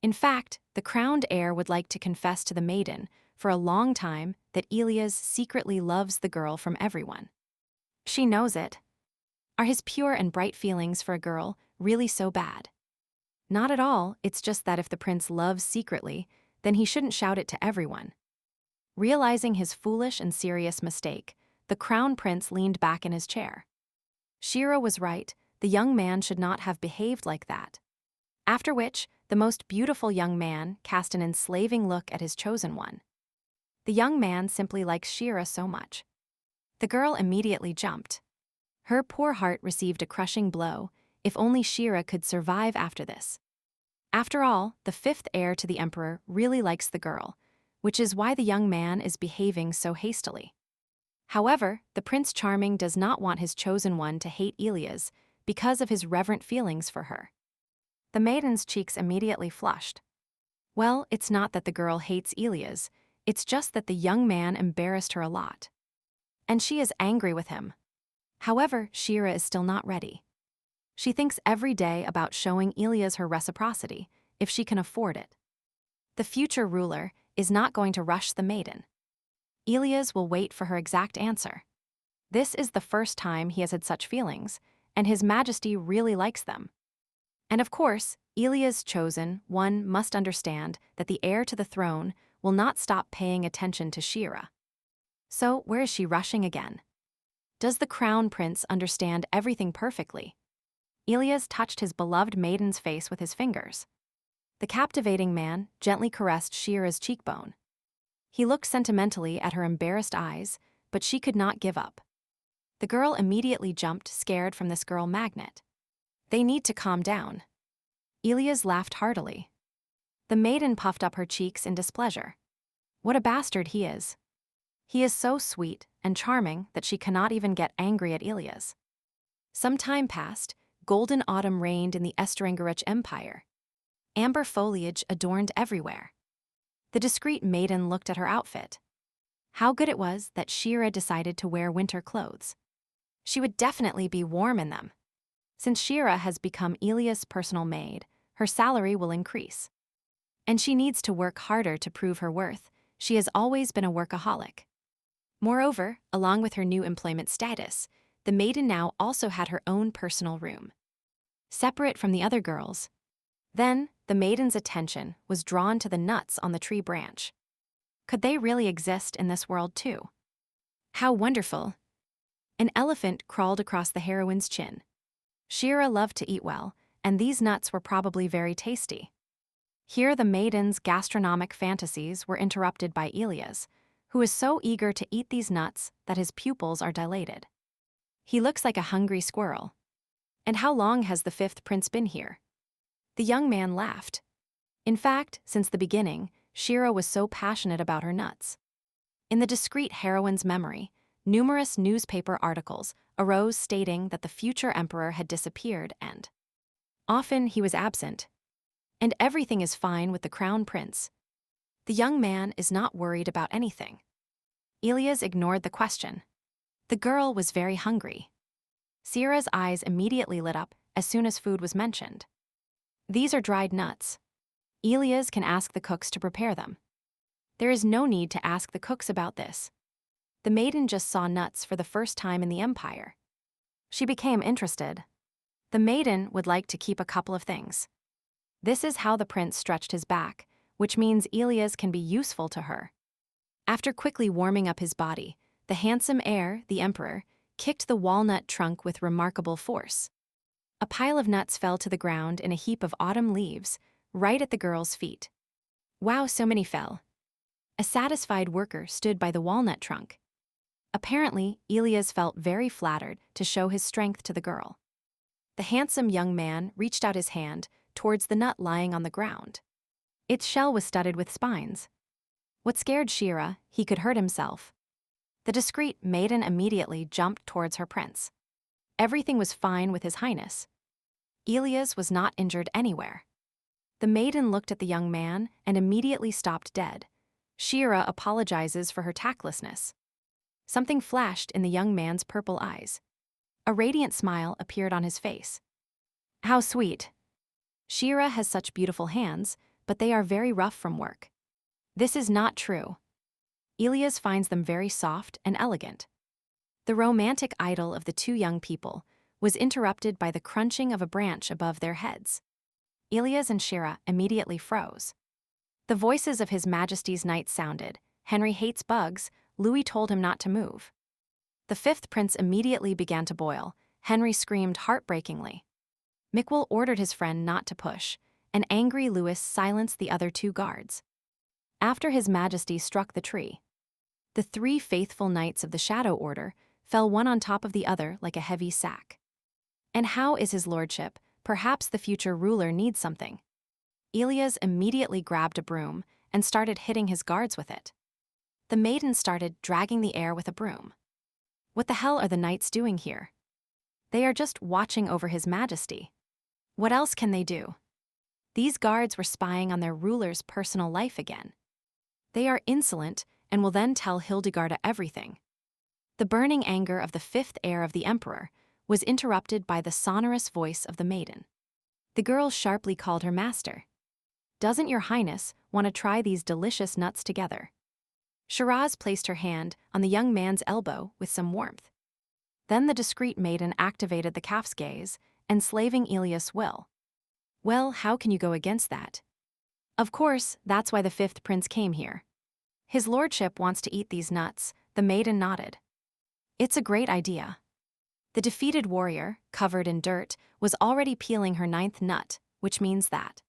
In fact, the crowned heir would like to confess to the maiden for a long time that Ilias secretly loves the girl from everyone. She knows it. Are his pure and bright feelings for a girl really so bad? Not at all, it's just that if the prince loves secretly, then he shouldn't shout it to everyone. Realizing his foolish and serious mistake, the crown prince leaned back in his chair. She-ra was right, the young man should not have behaved like that. After which, the most beautiful young man cast an enslaving look at his chosen one. The young man simply likes She-ra so much. The girl immediately jumped. Her poor heart received a crushing blow. If only She-ra could survive after this. After all, the fifth heir to the emperor really likes the girl, which is why the young man is behaving so hastily. However, the Prince Charming does not want his chosen one to hate Ilias because of his reverent feelings for her. The maiden's cheeks immediately flushed. Well, it's not that the girl hates Ilias, it's just that the young man embarrassed her a lot. And she is angry with him. However, She-ra is still not ready. She thinks every day about showing Ilias her reciprocity, if she can afford it. The future ruler is not going to rush the maiden. Ilias will wait for her exact answer. This is the first time he has had such feelings, and His Majesty really likes them. And of course, Ilias' chosen one must understand that the heir to the throne will not stop paying attention to She-ra. So, where is she rushing again? Does the crown prince understand everything perfectly? Ilias touched his beloved maiden's face with his fingers. The captivating man gently caressed She-ra's cheekbone. He looked sentimentally at her embarrassed eyes, but she could not give up. The girl immediately jumped, scared from this girl magnet. They need to calm down. Ilias laughed heartily. The maiden puffed up her cheeks in displeasure. What a bastard he is. He is so sweet and charming that she cannot even get angry at Ilias. Some time passed, golden autumn reigned in the Estrangerich Empire. Amber foliage adorned everywhere. The discreet maiden looked at her outfit. How good it was that She-ra decided to wear winter clothes. She would definitely be warm in them. Since She-ra has become Ilias' personal maid, her salary will increase. And she needs to work harder to prove her worth. She has always been a workaholic. Moreover, along with her new employment status, the maiden now also had her own personal room. Separate from the other girls, Then, the maiden's attention was drawn to the nuts on the tree branch. Could they really exist in this world too? How wonderful! An elephant crawled across the heroine's chin. Shira loved to eat well, and these nuts were probably very tasty. Here the maiden's gastronomic fantasies were interrupted by Elias, who is so eager to eat these nuts that his pupils are dilated. He looks like a hungry squirrel. And how long has the fifth prince been here? The young man laughed. In fact, since the beginning, Shira was so passionate about her nuts. In the discreet heroine's memory, numerous newspaper articles arose stating that the future emperor had disappeared and often he was absent. And everything is fine with the crown prince. The young man is not worried about anything. Elias ignored the question. The girl was very hungry. Shira's eyes immediately lit up as soon as food was mentioned. These are dried nuts. Elias can ask the cooks to prepare them. There is no need to ask the cooks about this. The maiden just saw nuts for the first time in the empire. She became interested. The maiden would like to keep a couple of things. This is how the prince stretched his back, which means Elias can be useful to her. After quickly warming up his body, the handsome heir, the emperor, kicked the walnut trunk with remarkable force. A pile of nuts fell to the ground in a heap of autumn leaves, right at the girl's feet. Wow, so many fell. A satisfied worker stood by the walnut trunk. Apparently, Elias felt very flattered to show his strength to the girl. The handsome young man reached out his hand towards the nut lying on the ground. Its shell was studded with spines. What scared Shira, he could hurt himself. The discreet maiden immediately jumped towards her prince. Everything was fine with his highness. Elias was not injured anywhere. The maiden looked at the young man and immediately stopped dead. Shira apologizes for her tactlessness. Something flashed in the young man's purple eyes. A radiant smile appeared on his face. How sweet. Shira has such beautiful hands, but they are very rough from work. This is not true. Elias finds them very soft and elegant. The romantic idyll of the two young people was interrupted by the crunching of a branch above their heads. Elias and Shira immediately froze. The voices of His Majesty's knights sounded. Henry hates bugs. Louis told him not to move. The fifth prince immediately began to boil. Henry screamed heartbreakingly. Mickwell ordered his friend not to push. An angry Louis silenced the other two guards. After His Majesty struck the tree, the three faithful knights of the Shadow Order fell one on top of the other like a heavy sack. And how is his lordship? Perhaps the future ruler needs something. Elias immediately grabbed a broom and started hitting his guards with it. The maiden started dragging the air with a broom. What the hell are the knights doing here? They are just watching over His Majesty. What else can they do? These guards were spying on their ruler's personal life again. They are insolent and will then tell Hildegarda everything. The burning anger of the fifth heir of the emperor was interrupted by the sonorous voice of the maiden. The girl sharply called her master. Doesn't your highness want to try these delicious nuts together? Shiraz placed her hand on the young man's elbow with some warmth. Then the discreet maiden activated the calf's gaze, enslaving Elias' will. Well, how can you go against that? Of course, that's why the fifth prince came here. His lordship wants to eat these nuts. The maiden nodded. It's a great idea. The defeated warrior, covered in dirt, was already peeling her ninth nut, which means that,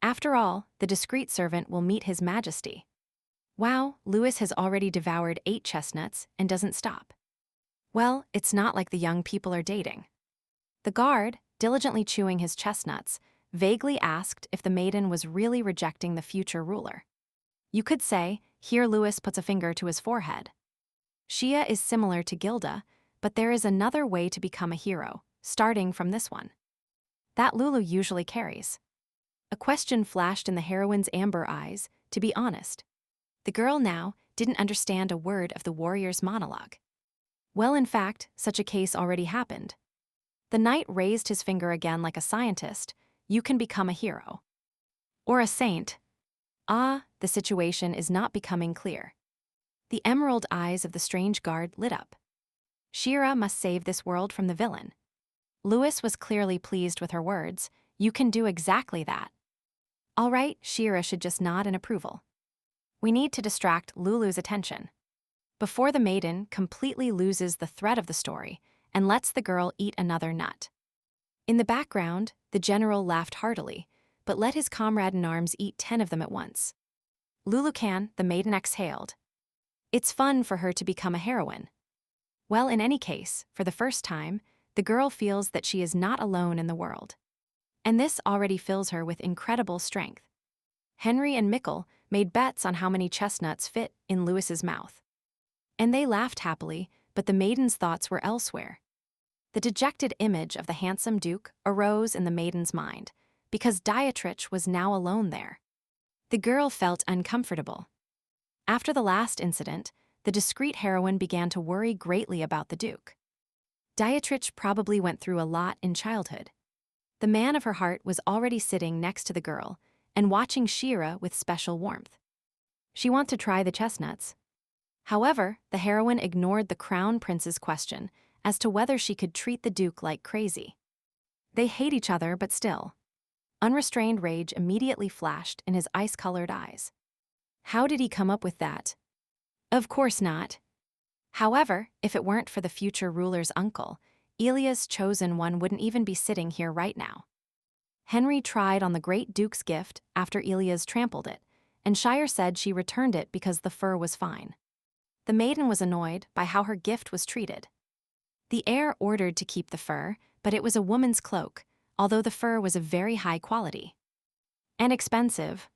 after all, the discreet servant will meet His Majesty. Wow, Louis has already devoured 8 chestnuts and doesn't stop. Well, it's not like the young people are dating. The guard, diligently chewing his chestnuts, vaguely asked if the maiden was really rejecting the future ruler. You could say, here Louis puts a finger to his forehead. Shia is similar to Gilda, but there is another way to become a hero, starting from this one. That Lulu usually carries. A question flashed in the heroine's amber eyes, to be honest. The girl now didn't understand a word of the warrior's monologue. Well, in fact, such a case already happened. The knight raised his finger again like a scientist. You can become a hero. Or a saint. Ah, the situation is not becoming clear. The emerald eyes of the strange guard lit up. Shira must save this world from the villain. Louis was clearly pleased with her words. You can do exactly that. All right, Shira should just nod in approval. We need to distract Lulu's attention before the maiden completely loses the thread of the story and lets the girl eat another nut. In the background, the general laughed heartily, but let his comrade-in-arms eat 10 of them at once. Lulu can, the maiden exhaled. It's fun for her to become a heroine. Well, in any case, for the first time, the girl feels that she is not alone in the world. And this already fills her with incredible strength. Henry and Mikkel made bets on how many chestnuts fit in Louis's mouth. And they laughed happily, but the maiden's thoughts were elsewhere. The dejected image of the handsome duke arose in the maiden's mind, because Dietrich was now alone there. The girl felt uncomfortable. After the last incident, the discreet heroine began to worry greatly about the duke. Dietrich probably went through a lot in childhood. The man of her heart was already sitting next to the girl and watching Shira with special warmth. She wanted to try the chestnuts. However, the heroine ignored the crown prince's question as to whether she could treat the duke like crazy. They hate each other, but still. Unrestrained rage immediately flashed in his ice-colored eyes. How did he come up with that? Of course not. However, if it weren't for the future ruler's uncle, Elia's chosen one wouldn't even be sitting here right now. Henry tried on the great duke's gift after Elia's trampled it, and Shire said she returned it because the fur was fine. The maiden was annoyed by how her gift was treated. The heir ordered to keep the fur, but it was a woman's cloak, although the fur was of very high quality. And expensive.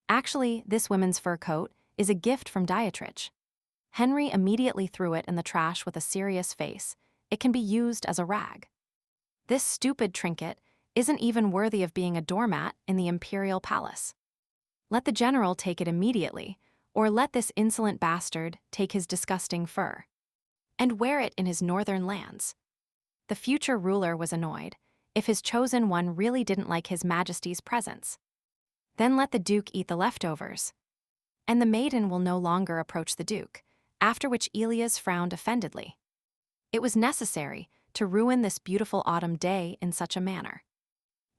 Actually, this woman's fur coat is a gift from Dietrich. Henry immediately threw it in the trash with a serious face. It can be used as a rag. This stupid trinket isn't even worthy of being a doormat in the imperial palace. Let the general take it immediately, or let this insolent bastard take his disgusting fur and wear it in his northern lands. The future ruler was annoyed if his chosen one really didn't like his majesty's presence. Then let the duke eat the leftovers, and the maiden will no longer approach the duke, after which Elias frowned offendedly. It was necessary to ruin this beautiful autumn day in such a manner.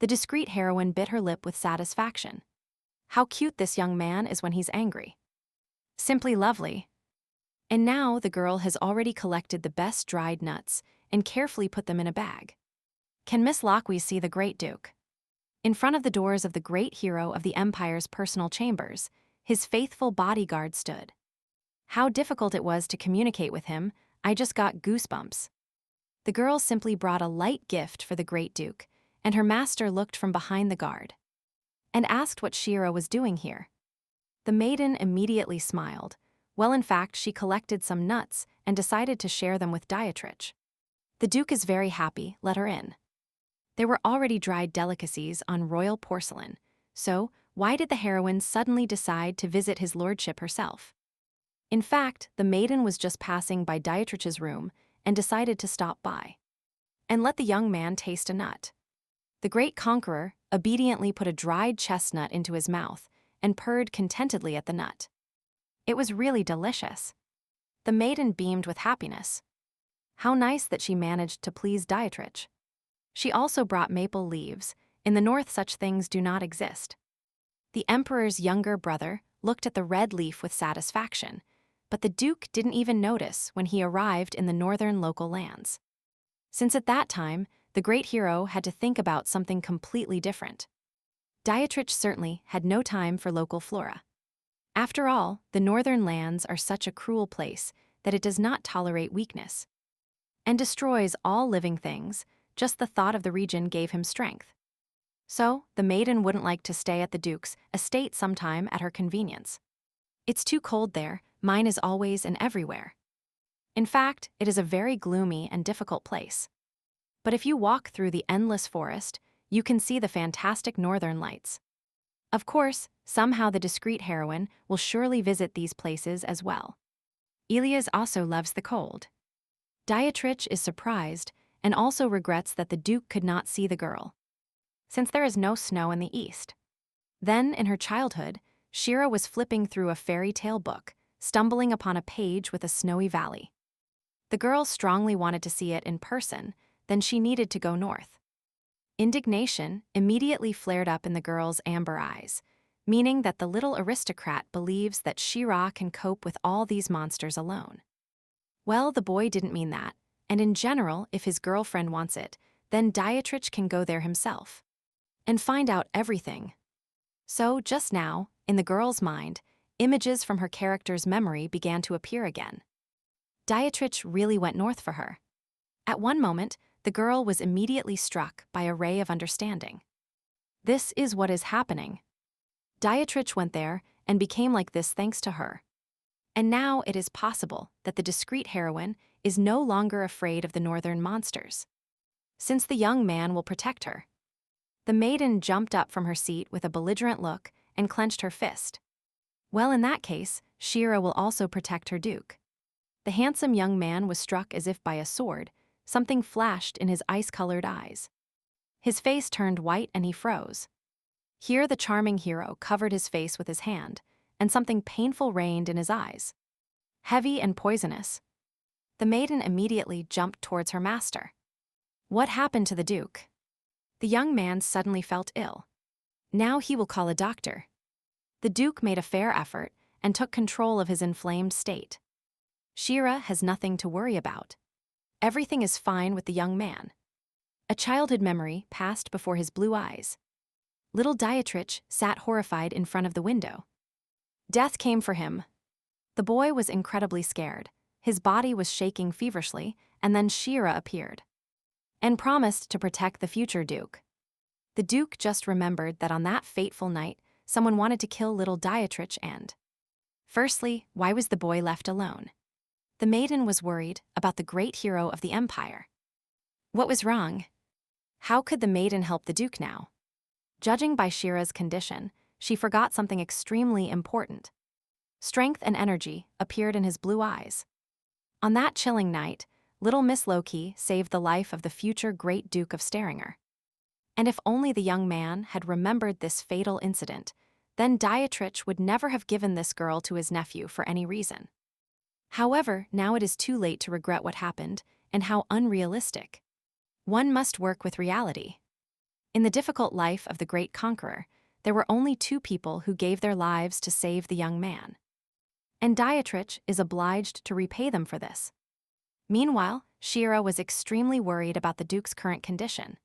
The discreet heroine bit her lip with satisfaction. How cute this young man is when he's angry. Simply lovely. And now the girl has already collected the best dried nuts and carefully put them in a bag. Can Miss Lockweed see the great duke? In front of the doors of the great hero of the Empire's personal chambers, his faithful bodyguard stood. How difficult it was to communicate with him, I just got goosebumps. The girl simply brought a light gift for the great duke, and her master looked from behind the guard and asked what Shira was doing here. The maiden immediately smiled. Well, in fact, she collected some nuts and decided to share them with Dietrich. The duke is very happy, let her in. There were already dried delicacies on royal porcelain, so why did the heroine suddenly decide to visit his lordship herself? In fact, the maiden was just passing by Dietrich's room and decided to stop by and let the young man taste a nut. The great conqueror obediently put a dried chestnut into his mouth and purred contentedly at the nut. It was really delicious. The maiden beamed with happiness. How nice that she managed to please Dietrich. She also brought maple leaves. In the north, such things do not exist. The emperor's younger brother looked at the red leaf with satisfaction, but the duke didn't even notice when he arrived in the northern local lands. Since at that time, the great hero had to think about something completely different. Dietrich certainly had no time for local flora. After all, the northern lands are such a cruel place that it does not tolerate weakness and destroys all living things. Just the thought of the region gave him strength. So, the maiden wouldn't like to stay at the duke's estate sometime at her convenience. It's too cold there, mine is always and everywhere. In fact, it is a very gloomy and difficult place. But if you walk through the endless forest, you can see the fantastic northern lights. Of course, somehow the discreet heroine will surely visit these places as well. Elias also loves the cold. Dietrich is surprised and also regrets that the duke could not see the girl, since there is no snow in the east. Then, in her childhood, Shira was flipping through a fairy tale book, stumbling upon a page with a snowy valley. The girl strongly wanted to see it in person, then she needed to go north. Indignation immediately flared up in the girl's amber eyes, meaning that the little aristocrat believes that She-Ra can cope with all these monsters alone. Well, the boy didn't mean that, and in general, if his girlfriend wants it, then Dietrich can go there himself and find out everything. So, just now, in the girl's mind, images from her character's memory began to appear again. Dietrich really went north for her. At one moment, the girl was immediately struck by a ray of understanding. This is what is happening. Dietrich went there and became like this thanks to her. And now it is possible that the discreet heroine is no longer afraid of the northern monsters, since the young man will protect her. The maiden jumped up from her seat with a belligerent look and clenched her fist. Well, in that case, She-Ra will also protect her duke. The handsome young man was struck as if by a sword. Something flashed in his ice-colored eyes. His face turned white and he froze. Here the charming hero covered his face with his hand, and something painful reigned in his eyes. Heavy and poisonous. The maiden immediately jumped towards her master. What happened to the duke? The young man suddenly felt ill. Now he will call a doctor. The duke made a fair effort and took control of his inflamed state. She-Ra has nothing to worry about. Everything is fine with the young man. A childhood memory passed before his blue eyes. Little Dietrich sat horrified in front of the window. Death came for him. The boy was incredibly scared. His body was shaking feverishly, and then She-Ra appeared and promised to protect the future duke. The duke just remembered that on that fateful night, someone wanted to kill little Dietrich and... Firstly, why was the boy left alone? The maiden was worried about the great hero of the empire. What was wrong? How could the maiden help the duke now? Judging by She-Ra's condition, she forgot something extremely important. Strength and energy appeared in his blue eyes. On that chilling night, little Miss Loki saved the life of the future great Duke of Staringer. And if only the young man had remembered this fatal incident, then Dietrich would never have given this girl to his nephew for any reason. However, now it is too late to regret what happened, and how unrealistic. One must work with reality. In the difficult life of the great conqueror, there were only two people who gave their lives to save the young man. And Dietrich is obliged to repay them for this. Meanwhile, She-Ra was extremely worried about the duke's current condition.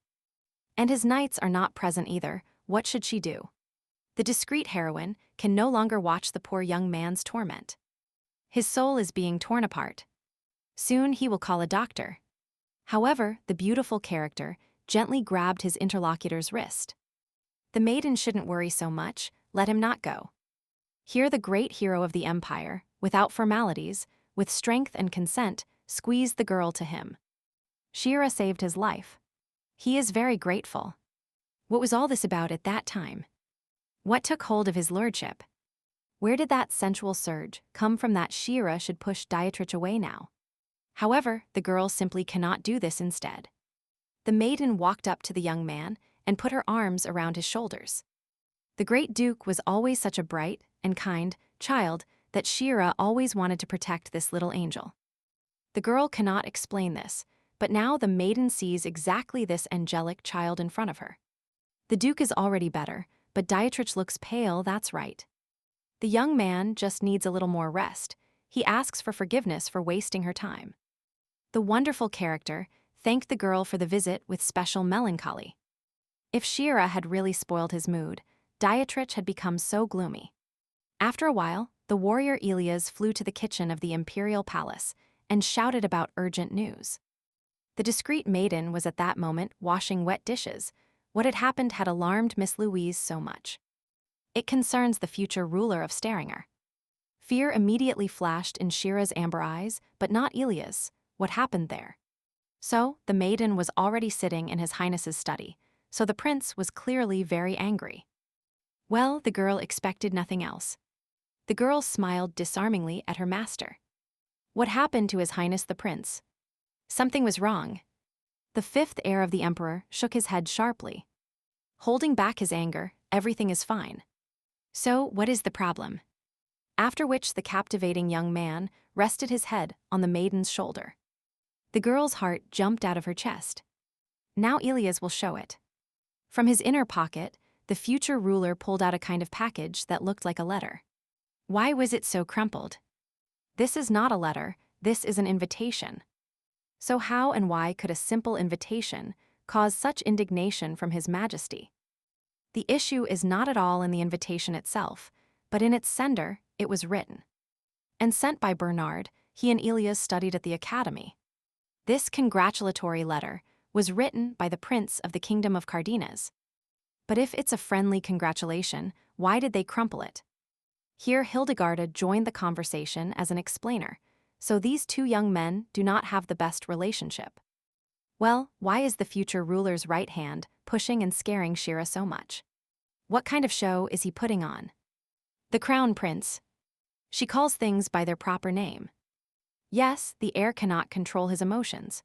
And his knights are not present either. What should she do? The discreet heroine can no longer watch the poor young man's torment. His soul is being torn apart. Soon he will call a doctor. However, the beautiful character gently grabbed his interlocutor's wrist. The maiden shouldn't worry so much, let him not go. Here the great hero of the empire, without formalities, with strength and consent, squeezed the girl to him. She-Ra saved his life. He is very grateful. What was all this about at that time? What took hold of his lordship? Where did that sensual surge come from that She-Ra should push Dietrich away now? However, the girl simply cannot do this instead. The maiden walked up to the young man and put her arms around his shoulders. The great duke was always such a bright and kind child that She-Ra always wanted to protect this little angel. The girl cannot explain this, but now the maiden sees exactly this angelic child in front of her. The duke is already better, but Dietrich looks pale, that's right. The young man just needs a little more rest. He asks for forgiveness for wasting her time. The wonderful character thanked the girl for the visit with special melancholy. If She-Ra had really spoiled his mood, Dietrich had become so gloomy. After a while, the warrior Elias flew to the kitchen of the imperial palace and shouted about urgent news. The discreet maiden was at that moment washing wet dishes. What had happened had alarmed Miss Louise so much. It concerns the future ruler of Staringer. Fear immediately flashed in She-Ra's amber eyes, but not Elias. What happened there? So, the maiden was already sitting in His Highness's study, so the prince was clearly very angry. Well, the girl expected nothing else. The girl smiled disarmingly at her master. What happened to His Highness the prince? Something was wrong. The fifth heir of the emperor shook his head sharply. Holding back his anger, everything is fine. So, what is the problem? After which the captivating young man rested his head on the maiden's shoulder. The girl's heart jumped out of her chest. Now Elias will show it. From his inner pocket, the future ruler pulled out a kind of package that looked like a letter. Why was it so crumpled? This is not a letter, this is an invitation. So how and why could a simple invitation cause such indignation from His Majesty? The issue is not at all in the invitation itself, but in its sender. It was written and sent by Bernard. He and Elias studied at the academy. This congratulatory letter was written by the prince of the kingdom of Cardenas. But if it's a friendly congratulation, why did they crumple it? Here Hildegarda joined the conversation as an explainer, so these two young men do not have the best relationship. Well, why is the future ruler's right hand pushing and scaring Shira so much? What kind of show is he putting on? The crown prince. She calls things by their proper name. Yes, the heir cannot control his emotions.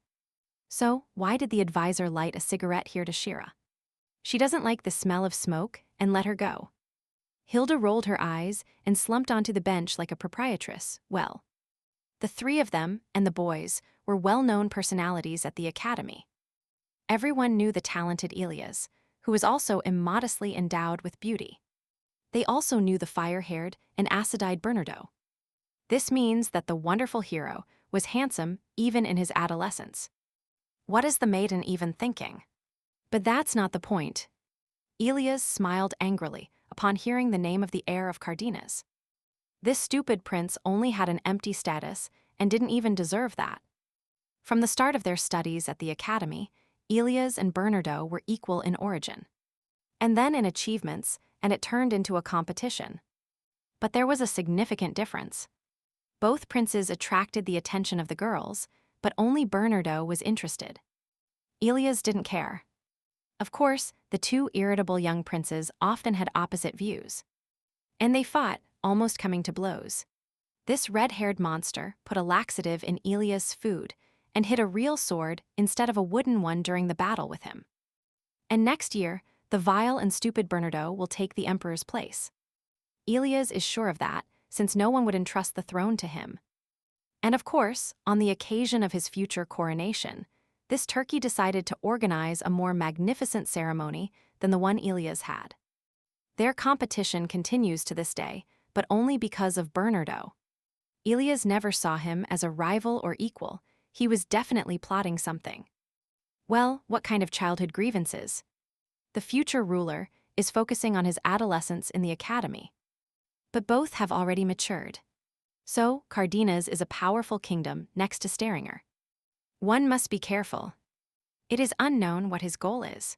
So, why did the advisor light a cigarette here to Shira? She doesn't like the smell of smoke and let her go. Hilda rolled her eyes and slumped onto the bench like a proprietress. Well, the three of them and the boys were well-known personalities at the academy. Everyone knew the talented Elias, who was also immodestly endowed with beauty. They also knew the fire-haired and acid-eyed Bernardo. This means that the wonderful hero was handsome even in his adolescence. What is the maiden even thinking? But that's not the point. Elias smiled angrily upon hearing the name of the heir of Cardenas. This stupid prince only had an empty status and didn't even deserve that. From the start of their studies at the academy, Elias and Bernardo were equal in origin. And then in achievements, and it turned into a competition. But there was a significant difference. Both princes attracted the attention of the girls, but only Bernardo was interested. Elias didn't care. Of course, the two irritable young princes often had opposite views. And they fought, almost coming to blows. This red-haired monster put a laxative in Elias' food and hid a real sword instead of a wooden one during the battle with him. And next year, the vile and stupid Bernardo will take the emperor's place. Elias is sure of that, since no one would entrust the throne to him. And of course, on the occasion of his future coronation, this turkey decided to organize a more magnificent ceremony than the one Elias had. Their competition continues to this day, but only because of Bernardo. Elias never saw him as a rival or equal. He was definitely plotting something. Well, what kind of childhood grievances? The future ruler is focusing on his adolescence in the academy. But both have already matured. So, Cardenas is a powerful kingdom next to Staringer. One must be careful. It is unknown what his goal is.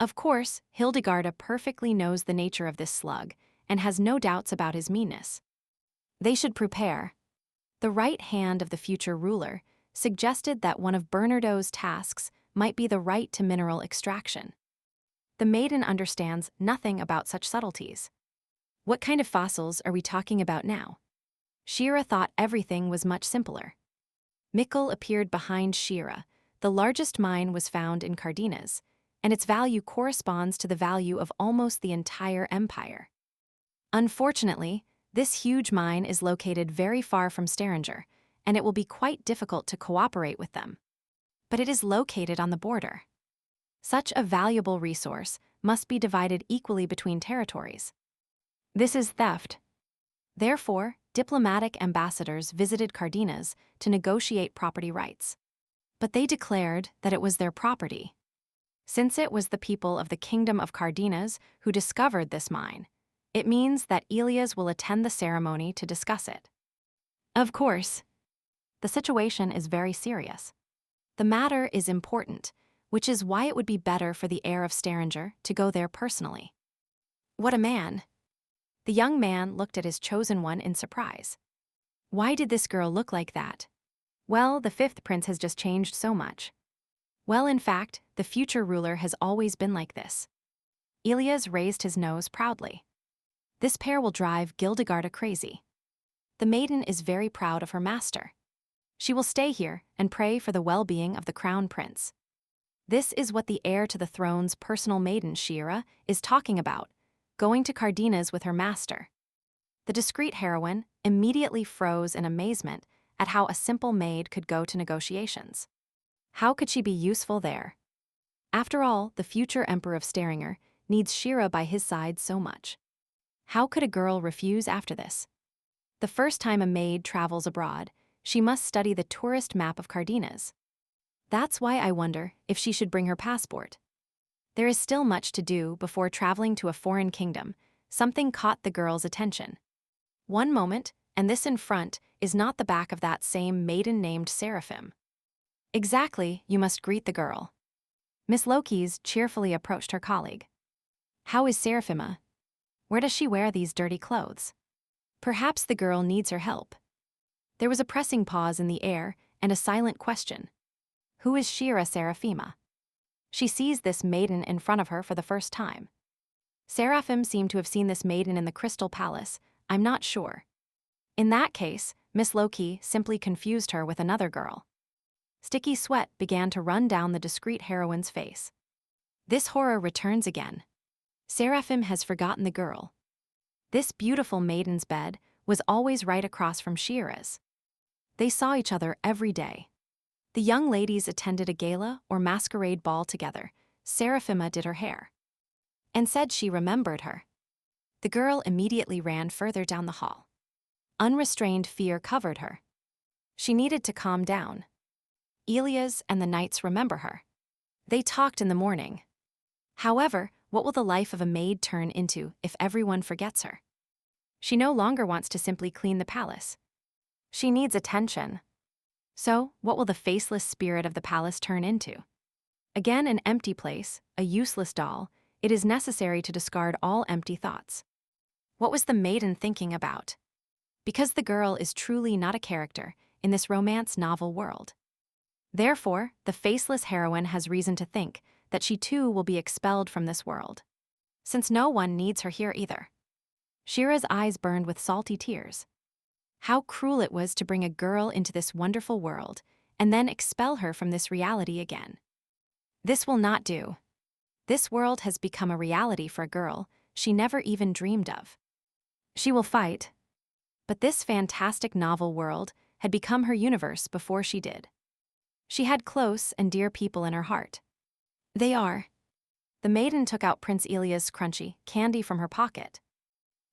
Of course, Hildegarda perfectly knows the nature of this slug and has no doubts about his meanness. They should prepare. The right hand of the future ruler suggested that one of Bernardo's tasks might be the right to mineral extraction. The maiden understands nothing about such subtleties. What kind of fossils are we talking about now? Shira thought everything was much simpler. Mikkel appeared behind Shira. The largest mine was found in Cardenas, and its value corresponds to the value of almost the entire empire. Unfortunately, this huge mine is located very far from Staringer, and it will be quite difficult to cooperate with them. But it is located on the border. Such a valuable resource must be divided equally between territories. This is theft. Therefore, diplomatic ambassadors visited Cardenas to negotiate property rights. But they declared that it was their property. Since it was the people of the kingdom of Cardenas who discovered this mine, it means that Elias will attend the ceremony to discuss it. Of course, the situation is very serious. The matter is important, which is why it would be better for the heir of Staringer to go there personally. What a man! The young man looked at his chosen one in surprise. Why did this girl look like that? Well, the fifth prince has just changed so much. Well, in fact, the future ruler has always been like this. Elias raised his nose proudly. This pair will drive Hildegarda crazy. The maiden is very proud of her master. She will stay here and pray for the well-being of the crown prince. This is what the heir to the throne's personal maiden, Shira, is talking about, going to Cardenas with her master. The discreet heroine immediately froze in amazement at how a simple maid could go to negotiations. How could she be useful there? After all, the future emperor of Staringer needs Shira by his side so much. How could a girl refuse after this? The first time a maid travels abroad, she must study the tourist map of Cardenas. That's why I wonder if she should bring her passport. There is still much to do before traveling to a foreign kingdom. Something caught the girl's attention. One moment, and this in front is not the back of that same maiden named Seraphim. Exactly, you must greet the girl. Miss Lokis cheerfully approached her colleague. How is Seraphima? Where does she wear these dirty clothes? Perhaps the girl needs her help. There was a pressing pause in the air and a silent question. Who is Shira Seraphima? She sees this maiden in front of her for the first time. Seraphim seemed to have seen this maiden in the Crystal Palace. I'm not sure. In that case, Miss Loki simply confused her with another girl. Sticky sweat began to run down the discreet heroine's face. This horror returns again. Seraphim has forgotten the girl. This beautiful maiden's bed was always right across from Shira's. They saw each other every day. The young ladies attended a gala or masquerade ball together. Seraphima did her hair and said she remembered her. The girl immediately ran further down the hall. Unrestrained fear covered her. She needed to calm down. Elias and the knights remember her. They talked in the morning. However, what will the life of a maid turn into if everyone forgets her? She no longer wants to simply clean the palace. She needs attention. So, what will the faceless spirit of the palace turn into? Again, an empty place, a useless doll. It is necessary to discard all empty thoughts. What was the maiden thinking about? Because the girl is truly not a character in this romance novel world. Therefore, the faceless heroine has reason to think that she too will be expelled from this world, since no one needs her here either. Shira's eyes burned with salty tears. How cruel it was to bring a girl into this wonderful world and then expel her from this reality again. This will not do. This world has become a reality for a girl she never even dreamed of. She will fight, but this fantastic novel world had become her universe before she did. She had close and dear people in her heart. They are. The maiden took out Prince Elia's crunchy candy from her pocket.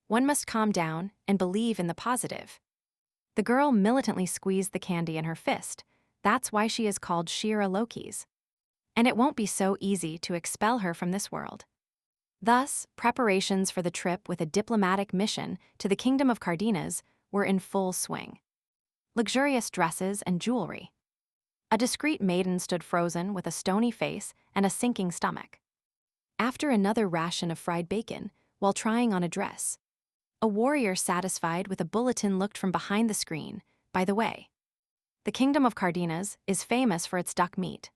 One must calm down and believe in the positive. The girl militantly squeezed the candy in her fist. That's why she is called Shira Lokis. And it won't be so easy to expel her from this world. Thus, preparations for the trip with a diplomatic mission to the kingdom of Cardenas were in full swing. Luxurious dresses and jewelry. A discreet maiden stood frozen with a stony face and a sinking stomach. After another ration of fried bacon, while trying on a dress, a warrior satisfied with a bulletin looked from behind the screen. By the way, the kingdom of Cardenas is famous for its duck meat.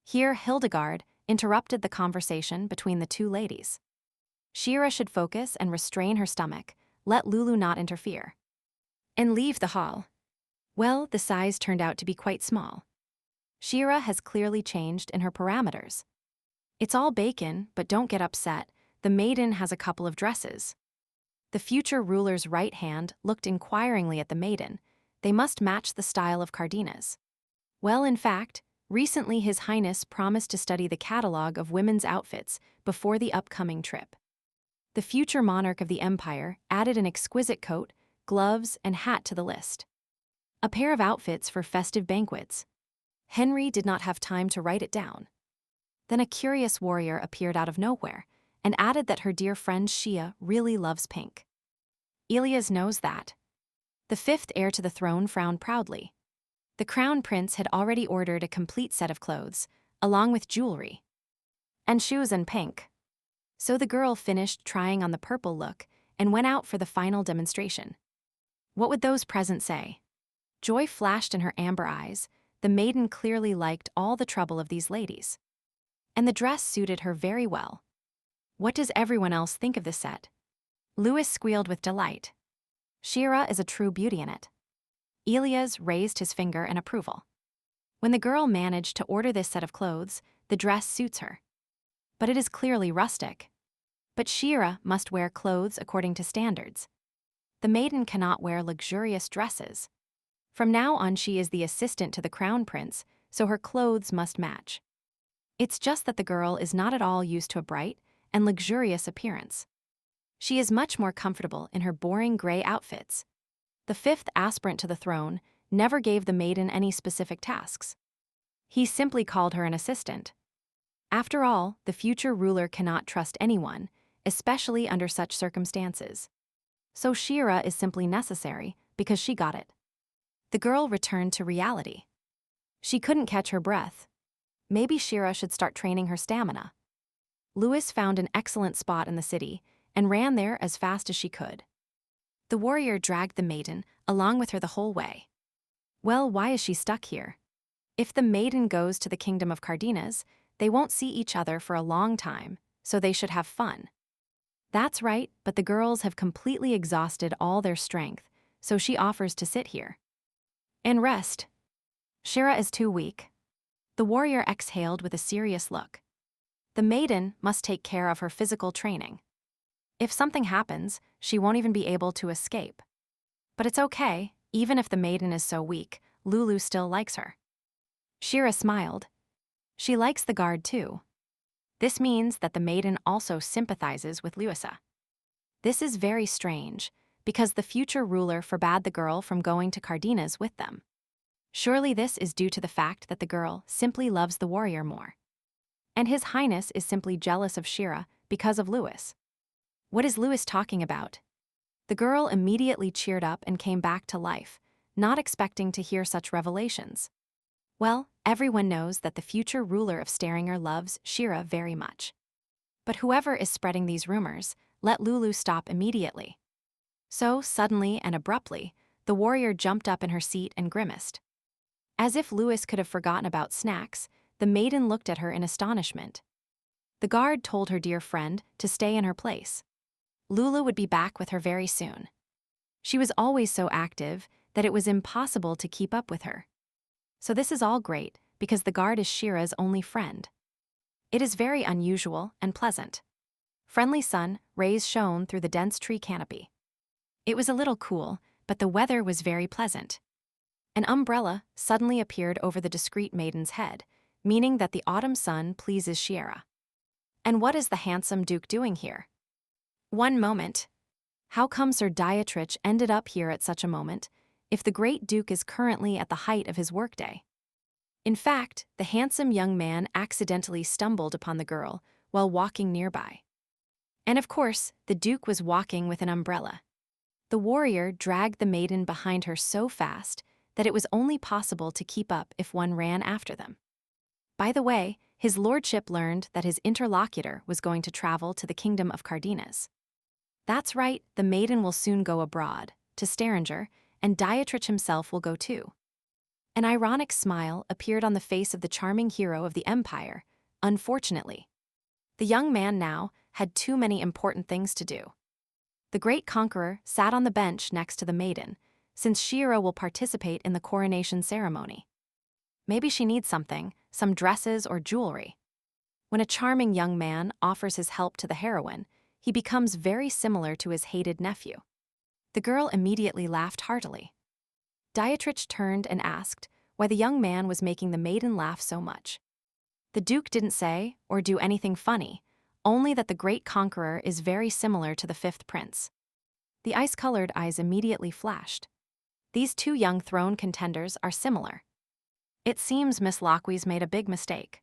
Here, Hildegard interrupted the conversation between the two ladies. Shira should focus and restrain her stomach, let Lulu not interfere. And leave the hall. Well, the size turned out to be quite small. Shira has clearly changed in her parameters. It's all bacon, but don't get upset, the maiden has a couple of dresses. The future ruler's right hand looked inquiringly at the maiden. They must match the style of Cardenas. Well, in fact, recently His Highness promised to study the catalog of women's outfits before the upcoming trip. The future monarch of the empire added an exquisite coat, gloves, and hat to the list. A pair of outfits for festive banquets. Henry did not have time to write it down. Then a curious warrior appeared out of nowhere and added that her dear friend Shia really loves pink. Elias knows that. The fifth heir to the throne frowned proudly. The crown prince had already ordered a complete set of clothes, along with jewelry. And shoes in pink. So the girl finished trying on the purple look and went out for the final demonstration. What would those present say? Joy flashed in her amber eyes. The maiden clearly liked all the trouble of these ladies. And the dress suited her very well. What does everyone else think of this set? Louis squealed with delight. Shira is a true beauty in it. Elias raised his finger in approval. When the girl managed to order this set of clothes, the dress suits her. But it is clearly rustic. But Shira must wear clothes according to standards. The maiden cannot wear luxurious dresses. From now on she is the assistant to the crown prince, so her clothes must match. It's just that the girl is not at all used to a bright and luxurious appearance. She is much more comfortable in her boring gray outfits. The fifth aspirant to the throne never gave the maiden any specific tasks. He simply called her an assistant. After all, the future ruler cannot trust anyone, especially under such circumstances. So Shira is simply necessary because she got it. The girl returned to reality. She couldn't catch her breath. Maybe Shira should start training her stamina. Lewis found an excellent spot in the city and ran there as fast as she could. The warrior dragged the maiden along with her the whole way. Well, why is she stuck here? If the maiden goes to the kingdom of Cardenas, they won't see each other for a long time, so they should have fun. That's right, but the girls have completely exhausted all their strength, so she offers to sit here and rest. Shira is too weak. The warrior exhaled with a serious look. The maiden must take care of her physical training. If something happens, she won't even be able to escape. But it's okay, even if the maiden is so weak, Lulu still likes her. Shira smiled. She likes the guard too. This means that the maiden also sympathizes with Luisa. This is very strange, because the future ruler forbade the girl from going to Cardenas with them. Surely this is due to the fact that the girl simply loves the warrior more. And His Highness is simply jealous of Shira because of Lewis. What is Lewis talking about? The girl immediately cheered up and came back to life, not expecting to hear such revelations. Well, everyone knows that the future ruler of Staringer loves Shira very much. But whoever is spreading these rumors, let Lulu stop immediately. So, suddenly and abruptly, the warrior jumped up in her seat and grimaced. As if Lewis could have forgotten about snacks, the maiden looked at her in astonishment. The guard told her dear friend to stay in her place. Lulu would be back with her very soon. She was always so active that it was impossible to keep up with her. So this is all great because the guard is Shira's only friend. It is very unusual and pleasant. Friendly sun rays shone through the dense tree canopy. It was a little cool, but the weather was very pleasant. An umbrella suddenly appeared over the discreet maiden's head, meaning that the autumn sun pleases Shira. And what is the handsome Duke doing here? One moment. How come Sir Dietrich ended up here at such a moment, if the great Duke is currently at the height of his workday? In fact, the handsome young man accidentally stumbled upon the girl while walking nearby. And of course, the Duke was walking with an umbrella. The warrior dragged the maiden behind her so fast that it was only possible to keep up if one ran after them. By the way, his lordship learned that his interlocutor was going to travel to the kingdom of Cardenas. That's right, the maiden will soon go abroad, to Staringer, and Dietrich himself will go too. An ironic smile appeared on the face of the charming hero of the empire, unfortunately. The young man now had too many important things to do. The great conqueror sat on the bench next to the maiden, since Shira will participate in the coronation ceremony. Maybe she needs something, some dresses or jewelry. When a charming young man offers his help to the heroine, he becomes very similar to his hated nephew. The girl immediately laughed heartily. Dietrich turned and asked why the young man was making the maiden laugh so much. The Duke didn't say or do anything funny, only that the great conqueror is very similar to the fifth prince. The ice-colored eyes immediately flashed. These two young throne contenders are similar. It seems Miss Lockwe's made a big mistake.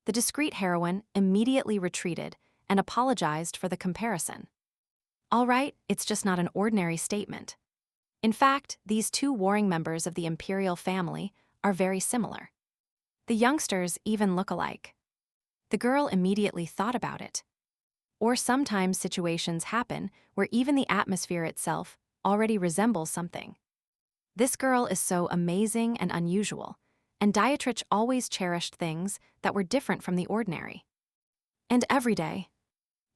The discreet heroine immediately retreated and apologized for the comparison. All right, it's just not an ordinary statement. In fact, these two warring members of the imperial family are very similar. The youngsters even look alike. The girl immediately thought about it. Or sometimes situations happen where even the atmosphere itself already resembles something. This girl is so amazing and unusual, and Dietrich always cherished things that were different from the ordinary. And everyday.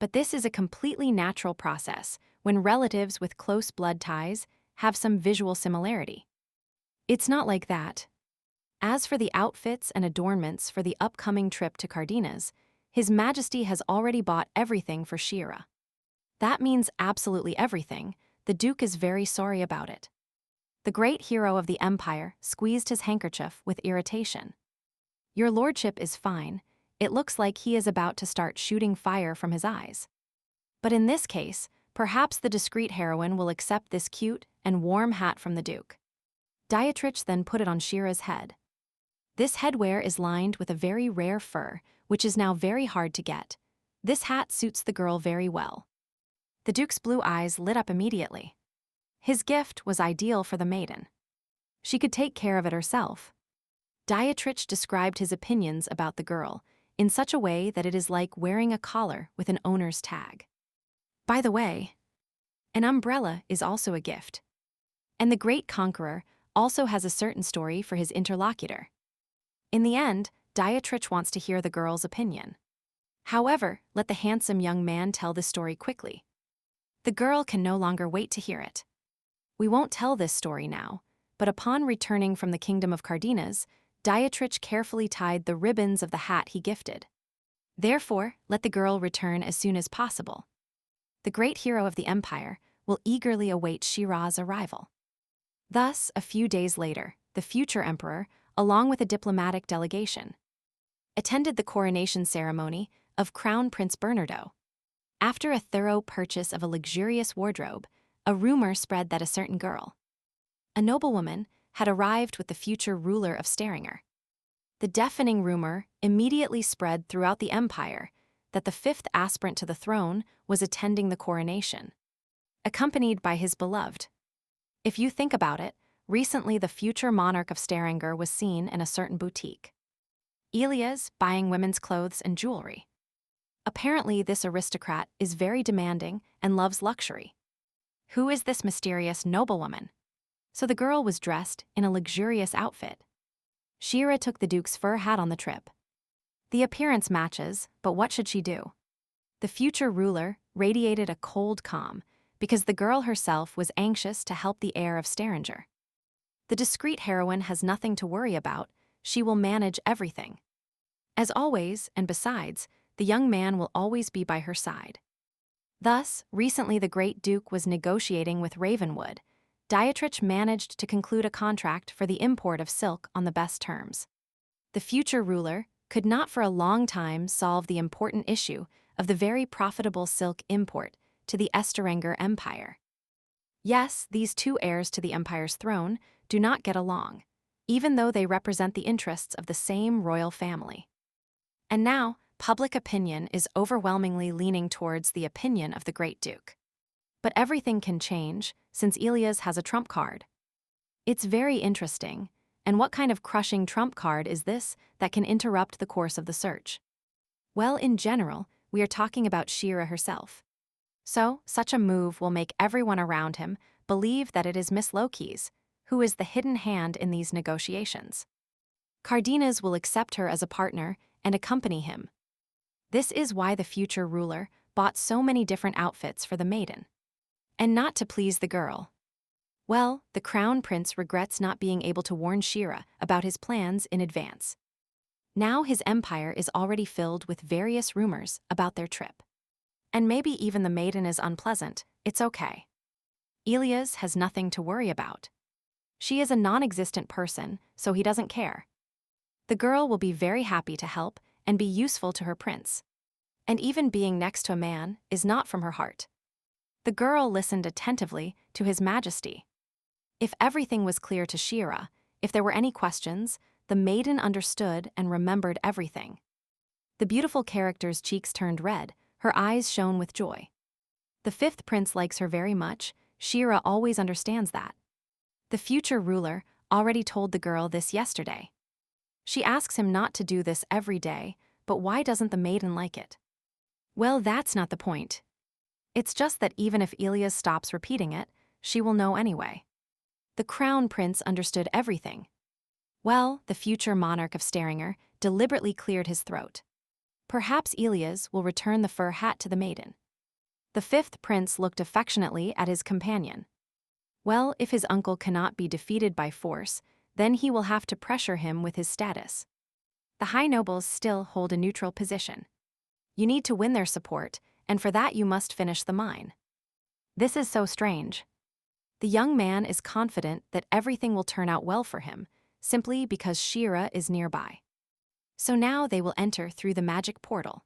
But this is a completely natural process when relatives with close blood ties have some visual similarity. It's not like that. As for the outfits and adornments for the upcoming trip to Cardenas, His Majesty has already bought everything for Shira. That means absolutely everything. The Duke is very sorry about it. The great hero of the empire squeezed his handkerchief with irritation. Your lordship is fine. it looks like he is about to start shooting fire from his eyes. But in this case, perhaps the discreet heroine will accept this cute and warm hat from the Duke. Dietrich then put it on Shira's head. This headwear is lined with a very rare fur, which is now very hard to get. This hat suits the girl very well. The Duke's blue eyes lit up immediately. His gift was ideal for the maiden. She could take care of it herself. Dietrich described his opinions about the girl in such a way that it is like wearing a collar with an owner's tag. By the way, an umbrella is also a gift. And the great conqueror also has a certain story for his interlocutor. In the end, Dietrich wants to hear the girl's opinion. However, let the handsome young man tell the story quickly. The girl can no longer wait to hear it. We won't tell this story now, but upon returning from the kingdom of Cardenas, Dietrich carefully tied the ribbons of the hat he gifted. Therefore, let the girl return as soon as possible. The great hero of the empire will eagerly await Shira's arrival. Thus, a few days later, the future emperor, along with a diplomatic delegation, attended the coronation ceremony of Crown Prince Bernardo. After a thorough purchase of a luxurious wardrobe, a rumor spread that a certain girl, a noblewoman, had arrived with the future ruler of Stavanger. The deafening rumor immediately spread throughout the empire that the fifth aspirant to the throne was attending the coronation, accompanied by his beloved. If you think about it, recently the future monarch of Stavanger was seen in a certain boutique. Elias buying women's clothes and jewelry. Apparently, this aristocrat is very demanding and loves luxury. Who is this mysterious noblewoman? So the girl was dressed in a luxurious outfit. Shira took the Duke's fur hat on the trip. The appearance matches, but what should she do? The future ruler radiated a cold calm because the girl herself was anxious to help the heir of Stavanger. The discreet heroine has nothing to worry about, she will manage everything. As always, and besides, the young man will always be by her side. Thus, recently the great Duke was negotiating with Ravenwood. Dietrich managed to conclude a contract for the import of silk on the best terms. The future ruler could not for a long time solve the important issue of the very profitable silk import to the Stavanger Empire. Yes, these two heirs to the empire's throne do not get along, even though they represent the interests of the same royal family. And now, public opinion is overwhelmingly leaning towards the opinion of the great Duke. But everything can change, since Elias has a trump card. It's very interesting, and what kind of crushing trump card is this that can interrupt the course of the search? Well, in general, we are talking about Shira herself. So, such a move will make everyone around him believe that it is Miss Loki's, who is the hidden hand in these negotiations. Cardenas will accept her as a partner and accompany him. This is why the future ruler bought so many different outfits for the maiden. And not to please the girl. Well, the crown prince regrets not being able to warn Shira about his plans in advance. Now his empire is already filled with various rumors about their trip. And maybe even the maiden is unpleasant, it's okay. Elias has nothing to worry about. She is a non-existent person, so he doesn't care. The girl will be very happy to help and be useful to her prince. And even being next to a man is not from her heart. The girl listened attentively to His Majesty. If everything was clear to Shira, if there were any questions, the maiden understood and remembered everything. The beautiful character's cheeks turned red, her eyes shone with joy. The fifth prince likes her very much, Shira always understands that. The future ruler already told the girl this yesterday. She asks him not to do this every day, but why doesn't the maiden like it? Well, that's not the point. It's just that even if Elias stops repeating it, she will know anyway. The crown prince understood everything. Well, the future monarch of Stavanger deliberately cleared his throat. Perhaps Elias will return the fur hat to the maiden. The fifth prince looked affectionately at his companion. Well, if his uncle cannot be defeated by force, then he will have to pressure him with his status. The high nobles still hold a neutral position. You need to win their support, and for that you must finish the mine. This is so strange. The young man is confident that everything will turn out well for him, simply because Shira is nearby. So now they will enter through the magic portal.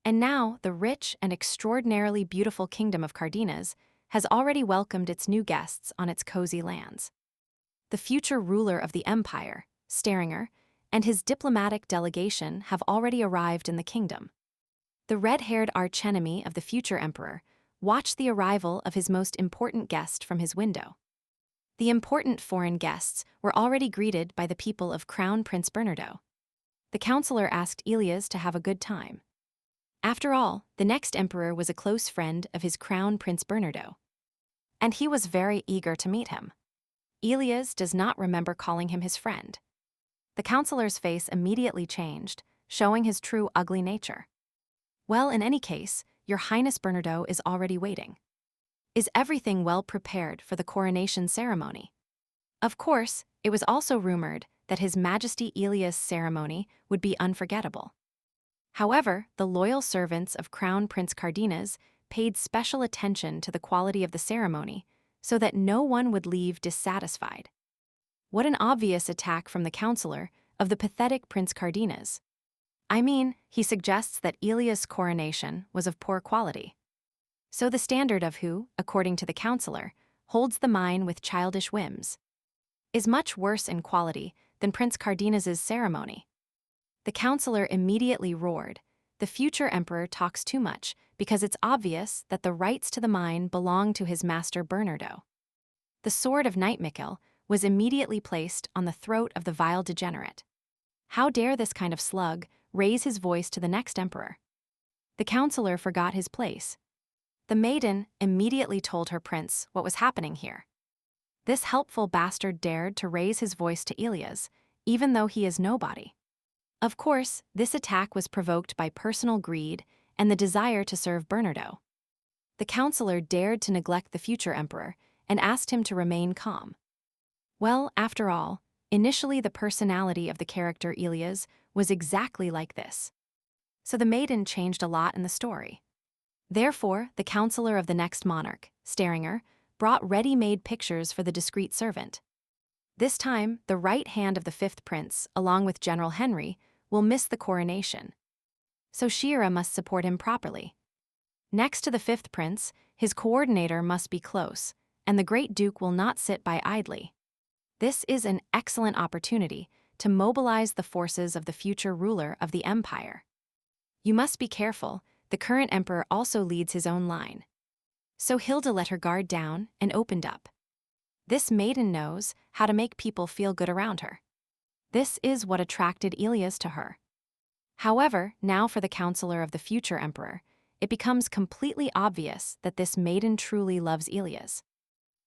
And now the rich and extraordinarily beautiful kingdom of Cardenas has already welcomed its new guests on its cozy lands. The future ruler of the empire, Staringer, and his diplomatic delegation have already arrived in the kingdom. The red-haired archenemy of the future emperor watched the arrival of his most important guest from his window. The important foreign guests were already greeted by the people of Crown Prince Bernardo. The counselor asked Elias to have a good time. After all, the next emperor was a close friend of his Crown Prince Bernardo. And he was very eager to meet him. Elias does not remember calling him his friend. The counselor's face immediately changed, showing his true ugly nature. Well, in any case, Your Highness Bernardo is already waiting. Is everything well prepared for the coronation ceremony? Of course, it was also rumored that His Majesty Elias' ceremony would be unforgettable. However, the loyal servants of Crown Prince Cardenas paid special attention to the quality of the ceremony so that no one would leave dissatisfied. What an obvious attack from the counselor of the pathetic Prince Cardenas. I mean, he suggests that Elias' coronation was of poor quality. So the standard of who, according to the counselor, holds the mine with childish whims, is much worse in quality than Prince Cardenas's ceremony. The counselor immediately roared, "The future emperor talks too much because it's obvious that the rights to the mine belong to his master Bernardo." The sword of Knight Mikkel was immediately placed on the throat of the vile degenerate. How dare this kind of slug raise his voice to the next emperor? The counselor forgot his place. The maiden immediately told her prince what was happening here. This helpful bastard dared to raise his voice to Elias, even though he is nobody. Of course, this attack was provoked by personal greed and the desire to serve Bernardo. The counselor dared to neglect the future emperor and asked him to remain calm. Well, after all, initially the personality of the character Elias was exactly like this. So the maiden changed a lot in the story. Therefore, the counselor of the next monarch, Staringer, brought ready-made pictures for the discreet servant. This time, the right hand of the fifth prince, along with General Henry, will miss the coronation. So Shira must support him properly. Next to the fifth prince, his coordinator must be close, and the great duke will not sit by idly. This is an excellent opportunity to mobilize the forces of the future ruler of the empire. You must be careful, the current emperor also leads his own line. So Hilda let her guard down and opened up. This maiden knows how to make people feel good around her. This is what attracted Elias to her. However, now for the counselor of the future emperor, it becomes completely obvious that this maiden truly loves Elias.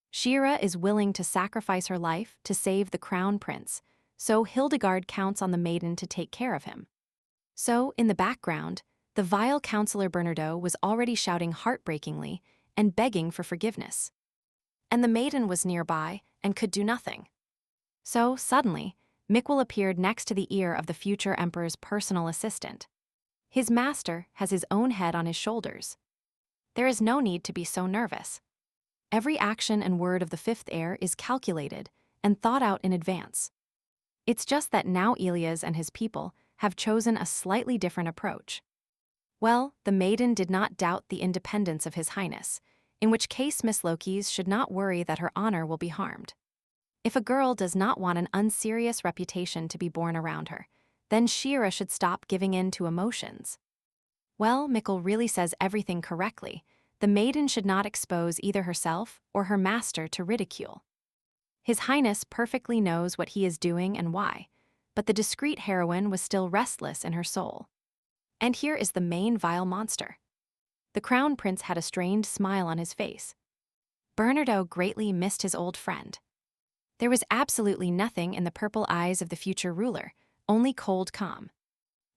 Shira is willing to sacrifice her life to save the crown prince, so Hildegard counts on the maiden to take care of him. So, in the background, the vile counselor Bernardo was already shouting heartbreakingly and begging for forgiveness. And the maiden was nearby and could do nothing. So, suddenly, Mikkel appeared next to the ear of the future emperor's personal assistant. His master has his own head on his shoulders. There is no need to be so nervous. Every action and word of the fifth heir is calculated and thought out in advance. It's just that now Elias and his people have chosen a slightly different approach. Well, the maiden did not doubt the independence of His Highness, in which case Miss Lokis should not worry that her honor will be harmed. If a girl does not want an unserious reputation to be borne around her, then Shira should stop giving in to emotions. Well, Mikkel really says everything correctly. The maiden should not expose either herself or her master to ridicule. His Highness perfectly knows what he is doing and why, but the discreet heroine was still restless in her soul. And here is the main vile monster. The crown prince had a strained smile on his face. Bernardo greatly missed his old friend. There was absolutely nothing in the purple eyes of the future ruler, only cold calm.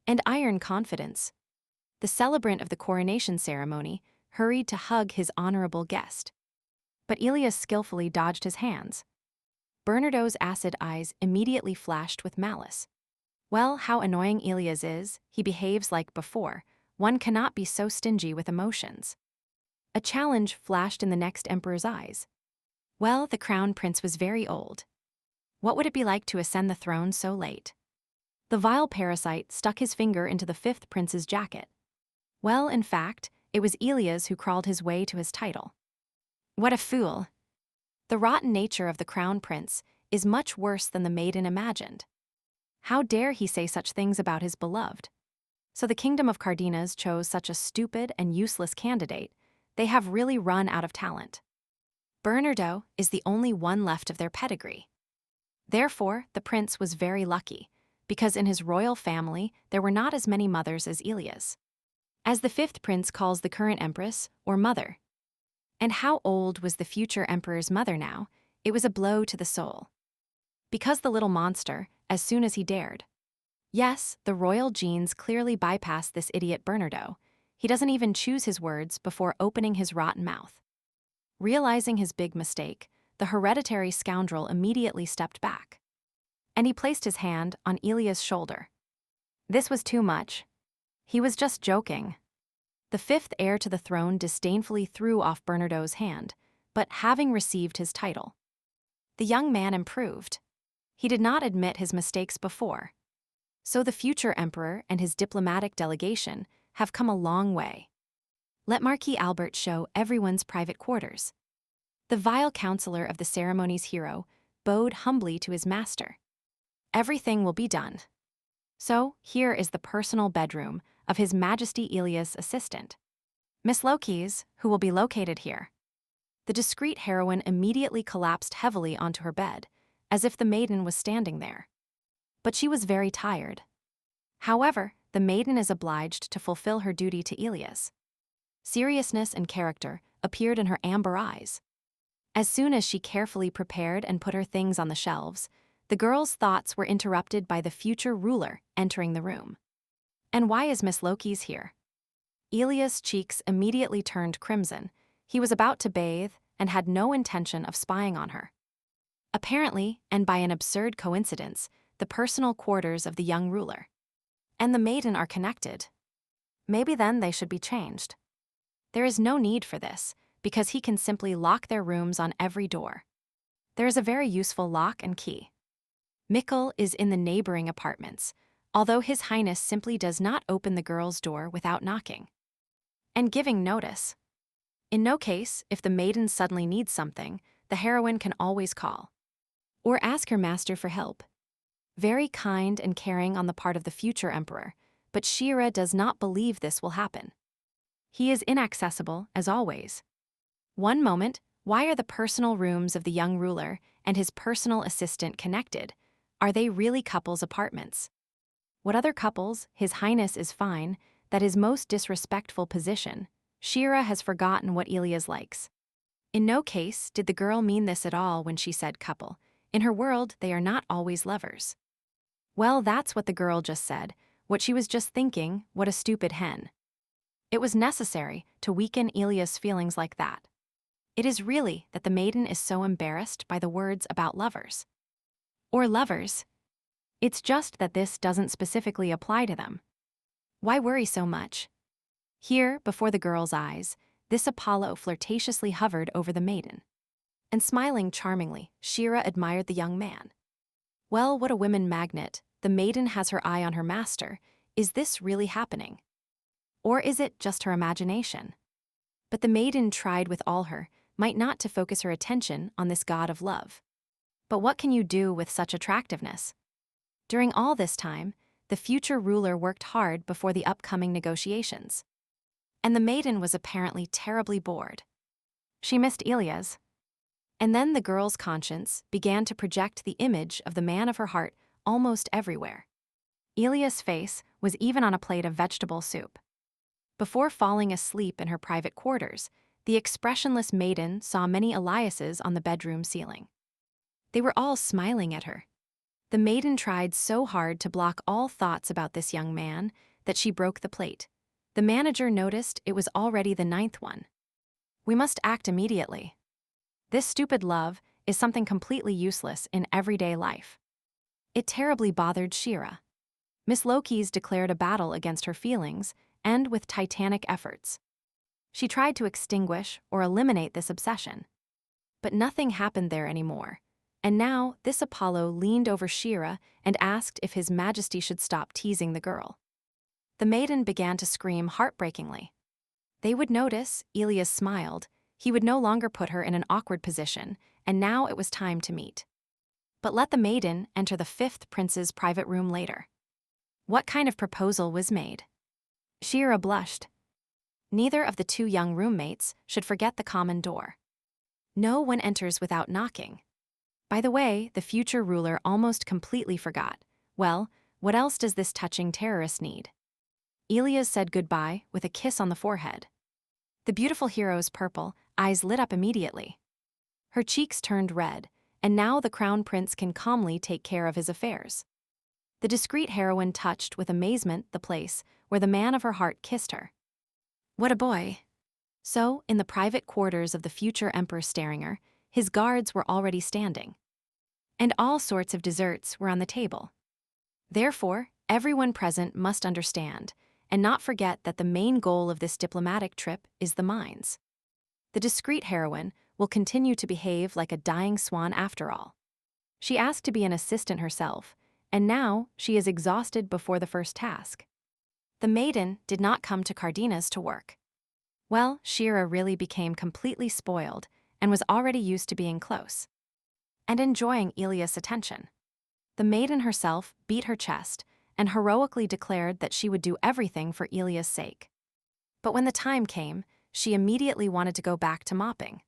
And iron confidence. The celebrant of the coronation ceremony hurried to hug his honorable guest. But Elias skillfully dodged his hands. Bernardo's acid eyes immediately flashed with malice. Well, how annoying Elias is, he behaves like before. One cannot be so stingy with emotions. A challenge flashed in the next emperor's eyes. Well, the crown prince was very old. What would it be like to ascend the throne so late? The vile parasite stuck his finger into the fifth prince's jacket. Well, in fact, it was Elias who crawled his way to his title. What a fool! The rotten nature of the crown prince is much worse than the maiden imagined. How dare he say such things about his beloved? So the kingdom of Cardenas chose such a stupid and useless candidate. They have really run out of talent. Bernardo is the only one left of their pedigree. Therefore, the prince was very lucky, because in his royal family there were not as many mothers as Elias. As the fifth prince calls the current empress, or mother. And how old was the future emperor's mother now? It was a blow to the soul. Because the little monster, as soon as he dared. Yes, the royal genes clearly bypass this idiot Bernardo. He doesn't even choose his words before opening his rotten mouth. Realizing his big mistake, the hereditary scoundrel immediately stepped back. And he placed his hand on Elias' shoulder. This was too much. He was just joking. The fifth heir to the throne disdainfully threw off Bernardo's hand, but having received his title. The young man improved. He did not admit his mistakes before. So the future emperor and his diplomatic delegation have come a long way. Let Marquis Albert show everyone's private quarters. The vile counselor of the ceremony's hero bowed humbly to his master. Everything will be done. So here is the personal bedroom of His Majesty Elias' assistant, Miss Loki's, who will be located here. The discreet heroine immediately collapsed heavily onto her bed, as if the maiden was standing there. But she was very tired. However, the maiden is obliged to fulfill her duty to Elias. Seriousness and character appeared in her amber eyes. As soon as she carefully prepared and put her things on the shelves, the girl's thoughts were interrupted by the future ruler entering the room. And why is Miss Loki's here? Elias' cheeks immediately turned crimson. He was about to bathe and had no intention of spying on her. Apparently, and by an absurd coincidence, the personal quarters of the young ruler and the maiden are connected. Maybe then they should be changed. There is no need for this, because he can simply lock their rooms on every door. There is a very useful lock and key. Mikkel is in the neighboring apartments, although His Highness simply does not open the girl's door without knocking and giving notice. In no case, if the maiden suddenly needs something, the heroine can always call or ask her master for help. Very kind and caring on the part of the future emperor, but Shira does not believe this will happen. He is inaccessible, as always. One moment, why are the personal rooms of the young ruler and his personal assistant connected? Are they really couples' apartments? What other couples, His Highness is fine, that his most disrespectful position, Shira has forgotten what Elias likes. In no case did the girl mean this at all when she said couple. In her world, they are not always lovers. Well, that's what the girl just said, what she was just thinking, what a stupid hen. It was necessary to weaken Elias' feelings like that. It is really that the maiden is so embarrassed by the words about lovers. Or lovers. It's just that this doesn't specifically apply to them. Why worry so much? Here, before the girl's eyes, this Apollo flirtatiously hovered over the maiden. And smiling charmingly, Shira admired the young man. Well, what a women magnet. The maiden has her eye on her master. Is this really happening? Or is it just her imagination? But the maiden tried with all her might not to focus her attention on this god of love. But what can you do with such attractiveness? During all this time, the future ruler worked hard before the upcoming negotiations. And the maiden was apparently terribly bored. She missed Elias. And then the girl's conscience began to project the image of the man of her heart almost everywhere. Elias' face was even on a plate of vegetable soup. Before falling asleep in her private quarters, the expressionless maiden saw many Eliases on the bedroom ceiling. They were all smiling at her. The maiden tried so hard to block all thoughts about this young man that she broke the plate. The manager noticed it was already the 9th one. We must act immediately. This stupid love is something completely useless in everyday life. It terribly bothered Shira. Miss Loki's declared a battle against her feelings, and with titanic efforts. She tried to extinguish or eliminate this obsession. But nothing happened there anymore. And now this Apollo leaned over Shira and asked if His Majesty should stop teasing the girl. The maiden began to scream heartbreakingly. They would notice, Elias smiled. He would no longer put her in an awkward position, and now it was time to meet. But let the maiden enter the fifth prince's private room later. What kind of proposal was made? Shira blushed. Neither of the two young roommates should forget the common door. No one enters without knocking. By the way, the future ruler almost completely forgot. Well, what else does this touching terrorist need? Elias said goodbye with a kiss on the forehead. The beautiful hero's purple eyes lit up immediately. Her cheeks turned red, and now the crown prince can calmly take care of his affairs. The discreet heroine touched with amazement the place where the man of her heart kissed her. What a boy! So, in the private quarters of the future Emperor Staringer, his guards were already standing. And all sorts of desserts were on the table. Therefore, everyone present must understand, and not forget that the main goal of this diplomatic trip is the mines. The discreet heroine will continue to behave like a dying swan after all. She asked to be an assistant herself, and now she is exhausted before the first task. The maiden did not come to Cardenas to work. Well, Shira really became completely spoiled and was already used to being close and enjoying Elias' attention. The maiden herself beat her chest and heroically declared that she would do everything for Elias' sake. But when the time came, she immediately wanted to go back to mopping.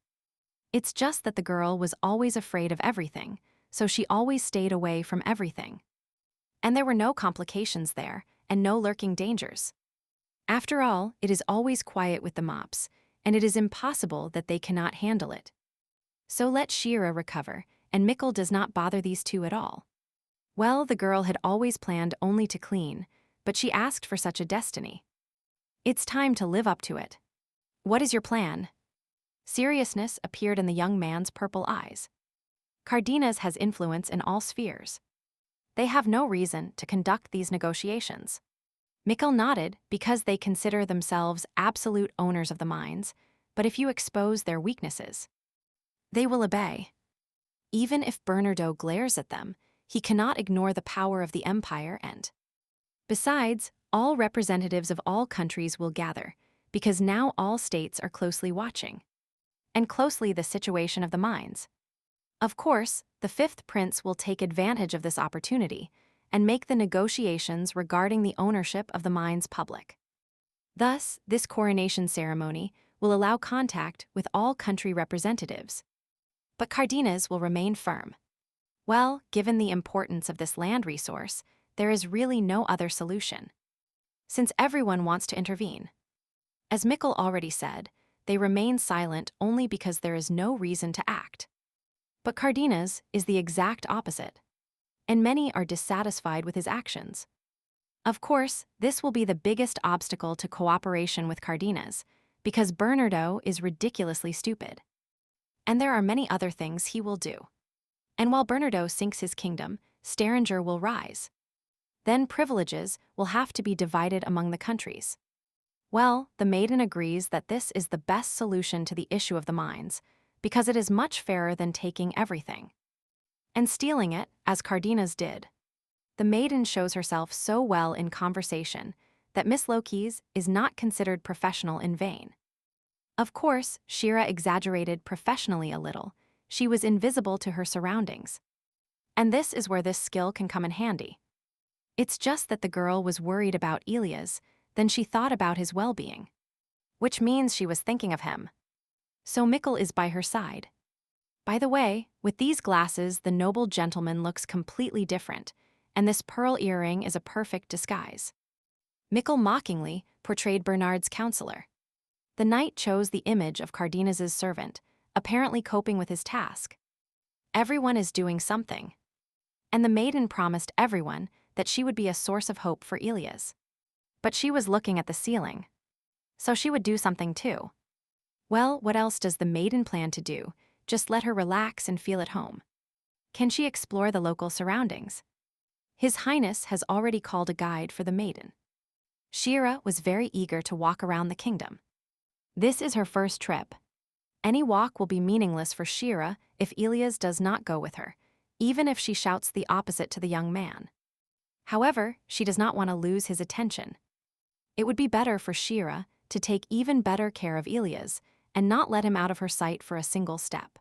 It's just that the girl was always afraid of everything, so she always stayed away from everything. And there were no complications there, and no lurking dangers. After all, it is always quiet with the mops, and it is impossible that they cannot handle it. So let Shira recover, and Mikkel does not bother these two at all. Well, the girl had always planned only to clean, but she asked for such a destiny. It's time to live up to it. What is your plan? Seriousness appeared in the young man's purple eyes. Cardenas has influence in all spheres. They have no reason to conduct these negotiations. Mikkel nodded because they consider themselves absolute owners of the mines, but if you expose their weaknesses, they will obey. Even if Bernardo glares at them, he cannot ignore the power of the empire and. Besides, all representatives of all countries will gather, because now all states are closely watching. And closely the situation of the mines. Of course, the fifth prince will take advantage of this opportunity and make the negotiations regarding the ownership of the mines public. Thus, this coronation ceremony will allow contact with all country representatives. But Cardenas will remain firm. Well, given the importance of this land resource, there is really no other solution. Since everyone wants to intervene. As Mikkel already said, they remain silent only because there is no reason to act. But Cardenas is the exact opposite, and many are dissatisfied with his actions. Of course, this will be the biggest obstacle to cooperation with Cardenas, because Bernardo is ridiculously stupid. And there are many other things he will do. And while Bernardo sinks his kingdom, Staringer will rise. Then privileges will have to be divided among the countries. Well, the maiden agrees that this is the best solution to the issue of the mines, because it is much fairer than taking everything and stealing it, as Cardenas did. The maiden shows herself so well in conversation that Miss Loki's is not considered professional in vain. Of course, Shira exaggerated professionally a little. She was invisible to her surroundings. And this is where this skill can come in handy. It's just that the girl was worried about Elias, then she thought about his well-being. Which means she was thinking of him. So Mikkel is by her side. By the way, with these glasses the noble gentleman looks completely different, and this pearl earring is a perfect disguise. Mikkel mockingly portrayed Bernard's counselor. The knight chose the image of Cardenas's servant, apparently coping with his task. Everyone is doing something. And the maiden promised everyone that she would be a source of hope for Elias. But she was looking at the ceiling. So she would do something too. Well, what else does the maiden plan to do? Just let her relax and feel at home. Can she explore the local surroundings? His Highness has already called a guide for the maiden. Shira was very eager to walk around the kingdom. This is her first trip. Any walk will be meaningless for Shira if Elias does not go with her, even if she shouts the opposite to the young man. However, she does not want to lose his attention. It would be better for Shira to take even better care of Ilias and not let him out of her sight for a single step.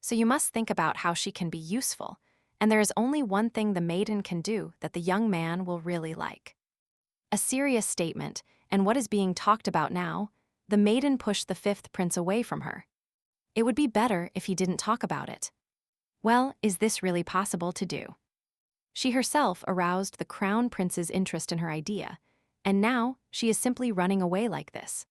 So you must think about how she can be useful, and there is only one thing the maiden can do that the young man will really like. A serious statement, and what is being talked about now, the maiden pushed the fifth prince away from her. It would be better if he didn't talk about it. Well, is this really possible to do? She herself aroused the crown prince's interest in her idea, and now she is simply running away like this.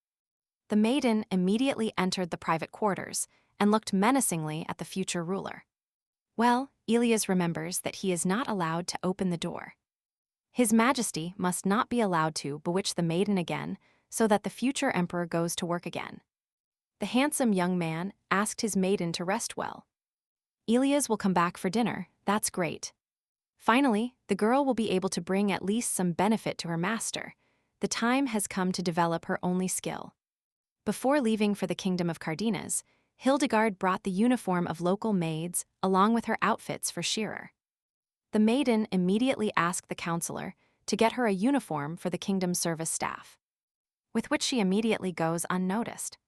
The maiden immediately entered the private quarters and looked menacingly at the future ruler. Well, Ilias remembers that he is not allowed to open the door. His Majesty must not be allowed to bewitch the maiden again so that the future emperor goes to work again. The handsome young man asked his maiden to rest well. Ilias will come back for dinner, that's great. Finally, the girl will be able to bring at least some benefit to her master. The time has come to develop her only skill. Before leaving for the kingdom of Cardenas, Hildegard brought the uniform of local maids along with her outfits for Shearer. The maiden immediately asked the counselor to get her a uniform for the kingdom service staff, with which she immediately goes unnoticed.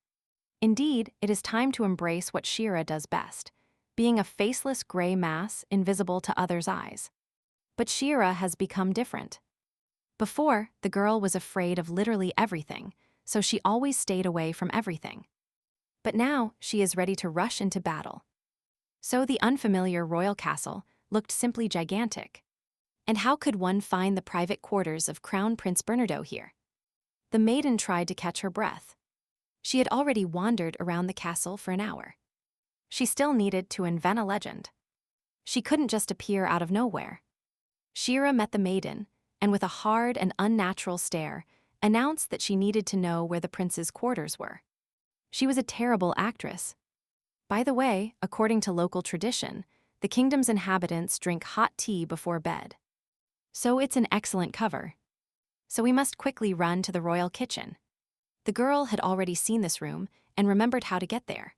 Indeed, it is time to embrace what Shira does best, being a faceless gray mass invisible to others' eyes. But Shira has become different. Before, the girl was afraid of literally everything, so she always stayed away from everything. But now she is ready to rush into battle. So the unfamiliar royal castle looked simply gigantic. And how could one find the private quarters of Crown Prince Bernardo here? The maiden tried to catch her breath. She had already wandered around the castle for an hour. She still needed to invent a legend. She couldn't just appear out of nowhere. Shira met the maiden, and with a hard and unnatural stare, announced that she needed to know where the prince's quarters were. She was a terrible actress. By the way, according to local tradition, the kingdom's inhabitants drink hot tea before bed. So it's an excellent cover. So we must quickly run to the royal kitchen. The girl had already seen this room and remembered how to get there.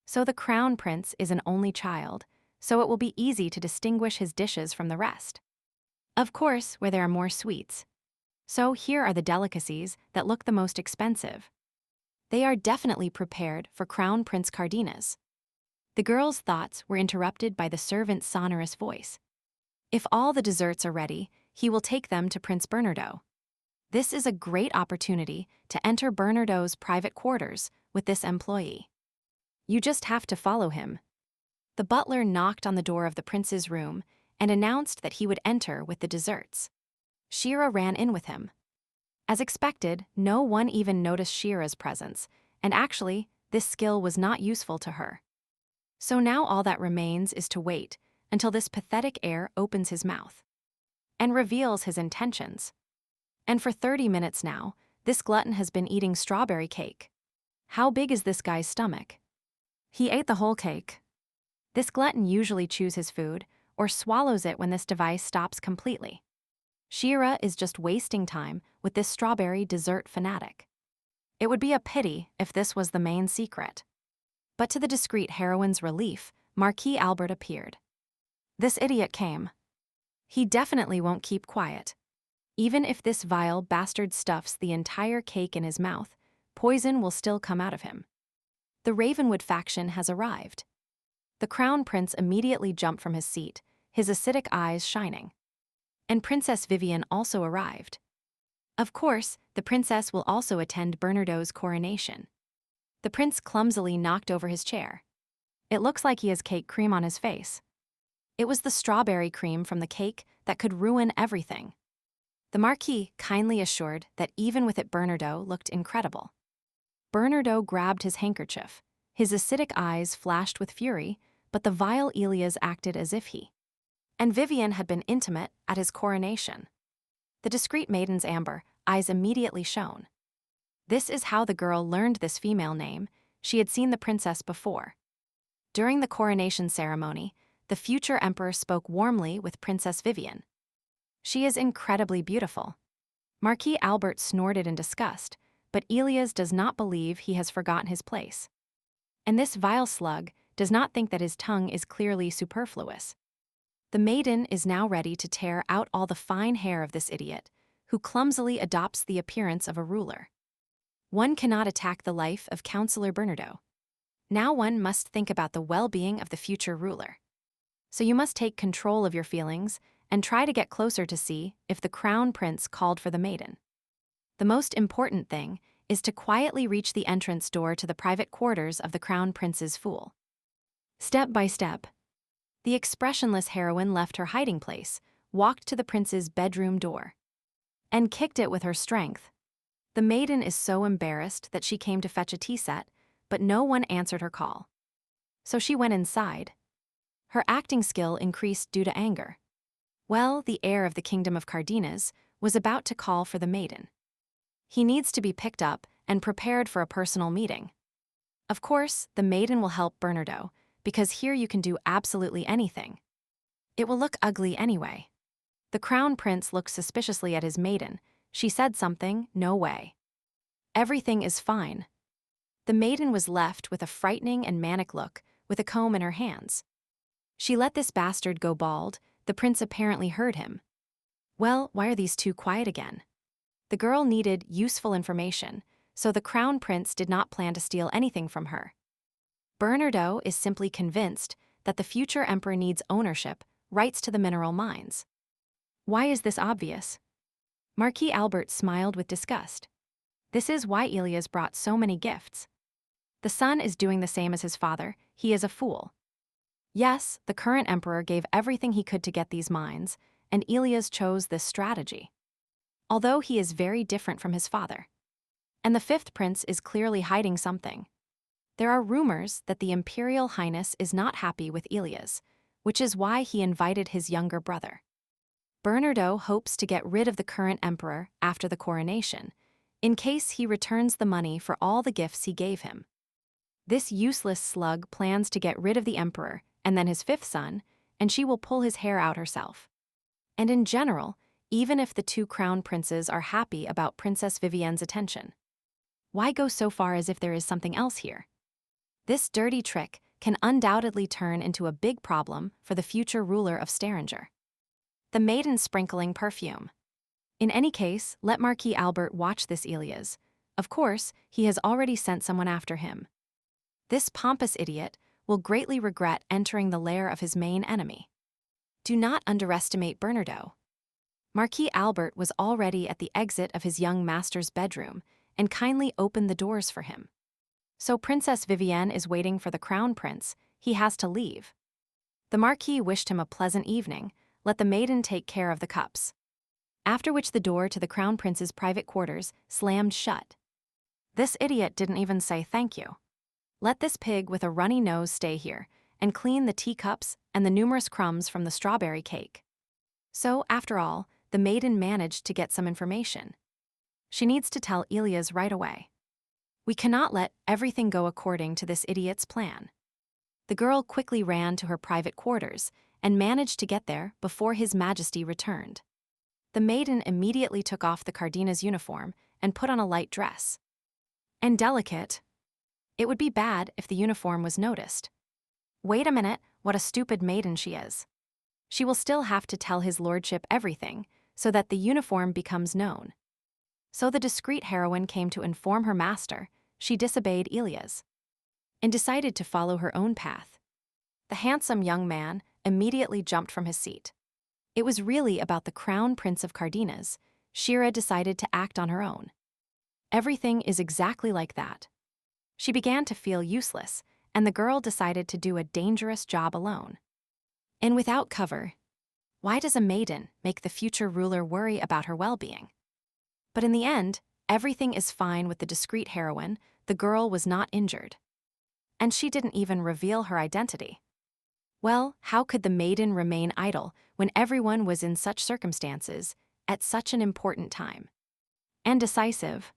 So the crown prince is an only child, so it will be easy to distinguish his dishes from the rest. Of course, where there are more sweets. So here are the delicacies that look the most expensive. They are definitely prepared for Crown Prince Cardenas. The girl's thoughts were interrupted by the servant's sonorous voice. If all the desserts are ready, he will take them to Prince Bernardo. This is a great opportunity to enter Bernardo's private quarters with this employee. You just have to follow him. The butler knocked on the door of the prince's room and announced that he would enter with the desserts. Shira ran in with him. As expected, no one even noticed Shira's presence, and actually, this skill was not useful to her. So now all that remains is to wait until this pathetic heir opens his mouth and reveals his intentions. And for 30 minutes now, this glutton has been eating strawberry cake. How big is this guy's stomach? He ate the whole cake. This glutton usually chews his food or swallows it when this device stops completely. Shira is just wasting time with this strawberry dessert fanatic. It would be a pity if this was the main secret. But to the discreet heroine's relief, Marquis Albert appeared. This idiot came. He definitely won't keep quiet. Even if this vile bastard stuffs the entire cake in his mouth, poison will still come out of him. The Ravenwood faction has arrived. The crown prince immediately jumped from his seat, his acidic eyes shining. And Princess Vivian also arrived. Of course, the princess will also attend Bernardo's coronation. The prince clumsily knocked over his chair. It looks like he has cake cream on his face. It was the strawberry cream from the cake that could ruin everything. The Marquis kindly assured that even with it Bernardo looked incredible. Bernardo grabbed his handkerchief. His acidic eyes flashed with fury, but the vile Elias acted as if he and Vivian had been intimate at his coronation. The discreet maiden's amber eyes immediately shone. This is how the girl learned this female name. She had seen the princess before. During the coronation ceremony, the future emperor spoke warmly with Princess Vivian. She is incredibly beautiful. Marquis Albert snorted in disgust, but Elias does not believe he has forgotten his place. And this vile slug does not think that his tongue is clearly superfluous. The maiden is now ready to tear out all the fine hair of this idiot, who clumsily adopts the appearance of a ruler. One cannot attack the life of Counselor Bernardo. Now one must think about the well-being of the future ruler. So you must take control of your feelings and try to get closer to see if the crown prince called for the maiden. The most important thing is to quietly reach the entrance door to the private quarters of the crown prince's fool. Step by step, the expressionless heroine left her hiding place, walked to the prince's bedroom door, and kicked it with her strength. The maiden is so embarrassed that she came to fetch a tea set, but no one answered her call. So she went inside. Her acting skill increased due to anger. Well, the heir of the kingdom of Cardenas was about to call for the maiden. He needs to be picked up and prepared for a personal meeting. Of course, the maiden will help Bernardo, because here you can do absolutely anything. It will look ugly anyway. The crown prince looked suspiciously at his maiden. She said something, no way. Everything is fine. The maiden was left with a frightening and manic look, with a comb in her hands. She let this bastard go bald. The prince apparently heard him. Well, why are these two quiet again? The girl needed useful information, so the crown prince did not plan to steal anything from her. Bernardo is simply convinced that the future emperor needs ownership, rights to the mineral mines. Why is this obvious? Marquis Albert smiled with disgust. This is why Elias brought so many gifts. The son is doing the same as his father. He is a fool. Yes, the current emperor gave everything he could to get these mines, and Elias chose this strategy. Although he is very different from his father. And the fifth prince is clearly hiding something. There are rumors that the imperial highness is not happy with Elias, which is why he invited his younger brother. Bernardo hopes to get rid of the current emperor after the coronation, in case he returns the money for all the gifts he gave him. This useless slug plans to get rid of the emperor and then his fifth son, and she will pull his hair out herself. And in general, even if the two crown princes are happy about Princess Vivienne's attention, why go so far as if there is something else here? This dirty trick can undoubtedly turn into a big problem for the future ruler of Staringer. The maiden sprinkling perfume. In any case, let Marquis Albert watch this Elias. Of course, he has already sent someone after him. This pompous idiot will greatly regret entering the lair of his main enemy. Do not underestimate Bernardo. Marquis Albert was already at the exit of his young master's bedroom and kindly opened the doors for him. So Princess Vivienne is waiting for the crown prince. He has to leave. The Marquis wished him a pleasant evening. Let the maiden take care of the cups. After which the door to the crown prince's private quarters slammed shut. This idiot didn't even say thank you. Let this pig with a runny nose stay here and clean the teacups and the numerous crumbs from the strawberry cake. So, after all, the maiden managed to get some information. She needs to tell Elias right away. We cannot let everything go according to this idiot's plan. The girl quickly ran to her private quarters and managed to get there before His Majesty returned. The maiden immediately took off the Cardenas uniform and put on a light dress. And delicate. It would be bad if the uniform was noticed. Wait a minute, what a stupid maiden she is. She will still have to tell his lordship everything, so that the uniform becomes known. So the discreet heroine came to inform her master. She disobeyed Elias and decided to follow her own path. The handsome young man immediately jumped from his seat. It was really about the crown prince of Cardenas. Shira decided to act on her own. Everything is exactly like that. She began to feel useless, and the girl decided to do a dangerous job alone. And without cover. Why does a maiden make the future ruler worry about her well-being? But in the end, everything is fine with the discreet heroine. The girl was not injured. And she didn't even reveal her identity. Well, how could the maiden remain idle when everyone was in such circumstances at such an important time? And decisive.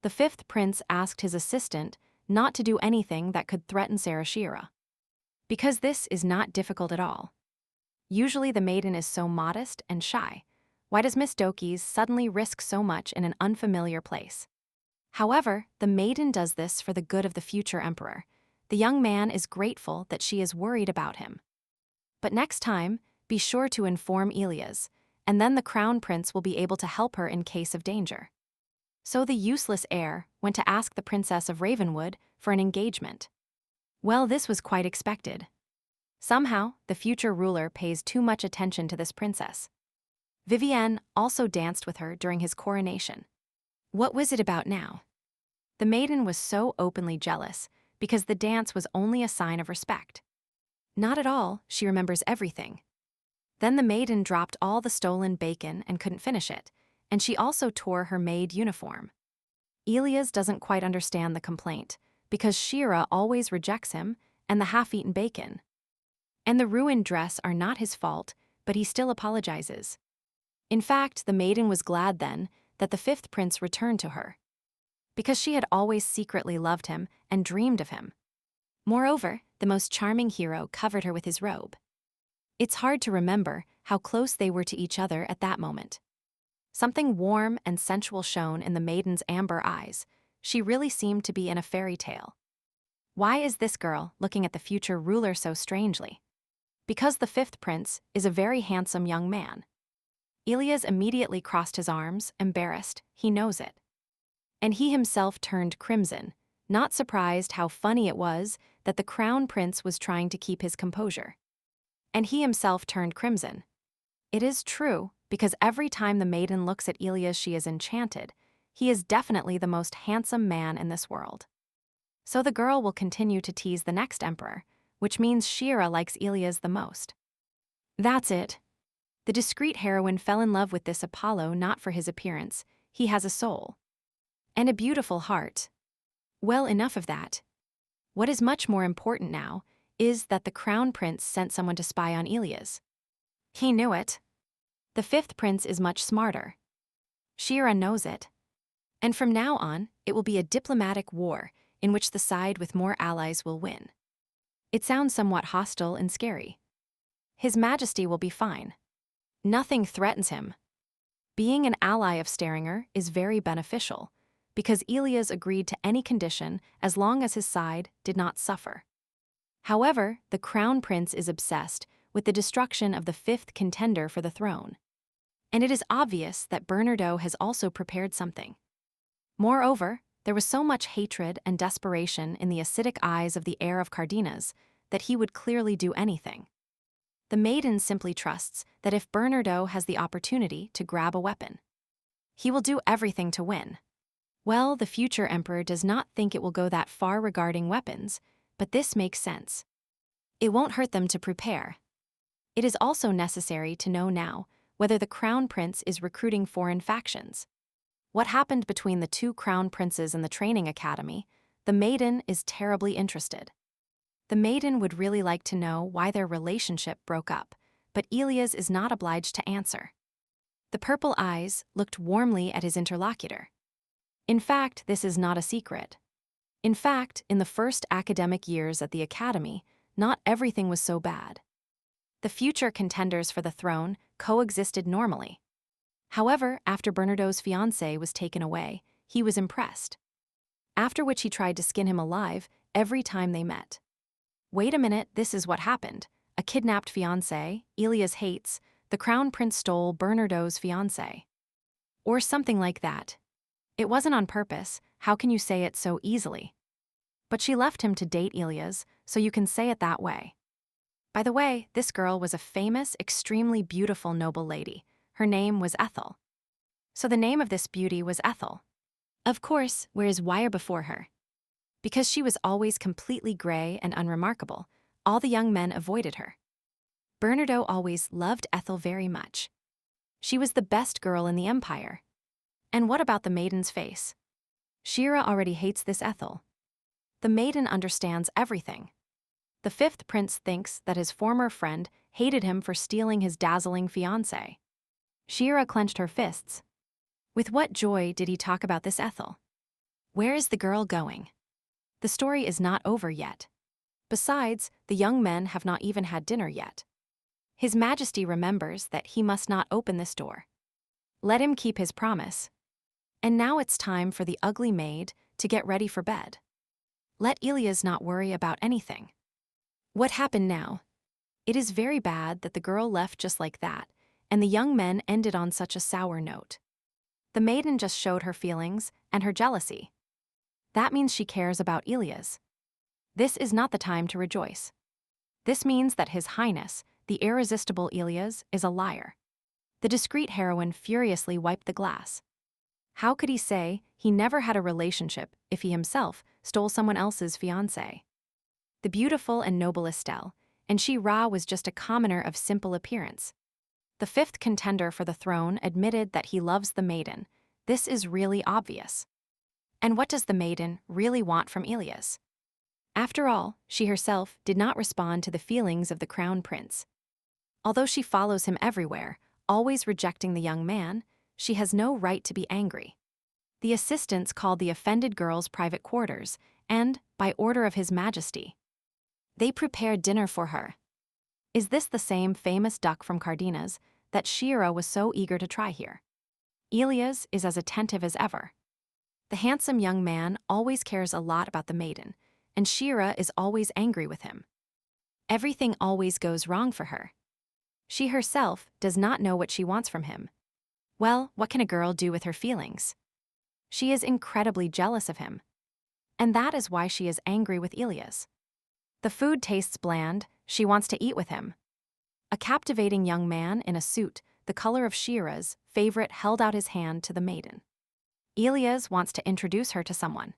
The fifth prince asked his assistant not to do anything that could threaten Sarah Shira. Because this is not difficult at all. Usually the maiden is so modest and shy. Why does Miss Dokis suddenly risk so much in an unfamiliar place? However, the maiden does this for the good of the future emperor. The young man is grateful that she is worried about him. But next time, Be sure to inform Elias, and then the crown prince will be able to help her in case of danger. So the useless heir went to ask the princess of Ravenwood for an engagement. Well, this was quite expected. Somehow, the future ruler pays too much attention to this princess. Vivienne also danced with her during his coronation. What was it about now? The maiden was so openly jealous because the dance was only a sign of respect. Not at all, she remembers everything. Then the maiden dropped all the stolen bacon and couldn't finish it, and she also tore her maid uniform. Elias doesn't quite understand the complaint, because Shira always rejects him and the half-eaten bacon. And the ruined dress are not his fault, but he still apologizes. In fact, the maiden was glad then that the fifth prince returned to her, because she had always secretly loved him and dreamed of him. Moreover, the most charming hero covered her with his robe. It's hard to remember how close they were to each other at that moment. Something warm and sensual shone in the maiden's amber eyes. She really seemed to be in a fairy tale. Why is this girl looking at the future ruler so strangely? Because the fifth prince is a very handsome young man. Elias immediately crossed his arms, embarrassed, he knows it. And he himself turned crimson, not surprised how funny it was that the crown prince was trying to keep his composure. And he himself turned crimson. It is true, because every time the maiden looks at Elias she is enchanted. He is definitely the most handsome man in this world. So the girl will continue to tease the next emperor, which means Shira likes Elias the most. That's it. The discreet heroine fell in love with this Apollo not for his appearance. He has a soul. And a beautiful heart. Well, enough of that. What is much more important now is that the crown prince sent someone to spy on Elias. He knew it. The fifth prince is much smarter. Shira knows it. And from now on, it will be a diplomatic war in which the side with more allies will win. It sounds somewhat hostile and scary. His Majesty will be fine. Nothing threatens him. Being an ally of Staringer is very beneficial, because Elias agreed to any condition as long as his side did not suffer. However, the crown prince is obsessed with the destruction of the fifth contender for the throne. And it is obvious that Bernardo has also prepared something. Moreover, there was so much hatred and desperation in the acidic eyes of the heir of Cardenas that he would clearly do anything. The maiden simply trusts that if Bernardo has the opportunity to grab a weapon, he will do everything to win. Well, the future emperor does not think it will go that far regarding weapons, but this makes sense. It won't hurt them to prepare. It is also necessary to know now whether the crown prince is recruiting foreign factions. What happened between the two crown princes in the training academy, the maiden is terribly interested. The maiden would really like to know why their relationship broke up, but Elias is not obliged to answer. The purple eyes looked warmly at his interlocutor. In fact, this is not a secret. In fact, in the first academic years at the academy, not everything was so bad. The future contenders for the throne coexisted normally. However, after Bernardo's fiancée was taken away, he was impressed. After which he tried to skin him alive every time they met. Wait a minute, this is what happened. A kidnapped fiancée, Elias hates, the crown prince stole Bernardo's fiancée. Or something like that. It wasn't on purpose, how can you say it so easily? But she left him to date Elias, so you can say it that way. By the way, this girl was a famous, extremely beautiful noble lady. Her name was Ethel. So the name of this beauty was Ethel. Of course, whereas wire before her. Because she was always completely gray and unremarkable, all the young men avoided her. Bernardo always loved Ethel very much. She was the best girl in the empire. And what about the maiden's face? Shira already hates this Ethel. The maiden understands everything. The fifth prince thinks that his former friend hated him for stealing his dazzling fiancée. Shira clenched her fists. With what joy did he talk about this Ethel? Where is the girl going? The story is not over yet. Besides, the young men have not even had dinner yet. His Majesty remembers that he must not open this door. Let him keep his promise. And now it's time for the ugly maid to get ready for bed. Let Elias not worry about anything. What happened now? It is very bad that the girl left just like that, and the young men ended on such a sour note. The maiden just showed her feelings and her jealousy. That means she cares about Ilias. This is not the time to rejoice. This means that His Highness, the irresistible Ilias, is a liar. The discreet heroine furiously wiped the glass. How could he say he never had a relationship if he himself stole someone else's fiancée? The beautiful and noble Estelle, and she Ra was just a commoner of simple appearance. The fifth contender for the throne admitted that he loves the maiden. This is really obvious. And what does the maiden really want from Ilias? After all, she herself did not respond to the feelings of the crown prince. Although she follows him everywhere, always rejecting the young man, she has no right to be angry. The assistants called the offended girl's private quarters, and, by order of His Majesty, they prepared dinner for her. Is this the same famous duck from Cardenas that Shira was so eager to try here? Ilias is as attentive as ever. The handsome young man always cares a lot about the maiden, and Shira is always angry with him. Everything always goes wrong for her. She herself does not know what she wants from him. Well, what can a girl do with her feelings? She is incredibly jealous of him. And that is why she is angry with Ilias. The food tastes bland, she wants to eat with him. A captivating young man in a suit, the color of Shira's favorite, held out his hand to the maiden. Ilias wants to introduce her to someone.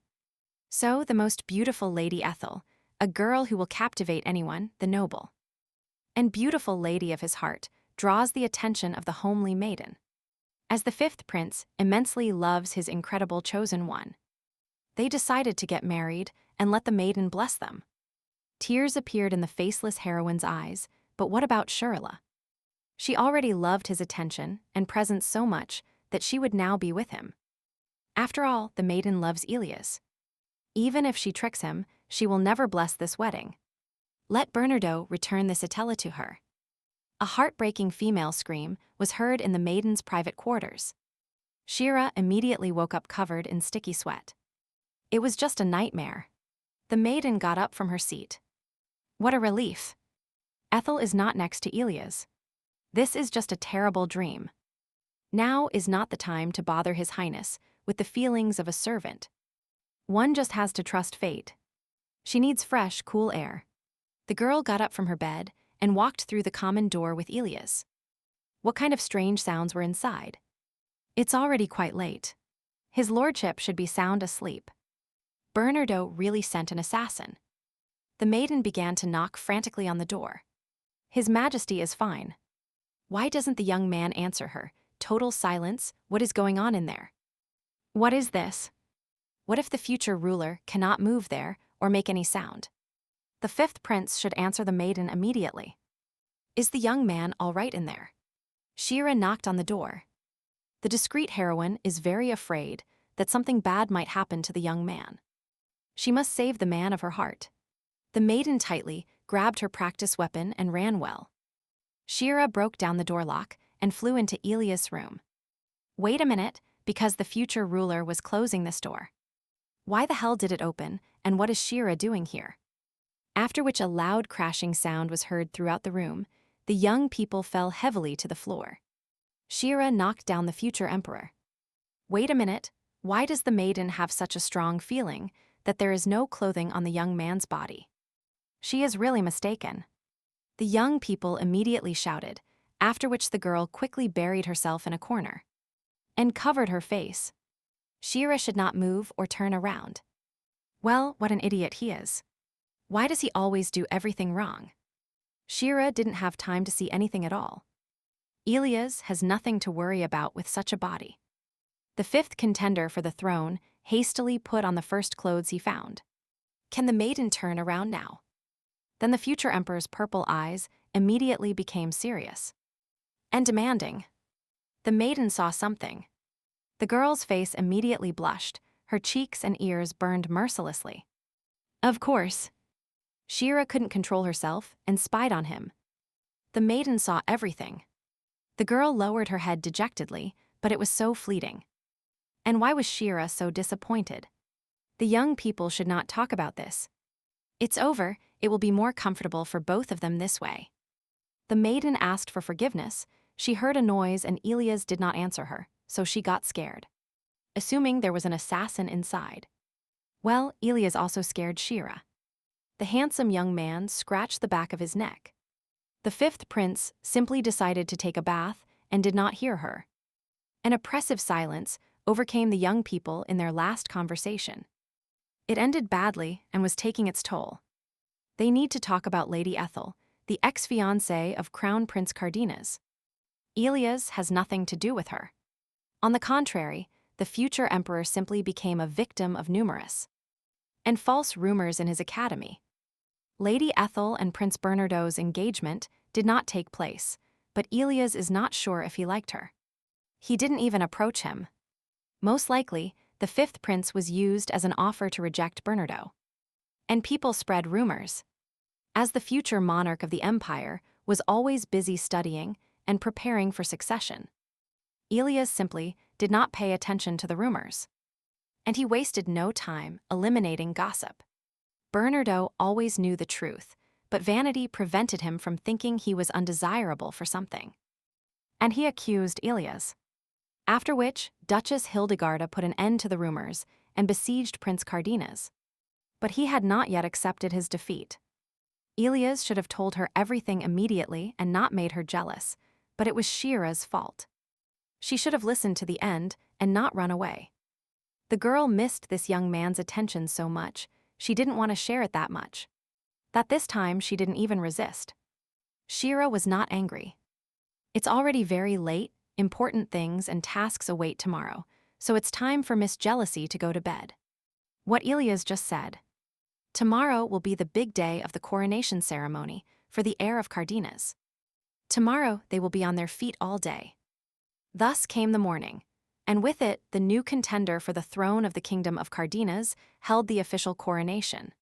So the most beautiful Lady Ethel, a girl who will captivate anyone, the noble and beautiful lady of his heart, draws the attention of the homely maiden. As the fifth prince immensely loves his incredible chosen one, they decided to get married and let the maiden bless them. Tears appeared in the faceless heroine's eyes, but what about Shirla? She already loved his attention and presence so much that she would now be with him. After all, the maiden loves Ilias. Even if she tricks him, she will never bless this wedding. Let Bernardo return this Atella to her. A heartbreaking female scream was heard in the maiden's private quarters. Shira immediately woke up covered in sticky sweat. It was just a nightmare. The maiden got up from her seat. What a relief. Ethel is not next to Ilias. This is just a terrible dream. Now is not the time to bother His Highness with the feelings of a servant. One just has to trust fate. She needs fresh, cool air. The girl got up from her bed and walked through the common door with Ilias. What kind of strange sounds were inside? It's already quite late. His lordship should be sound asleep. Bernardo really sent an assassin. The maiden began to knock frantically on the door. His Majesty is fine. Why doesn't the young man answer her? Total silence. What is going on in there? What is this? What if the future ruler cannot move there or make any sound? The fifth prince should answer the maiden immediately. Is the young man all right in there? Shira knocked on the door. The discreet heroine is very afraid that something bad might happen to the young man. She must save the man of her heart. The maiden tightly grabbed her practice weapon and ran well. Shira broke down the door lock and flew into Ilias' room. Wait a minute, because the future ruler was closing this door. Why the hell did it open, and what is Shira doing here? After which a loud crashing sound was heard throughout the room, the young people fell heavily to the floor. Shira knocked down the future emperor. Wait a minute, why does the maiden have such a strong feeling that there is no clothing on the young man's body? She is really mistaken. The young people immediately shouted, after which the girl quickly buried herself in a corner and covered her face. Shira should not move or turn around. Well, what an idiot he is. Why does he always do everything wrong? Shira didn't have time to see anything at all. Ilias has nothing to worry about with such a body. The fifth contender for the throne hastily put on the first clothes he found. Can the maiden turn around now? Then the future emperor's purple eyes immediately became serious and demanding. The maiden saw something. The girl's face immediately blushed, her cheeks and ears burned mercilessly. Of course. Shira couldn't control herself and spied on him. The maiden saw everything. The girl lowered her head dejectedly, but it was so fleeting. And why was Shira so disappointed? The young people should not talk about this. It's over, it will be more comfortable for both of them this way. The maiden asked for forgiveness. She heard a noise and Elias did not answer her, so she got scared, assuming there was an assassin inside. Well, Elias also scared Shira. The handsome young man scratched the back of his neck. The fifth prince simply decided to take a bath and did not hear her. An oppressive silence overcame the young people in their last conversation. It ended badly and was taking its toll. They need to talk about Lady Ethel, the ex-fiancée of Crown Prince Cardenas. Elias has nothing to do with her. On the contrary, the future emperor simply became a victim of numerous and false rumors in his academy. Lady Ethel and Prince Bernardo's engagement did not take place, but Elias is not sure if he liked her. He didn't even approach him. Most likely, the fifth prince was used as an offer to reject Bernardo. And people spread rumors. As the future monarch of the empire was always busy studying and preparing for succession, Elias simply did not pay attention to the rumors. And he wasted no time eliminating gossip. Bernardo always knew the truth, but vanity prevented him from thinking he was undesirable for something. And he accused Elias. After which, Duchess Hildegarda put an end to the rumors and besieged Prince Cardenas. But he had not yet accepted his defeat. Elias should have told her everything immediately and not made her jealous, but it was Shira's fault. She should have listened to the end and not run away. The girl missed this young man's attention so much, she didn't want to share it that much. That this time she didn't even resist. Shira was not angry. It's already very late, important things and tasks await tomorrow, so it's time for Miss Jealousy to go to bed. What Elias just said. Tomorrow will be the big day of the coronation ceremony for the heir of Cardenas. Tomorrow they will be on their feet all day. Thus came the morning, and with it the new contender for the throne of the kingdom of Cardenas held the official coronation.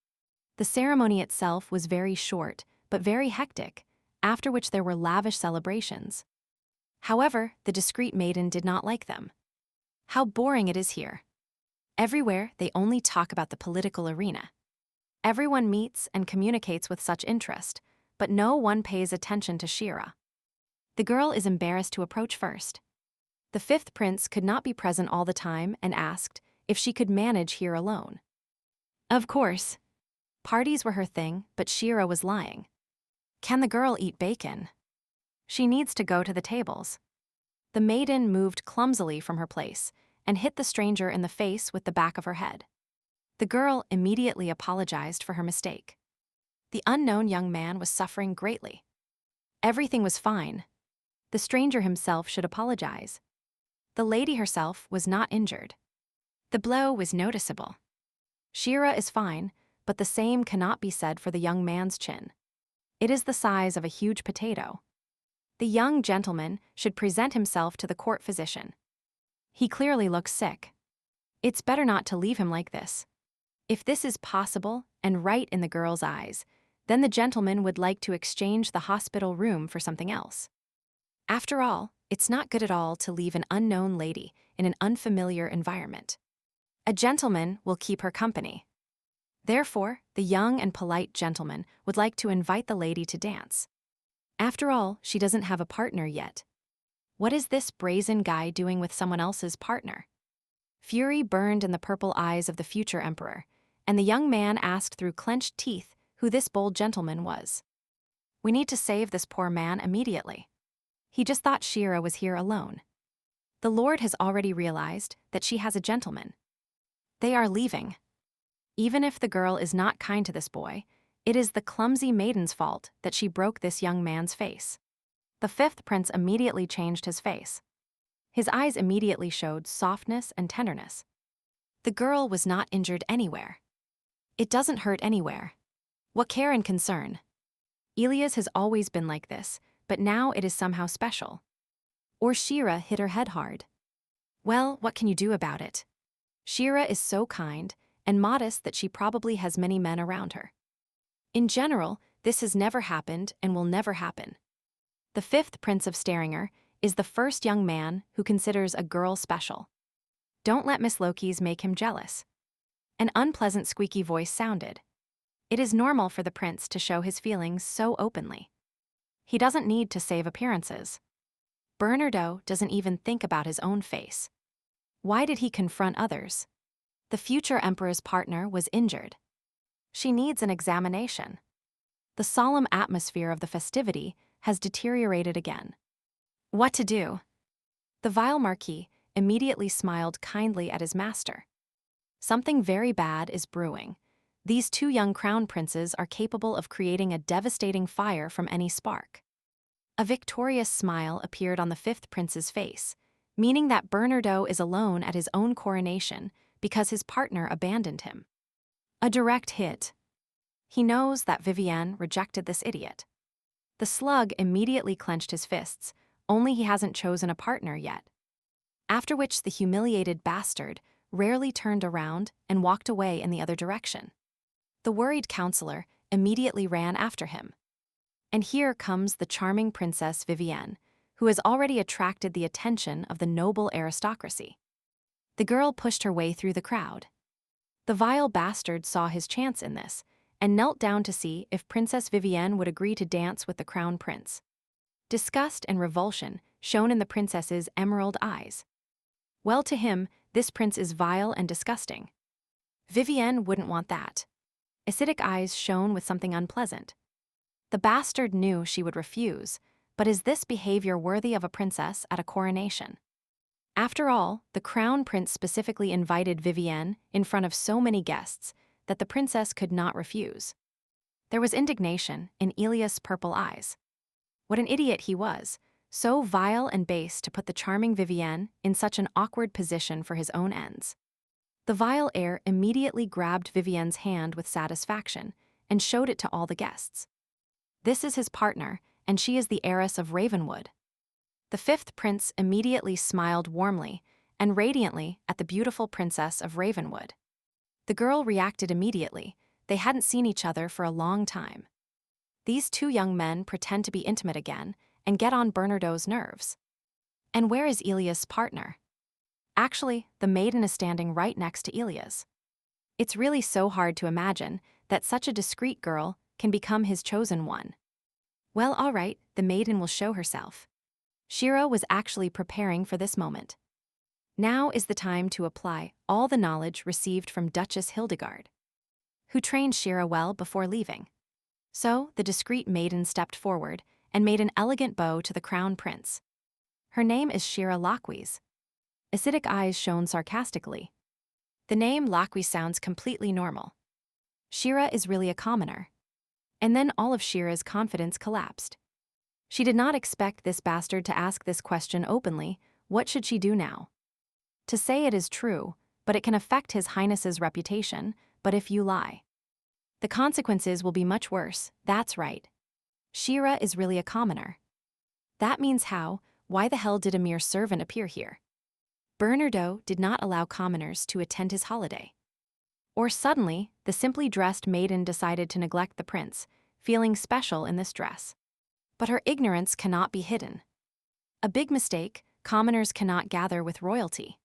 The ceremony itself was very short, but very hectic, after which there were lavish celebrations. However, the discreet maiden did not like them. How boring it is here. Everywhere they only talk about the political arena. Everyone meets and communicates with such interest, but no one pays attention to Shira. The girl is embarrassed to approach first. The fifth prince could not be present all the time and asked if she could manage here alone. Of course. Parties were her thing, but Shira was lying. Can the girl eat bacon? She needs to go to the tables. The maiden moved clumsily from her place and hit the stranger in the face with the back of her head. The girl immediately apologized for her mistake. The unknown young man was suffering greatly. Everything was fine. The stranger himself should apologize. The lady herself was not injured. The blow was noticeable. Shira is fine, but the same cannot be said for the young man's chin. It is the size of a huge potato. The young gentleman should present himself to the court physician. He clearly looks sick. It's better not to leave him like this. If this is possible and right in the girl's eyes, then the gentleman would like to exchange the hospital room for something else. After all, it's not good at all to leave an unknown lady in an unfamiliar environment. A gentleman will keep her company. Therefore, the young and polite gentleman would like to invite the lady to dance. After all, she doesn't have a partner yet. What is this brazen guy doing with someone else's partner? Fury burned in the purple eyes of the future emperor, and the young man asked through clenched teeth who this bold gentleman was. We need to save this poor man immediately. He just thought Shira was here alone. The lord has already realized that she has a gentleman. They are leaving. Even if the girl is not kind to this boy, it is the clumsy maiden's fault that she broke this young man's face. The fifth prince immediately changed his face. His eyes immediately showed softness and tenderness. The girl was not injured anywhere. It doesn't hurt anywhere. What care and concern? Elias has always been like this, but now it is somehow special. Or Shira hit her head hard. Well, what can you do about it? Shira is so kind and modest that she probably has many men around her. In general, this has never happened and will never happen. The fifth prince of Staringer is the first young man who considers a girl special. Don't let Miss Loki's make him jealous. An unpleasant squeaky voice sounded. It is normal for the prince to show his feelings so openly. He doesn't need to save appearances. Bernardo doesn't even think about his own face. Why did he confront others? The future emperor's partner was injured. She needs an examination. The solemn atmosphere of the festivity has deteriorated again. What to do? The vile marquis immediately smiled kindly at his master. Something very bad is brewing. These two young crown princes are capable of creating a devastating fire from any spark. A victorious smile appeared on the fifth prince's face, meaning that Bernardo is alone at his own coronation because his partner abandoned him. A direct hit. He knows that Vivienne rejected this idiot. The slug immediately clenched his fists, only he hasn't chosen a partner yet. After which the humiliated bastard rarely turned around and walked away in the other direction. The worried counselor immediately ran after him. And here comes the charming Princess Vivienne, who has already attracted the attention of the noble aristocracy. The girl pushed her way through the crowd. The vile bastard saw his chance in this, and knelt down to see if Princess Vivienne would agree to dance with the crown prince. Disgust and revulsion shone in the princess's emerald eyes. Well, to him, this prince is vile and disgusting. Vivienne wouldn't want that. Acidic eyes shone with something unpleasant. The bastard knew she would refuse, but is this behavior worthy of a princess at a coronation? After all, the crown prince specifically invited Vivienne in front of so many guests that the princess could not refuse. There was indignation in Elias' purple eyes. What an idiot he was, so vile and base to put the charming Vivienne in such an awkward position for his own ends. The vile heir immediately grabbed Vivienne's hand with satisfaction and showed it to all the guests. This is his partner, and she is the heiress of Ravenwood. The fifth prince immediately smiled warmly and radiantly at the beautiful princess of Ravenwood. The girl reacted immediately. They hadn't seen each other for a long time. These two young men pretend to be intimate again and get on Bernardo's nerves. And where is Elias' partner? Actually, the maiden is standing right next to Elias. It's really so hard to imagine that such a discreet girl can become his chosen one. Well, all right, the maiden will show herself. Shira was actually preparing for this moment. Now is the time to apply all the knowledge received from Duchess Hildegard, who trained Shira well before leaving. So the discreet maiden stepped forward and made an elegant bow to the crown prince. Her name is Shira Lockwees. Acidic eyes shone sarcastically. The name Lockwees sounds completely normal. Shira is really a commoner. And then all of Shira's confidence collapsed. She did not expect this bastard to ask this question openly. What should she do now? To say it is true, but it can affect His Highness's reputation, but if you lie, the consequences will be much worse. That's right. Shira is really a commoner. That means why the hell did a mere servant appear here? Bernardo did not allow commoners to attend his holiday. Or suddenly, the simply dressed maiden decided to neglect the prince, feeling special in this dress. But her ignorance cannot be hidden. A big mistake, commoners cannot gather with royalty.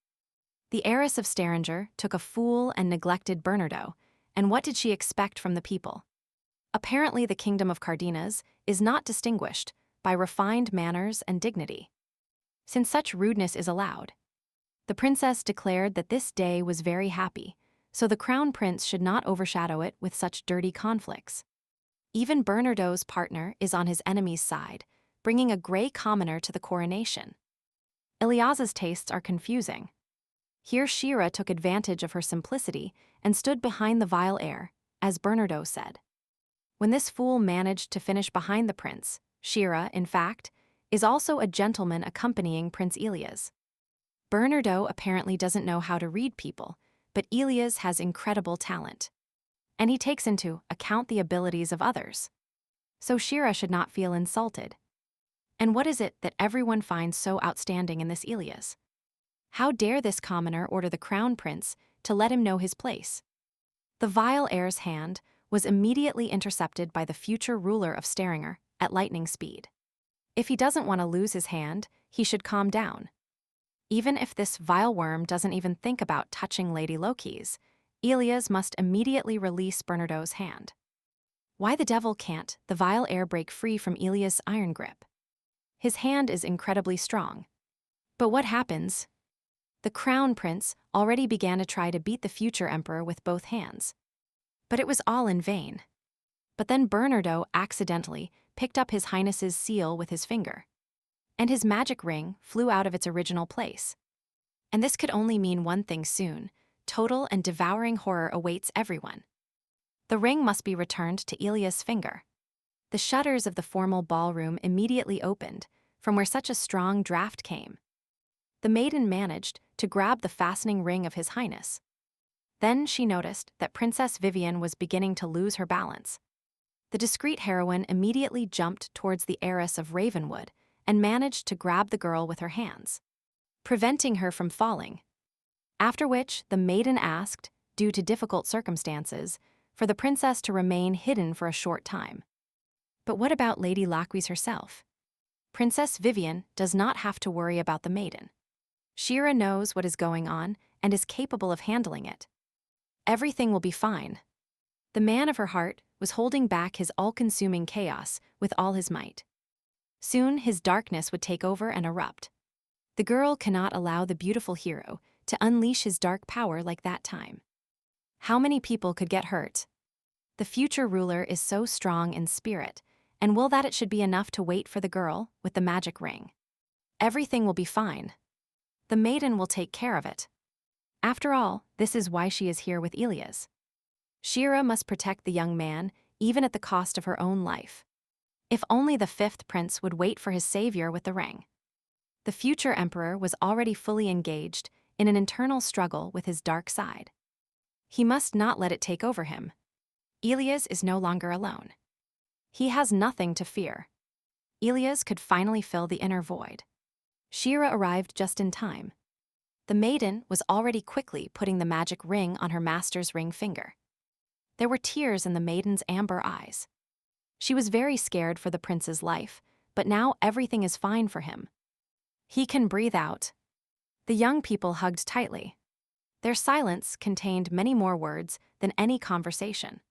The heiress of Staringer took a fool and neglected Bernardo, and what did she expect from the people? Apparently the kingdom of Cardenas is not distinguished by refined manners and dignity. Since such rudeness is allowed, the princess declared that this day was very happy, so the crown prince should not overshadow it with such dirty conflicts. Even Bernardo's partner is on his enemy's side, bringing a gray commoner to the coronation. Elias's tastes are confusing. Here Shira took advantage of her simplicity and stood behind the vile heir, as Bernardo said. When this fool managed to finish behind the prince, Shira, in fact, is also a gentleman accompanying Prince Elias. Bernardo apparently doesn't know how to read people, but Elias has incredible talent. And he takes into account the abilities of others. So Shira should not feel insulted. And what is it that everyone finds so outstanding in this Elias? How dare this commoner order the crown prince to let him know his place? The vile heir's hand was immediately intercepted by the future ruler of Staringer at lightning speed. If he doesn't want to lose his hand, he should calm down. Even if this vile worm doesn't even think about touching Lady Loki's, Elias must immediately release Bernardo's hand. Why the devil can't the vile air break free from Ilias' iron grip? His hand is incredibly strong. But what happens? The crown prince already began to try to beat the future emperor with both hands. But it was all in vain. But then Bernardo accidentally picked up His Highness's seal with his finger. And his magic ring flew out of its original place. And this could only mean one thing soon: total and devouring horror awaits everyone. The ring must be returned to Ilias' finger. The shutters of the formal ballroom immediately opened, from where such a strong draft came. The maiden managed to grab the fastening ring of His Highness. Then she noticed that Princess Vivian was beginning to lose her balance. The discreet heroine immediately jumped towards the heiress of Ravenwood and managed to grab the girl with her hands, preventing her from falling. After which, the maiden asked, due to difficult circumstances, for the princess to remain hidden for a short time. But what about Lady Laquise herself? Princess Vivian does not have to worry about the maiden. Shira knows what is going on and is capable of handling it. Everything will be fine. The man of her heart was holding back his all-consuming chaos with all his might. Soon his darkness would take over and erupt. The girl cannot allow the beautiful hero to unleash his dark power like that time. How many people could get hurt? The future ruler is so strong in spirit, and will that it should be enough to wait for the girl with the magic ring. Everything will be fine. The maiden will take care of it. After all, this is why she is here with Ilias. Shira must protect the young man, even at the cost of her own life. If only the fifth prince would wait for his savior with the ring. The future emperor was already fully engaged in an internal struggle with his dark side. He must not let it take over him. Ilias is no longer alone. He has nothing to fear. Ilias could finally fill the inner void. Shira arrived just in time. The maiden was already quickly putting the magic ring on her master's ring finger. There were tears in the maiden's amber eyes. She was very scared for the prince's life, but now everything is fine for him. He can breathe out. The young people hugged tightly. Their silence contained many more words than any conversation.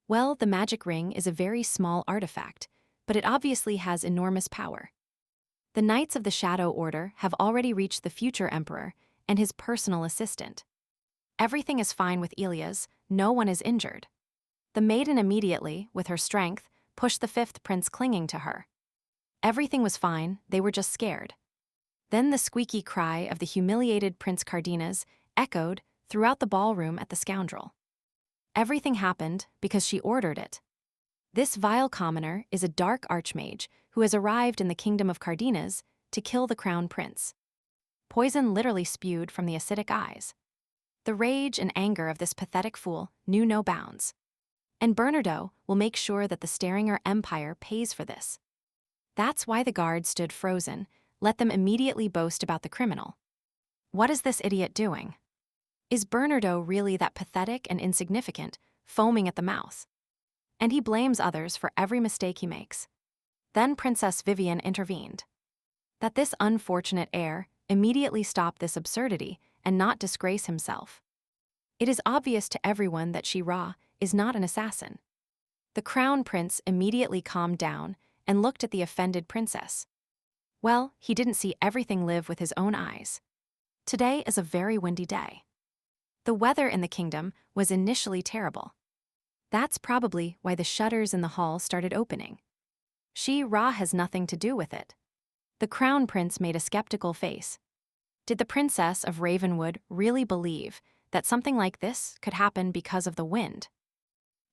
Well, the magic ring is a very small artifact, but it obviously has enormous power. The Knights of the Shadow Order have already reached the future emperor and his personal assistant. Everything is fine with Ilias, no one is injured. The maiden immediately, with her strength, pushed the fifth prince clinging to her. Everything was fine, they were just scared. Then the squeaky cry of the humiliated Prince Cardenas echoed throughout the ballroom at the scoundrel. Everything happened because she ordered it. This vile commoner is a dark archmage who has arrived in the kingdom of Cardenas to kill the crown prince. Poison literally spewed from the acidic eyes. The rage and anger of this pathetic fool knew no bounds. And Bernardo will make sure that the Staringer Empire pays for this. That's why the guards stood frozen, let them immediately boast about the criminal. What is this idiot doing? Is Bernardo really that pathetic and insignificant, foaming at the mouth? And he blames others for every mistake he makes. Then Princess Vivian intervened. That this unfortunate heir immediately stop this absurdity and not disgrace himself. It is obvious to everyone that Shira is not an assassin. The crown prince immediately calmed down and looked at the offended princess. Well, he didn't see everything live with his own eyes. Today is a very windy day. The weather in the kingdom was initially terrible. That's probably why the shutters in the hall started opening. Shira has nothing to do with it. The crown prince made a skeptical face. Did the princess of Ravenwood really believe that something like this could happen because of the wind?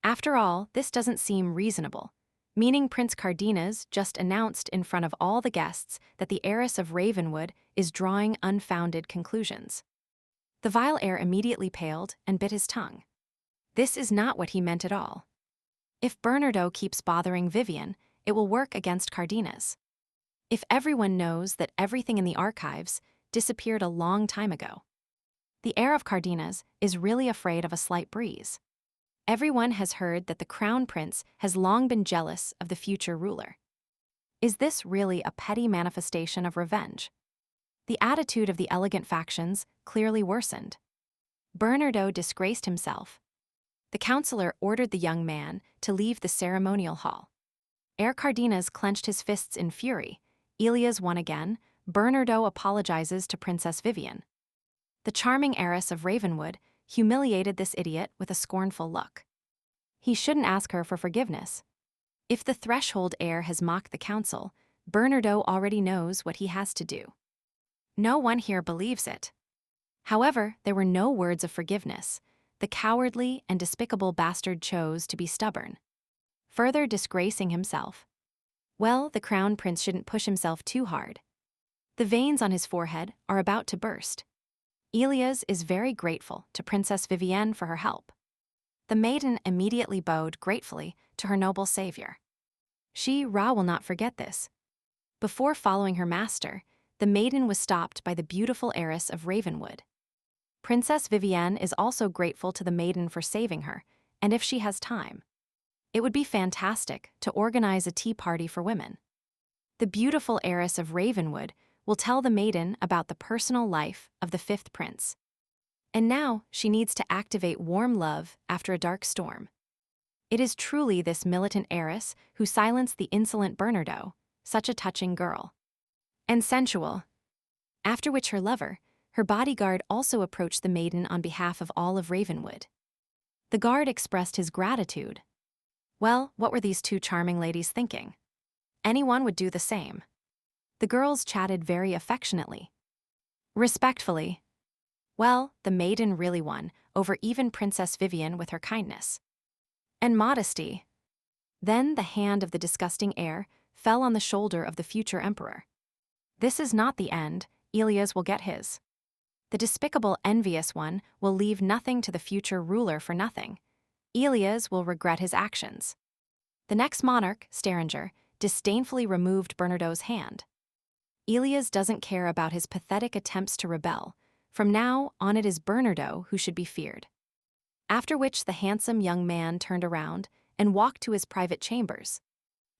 After all, this doesn't seem reasonable, meaning Prince Cardenas just announced in front of all the guests that the heiress of Ravenwood is drawing unfounded conclusions. The vile heir immediately paled and bit his tongue. This is not what he meant at all. If Bernardo keeps bothering Vivian, it will work against Cardenas. If everyone knows that everything in the archives disappeared a long time ago. The heir of Cardenas is really afraid of a slight breeze. Everyone has heard that the crown prince has long been jealous of the future ruler. Is this really a petty manifestation of revenge? The attitude of the elegant factions clearly worsened. Bernardo disgraced himself. The counselor ordered the young man to leave the ceremonial hall. Ere Cardenas clenched his fists in fury, Elias won again. Bernardo apologizes to Princess Vivian. The charming heiress of Ravenwood humiliated this idiot with a scornful look. He shouldn't ask her for forgiveness. If the threshold heir has mocked the council, Bernardo already knows what he has to do. No one here believes it. However, there were no words of forgiveness. The cowardly and despicable bastard chose to be stubborn, further disgracing himself. Well, the crown prince shouldn't push himself too hard. The veins on his forehead are about to burst. Elias is very grateful to Princess Vivienne for her help. The maiden immediately bowed gratefully to her noble savior. Ra will not forget this. Before following her master, the maiden was stopped by the beautiful heiress of Ravenwood. Princess Vivienne is also grateful to the maiden for saving her, and if she has time, it would be fantastic to organize a tea party for women. The beautiful heiress of Ravenwood will tell the maiden about the personal life of the fifth prince. And now she needs to activate warm love after a dark storm. It is truly this militant heiress who silenced the insolent Bernardo, such a touching girl. And sensual. After which her lover, her bodyguard, also approached the maiden on behalf of all of Ravenwood. The guard expressed his gratitude. Well, what were these two charming ladies thinking? Anyone would do the same. The girls chatted very affectionately. Respectfully. Well, the maiden really won over even Princess Vivian with her kindness and modesty. Then the hand of the disgusting heir fell on the shoulder of the future emperor. This is not the end. Elias will get his. The despicable, envious one will leave nothing to the future ruler for nothing. Elias will regret his actions. The next monarch, Staringer, disdainfully removed Bernardo's hand. Elias doesn't care about his pathetic attempts to rebel. From now on, it is Bernardo who should be feared. After which the handsome young man turned around and walked to his private chambers,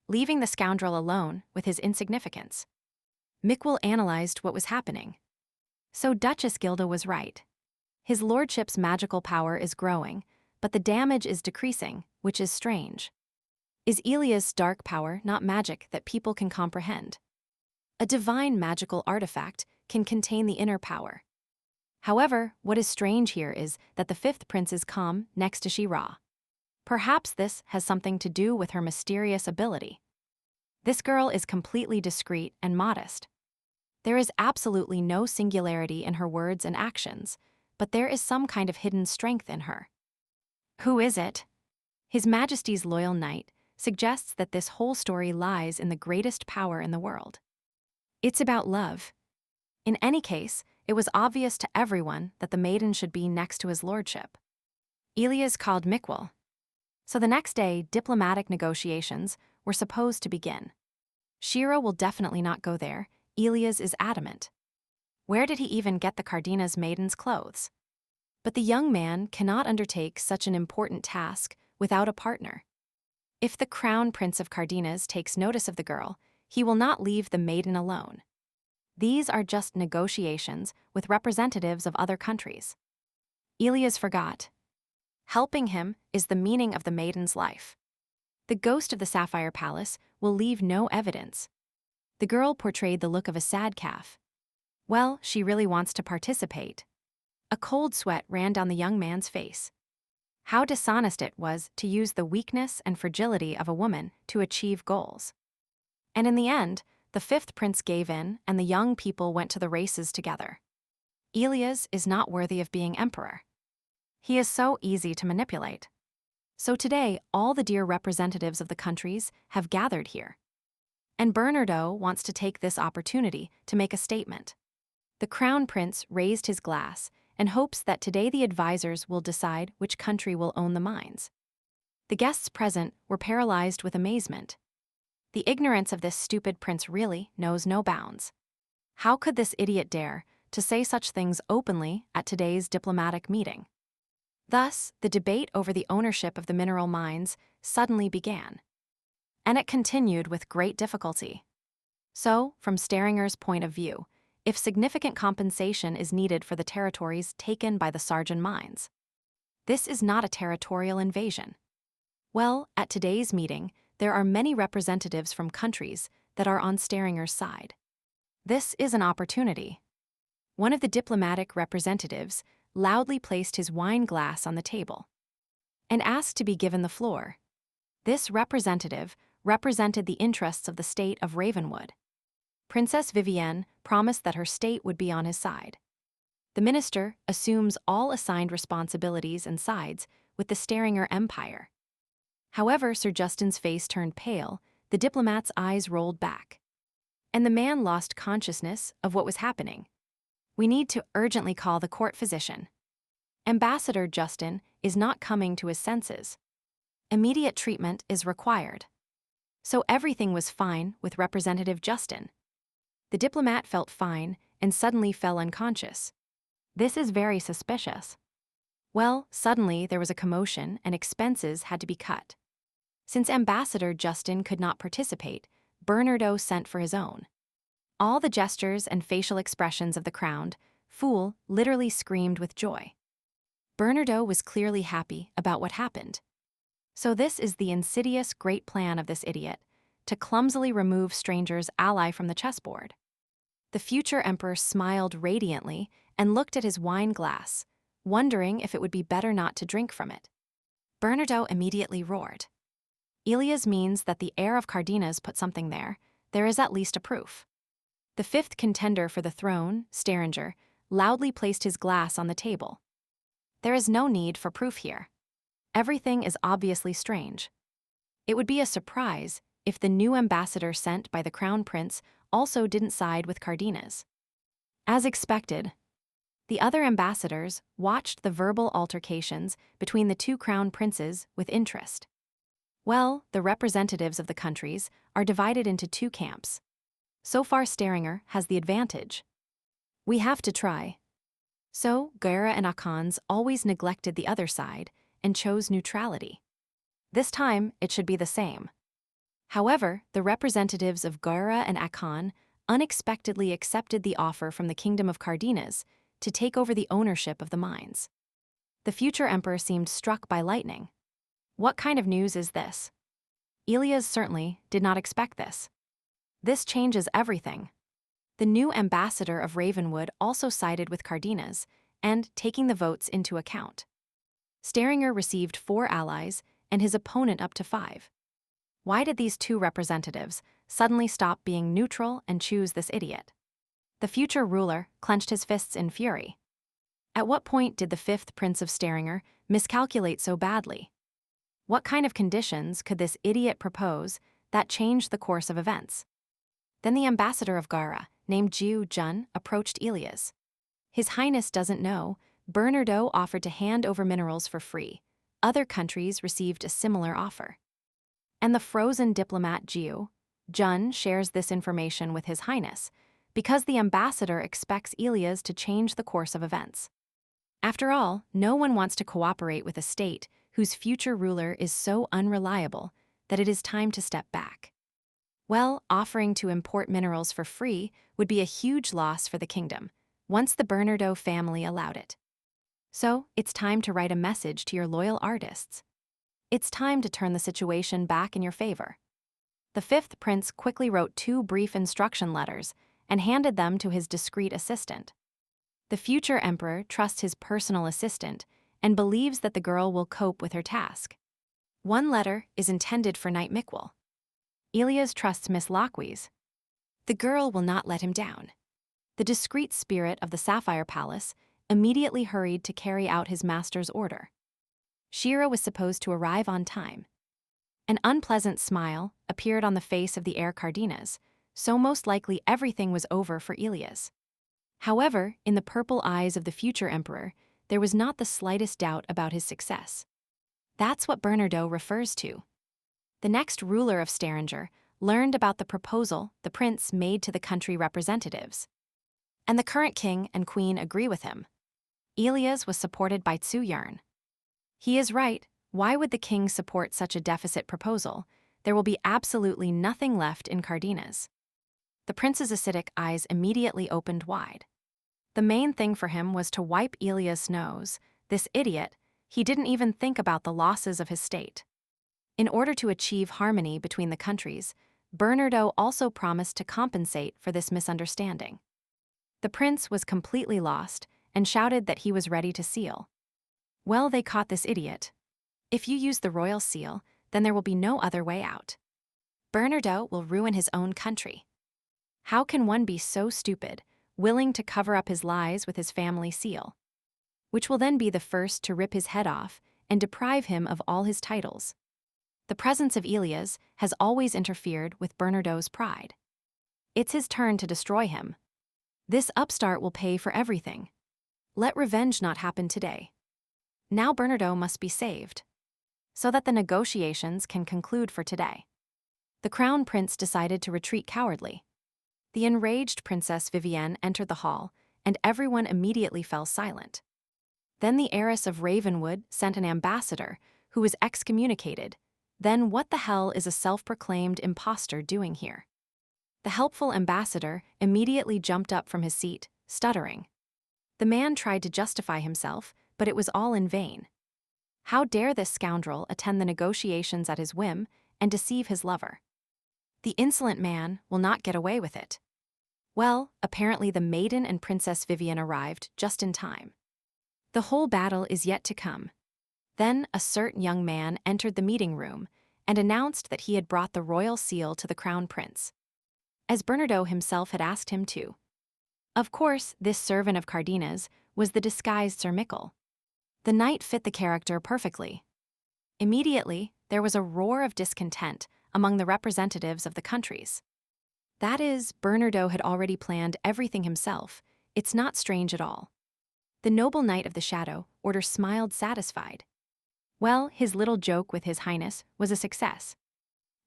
leaving the scoundrel alone with his insignificance. Mickwell analyzed what was happening. So Duchess Gilda was right. His lordship's magical power is growing, but the damage is decreasing, which is strange. Is Elias' dark power not magic that people can comprehend? A divine magical artifact can contain the inner power. However, what is strange here is that the fifth prince is calm next to Ra. Perhaps this has something to do with her mysterious ability. This girl is completely discreet and modest. There is absolutely no singularity in her words and actions, but there is some kind of hidden strength in her. Who is it? His Majesty's loyal knight suggests that this whole story lies in the greatest power in the world. It's about love. In any case, it was obvious to everyone that the maiden should be next to his lordship. Elias called Mickwell. So the next day, diplomatic negotiations were supposed to begin. Shiro will definitely not go there. Elias is adamant. Where did he even get the Cardenas maiden's clothes? But the young man cannot undertake such an important task without a partner. If the crown prince of Cardenas takes notice of the girl, he will not leave the maiden alone. These are just negotiations with representatives of other countries. Elias forgot. Helping him is the meaning of the maiden's life. The ghost of the Sapphire Palace will leave no evidence. The girl portrayed the look of a sad calf. Well, she really wants to participate. A cold sweat ran down the young man's face. How dishonest it was to use the weakness and fragility of a woman to achieve goals. And in the end, the fifth prince gave in and the young people went to the races together. Elias is not worthy of being emperor. He is so easy to manipulate. So today, all the dear representatives of the countries have gathered here. And Bernardo wants to take this opportunity to make a statement. The crown prince raised his glass and hopes that today the advisors will decide which country will own the mines. The guests present were paralyzed with amazement. The ignorance of this stupid prince really knows no bounds. How could this idiot dare to say such things openly at today's diplomatic meeting? Thus, the debate over the ownership of the mineral mines suddenly began. And it continued with great difficulty. So, from Staringer's point of view, if significant compensation is needed for the territories taken by the Sargon mines, This is not a territorial invasion. Well, at today's meeting, there are many representatives from countries that are on Staringer's side. This is an opportunity. One of the diplomatic representatives loudly placed his wine glass on the table and asked to be given the floor. This representative represented the interests of the state of Ravenwood. Princess Vivienne promised that her state would be on his side. The minister assumes all assigned responsibilities and sides with the Staringer Empire. However, Sir Justin's face turned pale, the diplomat's eyes rolled back, and the man lost consciousness of what was happening. We need to urgently call the court physician. Ambassador Justin is not coming to his senses. Immediate treatment is required. So everything was fine with Representative Justin. The diplomat felt fine and suddenly fell unconscious. This is very suspicious. Well, suddenly there was a commotion and expenses had to be cut. Since Ambassador Justin could not participate, Bernardo sent for his own. All the gestures and facial expressions of the crowned fool literally screamed with joy. Bernardo was clearly happy about what happened. So this is the insidious great plan of this idiot, to clumsily remove Stranger's ally from the chessboard. The future emperor smiled radiantly and looked at his wine glass, wondering if it would be better not to drink from it. Bernardo immediately roared. Ilias means that the heir of Cardenas put something there. There is at least a proof. The fifth contender for the throne, Staringer, loudly placed his glass on the table. There is no need for proof here. Everything is obviously strange. It would be a surprise if the new ambassador sent by the crown prince also didn't side with Cardenas. As expected, the other ambassadors watched the verbal altercations between the two crown princes with interest. Well, the representatives of the countries are divided into two camps. So far, Staringer has the advantage. We have to try. So, Guerra and Akans always neglected the other side and chose neutrality. This time, it should be the same. However, the representatives of Guerra and Akan unexpectedly accepted the offer from the Kingdom of Cardenas to take over the ownership of the mines. The future emperor seemed struck by lightning. What kind of news is this? Ilias certainly did not expect this. This changes everything. The new ambassador of Ravenwood also sided with Cardenas, and taking the votes into account. Staringer received 4 allies and his opponent up to 5. Why did these two representatives suddenly stop being neutral and choose this idiot? The future ruler clenched his fists in fury. At what point did the 5th Prince of Staringer miscalculate so badly? What kind of conditions could this idiot propose that changed the course of events? Then the ambassador of Gara, named Jiu Jun, approached Ilias. His Highness doesn't know, Bernardo offered to hand over minerals for free. Other countries received a similar offer. And the frozen diplomat Jiu Jun shares this information with His Highness because the ambassador expects Ilias to change the course of events. After all, no one wants to cooperate with a state whose future ruler is so unreliable that it is time to step back. Well, offering to import minerals for free would be a huge loss for the kingdom, once the Bernardo family allowed it. So, it's time to write a message to your loyal artists. It's time to turn the situation back in your favor. The 5th prince quickly wrote 2 brief instruction letters and handed them to his discreet assistant. The future emperor trusts his personal assistant and believes that the girl will cope with her task. One letter is intended for Knight Mikwell. Ilias trusts Miss Lockwees. The girl will not let him down. The discreet spirit of the Sapphire Palace immediately hurried to carry out his master's order. Shira was supposed to arrive on time. An unpleasant smile appeared on the face of the heir Cardenas, so most likely everything was over for Ilias. However, in the purple eyes of the future emperor, there was not the slightest doubt about his success. That's what Bernardo refers to. The next ruler of Staringer learned about the proposal the prince made to the country representatives. And the current king and queen agree with him. Ilias was supported by Tsu Yern. He is right. Why would the king support such a deficit proposal? There will be absolutely nothing left in Cardenas. The prince's acidic eyes immediately opened wide. The main thing for him was to wipe Ilias' nose. This idiot He didn't even think about the losses of his state. In order to achieve harmony between the countries, Bernardo also promised to compensate for this misunderstanding. The prince was completely lost and shouted that he was ready to seal. Well, they caught this idiot. If you use the royal seal, then there will be no other way out. Bernardo will ruin his own country. How can one be so stupid, willing to cover up his lies with his family seal? Which will then be the first to rip his head off and deprive him of all his titles. The presence of Elias has always interfered with Bernardo's pride. It's his turn to destroy him. This upstart will pay for everything. Let revenge not happen today. Now Bernardo must be saved, so that the negotiations can conclude for today. The crown prince decided to retreat cowardly. The enraged Princess Vivienne entered the hall, and everyone immediately fell silent. Then the heiress of Ravenwood sent an ambassador, who was excommunicated. Then what the hell is a self-proclaimed imposter doing here? The helpful ambassador immediately jumped up from his seat, stuttering. The man tried to justify himself, but it was all in vain. How dare this scoundrel attend the negotiations at his whim and deceive his lover? The insolent man will not get away with it. Well, apparently the maiden and Princess Vivienne arrived just in time. The whole battle is yet to come. Then a certain young man entered the meeting room and announced that he had brought the royal seal to the crown prince, as Bernardo himself had asked him to. Of course, this servant of Cardina's was the disguised Sir Mickle. The knight fit the character perfectly. Immediately, there was a roar of discontent among the representatives of the countries. That is, Bernardo had already planned everything himself. It's not strange at all. The noble knight of the shadow order smiled satisfied. Well, his little joke with His Highness was a success.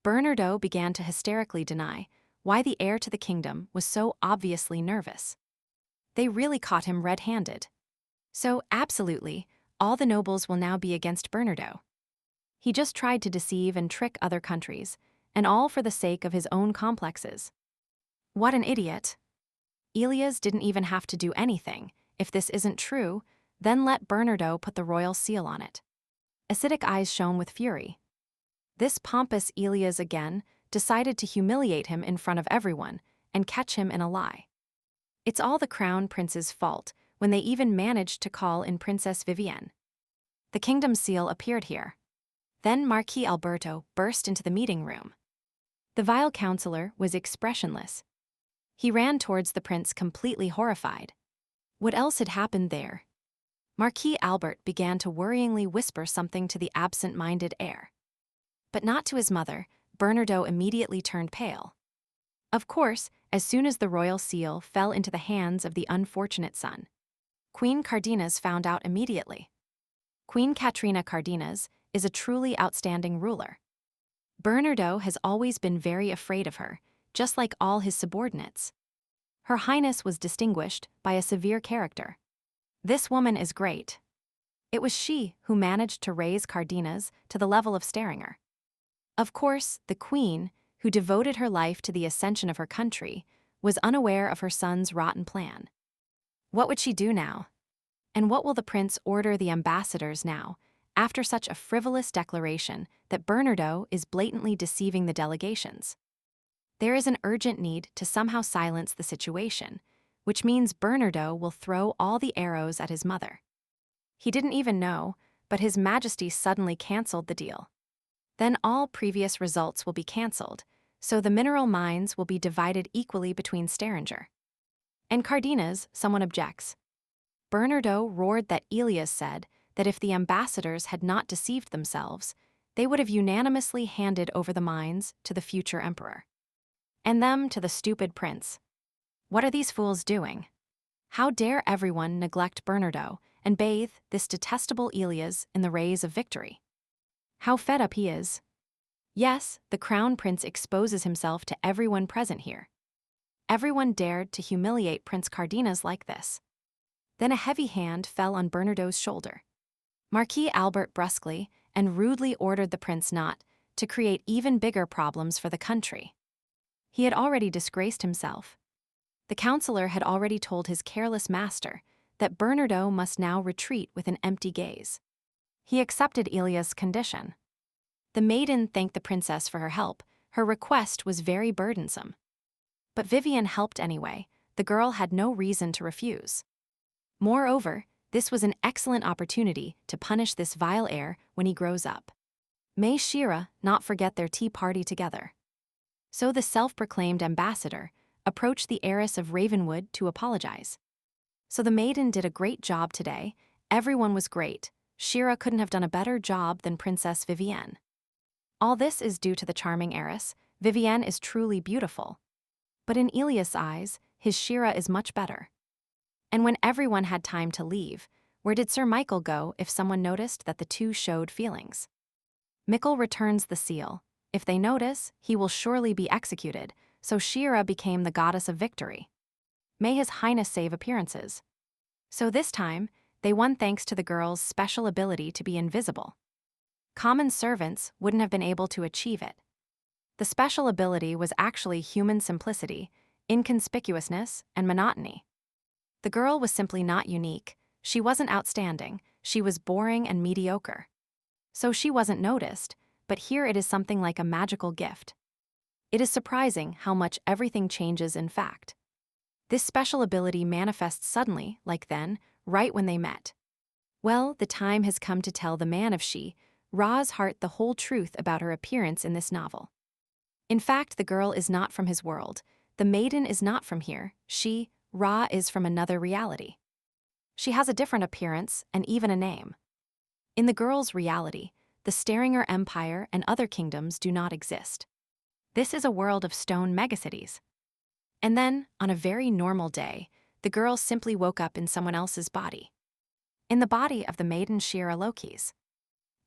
Bernardo began to hysterically deny why the heir to the kingdom was so obviously nervous. They really caught him red-handed. So, absolutely, all the nobles will now be against Bernardo. He just tried to deceive and trick other countries, and all for the sake of his own complexes. What an idiot. Elias didn't even have to do anything. If this isn't true, then let Bernardo put the royal seal on it. Acidic eyes shone with fury. This pompous Elias again decided to humiliate him in front of everyone and catch him in a lie. It's all the crown prince's fault when they even managed to call in Princess Vivienne. The kingdom seal appeared here. Then Marquis Alberto burst into the meeting room. The vile counselor was expressionless. He ran towards the prince completely horrified. What else had happened there? Marquis Albert began to worryingly whisper something to the absent-minded heir. But not to his mother. Bernardo immediately turned pale. Of course, as soon as the royal seal fell into the hands of the unfortunate son, Queen Cardenas found out immediately. Queen Katrina Cardenas is a truly outstanding ruler. Bernardo has always been very afraid of her, just like all his subordinates. Her Highness was distinguished by a severe character. This woman is great. It was she who managed to raise Cardenas to the level of Staringer. Of course, the queen, who devoted her life to the ascension of her country, was unaware of her son's rotten plan. What would she do now? And what will the prince order the ambassadors now, after such a frivolous declaration that Bernardo is blatantly deceiving the delegations? There is an urgent need to somehow silence the situation, which means Bernardo will throw all the arrows at his mother. He didn't even know, but His Majesty suddenly cancelled the deal. Then all previous results will be cancelled, so the mineral mines will be divided equally between Staringer and Cardenas. Someone objects. Bernardo roared that Elias said that if the ambassadors had not deceived themselves, they would have unanimously handed over the mines to the future emperor, and them to the stupid prince. What are these fools doing? How dare everyone neglect Bernardo and bathe this detestable Elias in the rays of victory? How fed up he is. Yes, the crown prince exposes himself to everyone present here. Everyone dared to humiliate Prince Cardenas like this. Then a heavy hand fell on Bernardo's shoulder. Marquis Albert brusquely and rudely ordered the prince not to create even bigger problems for the country. He had already disgraced himself. The counselor had already told his careless master that Bernardo must now retreat with an empty gaze. He accepted Ilya's condition. The maiden thanked the princess for her help. Her request was very burdensome. But Vivian helped anyway. The girl had no reason to refuse. Moreover, this was an excellent opportunity to punish this vile heir when he grows up. May Shira not forget their tea party together. So the self-proclaimed ambassador approached the heiress of Ravenwood to apologize. So the maiden did a great job today. Everyone was great. Shira couldn't have done a better job than Princess Vivienne. All this is due to the charming heiress. Vivienne is truly beautiful. But in Ilias' eyes, his Shira is much better. And when everyone had time to leave, where did Sir Michael go if someone noticed that the two showed feelings? Mikkel returns the seal. If they notice, he will surely be executed, so Shira became the goddess of victory. May His Highness save appearances. So this time, they won thanks to the girl's special ability to be invisible. Common servants wouldn't have been able to achieve it. The special ability was actually human simplicity, inconspicuousness, and monotony. The girl was simply not unique. She wasn't outstanding. She was boring and mediocre. So she wasn't noticed, but here it is something like a magical gift. It is surprising how much everything changes in fact. This special ability manifests suddenly, like then, right when they met. Well, the time has come to tell the man of Ra's heart the whole truth about her appearance in this novel. In fact, the girl is not from his world. The maiden is not from here. Ra is from another reality. She has a different appearance and even a name. In the girl's reality, the Staringer Empire and other kingdoms do not exist. This is a world of stone megacities. And then, on a very normal day, the girl simply woke up in someone else's body. In the body of the maiden Shira Lokis.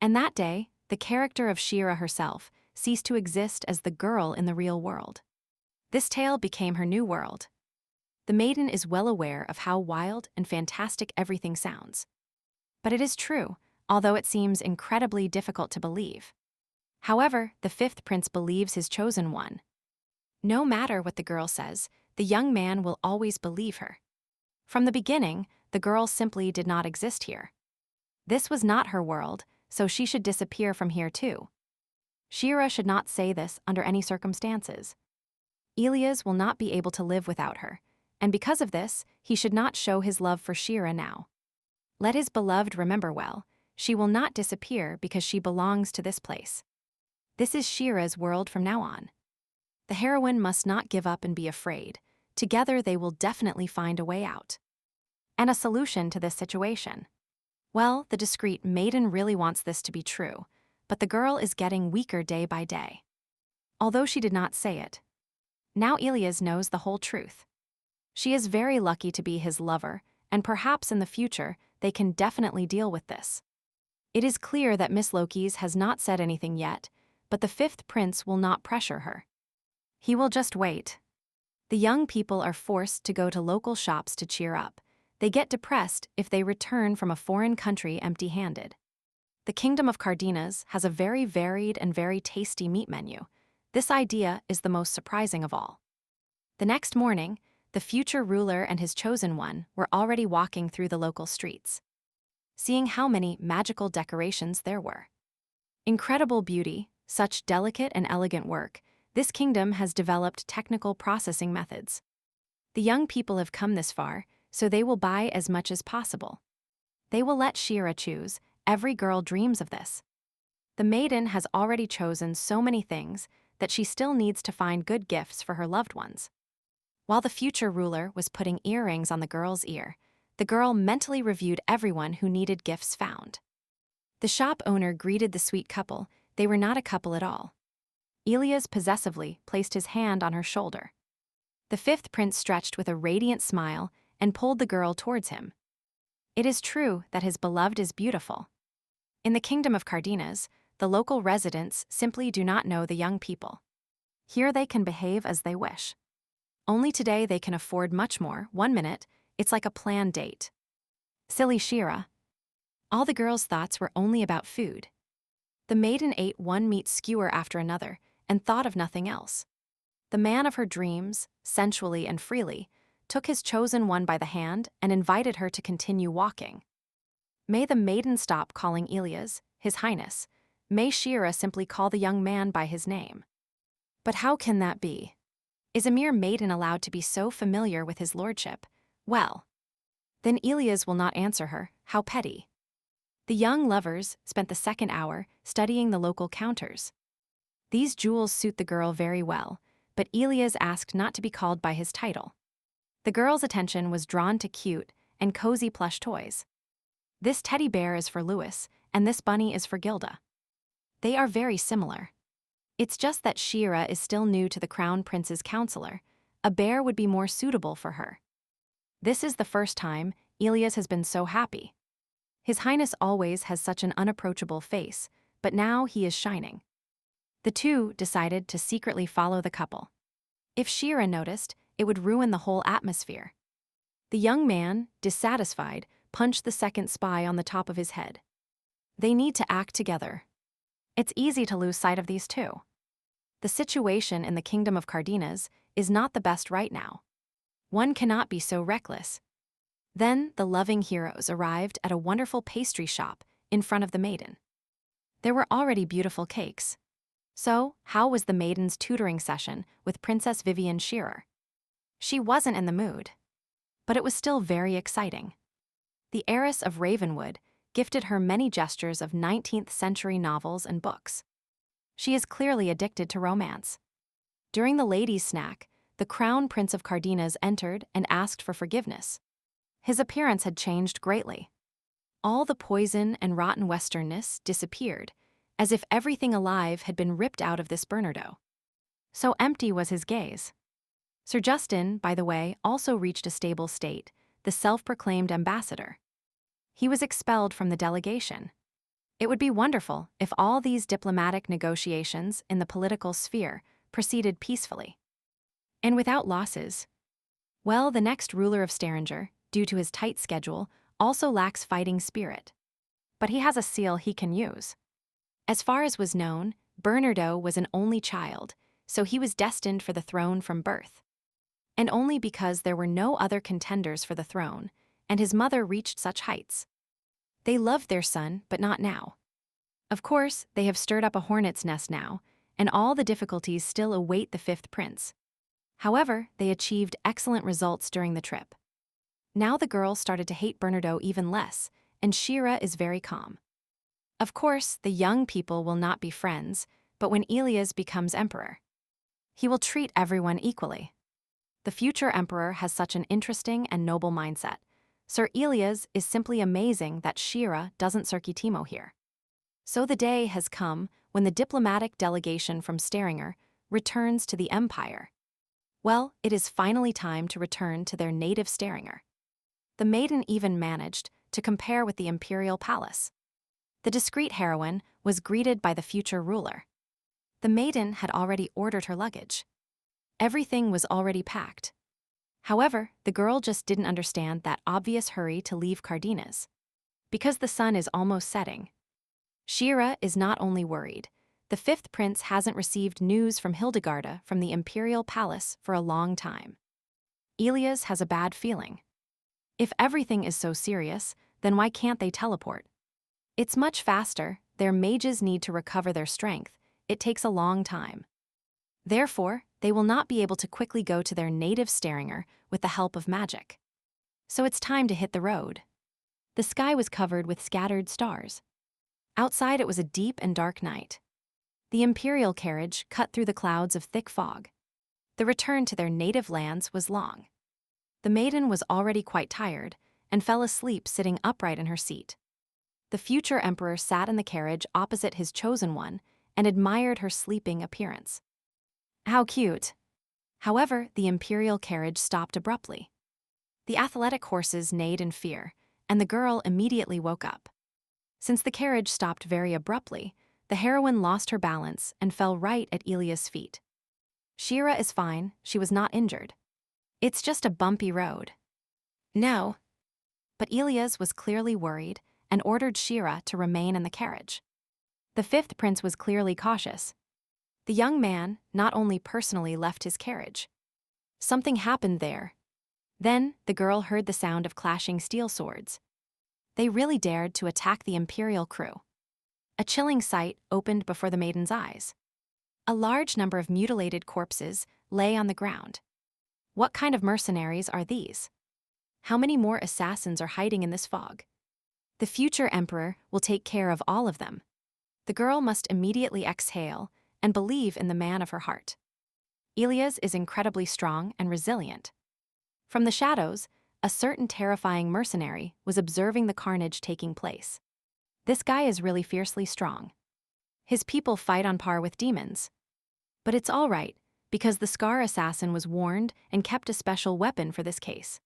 And that day, the character of Shira herself ceased to exist as the girl in the real world. This tale became her new world. The maiden is well aware of how wild and fantastic everything sounds. But it is true, although it seems incredibly difficult to believe. However, the fifth prince believes his chosen one. No matter what the girl says, the young man will always believe her. From the beginning, the girl simply did not exist here. This was not her world, so she should disappear from here too. Shira should not say this under any circumstances. Ilias will not be able to live without her, and because of this, he should not show his love for Shira now. Let his beloved remember well, she will not disappear because she belongs to this place. This is Shira's world from now on. The heroine must not give up and be afraid. Together they will definitely find a way out. And a solution to this situation. Well, the discreet maiden really wants this to be true, but the girl is getting weaker day by day. Although she did not say it. Now Ilias knows the whole truth. She is very lucky to be his lover, and perhaps in the future they can definitely deal with this. It is clear that Miss Lokis has not said anything yet, but the fifth prince will not pressure her. He will just wait. The young people are forced to go to local shops to cheer up. They get depressed if they return from a foreign country empty-handed. The Kingdom of Cardenas has a very varied and very tasty meat menu. This idea is the most surprising of all. The next morning, the future ruler and his chosen one were already walking through the local streets. Seeing how many magical decorations there were. Incredible beauty, such delicate and elegant work, this kingdom has developed technical processing methods. The young people have come this far, so they will buy as much as possible. They will let Shira choose. Every girl dreams of this. The maiden has already chosen so many things that she still needs to find good gifts for her loved ones. While the future ruler was putting earrings on the girl's ear, the girl mentally reviewed everyone who needed gifts found. The shop owner greeted the sweet couple. They were not a couple at all. Ilias possessively placed his hand on her shoulder. The fifth prince stretched with a radiant smile and pulled the girl towards him. It is true that his beloved is beautiful. In the Kingdom of Cardenas, the local residents simply do not know the young people. Here they can behave as they wish. Only today they can afford much more. 1 minute, it's like a planned date. Silly Shira. All the girl's thoughts were only about food. The maiden ate one meat skewer after another and thought of nothing else. The man of her dreams, sensually and freely, took his chosen one by the hand and invited her to continue walking. May the maiden stop calling Ilias His Highness. May Shira simply call the young man by his name. But how can that be? Is a mere maiden allowed to be so familiar with his lordship? Well, then Ilias will not answer her. How petty. The young lovers spent the second hour studying the local counters. These jewels suit the girl very well, but Ilias asked not to be called by his title. The girl's attention was drawn to cute and cozy plush toys. This teddy bear is for Louis, and this bunny is for Gilda. They are very similar. It's just that Shira is still new to the Crown Prince's counselor. A bear would be more suitable for her. This is the first time Ilias has been so happy. His Highness always has such an unapproachable face, but now he is shining. The two decided to secretly follow the couple. If Shira noticed, it would ruin the whole atmosphere. The young man, dissatisfied, punched the second spy on the top of his head. They need to act together. It's easy to lose sight of these two. The situation in the Kingdom of Cardenas is not the best right now. One cannot be so reckless. Then the loving heroes arrived at a wonderful pastry shop in front of the maiden. There were already beautiful cakes. So, how was the maiden's tutoring session with Princess Vivian Shearer? She wasn't in the mood. But it was still very exciting. The heiress of Ravenwood gifted her many gestures of 19th century novels and books. She is clearly addicted to romance. During the ladies' snack, the Crown Prince of Cardenas entered and asked for forgiveness. His appearance had changed greatly. All the poison and rotten westernness disappeared, as if everything alive had been ripped out of this Bernardo. So empty was his gaze. Sir Justin, by the way, also reached a stable state, the self-proclaimed ambassador. He was expelled from the delegation. It would be wonderful if all these diplomatic negotiations in the political sphere proceeded peacefully and without losses. Well, the next ruler of Staringer, due to his tight schedule, also lacks fighting spirit. But he has a seal he can use. As far as was known, Bernardo was an only child, so he was destined for the throne from birth. And only because there were no other contenders for the throne, and his mother reached such heights. They loved their son, but not now. Of course, they have stirred up a hornet's nest now, and all the difficulties still await the fifth prince. However, they achieved excellent results during the trip. Now the girl started to hate Bernardo even less, and Shira is very calm. Of course, the young people will not be friends, but when Ilias becomes emperor, he will treat everyone equally. The future emperor has such an interesting and noble mindset. Sir Ilias is simply amazing that Shira doesn't Timo here. So the day has come when the diplomatic delegation from Staringer returns to the Empire. Well, it is finally time to return to their native Staringer. The maiden even managed to compare with the Imperial Palace. The discreet heroine was greeted by the future ruler. The maiden had already ordered her luggage. Everything was already packed. However, the girl just didn't understand that obvious hurry to leave Cardenas. Because the sun is almost setting. Shira is not only worried. The fifth prince hasn't received news from Hildegarda from the Imperial Palace for a long time. Ilias has a bad feeling. If everything is so serious, then why can't they teleport? It's much faster, their mages need to recover their strength, it takes a long time. Therefore, they will not be able to quickly go to their native Staringer with the help of magic. So it's time to hit the road. The sky was covered with scattered stars. Outside it was a deep and dark night. The imperial carriage cut through the clouds of thick fog. The return to their native lands was long. The maiden was already quite tired and fell asleep sitting upright in her seat. The future emperor sat in the carriage opposite his chosen one and admired her sleeping appearance. How cute! However, the imperial carriage stopped abruptly. The athletic horses neighed in fear, and the girl immediately woke up. Since the carriage stopped very abruptly, the heroine lost her balance and fell right at Ilias' feet. Shira is fine, she was not injured. It's just a bumpy road. No. But Ilias was clearly worried and ordered Shira to remain in the carriage. The fifth prince was clearly cautious. The young man not only personally left his carriage. Something happened there. Then, the girl heard the sound of clashing steel swords. They really dared to attack the imperial crew. A chilling sight opened before the maiden's eyes. A large number of mutilated corpses lay on the ground. What kind of mercenaries are these? How many more assassins are hiding in this fog? The future emperor will take care of all of them. The girl must immediately exhale and believe in the man of her heart. Ilias is incredibly strong and resilient. From the shadows, a certain terrifying mercenary was observing the carnage taking place. This guy is really fiercely strong. His people fight on par with demons. But it's all right, because the Scar assassin was warned and kept a special weapon for this case.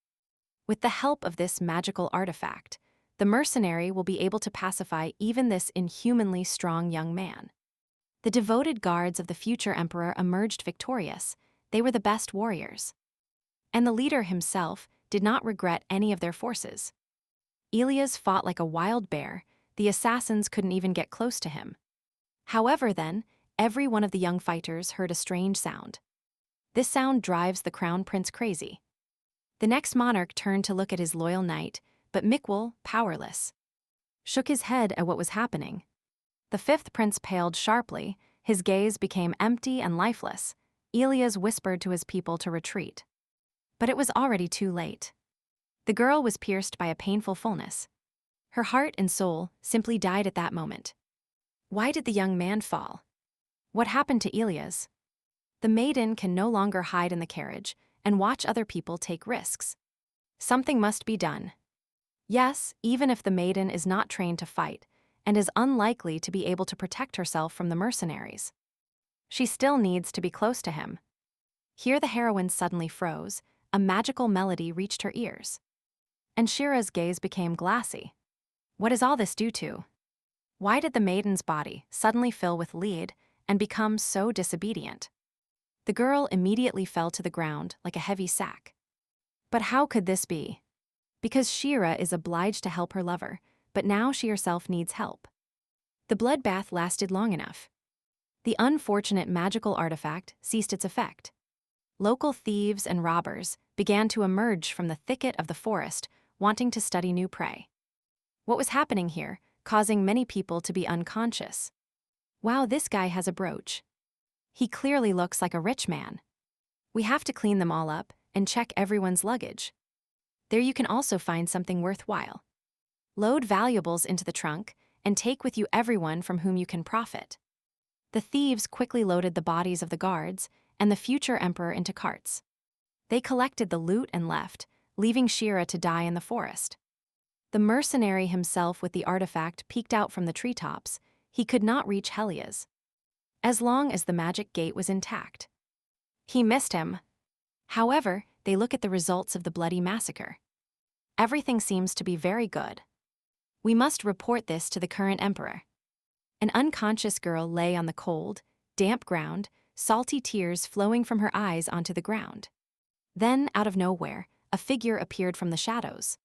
With the help of this magical artifact, the mercenary will be able to pacify even this inhumanly strong young man. The devoted guards of the future emperor emerged victorious. They were the best warriors. And the leader himself did not regret any of their forces. Ilias fought like a wild bear. The assassins couldn't even get close to him. However, then, every one of the young fighters heard a strange sound. This sound drives the crown prince crazy. The next monarch turned to look at his loyal knight, but Mikwal, powerless, shook his head at what was happening. The fifth prince paled sharply. His gaze became empty and lifeless. Ilias whispered to his people to retreat. But it was already too late. The girl was pierced by a painful fullness. Her heart and soul simply died at that moment. Why did the young man fall? What happened to Ilias? The maiden can no longer hide in the carriage and watch other people take risks. Something must be done. Yes, even if the maiden is not trained to fight and is unlikely to be able to protect herself from the mercenaries, she still needs to be close to him. Here the heroine suddenly froze. A magical melody reached her ears. And Shira's gaze became glassy. What is all this due to? Why did the maiden's body suddenly fill with lead and become so disobedient? The girl immediately fell to the ground like a heavy sack. But how could this be? Because Shira is obliged to help her lover, but now she herself needs help. The bloodbath lasted long enough. The unfortunate magical artifact ceased its effect. Local thieves and robbers began to emerge from the thicket of the forest, wanting to study new prey. What was happening here, causing many people to be unconscious? Wow, this guy has a brooch. He clearly looks like a rich man. We have to clean them all up and check everyone's luggage. There you can also find something worthwhile. Load valuables into the trunk and take with you everyone from whom you can profit. The thieves quickly loaded the bodies of the guards and the future emperor into carts. They collected the loot and left, leaving Shira to die in the forest. The mercenary himself with the artifact peeked out from the treetops. He could not reach Helias, as long as the magic gate was intact. He missed him. However, they look at the results of the bloody massacre. Everything seems to be very good. We must report this to the current emperor. An unconscious girl lay on the cold, damp ground, salty tears flowing from her eyes onto the ground. Then, out of nowhere, a figure appeared from the shadows.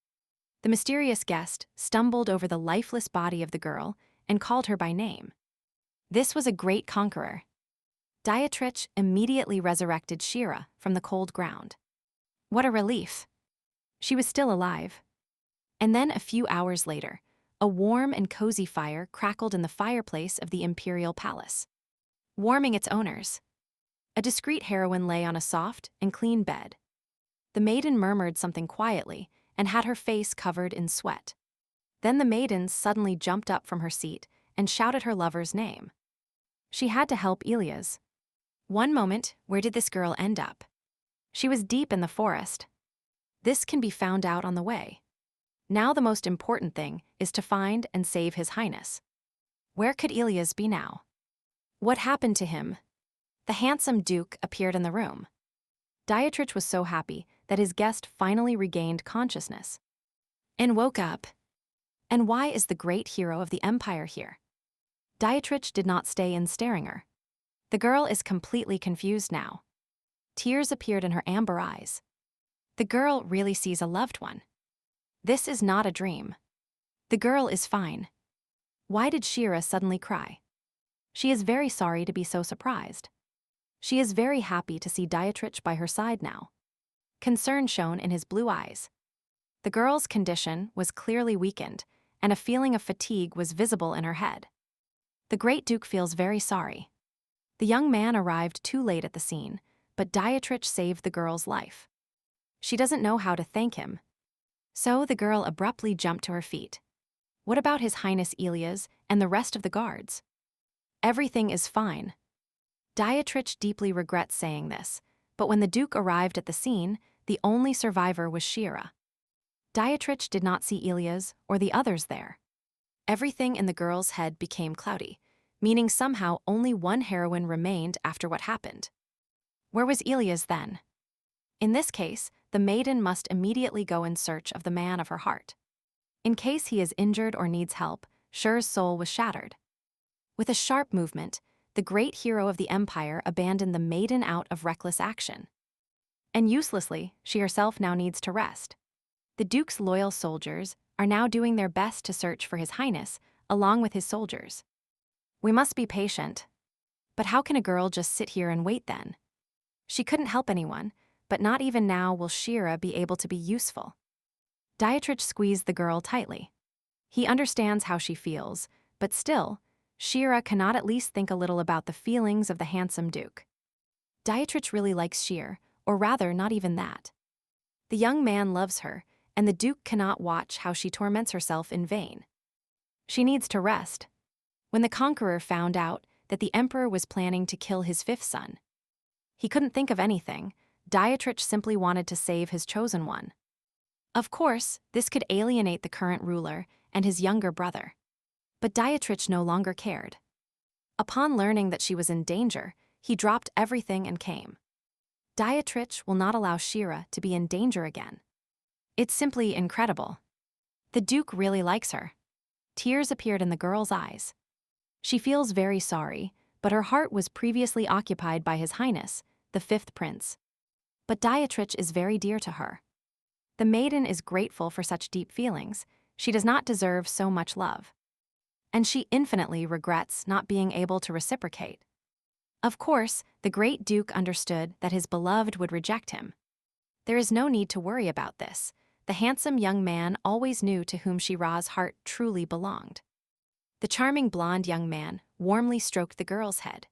The mysterious guest stumbled over the lifeless body of the girl and called her by name. This was a great conqueror. Dietrich immediately resurrected Shira from the cold ground. What a relief! She was still alive. And then a few hours later, a warm and cozy fire crackled in the fireplace of the imperial palace, warming its owners. A discreet heroine lay on a soft and clean bed. The maiden murmured something quietly and had her face covered in sweat. Then the maiden suddenly jumped up from her seat and shouted her lover's name. She had to help Ilias. One moment, where did this girl end up? She was deep in the forest. This can be found out on the way. Now the most important thing is to find and save His Highness. Where could Ilias be now? What happened to him? The handsome duke appeared in the room. Dietrich was so happy that his guest finally regained consciousness and woke up. And why is the great hero of the empire here? Dietrich did not stay in staring her. The girl is completely confused now. Tears appeared in her amber eyes. The girl really sees a loved one. This is not a dream. The girl is fine. Why did Shira suddenly cry? She is very sorry to be so surprised. She is very happy to see Dietrich by her side now. Concern shone in his blue eyes. The girl's condition was clearly weakened, and a feeling of fatigue was visible in her head. The Great Duke feels very sorry. The young man arrived too late at the scene, but Dietrich saved the girl's life. She doesn't know how to thank him. So the girl abruptly jumped to her feet. What about His Highness Elias and the rest of the guards? Everything is fine. Dietrich deeply regrets saying this, but when the Duke arrived at the scene, the only survivor was Shira. Dietrich did not see Elias or the others there. Everything in the girl's head became cloudy, meaning somehow only one heroine remained after what happened. Where was Elias then? In this case, the maiden must immediately go in search of the man of her heart. In case he is injured or needs help, Shir's soul was shattered. With a sharp movement, the great hero of the empire abandoned the maiden out of reckless action. And uselessly, she herself now needs to rest. The Duke's loyal soldiers are now doing their best to search for His Highness, along with his soldiers. We must be patient. But how can a girl just sit here and wait then? She couldn't help anyone, but not even now will Shira be able to be useful. Dietrich squeezed the girl tightly. He understands how she feels, but still, Shira cannot at least think a little about the feelings of the handsome Duke. Dietrich really likes Shir, or rather not even that. The young man loves her, and the Duke cannot watch how she torments herself in vain. She needs to rest. When the conqueror found out that the emperor was planning to kill his fifth son, he couldn't think of anything. Dietrich simply wanted to save his chosen one. Of course, this could alienate the current ruler and his younger brother. But Dietrich no longer cared. Upon learning that she was in danger, he dropped everything and came. Dietrich will not allow Shira to be in danger again. It's simply incredible. The Duke really likes her. Tears appeared in the girl's eyes. She feels very sorry, but her heart was previously occupied by His Highness, the fifth prince. But Dietrich is very dear to her. The maiden is grateful for such deep feelings. She does not deserve so much love. And she infinitely regrets not being able to reciprocate. Of course, the Great Duke understood that his beloved would reject him. There is no need to worry about this. The handsome young man always knew to whom Shira's heart truly belonged. The charming blonde young man warmly stroked the girl's head.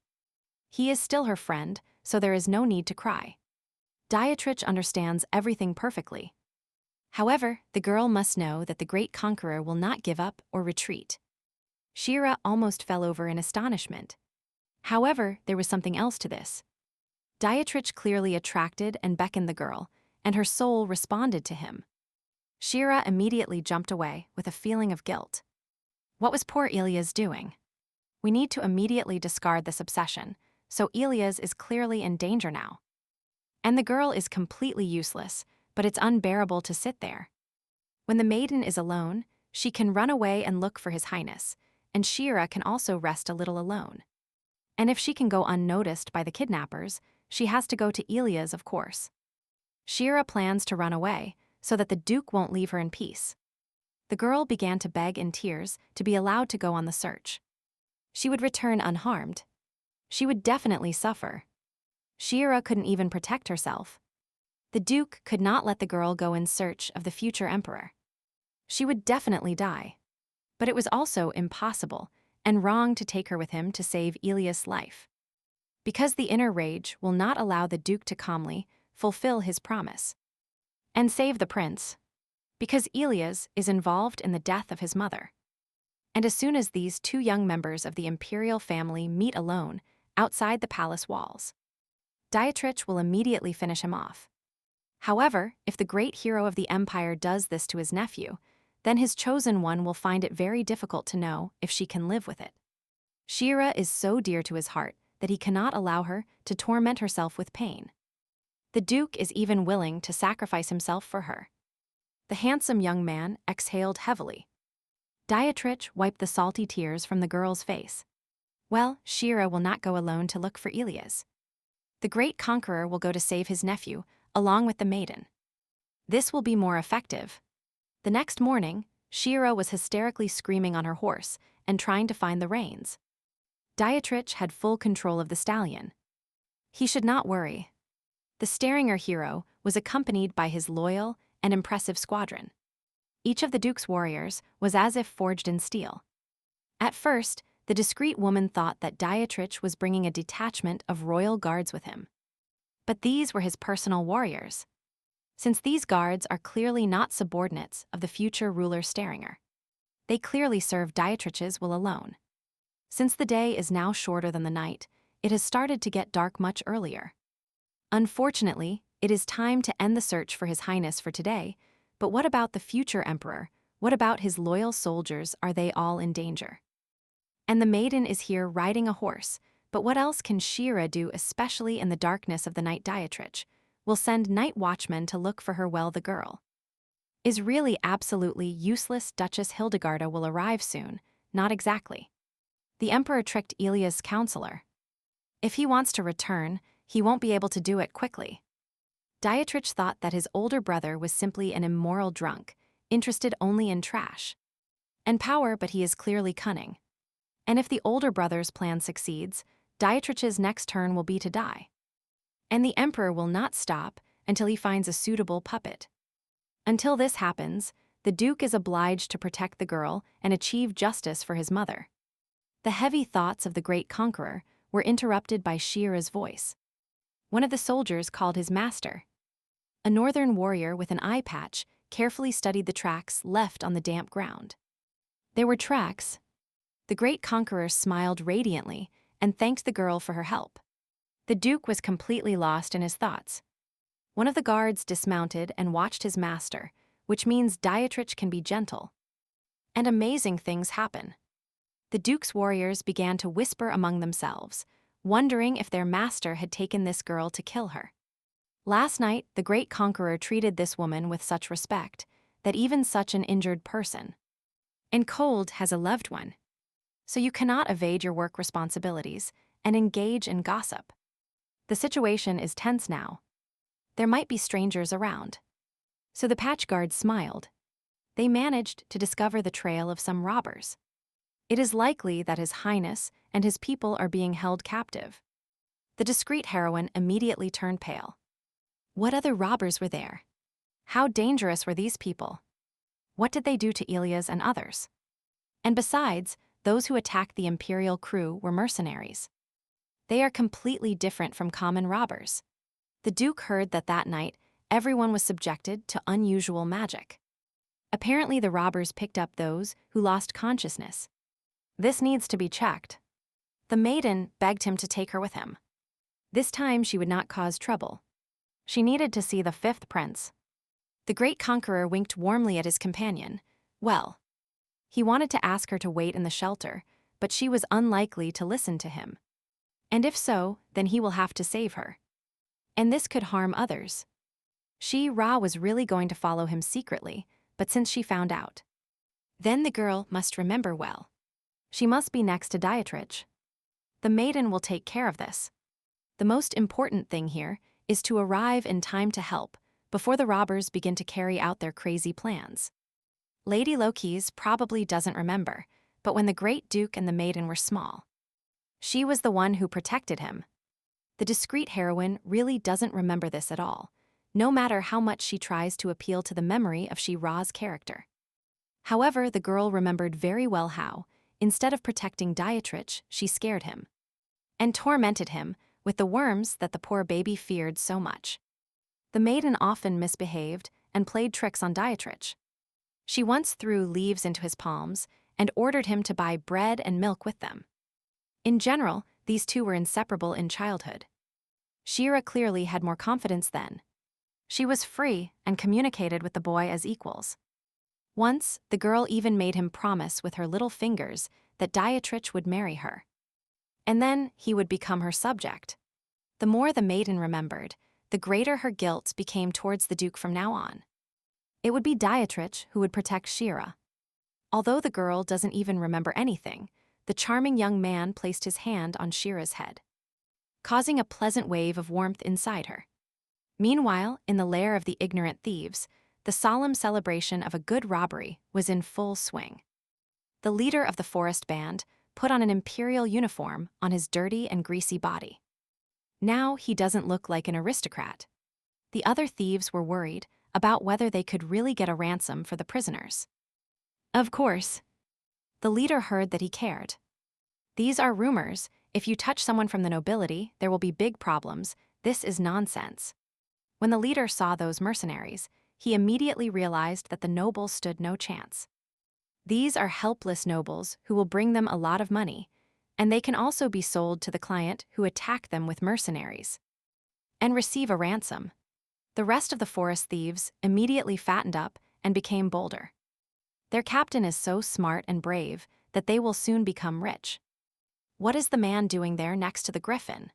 He is still her friend, so there is no need to cry. Dietrich understands everything perfectly. However, the girl must know that the great conqueror will not give up or retreat. Shira almost fell over in astonishment. However, there was something else to this. Dietrich clearly attracted and beckoned the girl, and her soul responded to him. Shira immediately jumped away with a feeling of guilt. What was poor Elias doing? We need to immediately discard this obsession, so Elias is clearly in danger now. And the girl is completely useless, but it's unbearable to sit there. When the maiden is alone, she can run away and look for His Highness, and Shira can also rest a little alone. And if she can go unnoticed by the kidnappers, she has to go to Elias, of course. Shira plans to run away, so that the Duke won't leave her in peace. The girl began to beg in tears to be allowed to go on the search. She would return unharmed. She would definitely suffer. Shira couldn't even protect herself. The Duke could not let the girl go in search of the future emperor. She would definitely die. But it was also impossible and wrong to take her with him to save Elias' life. Because the inner rage will not allow the Duke to calmly fulfill his promise and save the prince. Because Elias is involved in the death of his mother. And as soon as these two young members of the imperial family meet alone outside the palace walls, Dietrich will immediately finish him off. However, if the great hero of the empire does this to his nephew, then his chosen one will find it very difficult to know if she can live with it. Shira is so dear to his heart that he cannot allow her to torment herself with pain. The Duke is even willing to sacrifice himself for her. The handsome young man exhaled heavily. Dietrich wiped the salty tears from the girl's face. Well, Shira will not go alone to look for Elias. The great conqueror will go to save his nephew, along with the maiden. This will be more effective. The next morning, Shira was hysterically screaming on her horse and trying to find the reins. Dietrich had full control of the stallion. He should not worry. The Staringer hero was accompanied by his loyal and impressive squadron. Each of the Duke's warriors was as if forged in steel. At first, the discreet woman thought that Dietrich was bringing a detachment of royal guards with him. But these were his personal warriors. Since these guards are clearly not subordinates of the future ruler Staringer, they clearly serve Dietrich's will alone. Since the day is now shorter than the night, it has started to get dark much earlier. Unfortunately, it is time to end the search for His Highness for today, but what about the future emperor? What about his loyal soldiers? Are they all in danger? And the maiden is here riding a horse, but what else can Shira do, especially in the darkness of the night? Dietrich will send night watchmen to look for her. Well, the girl is really absolutely useless. Duchess Hildegarda will arrive soon. Not exactly. The emperor tricked Ilya's counselor. If he wants to return, he won't be able to do it quickly. Dietrich thought that his older brother was simply an immoral drunk, interested only in trash and power, but he is clearly cunning. And if the older brother's plan succeeds, Dietrich's next turn will be to die. And the emperor will not stop until he finds a suitable puppet. Until this happens, the Duke is obliged to protect the girl and achieve justice for his mother. The heavy thoughts of the great conqueror were interrupted by Shira's voice. One of the soldiers called his master. A northern warrior with an eye patch carefully studied the tracks left on the damp ground. There were tracks. The great conqueror smiled radiantly and thanked the girl for her help. The Duke was completely lost in his thoughts. One of the guards dismounted and watched his master, which means Dietrich can be gentle. And amazing things happen. The Duke's warriors began to whisper among themselves, wondering if their master had taken this girl to kill her. Last night, the great conqueror treated this woman with such respect that even such an injured person and cold has a loved one. So you cannot evade your work responsibilities and engage in gossip. The situation is tense now. There might be strangers around. So the patch guards smiled. They managed to discover the trail of some robbers. It is likely that His Highness and his people are being held captive. The discreet heroine immediately turned pale. What other robbers were there? How dangerous were these people? What did they do to Ilya's and others? And besides, those who attacked the imperial crew were mercenaries. They are completely different from common robbers. The Duke heard that that night, everyone was subjected to unusual magic. Apparently, the robbers picked up those who lost consciousness. This needs to be checked. The maiden begged him to take her with him. This time she would not cause trouble. She needed to see the fifth prince. The great conqueror winked warmly at his companion. Well, he wanted to ask her to wait in the shelter, but she was unlikely to listen to him. And if so, then he will have to save her. And this could harm others. She-Ra was really going to follow him secretly, but since she found out, then the girl must remember well. She must be next to Dietrich. The maiden will take care of this. The most important thing here is to arrive in time to help before the robbers begin to carry out their crazy plans. Lady Lokis probably doesn't remember, but when the great Duke and the maiden were small, she was the one who protected him. The discreet heroine really doesn't remember this at all, no matter how much she tries to appeal to the memory of She-Ra's character. However, the girl remembered very well how, instead of protecting Dietrich, she scared him and tormented him with the worms that the poor baby feared so much. The maiden often misbehaved and played tricks on Dietrich. She once threw leaves into his palms and ordered him to buy bread and milk with them. In general, these two were inseparable in childhood. Shira clearly had more confidence then. She was free and communicated with the boy as equals. Once, the girl even made him promise with her little fingers that Dietrich would marry her. And then he would become her subject. The more the maiden remembered, the greater her guilt became towards the Duke from now on. It would be Dietrich who would protect Shira. Although the girl doesn't even remember anything, the charming young man placed his hand on Shira's head, causing a pleasant wave of warmth inside her. Meanwhile, in the lair of the ignorant thieves, the solemn celebration of a good robbery was in full swing. The leader of the forest band put on an imperial uniform on his dirty and greasy body. Now he doesn't look like an aristocrat. The other thieves were worried about whether they could really get a ransom for the prisoners. Of course, the leader heard that he cared. These are rumors. If you touch someone from the nobility, there will be big problems. This is nonsense. When the leader saw those mercenaries, he immediately realized that the nobles stood no chance. These are helpless nobles who will bring them a lot of money, and they can also be sold to the client who attack them with mercenaries and receive a ransom. The rest of the forest thieves immediately fattened up and became bolder. Their captain is so smart and brave that they will soon become rich. What is the man doing there next to the griffin?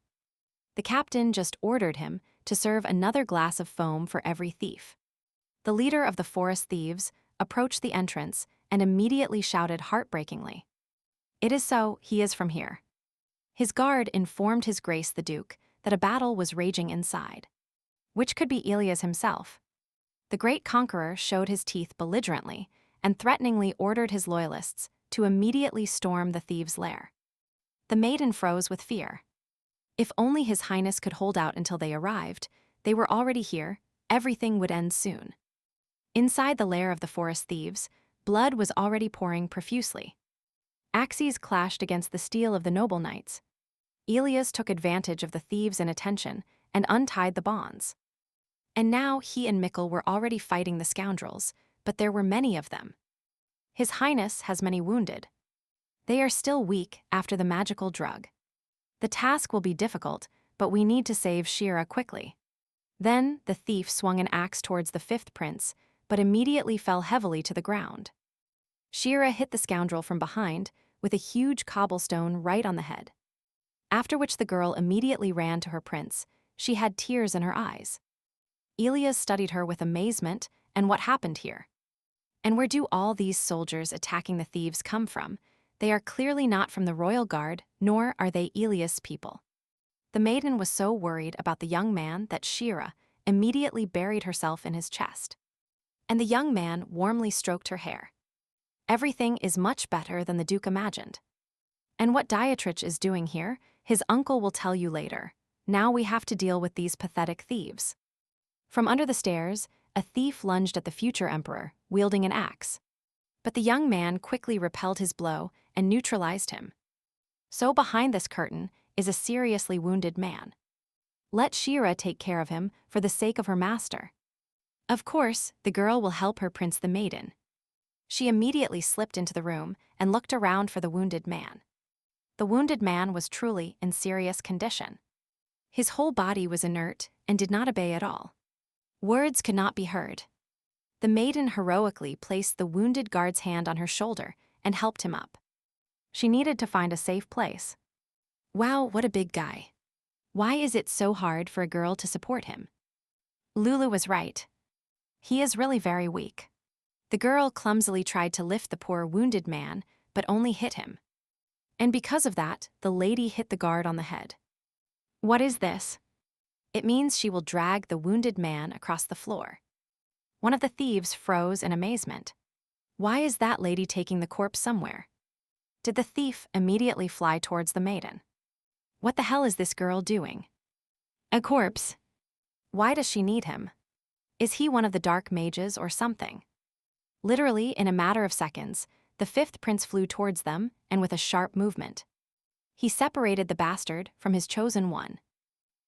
The captain just ordered him to serve another glass of foam for every thief. The leader of the forest thieves approached the entrance and immediately shouted heartbreakingly, "It is so, he is from here." His guard informed His Grace the Duke that a battle was raging inside, which could be Elias himself. The great conqueror showed his teeth belligerently and threateningly ordered his loyalists to immediately storm the thieves' lair. The maiden froze with fear. If only His Highness could hold out until they arrived, they were already here, everything would end soon. Inside the lair of the forest thieves, blood was already pouring profusely. Axes clashed against the steel of the noble knights. Elias took advantage of the thieves' inattention and untied the bonds. And now he and Mikkel were already fighting the scoundrels, but there were many of them. His Highness has many wounded. They are still weak after the magical drug. The task will be difficult, but we need to save Shira quickly. Then the thief swung an axe towards the fifth prince, but immediately fell heavily to the ground. Shira hit the scoundrel from behind with a huge cobblestone right on the head. After which the girl immediately ran to her prince. She had tears in her eyes. Elias studied her with amazement and what happened here. And where do all these soldiers attacking the thieves come from? They are clearly not from the royal guard, nor are they Elias' people. The maiden was so worried about the young man that Shira immediately buried herself in his chest. And the young man warmly stroked her hair. Everything is much better than the Duke imagined. And what Dietrich is doing here, his uncle will tell you later. Now we have to deal with these pathetic thieves. From under the stairs, a thief lunged at the future emperor, wielding an axe. But the young man quickly repelled his blow and neutralized him. So behind this curtain is a seriously wounded man. Let Shira take care of him for the sake of her master. Of course, the girl will help her prince the maiden. She immediately slipped into the room and looked around for the wounded man. The wounded man was truly in serious condition. His whole body was inert and did not obey at all. Words could not be heard. The maiden heroically placed the wounded guard's hand on her shoulder and helped him up. She needed to find a safe place. Wow, what a big guy. Why is it so hard for a girl to support him? Lulu was right. He is really very weak. The girl clumsily tried to lift the poor wounded man, but only hit him. And because of that, the lady hit the guard on the head. What is this? It means she will drag the wounded man across the floor. One of the thieves froze in amazement. Why is that lady taking the corpse somewhere? Did the thief immediately fly towards the maiden? What the hell is this girl doing? A corpse? Why does she need him? Is he one of the dark mages or something? Literally, in a matter of seconds, the fifth prince flew towards them, and with a sharp movement, he separated the bastard from his chosen one.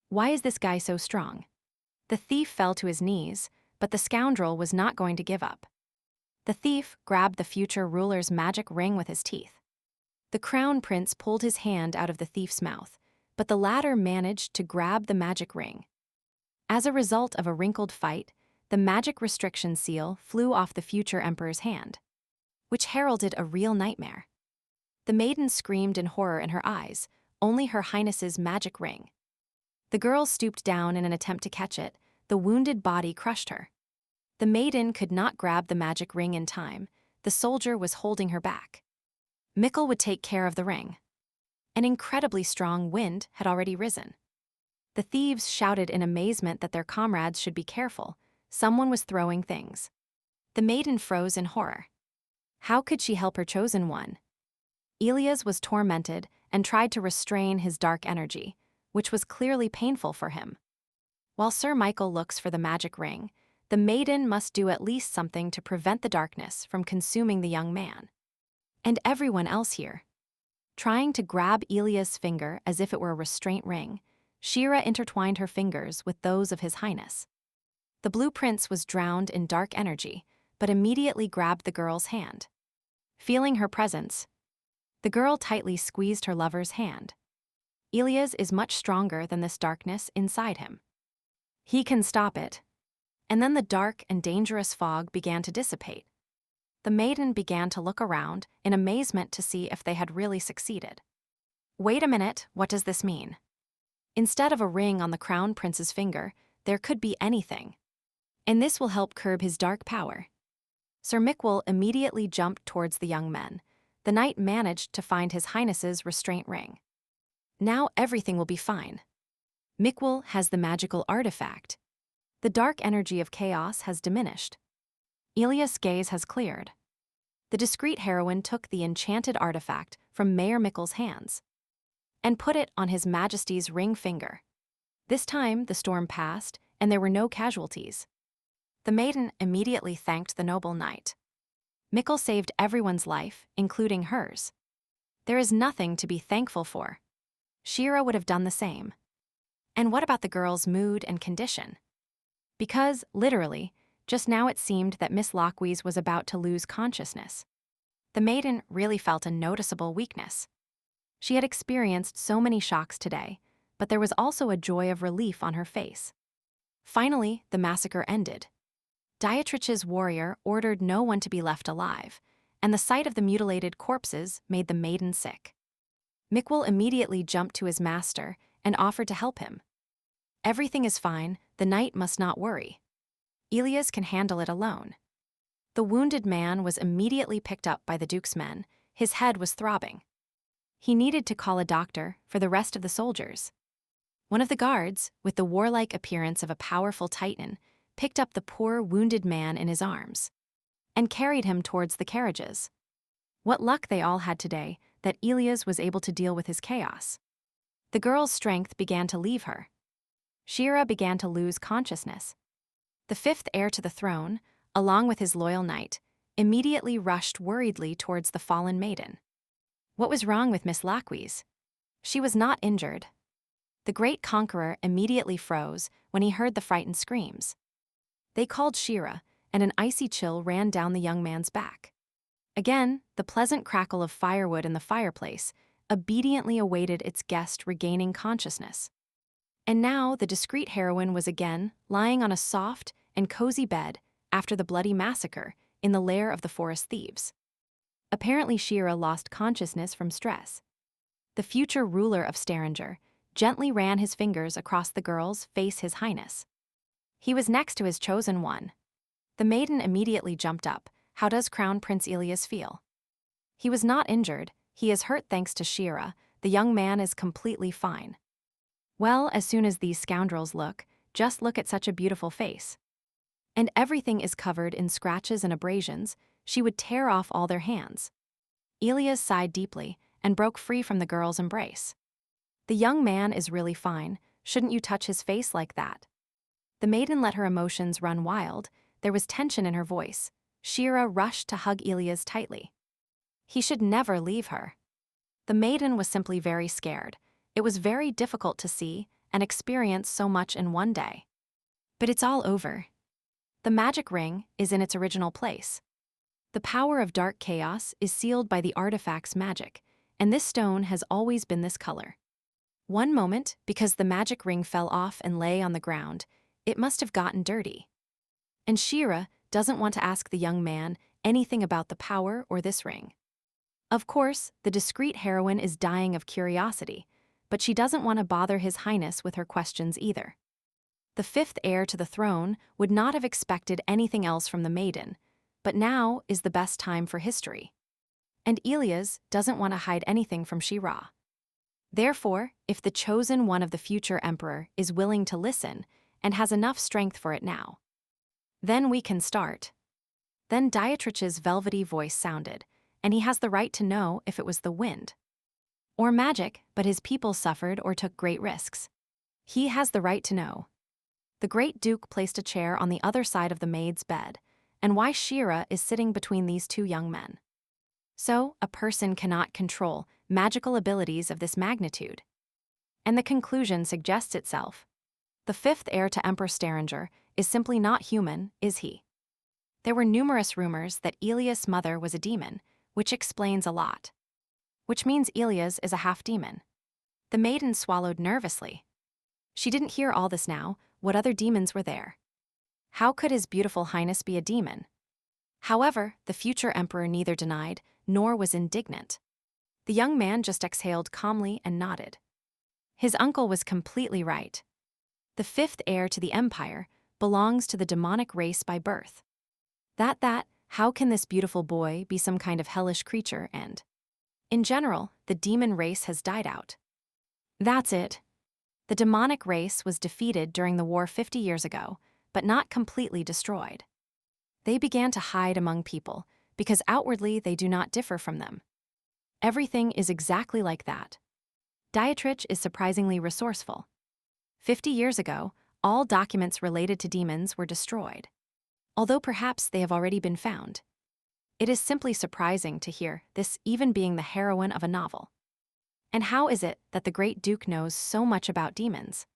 Why is this guy so strong? The thief fell to his knees, but the scoundrel was not going to give up. The thief grabbed the future ruler's magic ring with his teeth. The crown prince pulled his hand out of the thief's mouth, but the latter managed to grab the magic ring. As a result of a wrinkled fight, the magic restriction seal flew off the future emperor's hand, which heralded a real nightmare. The maiden screamed in horror in her eyes, only her highness's magic ring. The girl stooped down in an attempt to catch it. The wounded body crushed her. The maiden could not grab the magic ring in time. The soldier was holding her back. Mikkel would take care of the ring. An incredibly strong wind had already risen. The thieves shouted in amazement that their comrades should be careful. Someone was throwing things. The maiden froze in horror. How could she help her chosen one? Elias was tormented and tried to restrain his dark energy, which was clearly painful for him. While Sir Michael looks for the magic ring, the maiden must do at least something to prevent the darkness from consuming the young man. And everyone else here. Trying to grab Ilia's finger as if it were a restraint ring, Shira intertwined her fingers with those of His Highness. The Blue Prince was drowned in dark energy, but immediately grabbed the girl's hand. Feeling her presence, the girl tightly squeezed her lover's hand. Ilia's is much stronger than this darkness inside him. He can stop it. And then the dark and dangerous fog began to dissipate. The maiden began to look around in amazement to see if they had really succeeded. Wait a minute, what does this mean? Instead of a ring on the crown prince's finger, there could be anything. And this will help curb his dark power. Sir Mikwell immediately jumped towards the young men. The knight managed to find His Highness's restraint ring. Now everything will be fine. Mikwell has the magical artifact. The dark energy of chaos has diminished. Ilia's gaze has cleared. The discreet heroine took the enchanted artifact from Mayor Mikwell's hands and put it on His Majesty's ring finger. This time the storm passed and there were no casualties. The maiden immediately thanked the noble knight. Mikwell saved everyone's life, including hers. There is nothing to be thankful for. Shira would have done the same. And what about the girl's mood and condition? Because, literally, just now it seemed that Miss Lockweez was about to lose consciousness. The maiden really felt a noticeable weakness. She had experienced so many shocks today, but there was also a joy of relief on her face. Finally, the massacre ended. Dietrich's warrior ordered no one to be left alive, and the sight of the mutilated corpses made the maiden sick. Mikwell immediately jumped to his master and offered to help him. Everything is fine, the knight must not worry. Ilias can handle it alone. The wounded man was immediately picked up by the Duke's men. His head was throbbing. He needed to call a doctor for the rest of the soldiers. One of the guards, with the warlike appearance of a powerful Titan, picked up the poor wounded man in his arms and carried him towards the carriages. What luck they all had today that Ilias was able to deal with his chaos. The girl's strength began to leave her. Shira began to lose consciousness. The fifth heir to the throne, along with his loyal knight, immediately rushed worriedly towards the fallen maiden. What was wrong with Miss Lockweez? She was not injured. The great conqueror immediately froze when he heard the frightened screams. They called Shira, and an icy chill ran down the young man's back. Again, the pleasant crackle of firewood in the fireplace obediently awaited its guest regaining consciousness. And now the discreet heroine was again lying on a soft and cozy bed after the bloody massacre in the lair of the forest thieves. Apparently Shira lost consciousness from stress. The future ruler of Staringer gently ran his fingers across the girl's face. His Highness. He was next to his chosen one. The maiden immediately jumped up. How does Crown Prince Ilias feel? He was not injured. He is hurt thanks to Shira. The young man is completely fine. Well, as soon as these scoundrels just look at such a beautiful face. And everything is covered in scratches and abrasions, she would tear off all their hands. Ilias sighed deeply and broke free from the girl's embrace. The young man is really fine, shouldn't you touch his face like that? The maiden let her emotions run wild, there was tension in her voice. Shira rushed to hug Ilias tightly. He should never leave her. The maiden was simply very scared. It was very difficult to see and experience so much in one day. But it's all over. The magic ring is in its original place. The power of dark chaos is sealed by the artifact's magic, and this stone has always been this color. One moment, because the magic ring fell off and lay on the ground, it must have gotten dirty. And Shira doesn't want to ask the young man anything about the power or this ring. Of course, the discreet heroine is dying of curiosity, but she doesn't want to bother His Highness with her questions either. The fifth heir to the throne would not have expected anything else from the maiden, but now is the best time for history. And Ilias doesn't want to hide anything from Shira. Therefore, if the chosen one of the future emperor is willing to listen and has enough strength for it now, then we can start. Then Dietrich's velvety voice sounded, and he has the right to know if it was the wind or magic, but his people suffered or took great risks. He has the right to know. The Great Duke placed a chair on the other side of the maid's bed, and why Shira is sitting between these two young men. So, a person cannot control magical abilities of this magnitude. And the conclusion suggests itself. The fifth heir to Emperor Staringer is simply not human, is he? There were numerous rumors that Ilias' mother was a demon, which explains a lot. Which means Ilias is a half-demon. The maiden swallowed nervously. She didn't hear all this now. What other demons were there? How could His Beautiful Highness be a demon? However, the future emperor neither denied nor was indignant. The young man just exhaled calmly and nodded. His uncle was completely right. The fifth heir to the empire belongs to the demonic race by birth. How can this beautiful boy be some kind of hellish creature and, in general, the demon race has died out? That's it. The demonic race was defeated during the war 50 years ago, but not completely destroyed. They began to hide among people because outwardly they do not differ from them. Everything is exactly like that. Dietrich is surprisingly resourceful. 50 years ago, all documents related to demons were destroyed, although perhaps they have already been found. It is simply surprising to hear this even being the heroine of a novel. And how is it that the Great Duke knows so much about demons?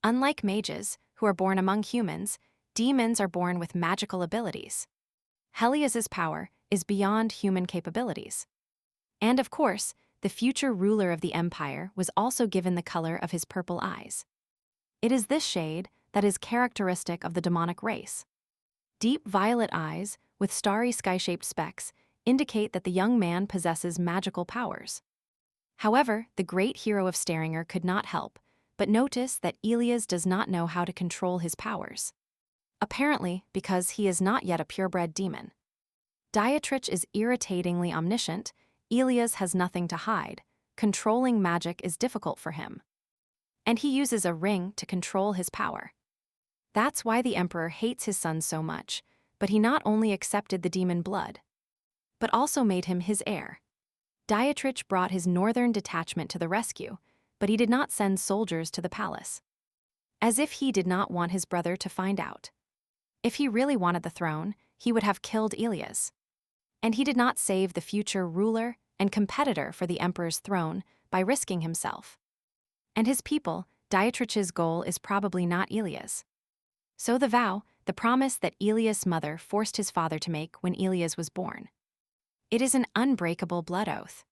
Unlike mages, who are born among humans, demons are born with magical abilities. Helias's power is beyond human capabilities. And of course, the future ruler of the empire was also given the color of his purple eyes. It is this shade that is characteristic of the demonic race. Deep violet eyes with starry sky-shaped specks indicate that the young man possesses magical powers. However, the great hero of Staringer could not help but notice that Ilias does not know how to control his powers. Apparently, because he is not yet a purebred demon. Dietrich is irritatingly omniscient. Ilias has nothing to hide. Controlling magic is difficult for him. And he uses a ring to control his power. That's why the emperor hates his son so much, but he not only accepted the demon blood, but also made him his heir. Dietrich brought his northern detachment to the rescue, but he did not send soldiers to the palace. As if he did not want his brother to find out. If he really wanted the throne, he would have killed Ilias. And he did not save the future ruler and competitor for the emperor's throne by risking himself. And his people, Dietrich's goal is probably not Ilias. So the promise that Ilias' mother forced his father to make when Ilias was born. It is an unbreakable blood oath.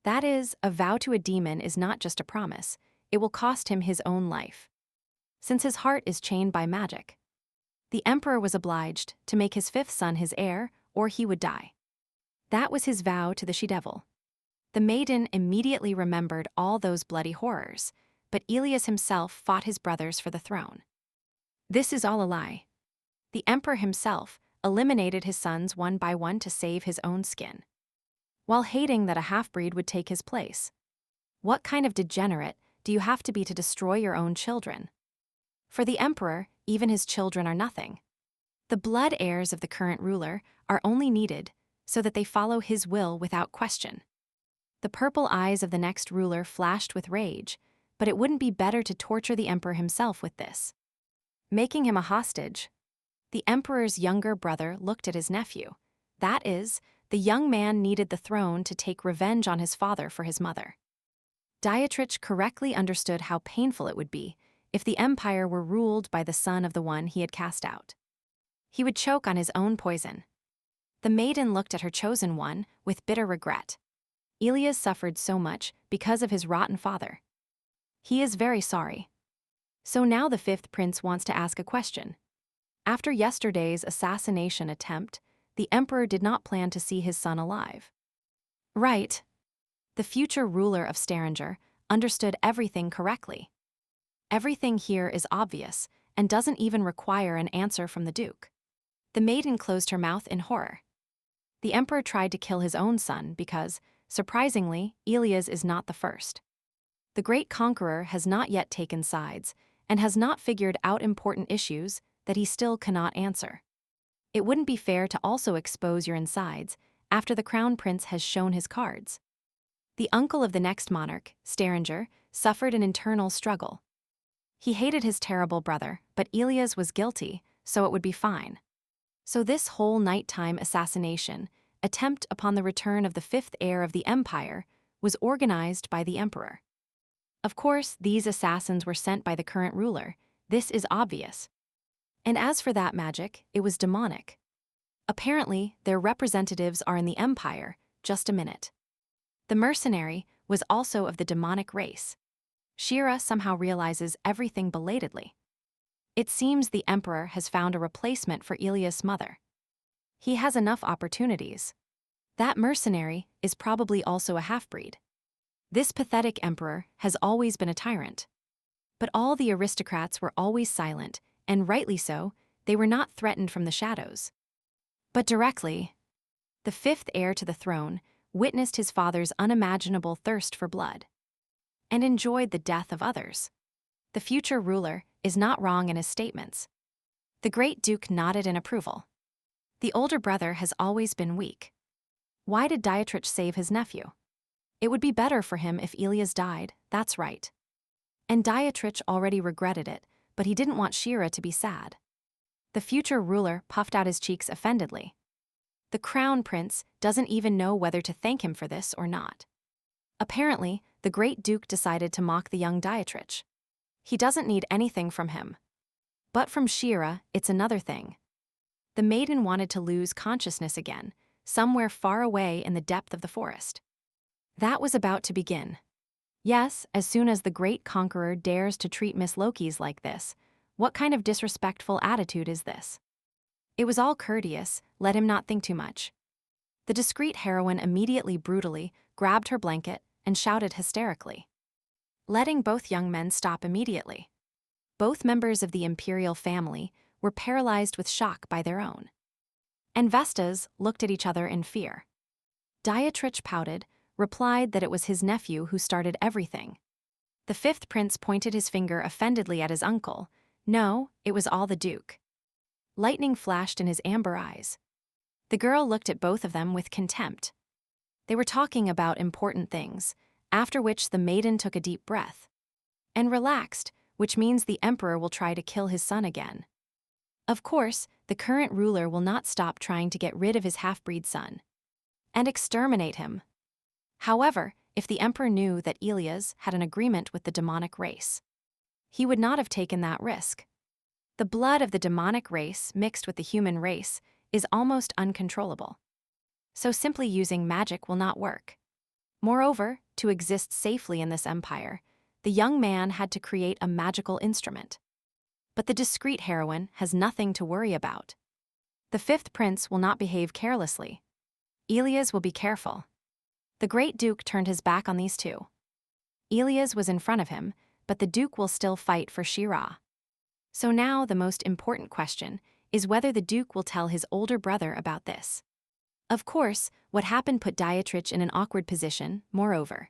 That is, a vow to a demon is not just a promise, it will cost him his own life. Since his heart is chained by magic. The emperor was obliged to make his fifth son his heir, or he would die. That was his vow to the she-devil. The maiden immediately remembered all those bloody horrors, but Ilias himself fought his brothers for the throne. This is all a lie. The emperor himself eliminated his sons one by one to save his own skin, while hating that a half-breed would take his place. What kind of degenerate do you have to be to destroy your own children? For the emperor, even his children are nothing. The blood heirs of the current ruler are only needed so that they follow his will without question. The purple eyes of the next ruler flashed with rage, but it wouldn't be better to torture the emperor himself with this. Making him a hostage. The emperor's younger brother looked at his nephew. That is, the young man needed the throne to take revenge on his father for his mother. Dietrich correctly understood how painful it would be if the empire were ruled by the son of the one he had cast out. He would choke on his own poison. The maiden looked at her chosen one with bitter regret. Ilias suffered so much because of his rotten father. He is very sorry. So now the fifth prince wants to ask a question. After yesterday's assassination attempt, the emperor did not plan to see his son alive. Right. The future ruler of Staringer understood everything correctly. Everything here is obvious and doesn't even require an answer from the duke. The maiden closed her mouth in horror. The emperor tried to kill his own son because, surprisingly, Ilias is not the first. The great conqueror has not yet taken sides and has not figured out important issues that he still cannot answer. It wouldn't be fair to also expose your insides after the crown prince has shown his cards. The uncle of the next monarch, Staringer, suffered an internal struggle. He hated his terrible brother, but Ilias was guilty, so it would be fine. So this whole nighttime assassination, attempt upon the return of the fifth heir of the empire, was organized by the emperor. Of course, these assassins were sent by the current ruler. This is obvious. And as for that magic, it was demonic. Apparently, their representatives are in the empire. Just a minute. The mercenary was also of the demonic race. Shira somehow realizes everything belatedly. It seems the emperor has found a replacement for Ilias' mother. He has enough opportunities. That mercenary is probably also a half-breed. This pathetic emperor has always been a tyrant. But all the aristocrats were always silent, and rightly so. They were not threatened from the shadows. But directly, the fifth heir to the throne witnessed his father's unimaginable thirst for blood and enjoyed the death of others. The future ruler is not wrong in his statements. The great duke nodded in approval. The older brother has always been weak. Why did Dietrich save his nephew? It would be better for him if Ilias died, that's right. And Dietrich already regretted it, but he didn't want Shira to be sad. The future ruler puffed out his cheeks offendedly. The crown prince doesn't even know whether to thank him for this or not. Apparently, the great duke decided to mock the young Dietrich. He doesn't need anything from him. But from Shira, it's another thing. The maiden wanted to lose consciousness again, somewhere far away in the depth of the forest. That was about to begin. Yes, as soon as the great conqueror dares to treat Miss Lokis like this, what kind of disrespectful attitude is this? It was all courteous, let him not think too much. The discreet heroine immediately brutally grabbed her blanket and shouted hysterically, letting both young men stop immediately. Both members of the imperial family were paralyzed with shock by their own. And Vestas looked at each other in fear. Dietrich pouted, replied that it was his nephew who started everything. The fifth prince pointed his finger offendedly at his uncle. No, it was all the duke. Lightning flashed in his amber eyes. The girl looked at both of them with contempt. They were talking about important things, after which the maiden took a deep breath and relaxed, which means the emperor will try to kill his son again. Of course, the current ruler will not stop trying to get rid of his half-breed son and exterminate him. However, if the emperor knew that Ilias had an agreement with the demonic race, he would not have taken that risk. The blood of the demonic race mixed with the human race is almost uncontrollable. So simply using magic will not work. Moreover, to exist safely in this empire, the young man had to create a magical instrument. But the discreet heroine has nothing to worry about. The fifth prince will not behave carelessly. Ilias will be careful. The great duke turned his back on these two. Ilias was in front of him, but the duke will still fight for Shira. So now the most important question is whether the duke will tell his older brother about this. Of course, what happened put Dietrich in an awkward position, moreover.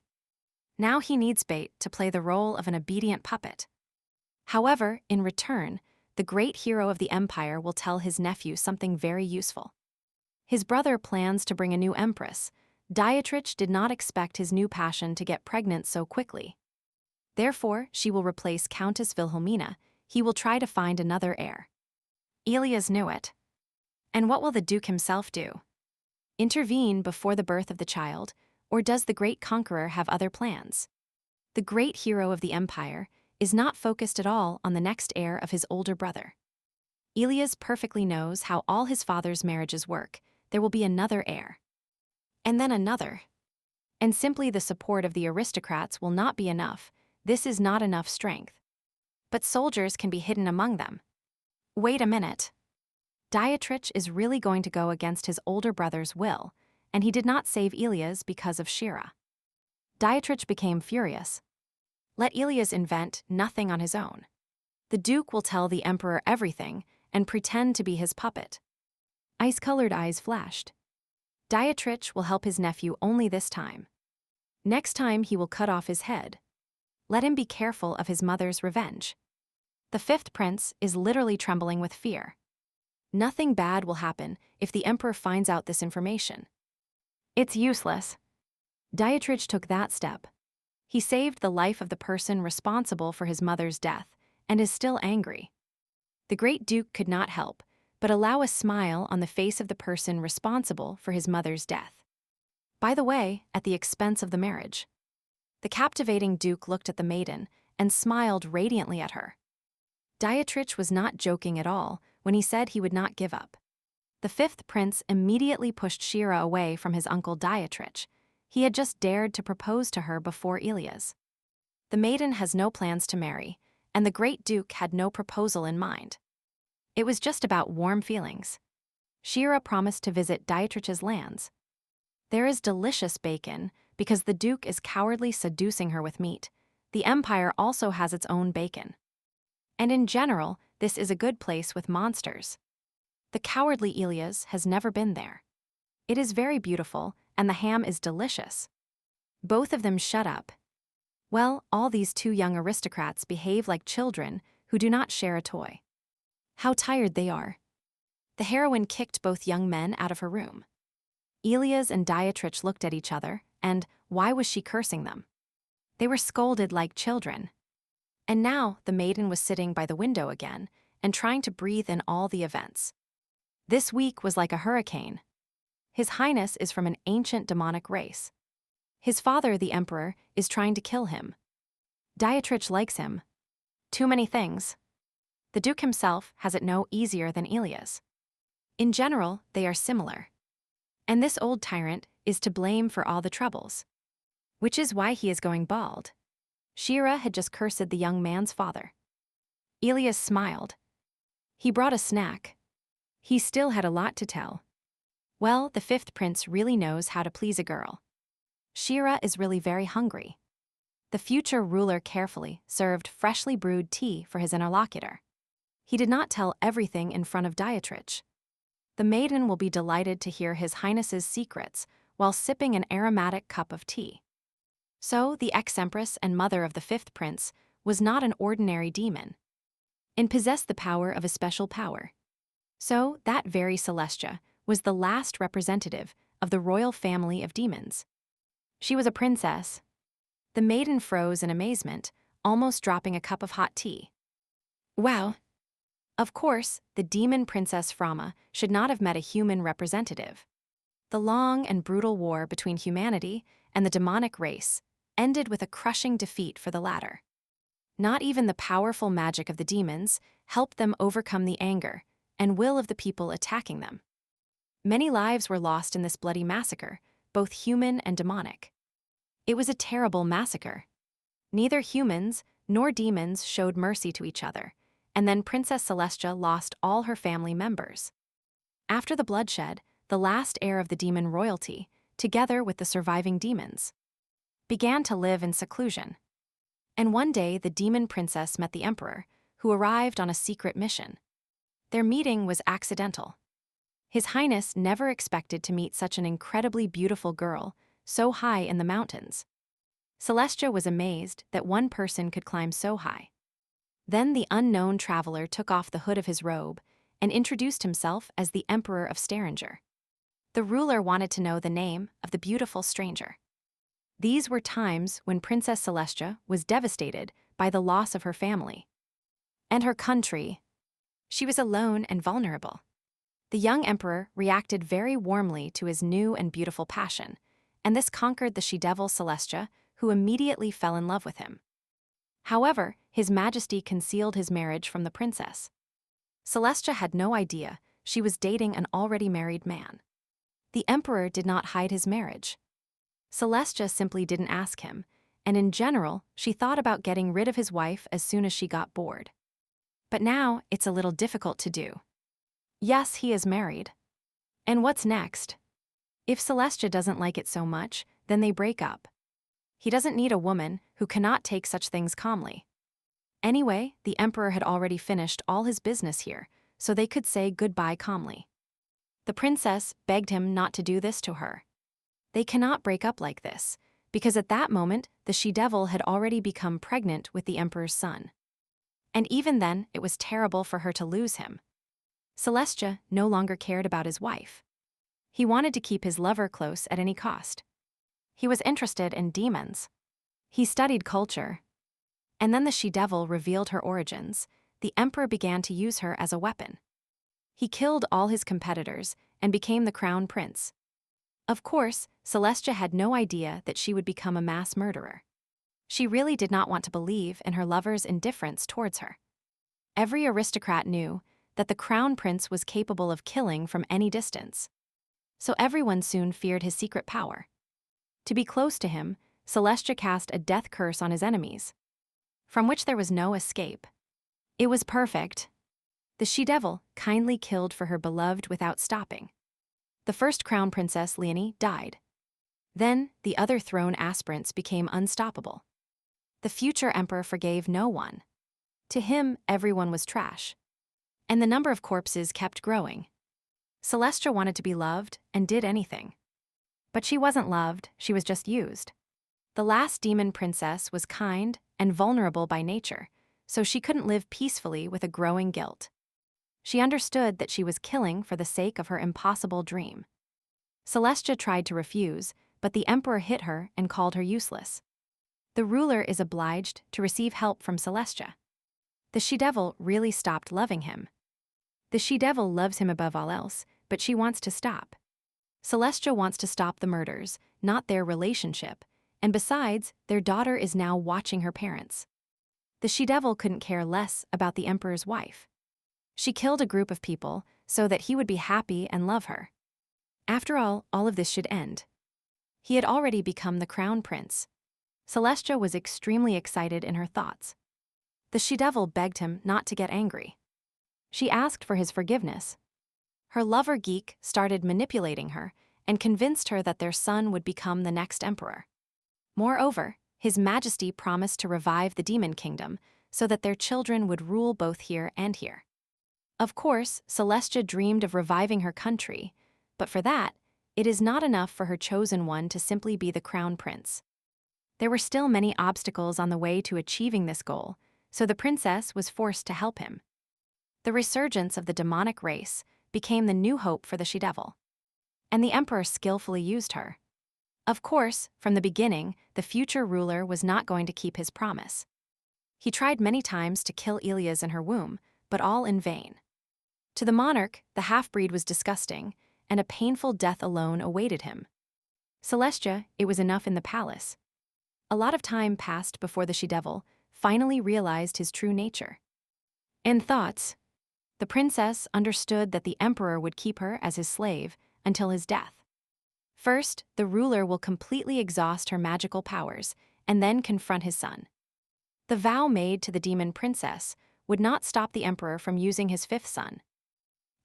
Now he needs bait to play the role of an obedient puppet. However, in return, the great hero of the empire will tell his nephew something very useful. His brother plans to bring a new empress. Dietrich did not expect his new passion to get pregnant so quickly. Therefore, she will replace Countess Wilhelmina. He will try to find another heir. Ilias knew it. And what will the duke himself do? Intervene before the birth of the child, or does the great conqueror have other plans? The great hero of the empire is not focused at all on the next heir of his older brother. Ilias perfectly knows how all his father's marriages work. There will be another heir. And then another. And simply the support of the aristocrats will not be enough. This is not enough strength. But soldiers can be hidden among them. Wait a minute. Dietrich is really going to go against his older brother's will, and he did not save Ilias because of Shira. Dietrich became furious. Let Ilias invent nothing on his own. The duke will tell the emperor everything and pretend to be his puppet. Ice-colored eyes flashed. Dietrich will help his nephew only this time. Next time he will cut off his head. Let him be careful of his mother's revenge. The fifth prince is literally trembling with fear. Nothing bad will happen if the emperor finds out this information. It's useless. Dietrich took that step. He saved the life of the person responsible for his mother's death, and is still angry. The Great Duke could not help but allow a smile on the face of the person responsible for his mother's death. By the way, at the expense of the marriage. The captivating Duke looked at the maiden and smiled radiantly at her. Dietrich was not joking at all when he said he would not give up. The fifth prince immediately pushed Shira away from his uncle Dietrich. He had just dared to propose to her before Ilias. The maiden has no plans to marry, and the Great Duke had no proposal in mind. It was just about warm feelings. Shira promised to visit Dietrich's lands. There is delicious bacon, because the Duke is cowardly seducing her with meat. The Empire also has its own bacon. And in general, this is a good place with monsters. The cowardly Ilias has never been there. It is very beautiful, and the ham is delicious. Both of them shut up. Well, all these two young aristocrats behave like children who do not share a toy. How tired they are. The heroine kicked both young men out of her room. Ilias and Dietrich looked at each other, and why was she cursing them? They were scolded like children. And now the maiden was sitting by the window again and trying to breathe in all the events. This week was like a hurricane. His Highness is from an ancient demonic race. His father, the Emperor, is trying to kill him. Dietrich likes him. Too many things. The Duke himself has it no easier than Ilias. In general, they are similar. And this old tyrant is to blame for all the troubles. Which is why he is going bald. Shira had just cursed the young man's father. Ilias smiled. He brought a snack. He still had a lot to tell. Well, the fifth prince really knows how to please a girl. Shira is really very hungry. The future ruler carefully served freshly brewed tea for his interlocutor. He did not tell everything in front of Dietrich. The maiden will be delighted to hear His Highness's secrets while sipping an aromatic cup of tea. So, the ex-empress and mother of the fifth prince was not an ordinary demon, and possessed the power of a special power. So, that very Celestia was the last representative of the royal family of demons. She was a princess. The maiden froze in amazement, almost dropping a cup of hot tea. Wow! Of course, the demon Princess Frama should not have met a human representative. The long and brutal war between humanity and the demonic race ended with a crushing defeat for the latter. Not even the powerful magic of the demons helped them overcome the anger and will of the people attacking them. Many lives were lost in this bloody massacre, both human and demonic. It was a terrible massacre. Neither humans nor demons showed mercy to each other, and then Princess Celestia lost all her family members. After the bloodshed, the last heir of the demon royalty, together with the surviving demons, began to live in seclusion. And one day the demon princess met the emperor, who arrived on a secret mission. Their meeting was accidental. His Highness never expected to meet such an incredibly beautiful girl, so high in the mountains. Celestia was amazed that one person could climb so high. Then the unknown traveler took off the hood of his robe and introduced himself as the Emperor of Staringer. The ruler wanted to know the name of the beautiful stranger. These were times when Princess Celestia was devastated by the loss of her family and her country. She was alone and vulnerable. The young emperor reacted very warmly to his new and beautiful passion, and this conquered the she-devil Celestia, who immediately fell in love with him. However, His Majesty concealed his marriage from the princess. Celestia had no idea she was dating an already married man. The emperor did not hide his marriage. Celestia simply didn't ask him, and in general, she thought about getting rid of his wife as soon as she got bored. But now, it's a little difficult to do. Yes, he is married. And what's next? If Celestia doesn't like it so much, then they break up. He doesn't need a woman who cannot take such things calmly. Anyway, the emperor had already finished all his business here, so they could say goodbye calmly. The princess begged him not to do this to her. They cannot break up like this, because at that moment, the she-devil had already become pregnant with the emperor's son. And even then, it was terrible for her to lose him. Celestia no longer cared about his wife. He wanted to keep his lover close at any cost. He was interested in demons. He studied culture. And then the she-devil revealed her origins. The emperor began to use her as a weapon. He killed all his competitors and became the crown prince. Of course, Celestia had no idea that she would become a mass murderer. She really did not want to believe in her lover's indifference towards her. Every aristocrat knew that the crown prince was capable of killing from any distance. So everyone soon feared his secret power. To be close to him, Celestia cast a death curse on his enemies, from which there was no escape. It was perfect. The she-devil kindly killed for her beloved without stopping. The first crown princess, Leonie, died. Then, the other throne aspirants became unstoppable. The future emperor forgave no one. To him, everyone was trash. And the number of corpses kept growing. Celestia wanted to be loved and did anything. But she wasn't loved, she was just used. The last demon princess was kind and vulnerable by nature, so she couldn't live peacefully with a growing guilt. She understood that she was killing for the sake of her impossible dream. Celestia tried to refuse, but the emperor hit her and called her useless. The ruler is obliged to receive help from Celestia. The she-devil really stopped loving him. The she-devil loves him above all else, but she wants to stop. Celestia wants to stop the murders, not their relationship, and besides, their daughter is now watching her parents. The she-devil couldn't care less about the emperor's wife. She killed a group of people so that he would be happy and love her. After all of this should end. He had already become the crown prince. Celestia was extremely excited in her thoughts. The she-devil begged him not to get angry. She asked for his forgiveness. Her lover geek started manipulating her and convinced her that their son would become the next emperor. Moreover, His Majesty promised to revive the demon kingdom so that their children would rule both here and here. Of course, Celestia dreamed of reviving her country, but for that, it is not enough for her chosen one to simply be the crown prince. There were still many obstacles on the way to achieving this goal, so the princess was forced to help him. The resurgence of the demonic race became the new hope for the she-devil, and the emperor skillfully used her. Of course, from the beginning, the future ruler was not going to keep his promise. He tried many times to kill Elias in her womb, but all in vain. To the monarch, the half-breed was disgusting, and a painful death alone awaited him. Celestia, it was enough in the palace. A lot of time passed before the she-devil finally realized his true nature. In thoughts, the princess understood that the emperor would keep her as his slave until his death. First, the ruler will completely exhaust her magical powers and then confront his son. The vow made to the demon princess would not stop the emperor from using his fifth son.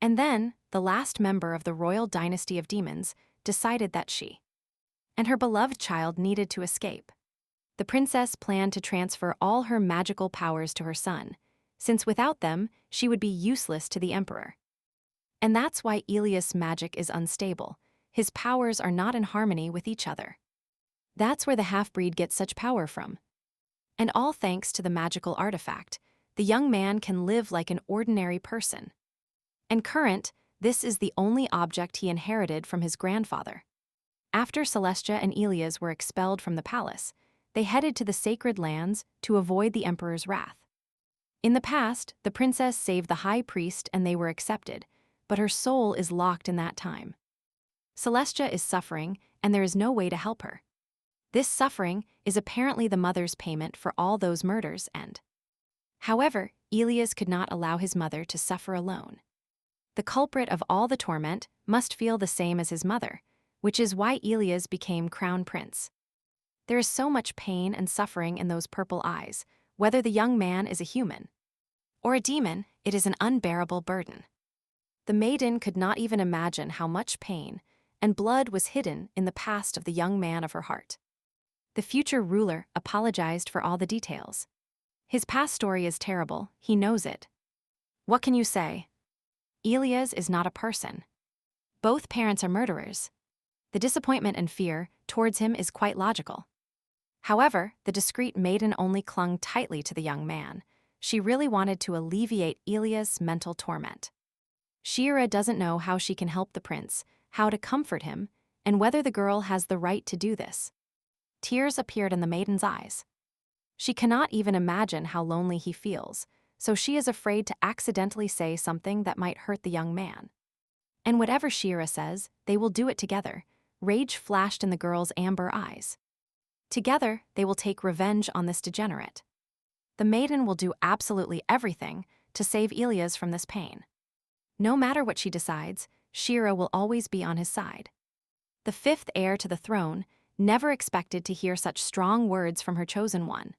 And then, the last member of the royal dynasty of demons decided that she and her beloved child needed to escape. The princess planned to transfer all her magical powers to her son, since without them, she would be useless to the emperor. And that's why Elias' magic is unstable. His powers are not in harmony with each other. That's where the half-breed gets such power from. And all thanks to the magical artifact, the young man can live like an ordinary person. And this is the only object he inherited from his grandfather. After Celestia and Elias were expelled from the palace, they headed to the sacred lands to avoid the emperor's wrath. In the past, the princess saved the high priest and they were accepted, but her soul is locked in that time. Celestia is suffering, and there is no way to help her. This suffering is apparently the mother's payment for all those murders and. However, Elias could not allow his mother to suffer alone. The culprit of all the torment must feel the same as his mother, which is why Elias became crown prince. There is so much pain and suffering in those purple eyes, whether the young man is a human or a demon, it is an unbearable burden. The maiden could not even imagine how much pain and blood was hidden in the past of the young man of her heart. The future ruler apologized for all the details. His past story is terrible, he knows it. What can you say? Elias is not a person. Both parents are murderers. The disappointment and fear towards him is quite logical. However, the discreet maiden only clung tightly to the young man. She really wanted to alleviate Elias' mental torment. Shira doesn't know how she can help the prince, how to comfort him, and whether the girl has the right to do this. Tears appeared in the maiden's eyes. She cannot even imagine how lonely he feels, so she is afraid to accidentally say something that might hurt the young man. And whatever Shira says, they will do it together. Rage flashed in the girl's amber eyes. Together, they will take revenge on this degenerate. The maiden will do absolutely everything to save Ilias from this pain. No matter what she decides, Shira will always be on his side. The fifth heir to the throne never expected to hear such strong words from her chosen one.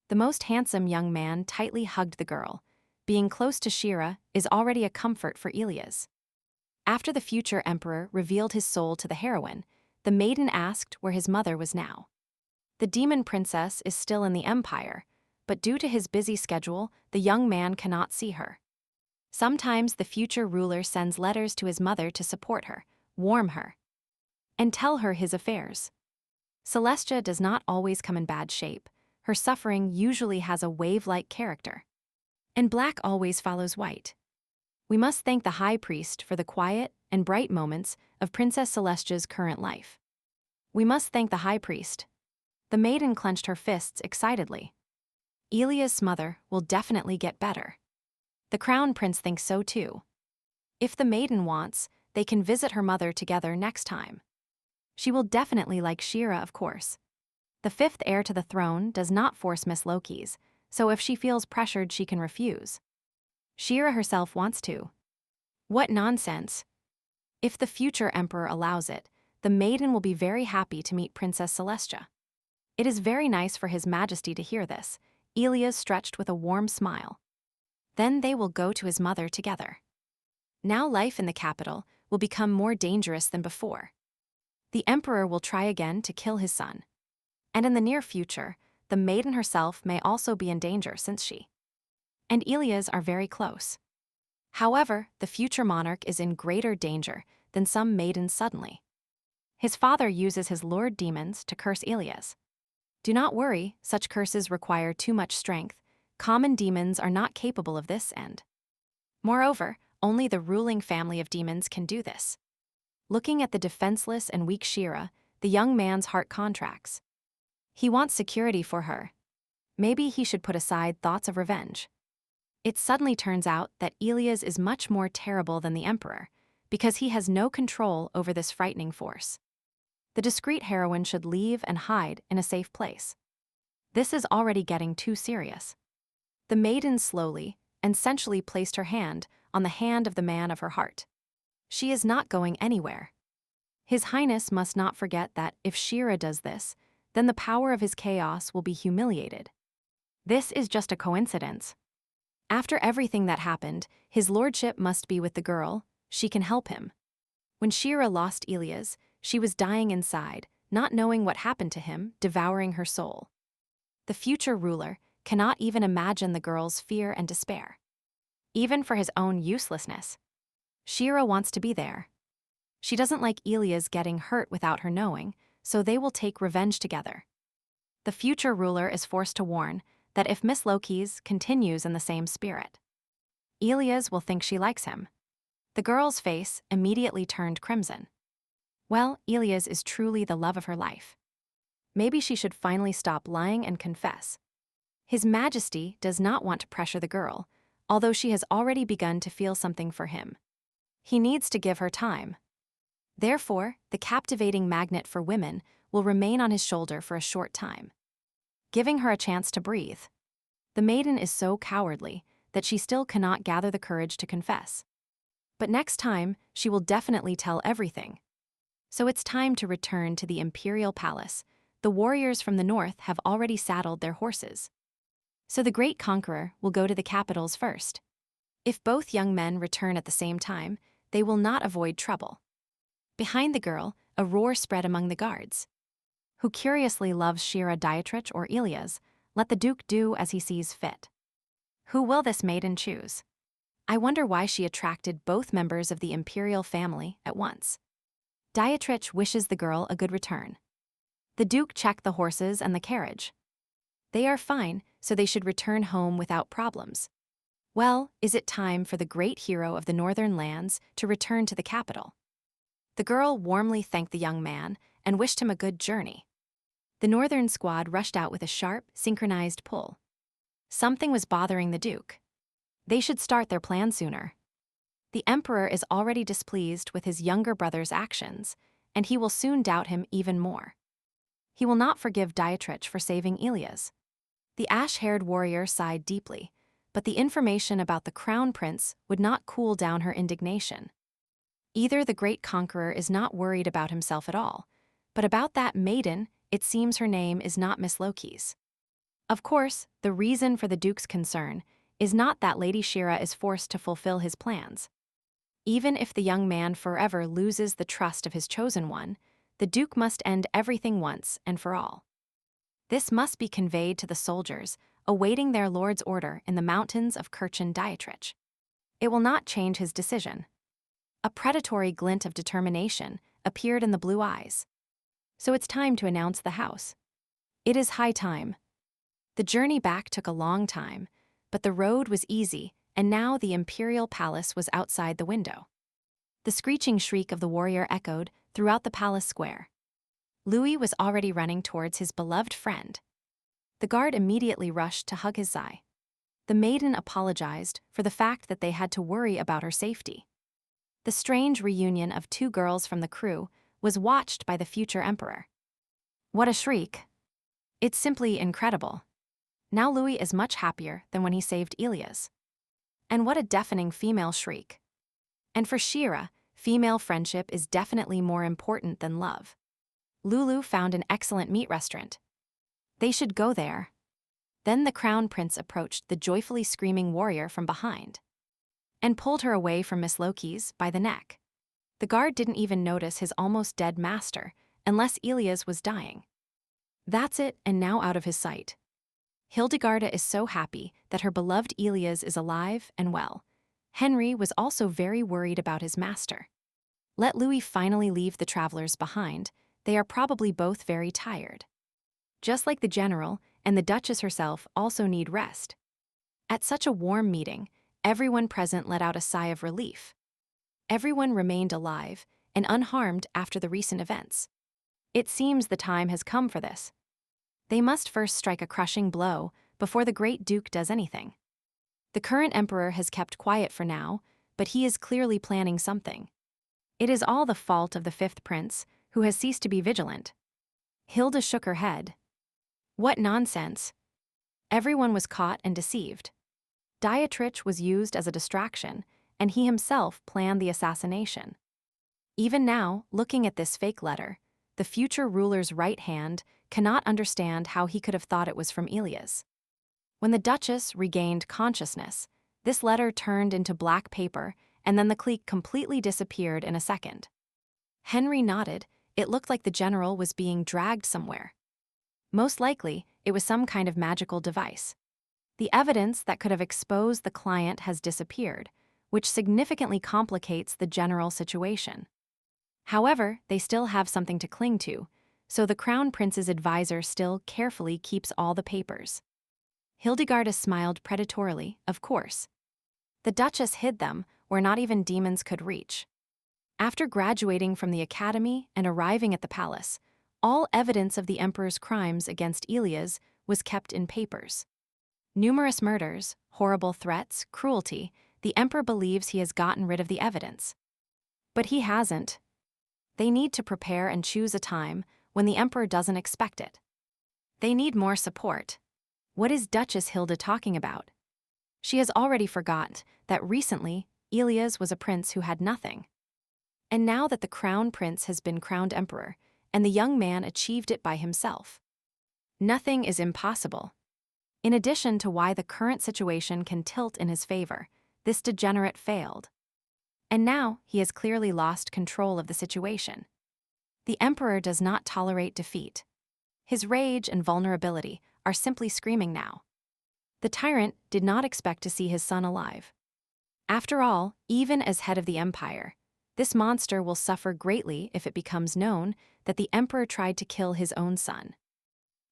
The most handsome young man tightly hugged the girl. Being close to Shira is already a comfort for Ilias. After the future emperor revealed his soul to the heroine, the maiden asked where his mother was now. The demon princess is still in the empire, but due to his busy schedule, the young man cannot see her. Sometimes the future ruler sends letters to his mother to support her, warm her, and tell her his affairs. Celestia does not always come in bad shape. Her suffering usually has a wave-like character. And black always follows white. We must thank the High Priest for the quiet and bright moments of Princess Celestia's current life. We must thank the High Priest. The maiden clenched her fists excitedly. Ilias' mother will definitely get better. The Crown Prince thinks so too. If the maiden wants, they can visit her mother together next time. She will definitely like Shira, of course. The fifth heir to the throne does not force Miss Loki's, so if she feels pressured, she can refuse. Shira herself wants to. What nonsense! If the future emperor allows it, the maiden will be very happy to meet Princess Celestia. It is very nice for His Majesty to hear this. Ilias stretched with a warm smile. Then they will go to his mother together. Now life in the capital will become more dangerous than before. The emperor will try again to kill his son. And in the near future, the maiden herself may also be in danger since she and Ilias are very close. However, the future monarch is in greater danger than some maidens suddenly. His father uses his lured demons to curse Ilias. Do not worry, such curses require too much strength. Common demons are not capable of this and moreover, only the ruling family of demons can do this. Looking at the defenseless and weak Shira, the young man's heart contracts. He wants security for her. Maybe he should put aside thoughts of revenge. It suddenly turns out that Ilias is much more terrible than the emperor, because he has no control over this frightening force. The discreet heroine should leave and hide in a safe place. This is already getting too serious. The maiden slowly and sensually placed her hand on the hand of the man of her heart. She is not going anywhere. His Highness must not forget that if Shira does this, then the power of his chaos will be humiliated. This is just a coincidence. After everything that happened, his lordship must be with the girl. She can help him. When Shira lost Ilias, she was dying inside, not knowing what happened to him, devouring her soul. The future ruler cannot even imagine the girl's fear and despair. Even for his own uselessness, Shira wants to be there. She doesn't like Ilias getting hurt without her knowing, so they will take revenge together. The future ruler is forced to warn that if Miss Loki's continues in the same spirit, Ilias will think she likes him. The girl's face immediately turned crimson. Well, Ilias is truly the love of her life. Maybe she should finally stop lying and confess. His Majesty does not want to pressure the girl, although she has already begun to feel something for him. He needs to give her time. Therefore, the captivating magnet for women will remain on his shoulder for a short time, giving her a chance to breathe. The maiden is so cowardly that she still cannot gather the courage to confess. But next time, she will definitely tell everything. So it's time to return to the Imperial Palace. The warriors from the north have already saddled their horses. So the great conqueror will go to the capitals first. If both young men return at the same time, they will not avoid trouble. Behind the girl, a roar spread among the guards. Who curiously loves Shira Dietrich or Ilias, let the Duke do as he sees fit. Who will this maiden choose? I wonder why she attracted both members of the imperial family at once. Dietrich wishes the girl a good return. The Duke checked the horses and the carriage. They are fine, so they should return home without problems. Well, is it time for the great hero of the northern lands to return to the capital? The girl warmly thanked the young man and wished him a good journey. The northern squad rushed out with a sharp, synchronized pull. Something was bothering the Duke. They should start their plan sooner. The Emperor is already displeased with his younger brother's actions, and he will soon doubt him even more. He will not forgive Dietrich for saving Ilias. The ash-haired warrior sighed deeply, but the information about the crown prince would not cool down her indignation. Either the great conqueror is not worried about himself at all, but about that maiden, it seems her name is not Miss Loki's. Of course, the reason for the Duke's concern is not that Lady Shira is forced to fulfill his plans. Even if the young man forever loses the trust of his chosen one, the Duke must end everything once and for all. This must be conveyed to the soldiers, awaiting their lord's order in the mountains of Kirchen Dietrich. It will not change his decision. A predatory glint of determination appeared in the blue eyes. So it's time to announce the house. It is high time. The journey back took a long time, but the road was easy, and now the imperial palace was outside the window. The screeching shriek of the warrior echoed throughout the palace square. Louis was already running towards his beloved friend. The guard immediately rushed to hug his thigh. The maiden apologized for the fact that they had to worry about her safety. The strange reunion of two girls from the crew was watched by the future emperor. What a shriek! It's simply incredible. Now Louis is much happier than when he saved Ilias. And what a deafening female shriek. And for Shira, female friendship is definitely more important than love. Lulu found an excellent meat restaurant. They should go there. Then the crown prince approached the joyfully screaming warrior from behind and pulled her away from Miss Loki's by the neck. The guard didn't even notice his almost dead master, unless Ilias was dying. That's it, and now out of his sight. Hildegarda is so happy that her beloved Ilias is alive and well. Henry was also very worried about his master. Let Louis finally leave the travelers behind. They are probably both very tired. Just like the general and the Duchess herself also need rest. At such a warm meeting, everyone present let out a sigh of relief. Everyone remained alive and unharmed after the recent events. It seems the time has come for this. They must first strike a crushing blow before the great Duke does anything. The current emperor has kept quiet for now, but he is clearly planning something. It is all the fault of the fifth prince, who has ceased to be vigilant. Hilda shook her head. What nonsense! Everyone was caught and deceived. Dietrich was used as a distraction, and he himself planned the assassination. Even now, looking at this fake letter, the future ruler's right hand cannot understand how he could have thought it was from Ilias. When the Duchess regained consciousness, this letter turned into black paper, and then the clique completely disappeared in a second. Henry nodded. It looked like the general was being dragged somewhere. Most likely, it was some kind of magical device. The evidence that could have exposed the client has disappeared, which significantly complicates the general situation. However, they still have something to cling to, so the crown prince's advisor still carefully keeps all the papers. Hildegarda smiled predatorily, of course. The Duchess hid them where not even demons could reach. After graduating from the academy and arriving at the palace, all evidence of the emperor's crimes against Ilias was kept in papers. Numerous murders, horrible threats, cruelty, the emperor believes he has gotten rid of the evidence. But he hasn't. They need to prepare and choose a time when the emperor doesn't expect it. They need more support. What is Duchess Hilda talking about? She has already forgot that recently Ilias was a prince who had nothing. And now that the crown prince has been crowned emperor, and the young man achieved it by himself. Nothing is impossible. In addition to why the current situation can tilt in his favor, this degenerate failed. And now he has clearly lost control of the situation. The emperor does not tolerate defeat. His rage and vulnerability are simply screaming now. The tyrant did not expect to see his son alive. After all, even as head of the empire, this monster will suffer greatly if it becomes known that the emperor tried to kill his own son.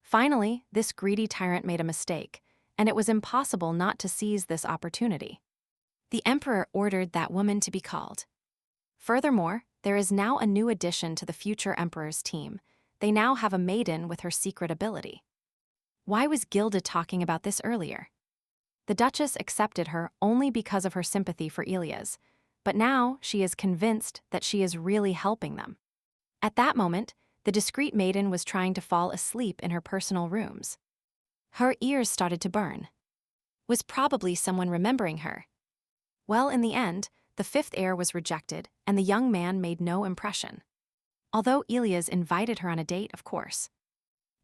Finally, this greedy tyrant made a mistake, and it was impossible not to seize this opportunity. The emperor ordered that woman to be called. Furthermore, there is now a new addition to the future emperor's team, they now have a maiden with her secret ability. Why was Gilda talking about this earlier? The Duchess accepted her only because of her sympathy for Ilias, but now she is convinced that she is really helping them. At that moment, the discreet maiden was trying to fall asleep in her personal rooms. Her ears started to burn. Was probably someone remembering her. Well, in the end, the fifth heir was rejected, and the young man made no impression. Although Ilias invited her on a date, of course.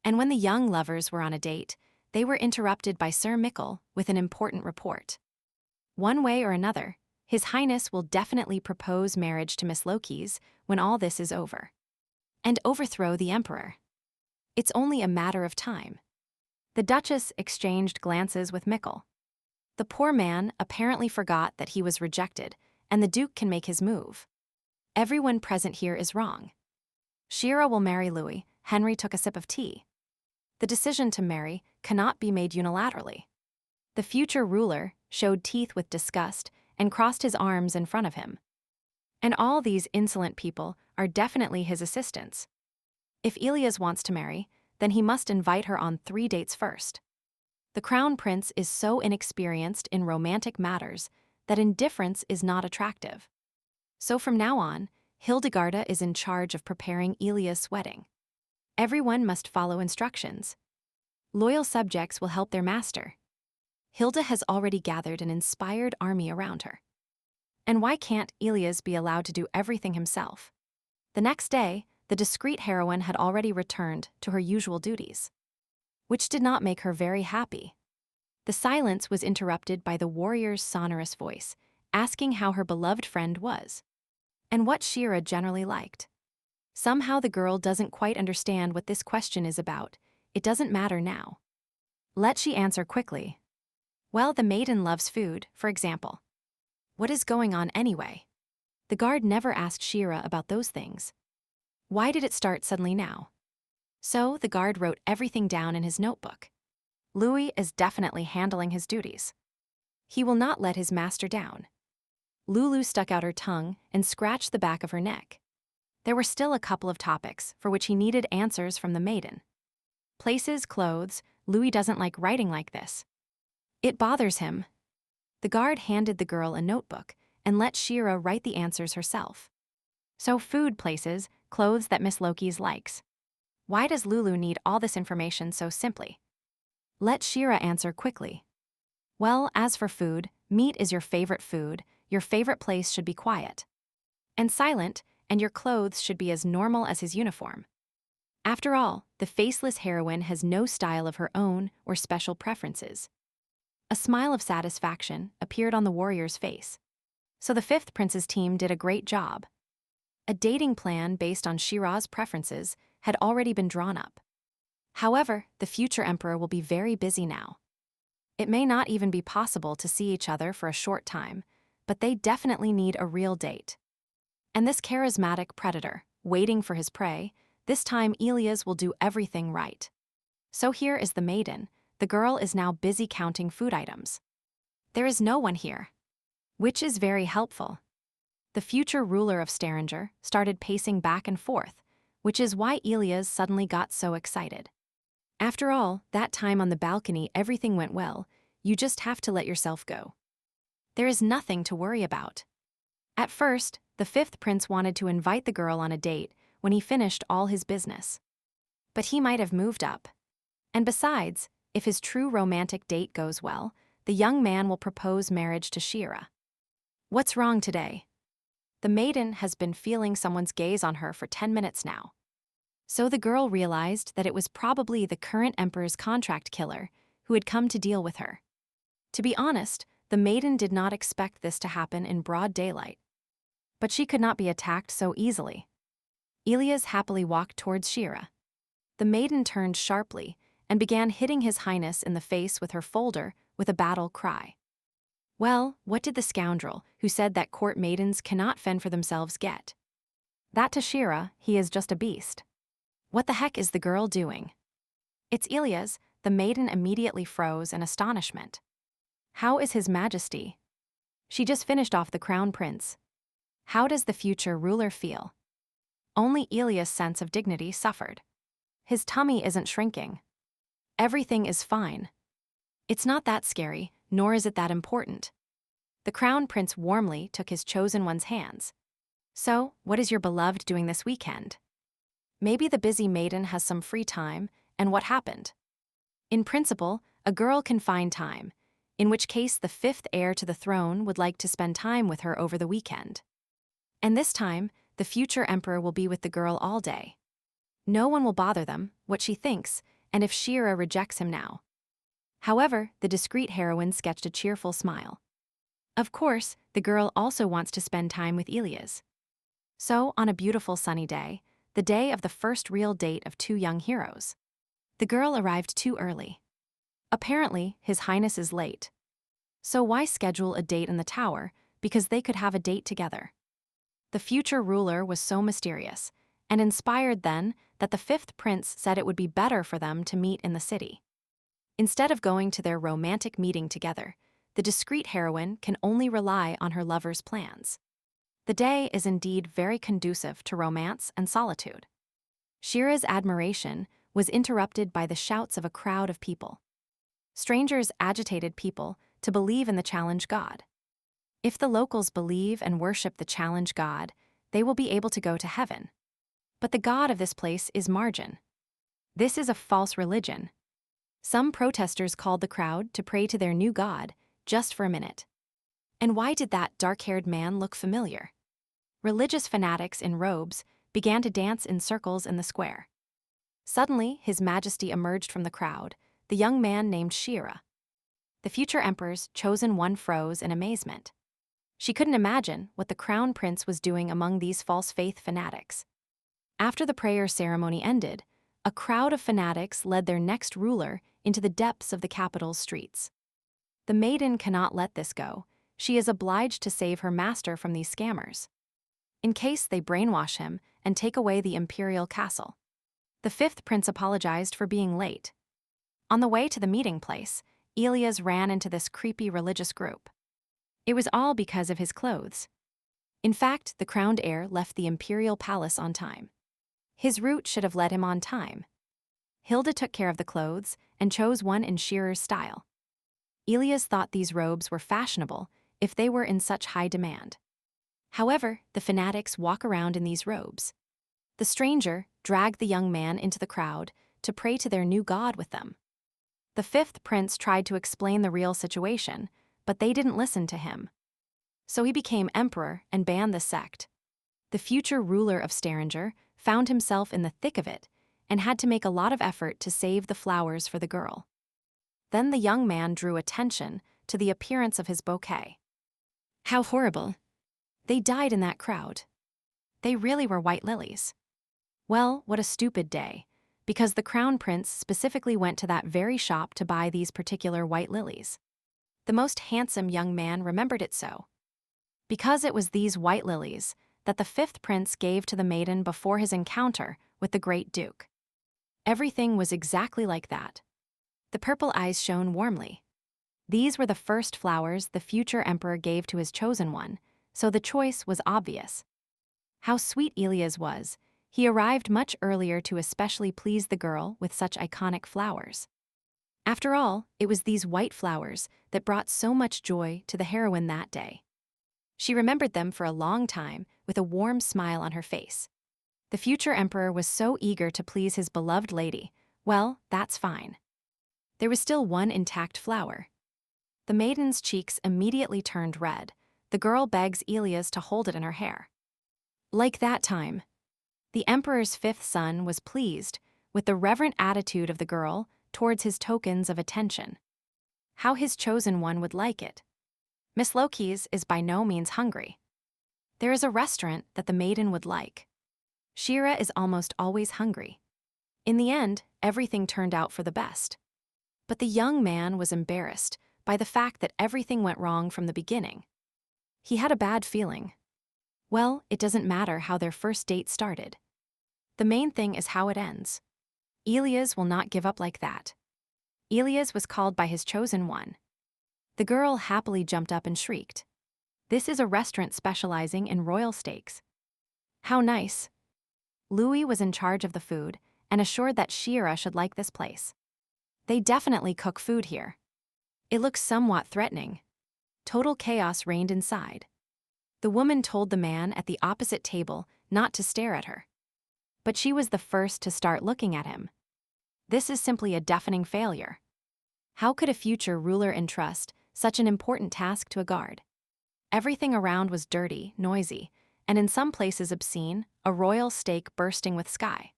And when the young lovers were on a date, they were interrupted by Sir Mikkel with an important report. One way or another, His Highness will definitely propose marriage to Miss Lokis when all this is over. And overthrow the Emperor. It's only a matter of time. The Duchess exchanged glances with Mikkel. The poor man apparently forgot that he was rejected, and the Duke can make his move. Everyone present here is wrong. Shira will marry Louis. Henry took a sip of tea. The decision to marry cannot be made unilaterally. The future ruler showed teeth with disgust and crossed his arms in front of him. And all these insolent people are definitely his assistants. If Ilias wants to marry, then he must invite her on 3 dates first. The crown prince is so inexperienced in romantic matters that indifference is not attractive. So from now on, Hildegarda is in charge of preparing Ilias' wedding. Everyone must follow instructions. Loyal subjects will help their master. Hilda has already gathered an inspired army around her. And why can't Ilias be allowed to do everything himself? The next day, the discreet heroine had already returned to her usual duties, which did not make her very happy. The silence was interrupted by the warrior's sonorous voice, asking how her beloved friend was, and what Shira generally liked. Somehow the girl doesn't quite understand what this question is about. It doesn't matter now. Let she answer quickly. Well, the maiden loves food, for example. What is going on anyway? The guard never asked Shira about those things. Why did it start suddenly now? So the guard wrote everything down in his notebook. Louis is definitely handling his duties. He will not let his master down. Lulu stuck out her tongue and scratched the back of her neck. There were still a couple of topics for which he needed answers from the maiden. Places, clothes. Louis doesn't like writing like this. It bothers him. The guard handed the girl a notebook and let Shira write the answers herself. So food, places, clothes that Miss Lokis likes. Why does Lulu need all this information so simply? Let Shira answer quickly. Well, as for food, meat is your favorite food, your favorite place should be quiet and silent, and your clothes should be as normal as his uniform. After all, the faceless heroine has no style of her own or special preferences. A smile of satisfaction appeared on the warrior's face. So the fifth prince's team did a great job. A dating plan based on Shira's preferences had already been drawn up. However, the future emperor will be very busy now. It may not even be possible to see each other for a short time, but they definitely need a real date. And this charismatic predator, waiting for his prey, this time Ilias will do everything right. So here is the maiden. The girl is now busy counting food items. There is no one here, which is very helpful. The future ruler of Staringer started pacing back and forth, which is why Ilias suddenly got so excited. After all, that time on the balcony everything went well, you just have to let yourself go. There is nothing to worry about. At first, the fifth prince wanted to invite the girl on a date when he finished all his business. But he might have moved up. And besides, if his true romantic date goes well, the young man will propose marriage to Shira. What's wrong today? The maiden has been feeling someone's gaze on her for 10 minutes now. So the girl realized that it was probably the current emperor's contract killer who had come to deal with her. To be honest, the maiden did not expect this to happen in broad daylight. But she could not be attacked so easily. Ilias happily walked towards Shira. The maiden turned sharply and began hitting His Highness in the face with her folder with a battle cry. Well, what did the scoundrel who said that court maidens cannot fend for themselves get? That to Shira, he is just a beast. What the heck is the girl doing? It's Ilias. The maiden immediately froze in astonishment. How is His Majesty? She just finished off the crown prince. How does the future ruler feel? Only Ilias' sense of dignity suffered. his tummy isn't shrinking. Everything is fine. It's not that scary, nor is it that important. The crown prince warmly took his chosen one's hands. So, what is your beloved doing this weekend? Maybe the busy maiden has some free time, and what happened? In principle, a girl can find time, in which case the fifth heir to the throne would like to spend time with her over the weekend. And this time, the future emperor will be with the girl all day. No one will bother them, what she thinks, and if Shira rejects him now. However, the discreet heroine sketched a cheerful smile. Of course, the girl also wants to spend time with Elias. So, on a beautiful sunny day, the day of the first real date of two young heroes, the girl arrived too early. Apparently, His Highness is late. So why schedule a date in the tower, because they could have a date together? The future ruler was so mysterious, and inspired then that the fifth prince said it would be better for them to meet in the city. Instead of going to their romantic meeting together, the discreet heroine can only rely on her lover's plans. The day is indeed very conducive to romance and solitude. Shira's admiration was interrupted by the shouts of a crowd of people. Strangers agitated people to believe in the challenge god. If the locals believe and worship the challenge god, they will be able to go to heaven. But the god of this place is margin. This is a false religion. Some protesters called the crowd to pray to their new god, just for a minute. And why did that dark-haired man look familiar? Religious fanatics in robes began to dance in circles in the square. Suddenly, His Majesty emerged from the crowd, the young man named Shira. The future emperor's chosen one froze in amazement. She couldn't imagine what the crown prince was doing among these false faith fanatics. After the prayer ceremony ended, a crowd of fanatics led their next ruler into the depths of the capital's streets. The maiden cannot let this go. She is obliged to save her master from these scammers, in case they brainwash him and take away the imperial castle. The fifth prince apologized for being late. On the way to the meeting place, Elias ran into this creepy religious group. It was all because of his clothes. In fact, the crowned heir left the imperial palace on time. His route should have led him on time. Hilda took care of the clothes and chose one in Shearer's style. Elias thought these robes were fashionable if they were in such high demand. However, the fanatics walk around in these robes. The stranger dragged the young man into the crowd to pray to their new god with them. The fifth prince tried to explain the real situation, but they didn't listen to him. So he became emperor and banned the sect. The future ruler of Stavanger found himself in the thick of it and had to make a lot of effort to save the flowers for the girl. Then the young man drew attention to the appearance of his bouquet. How horrible! They died in that crowd. They really were white lilies. Well, what a stupid day, because the crown prince specifically went to that very shop to buy these particular white lilies. The most handsome young man remembered it so. Because it was these white lilies that the fifth prince gave to the maiden before his encounter with the great duke. Everything was exactly like that. The purple eyes shone warmly. These were the first flowers the future emperor gave to his chosen one, so the choice was obvious. How sweet Elias was. He arrived much earlier to especially please the girl with such iconic flowers. After all, it was these white flowers that brought so much joy to the heroine that day. She remembered them for a long time with a warm smile on her face. The future emperor was so eager to please his beloved lady. Well, that's fine. There was still one intact flower. The maiden's cheeks immediately turned red. The girl begs Elias to hold it in her hair. Like that time, the emperor's fifth son was pleased with the reverent attitude of the girl towards his tokens of attention. How his chosen one would like it. Miss Loki's is by no means hungry. There is a restaurant that the maiden would like. Shira is almost always hungry. In the end, everything turned out for the best. But the young man was embarrassed by the fact that everything went wrong from the beginning. He had a bad feeling. Well, it doesn't matter how their first date started. The main thing is how it ends. Elias will not give up like that. Elias was called by his chosen one. The girl happily jumped up and shrieked. This is a restaurant specializing in royal steaks. How nice. Louis was in charge of the food, and assured that Shira should like this place. They definitely cook food here. It looks somewhat threatening. Total chaos reigned inside. The woman told the man at the opposite table not to stare at her. But she was the first to start looking at him. This is simply a deafening failure. How could a future ruler entrust such an important task to a guard? Everything around was dirty, noisy, and in some places obscene, a royal steak bursting with sky.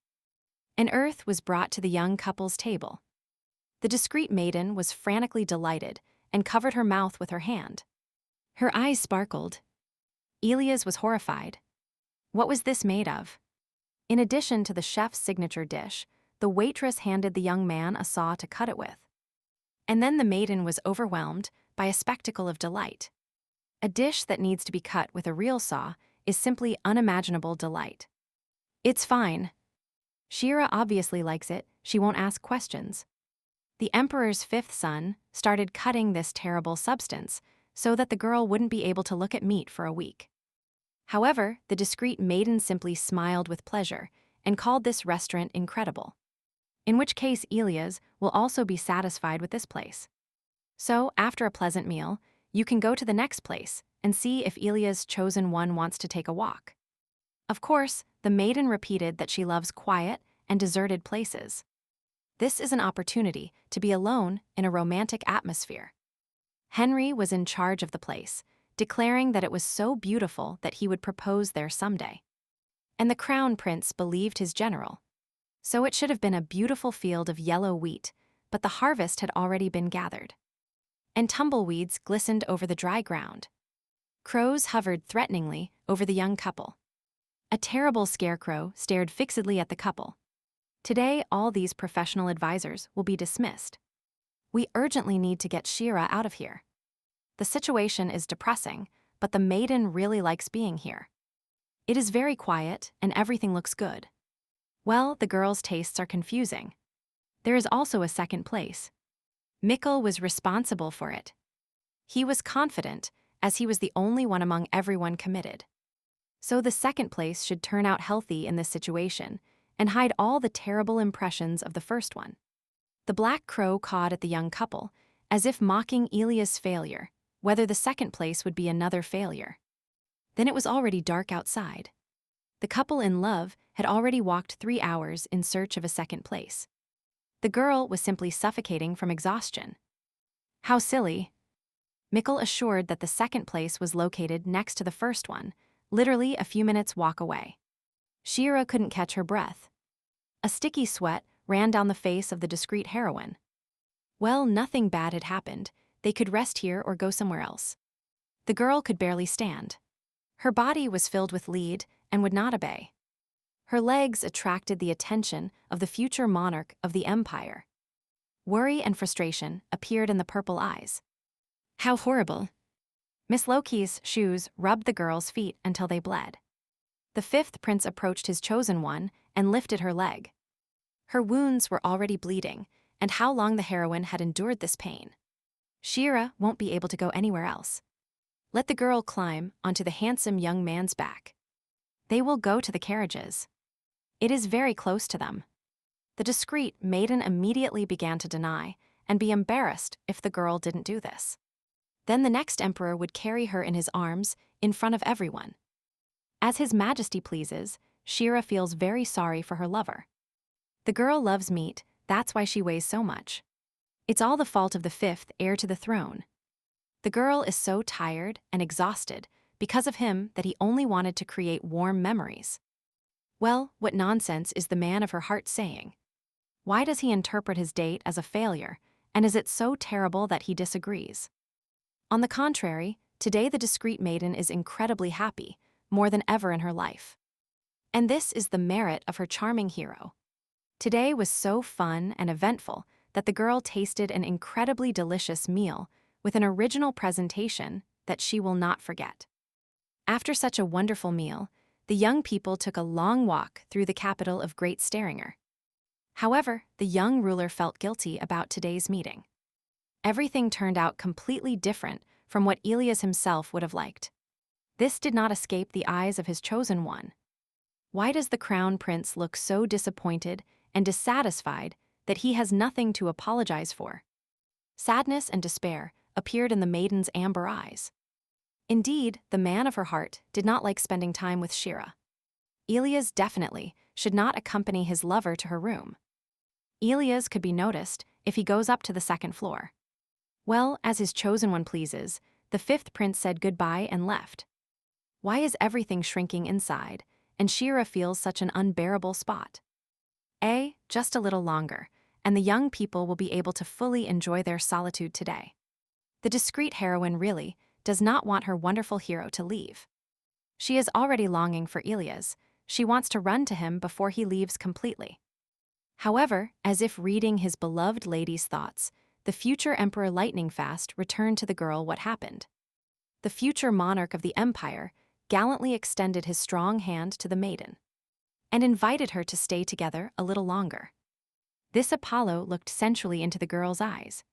An earth was brought to the young couple's table. The discreet maiden was frantically delighted and covered her mouth with her hand. Her eyes sparkled. Elias was horrified. What was this made of? In addition to the chef's signature dish, the waitress handed the young man a saw to cut it with. And then the maiden was overwhelmed by a spectacle of delight. A dish that needs to be cut with a real saw is simply unimaginable delight. It's fine. Shira obviously likes it, she won't ask questions. The emperor's fifth son started cutting this terrible substance so that the girl wouldn't be able to look at meat for a week. However, the discreet maiden simply smiled with pleasure and called this restaurant incredible. In which case Elias will also be satisfied with this place. So, after a pleasant meal, you can go to the next place and see if Elias' chosen one wants to take a walk. Of course, the maiden repeated that she loves quiet and deserted places. This is an opportunity to be alone in a romantic atmosphere. Henry was in charge of the place, declaring that it was so beautiful that he would propose there someday. And the crown prince believed his general. So it should have been a beautiful field of yellow wheat, but the harvest had already been gathered. And tumbleweeds glistened over the dry ground. Crows hovered threateningly over the young couple. A terrible scarecrow stared fixedly at the couple. Today, all these professional advisors will be dismissed. We urgently need to get Shira out of here. The situation is depressing, but the maiden really likes being here. It is very quiet, and everything looks good. Well, the girls' tastes are confusing. There is also a second place. Mikkel was responsible for it. He was confident, as he was the only one among everyone committed. So the second place should turn out healthy in this situation and hide all the terrible impressions of the first one. The black crow cawed at the young couple, as if mocking Elias' failure, whether the second place would be another failure. Then it was already dark outside. The couple in love had already walked 3 hours in search of a second place. The girl was simply suffocating from exhaustion. How silly. Mikkel assured that the second place was located next to the first one, literally a few minutes' walk away. Shira couldn't catch her breath. A sticky sweat ran down the face of the discreet heroine. Well, nothing bad had happened. They could rest here or go somewhere else. The girl could barely stand. Her body was filled with lead and would not obey. Her legs attracted the attention of the future monarch of the empire. Worry and frustration appeared in the purple eyes. How horrible. Miss Loki's shoes rubbed the girl's feet until they bled. The fifth prince approached his chosen one and lifted her leg. Her wounds were already bleeding, and how long the heroine had endured this pain. Shira won't be able to go anywhere else. Let the girl climb onto the handsome young man's back. They will go to the carriages. It is very close to them. The discreet maiden immediately began to deny and be embarrassed if the girl didn't do this. Then the next emperor would carry her in his arms in front of everyone. As His Majesty pleases, Shira feels very sorry for her lover. The girl loves meat, that's why she weighs so much. It's all the fault of the fifth heir to the throne. The girl is so tired and exhausted because of him that he only wanted to create warm memories. Well, what nonsense is the man of her heart saying? Why does he interpret his date as a failure, and is it so terrible that he disagrees? On the contrary, today the discreet maiden is incredibly happy, more than ever in her life. And this is the merit of her charming hero. Today was so fun and eventful that the girl tasted an incredibly delicious meal with an original presentation that she will not forget. After such a wonderful meal, the young people took a long walk through the capital of Great Staringer. However, the young ruler felt guilty about today's meeting. Everything turned out completely different from what Elias himself would have liked. This did not escape the eyes of his chosen one. Why does the crown prince look so disappointed and dissatisfied that he has nothing to apologize for. Sadness and despair appeared in the maiden's amber eyes. Indeed, the man of her heart did not like spending time with Shira. Elias definitely should not accompany his lover to her room. Elias could be noticed if he goes up to the second floor. Well, as his chosen one pleases, the fifth prince said goodbye and left. Why is everything shrinking inside, and Shira feels such an unbearable spot? Just a little longer, and the young people will be able to fully enjoy their solitude today. The discreet heroine really does not want her wonderful hero to leave. She is already longing for Elias. She wants to run to him before he leaves completely. However, as if reading his beloved lady's thoughts, the future Emperor lightning fast returned to the girl what happened. The future monarch of the empire gallantly extended his strong hand to the maiden and invited her to stay together a little longer. This Apollo looked sensually into the girl's eyes.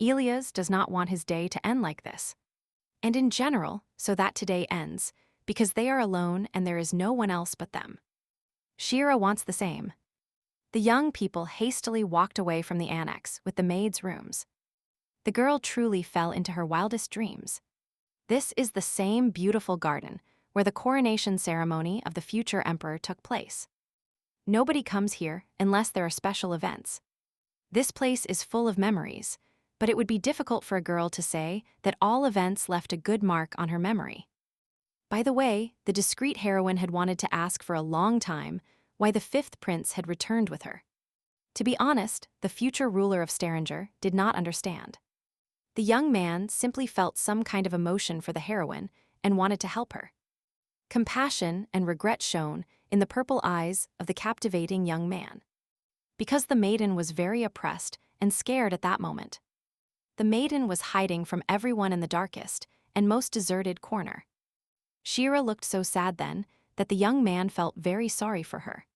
Elias does not want his day to end like this. And in general, so that today ends, because they are alone and there is no one else but them. Shira wants the same. The young people hastily walked away from the annex with the maid's rooms. The girl truly fell into her wildest dreams. This is the same beautiful garden where the coronation ceremony of the future emperor took place. Nobody comes here unless there are special events. This place is full of memories, but it would be difficult for a girl to say that all events left a good mark on her memory. By the way, the discreet heroine had wanted to ask for a long time why the fifth prince had returned with her. To be honest, the future ruler of Staringer did not understand. The young man simply felt some kind of emotion for the heroine and wanted to help her. Compassion and regret shone in the purple eyes of the captivating young man. Because the maiden was very oppressed and scared at that moment. The maiden was hiding from everyone in the darkest and most deserted corner. Shira looked so sad then that the young man felt very sorry for her.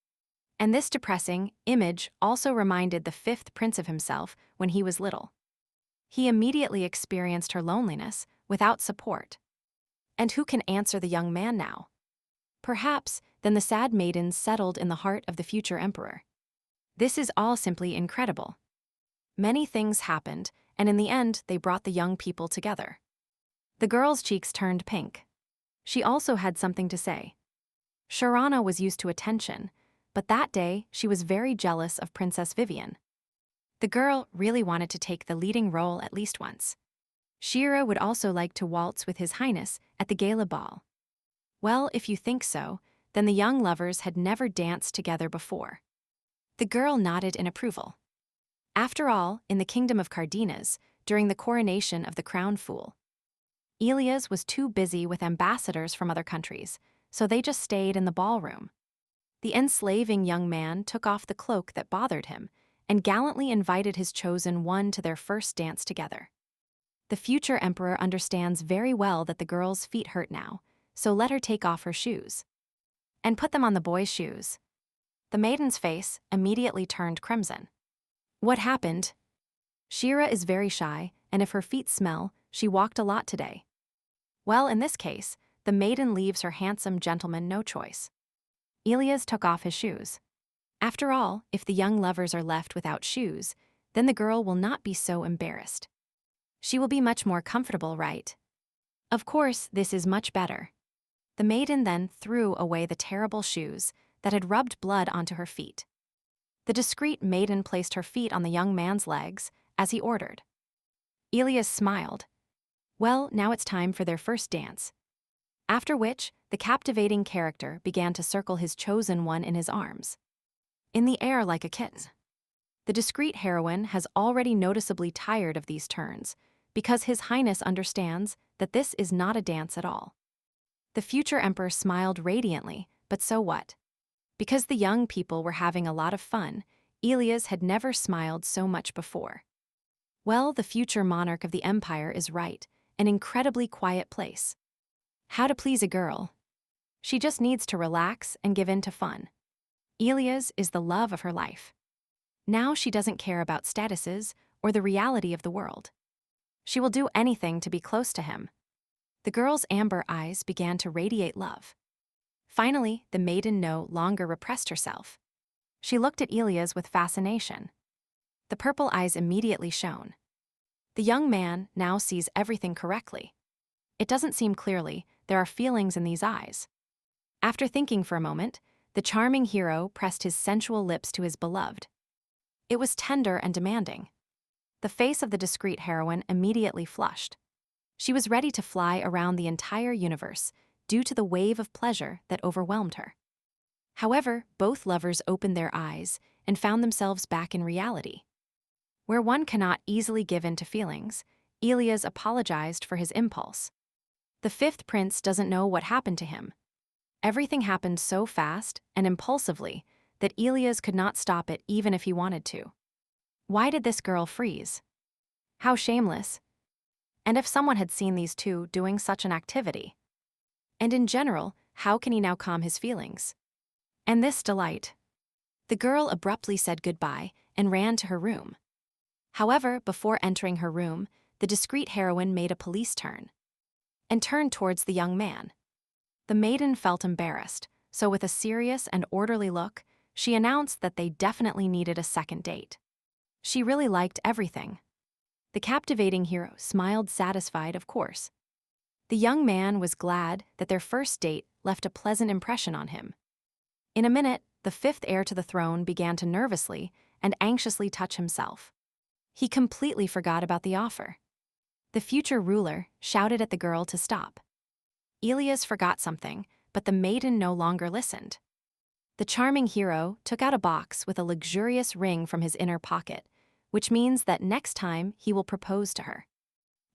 And this depressing image also reminded the fifth prince of himself when he was little. He immediately experienced her loneliness without support. And who can answer the young man now? Perhaps then the sad maiden settled in the heart of the future emperor. This is all simply incredible. Many things happened, and in the end they brought the young people together. The girl's cheeks turned pink. She also had something to say. Sharana was used to attention, but that day she was very jealous of Princess Vivian. The girl really wanted to take the leading role at least once. Shira would also like to waltz with His Highness at the gala ball. Well, if you think so, then the young lovers had never danced together before. The girl nodded in approval. After all, in the kingdom of Cardenas, during the coronation of the crown fool, Elias was too busy with ambassadors from other countries, so they just stayed in the ballroom. The enslaving young man took off the cloak that bothered him and gallantly invited his chosen one to their first dance together. The future emperor understands very well that the girl's feet hurt now, so let her take off her shoes and put them on the boy's shoes. The maiden's face immediately turned crimson. What happened? Shira is very shy, and if her feet smell, she walked a lot today. Well, in this case, the maiden leaves her handsome gentleman no choice. Elias took off his shoes. After all, if the young lovers are left without shoes, then the girl will not be so embarrassed. She will be much more comfortable, right? Of course, this is much better. The maiden then threw away the terrible shoes that had rubbed blood onto her feet. The discreet maiden placed her feet on the young man's legs, as he ordered. Elias smiled. Well, now it's time for their first dance. After which, the captivating character began to circle his chosen one in his arms, in the air like a kitten. The discreet heroine has already noticeably tired of these turns, because His Highness understands that this is not a dance at all. The future emperor smiled radiantly, but so what? Because the young people were having a lot of fun, Elias had never smiled so much before. Well, the future monarch of the empire is right, an incredibly quiet place. How to please a girl? She just needs to relax and give in to fun. Elias is the love of her life. Now she doesn't care about statuses or the reality of the world. She will do anything to be close to him. The girl's amber eyes began to radiate love. Finally, the maiden no longer repressed herself. She looked at Ilias with fascination. The purple eyes immediately shone. The young man now sees everything correctly. It doesn't seem clearly, there are feelings in these eyes. After thinking for a moment, the charming hero pressed his sensual lips to his beloved. It was tender and demanding. The face of the discreet heroine immediately flushed. She was ready to fly around the entire universe due to the wave of pleasure that overwhelmed her. However, both lovers opened their eyes and found themselves back in reality. Where one cannot easily give in to feelings, Ilias apologized for his impulse. The fifth prince doesn't know what happened to him. Everything happened so fast and impulsively that Ilias could not stop it even if he wanted to. Why did this girl freeze? How shameless. And if someone had seen these two doing such an activity? And in general, how can he now calm his feelings? And this delight. The girl abruptly said goodbye and ran to her room. However, before entering her room, the discreet heroine made a police turn and turned towards the young man. The maiden felt embarrassed, so with a serious and orderly look, she announced that they definitely needed a second date. She really liked everything. The captivating hero smiled, satisfied, of course. The young man was glad that their first date left a pleasant impression on him. In a minute, the fifth heir to the throne began to nervously and anxiously touch himself. He completely forgot about the offer. The future ruler shouted at the girl to stop. Ilias forgot something, but the maiden no longer listened. The charming hero took out a box with a luxurious ring from his inner pocket, which means that next time he will propose to her.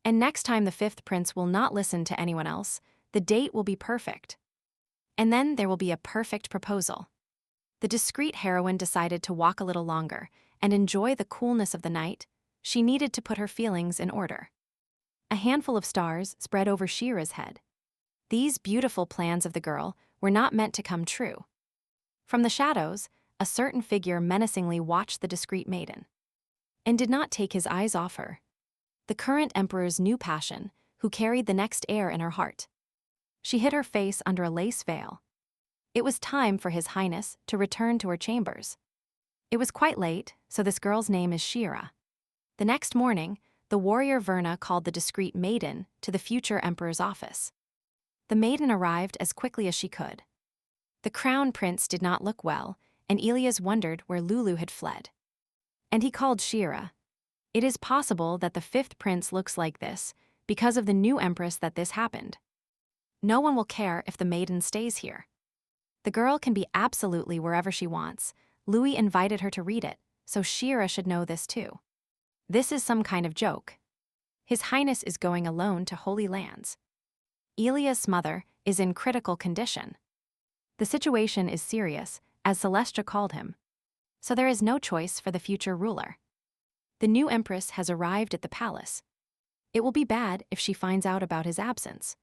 And next time the fifth prince will not listen to anyone else, the date will be perfect. And then there will be a perfect proposal. The discreet heroine decided to walk a little longer and enjoy the coolness of the night. She needed to put her feelings in order. A handful of stars spread over Shira's head. These beautiful plans of the girl were not meant to come true. From the shadows, a certain figure menacingly watched the discreet maiden and did not take his eyes off her. The current emperor's new passion, who carried the next heir in her heart. She hid her face under a lace veil. It was time for His Highness to return to her chambers. It was quite late, so this girl's name is Shira. The next morning, the warrior Verna called the discreet maiden to the future emperor's office. The maiden arrived as quickly as she could. The crown prince did not look well, and Ilias wondered where Lulu had fled. And he called Shira. It is possible that the fifth prince looks like this because of the new empress that this happened. No one will care if the maiden stays here. The girl can be absolutely wherever she wants. Louis invited her to read it, so Shira should know this too. This is some kind of joke. His Highness is going alone to Holy Lands. Ilias' mother is in critical condition. The situation is serious, as Celestia called him. So there is no choice for the future ruler. The new empress has arrived at the palace. It will be bad if she finds out about his absence.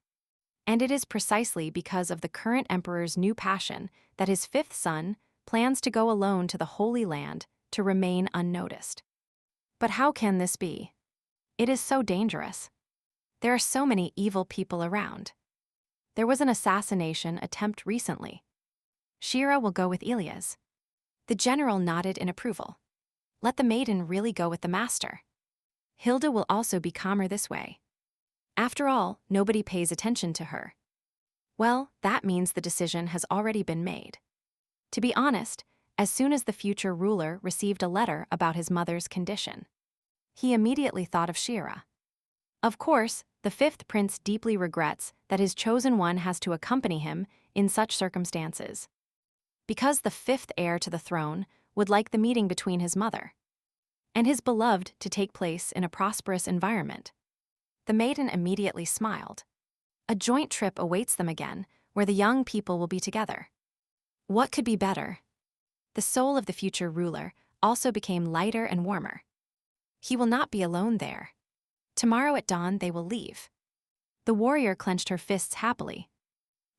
And it is precisely because of the current emperor's new passion that his fifth son plans to go alone to the Holy Land to remain unnoticed. But how can this be? It is so dangerous. There are so many evil people around. There was an assassination attempt recently. Shira will go with Ilias. The general nodded in approval. Let the maiden really go with the master. Hilda will also be calmer this way. After all, nobody pays attention to her. Well, that means the decision has already been made. To be honest, as soon as the future ruler received a letter about his mother's condition, he immediately thought of Shira. Of course, the fifth prince deeply regrets that his chosen one has to accompany him in such circumstances. Because the fifth heir to the throne would like the meeting between his mother and his beloved to take place in a prosperous environment. The maiden immediately smiled. A joint trip awaits them again, where the young people will be together. What could be better? The soul of the future ruler also became lighter and warmer. He will not be alone there. Tomorrow at dawn they will leave. The warrior clenched her fists happily.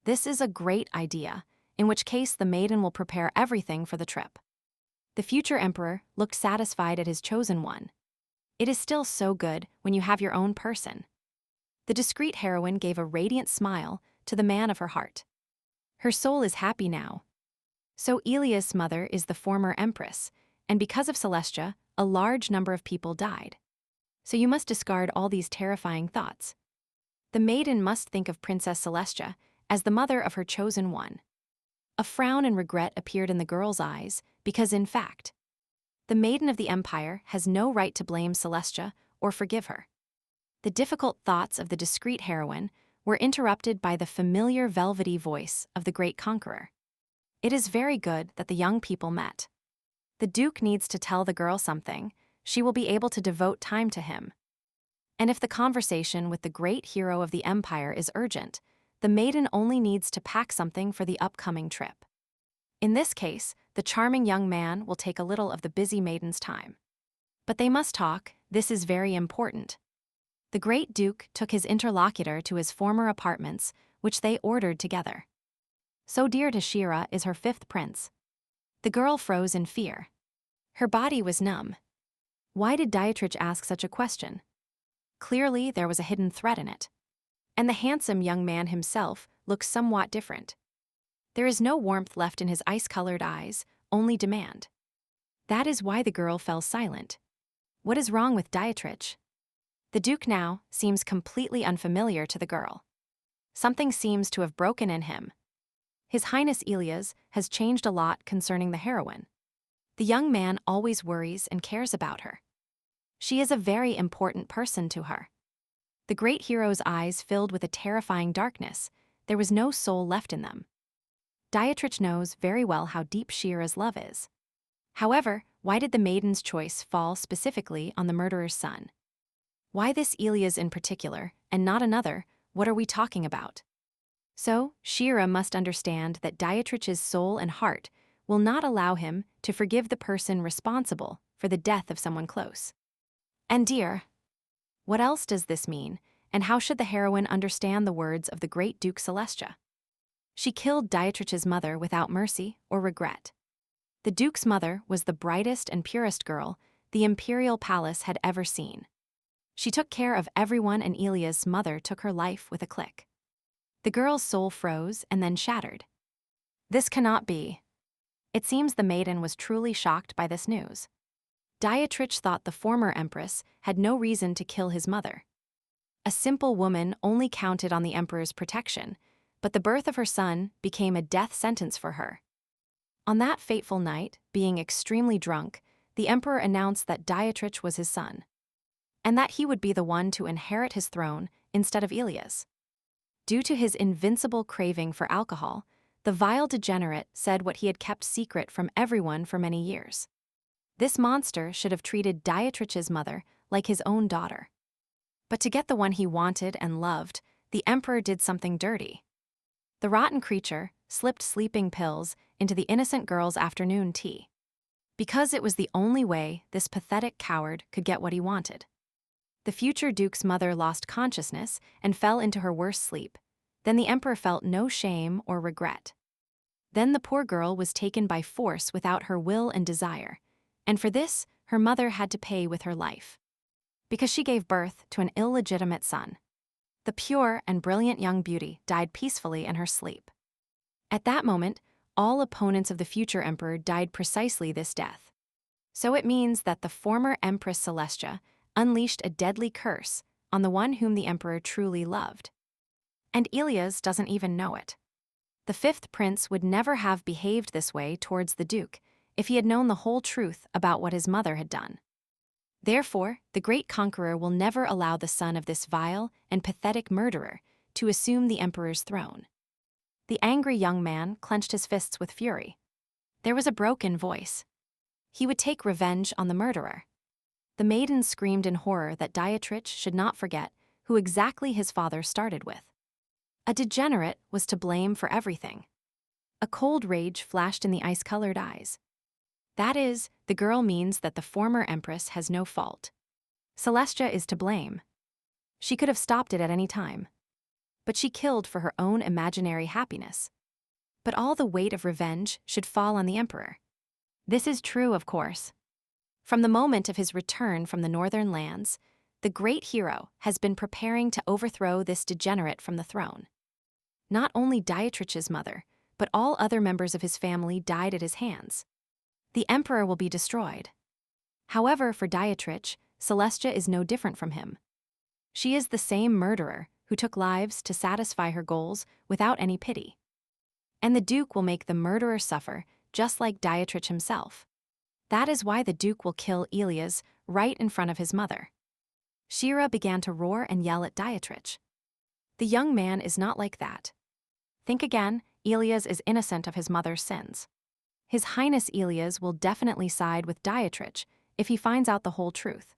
This is a great idea, in which case the maiden will prepare everything for the trip. The future emperor looked satisfied at his chosen one. It is still so good when you have your own person. The discreet heroine gave a radiant smile to the man of her heart. Her soul is happy now. So Elia's mother is the former empress, and because of Celestia, a large number of people died. So you must discard all these terrifying thoughts. The maiden must think of Princess Celestia as the mother of her chosen one. A frown and regret appeared in the girl's eyes because, in fact, the maiden of the empire has no right to blame Celestia or forgive her. The difficult thoughts of the discreet heroine were interrupted by the familiar velvety voice of the great conqueror. It is very good that the young people met. The Duke needs to tell the girl something. She will be able to devote time to him. And if the conversation with the great hero of the empire is urgent, the maiden only needs to pack something for the upcoming trip. In this case, the charming young man will take a little of the busy maiden's time. But they must talk. This is very important. The great Duke took his interlocutor to his former apartments, which they ordered together. So dear to Shira is her fifth prince. The girl froze in fear. Her body was numb. Why did Dietrich ask such a question? Clearly, there was a hidden threat in it. And the handsome young man himself looks somewhat different. There is no warmth left in his ice-colored eyes, only demand. That is why the girl fell silent. What is wrong with Dietrich? The Duke now seems completely unfamiliar to the girl. Something seems to have broken in him. His Highness Elias has changed a lot concerning the heroine. The young man always worries and cares about her. She is a very important person to her. The great hero's eyes filled with a terrifying darkness. There was no soul left in them. Dietrich knows very well how deep Shira's love is. However, why did the maiden's choice fall specifically on the murderer's son? Why this Elias in particular, and not another? What are we talking about? So, Shira must understand that Dietrich's soul and heart will not allow him to forgive the person responsible for the death of someone close. And dear, what else does this mean, and how should the heroine understand the words of the great Duke Celestia? She killed Dietrich's mother without mercy or regret. The Duke's mother was the brightest and purest girl the Imperial Palace had ever seen. She took care of everyone, and Elia's mother took her life with a click. The girl's soul froze and then shattered. This cannot be. It seems the maiden was truly shocked by this news. Dietrich thought the former empress had no reason to kill his mother. A simple woman only counted on the emperor's protection, but the birth of her son became a death sentence for her. On that fateful night, being extremely drunk, the emperor announced that Dietrich was his son, and that he would be the one to inherit his throne instead of Elias. Due to his invincible craving for alcohol, the vile degenerate said what he had kept secret from everyone for many years. This monster should have treated Dietrich's mother like his own daughter. But to get the one he wanted and loved, the emperor did something dirty. The rotten creature slipped sleeping pills into the innocent girl's afternoon tea. Because it was the only way this pathetic coward could get what he wanted. The future duke's mother lost consciousness and fell into her worst sleep. Then the emperor felt no shame or regret. Then the poor girl was taken by force without her will and desire, and for this, her mother had to pay with her life. Because she gave birth to an illegitimate son. The pure and brilliant young beauty died peacefully in her sleep. At that moment, all opponents of the future emperor died precisely this death. So it means that the former Empress Celestia unleashed a deadly curse on the one whom the emperor truly loved. And Elias doesn't even know it. The fifth prince would never have behaved this way towards the duke if he had known the whole truth about what his mother had done. Therefore, the great conqueror will never allow the son of this vile and pathetic murderer to assume the emperor's throne. The angry young man clenched his fists with fury. There was a broken voice. He would take revenge on the murderer. The maiden screamed in horror that Dietrich should not forget who exactly his father started with. A degenerate was to blame for everything. A cold rage flashed in the ice-colored eyes. That is, the girl means that the former empress has no fault. Celestia is to blame. She could have stopped it at any time. But she killed for her own imaginary happiness. But all the weight of revenge should fall on the emperor. This is true, of course. From the moment of his return from the northern lands, the great hero has been preparing to overthrow this degenerate from the throne. Not only Dietrich's mother, but all other members of his family died at his hands. The emperor will be destroyed. However, for Dietrich, Celestia is no different from him. She is the same murderer who took lives to satisfy her goals without any pity. And the Duke will make the murderer suffer, just like Dietrich himself. That is why the Duke will kill Elias right in front of his mother. Shira began to roar and yell at Dietrich. The young man is not like that. Think again, Elias is innocent of his mother's sins. His Highness Elias will definitely side with Dietrich if he finds out the whole truth,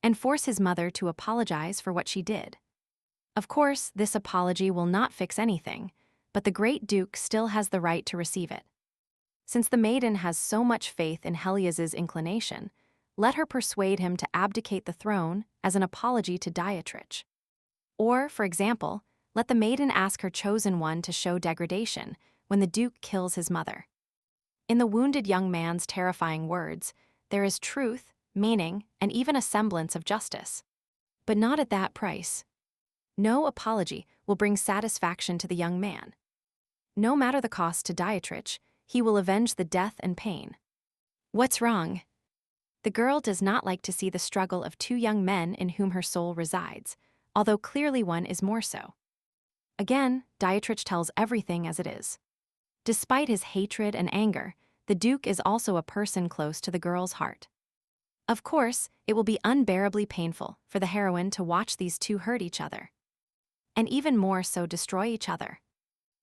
and force his mother to apologize for what she did. Of course, this apology will not fix anything, but the great Duke still has the right to receive it. Since the maiden has so much faith in Helias's inclination, let her persuade him to abdicate the throne as an apology to Dietrich. Or, for example, let the maiden ask her chosen one to show degradation when the Duke kills his mother. In the wounded young man's terrifying words, there is truth, meaning, and even a semblance of justice. But not at that price. No apology will bring satisfaction to the young man. No matter the cost to Dietrich, he will avenge the death and pain. What's wrong? The girl does not like to see the struggle of two young men in whom her soul resides, although clearly one is more so. Again, Dietrich tells everything as it is. Despite his hatred and anger, the Duke is also a person close to the girl's heart. Of course, it will be unbearably painful for the heroine to watch these two hurt each other, and even more so destroy each other.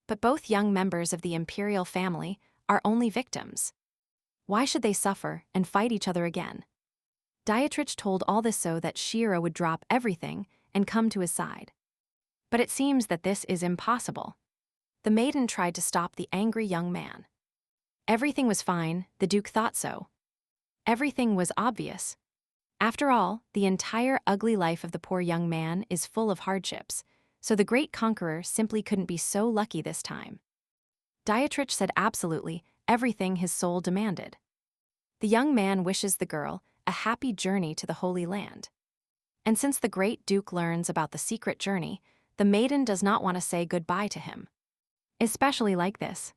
But both young members of the imperial family are only victims. Why should they suffer and fight each other again? Dietrich told all this so that Shira would drop everything and come to his side. But it seems that this is impossible. The maiden tried to stop the angry young man. Everything was fine, the Duke thought so. Everything was obvious. After all, the entire ugly life of the poor young man is full of hardships, so the great conqueror simply couldn't be so lucky this time. Dietrich said absolutely everything his soul demanded. The young man wishes the girl a happy journey to the Holy Land. And since the great Duke learns about the secret journey, the maiden does not want to say goodbye to him. Especially like this.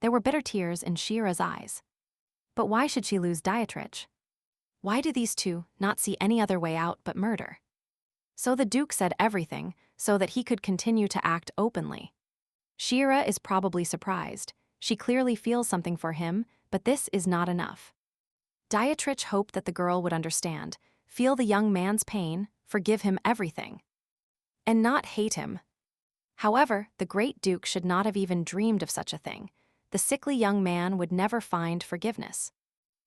There were bitter tears in Shira's eyes. But why should she lose Dietrich? Why do these two not see any other way out but murder? So the Duke said everything so that he could continue to act openly. Shira is probably surprised. She clearly feels something for him, but this is not enough. Dietrich hoped that the girl would understand, feel the young man's pain, forgive him everything, and not hate him. However, the great Duke should not have even dreamed of such a thing. The sickly young man would never find forgiveness.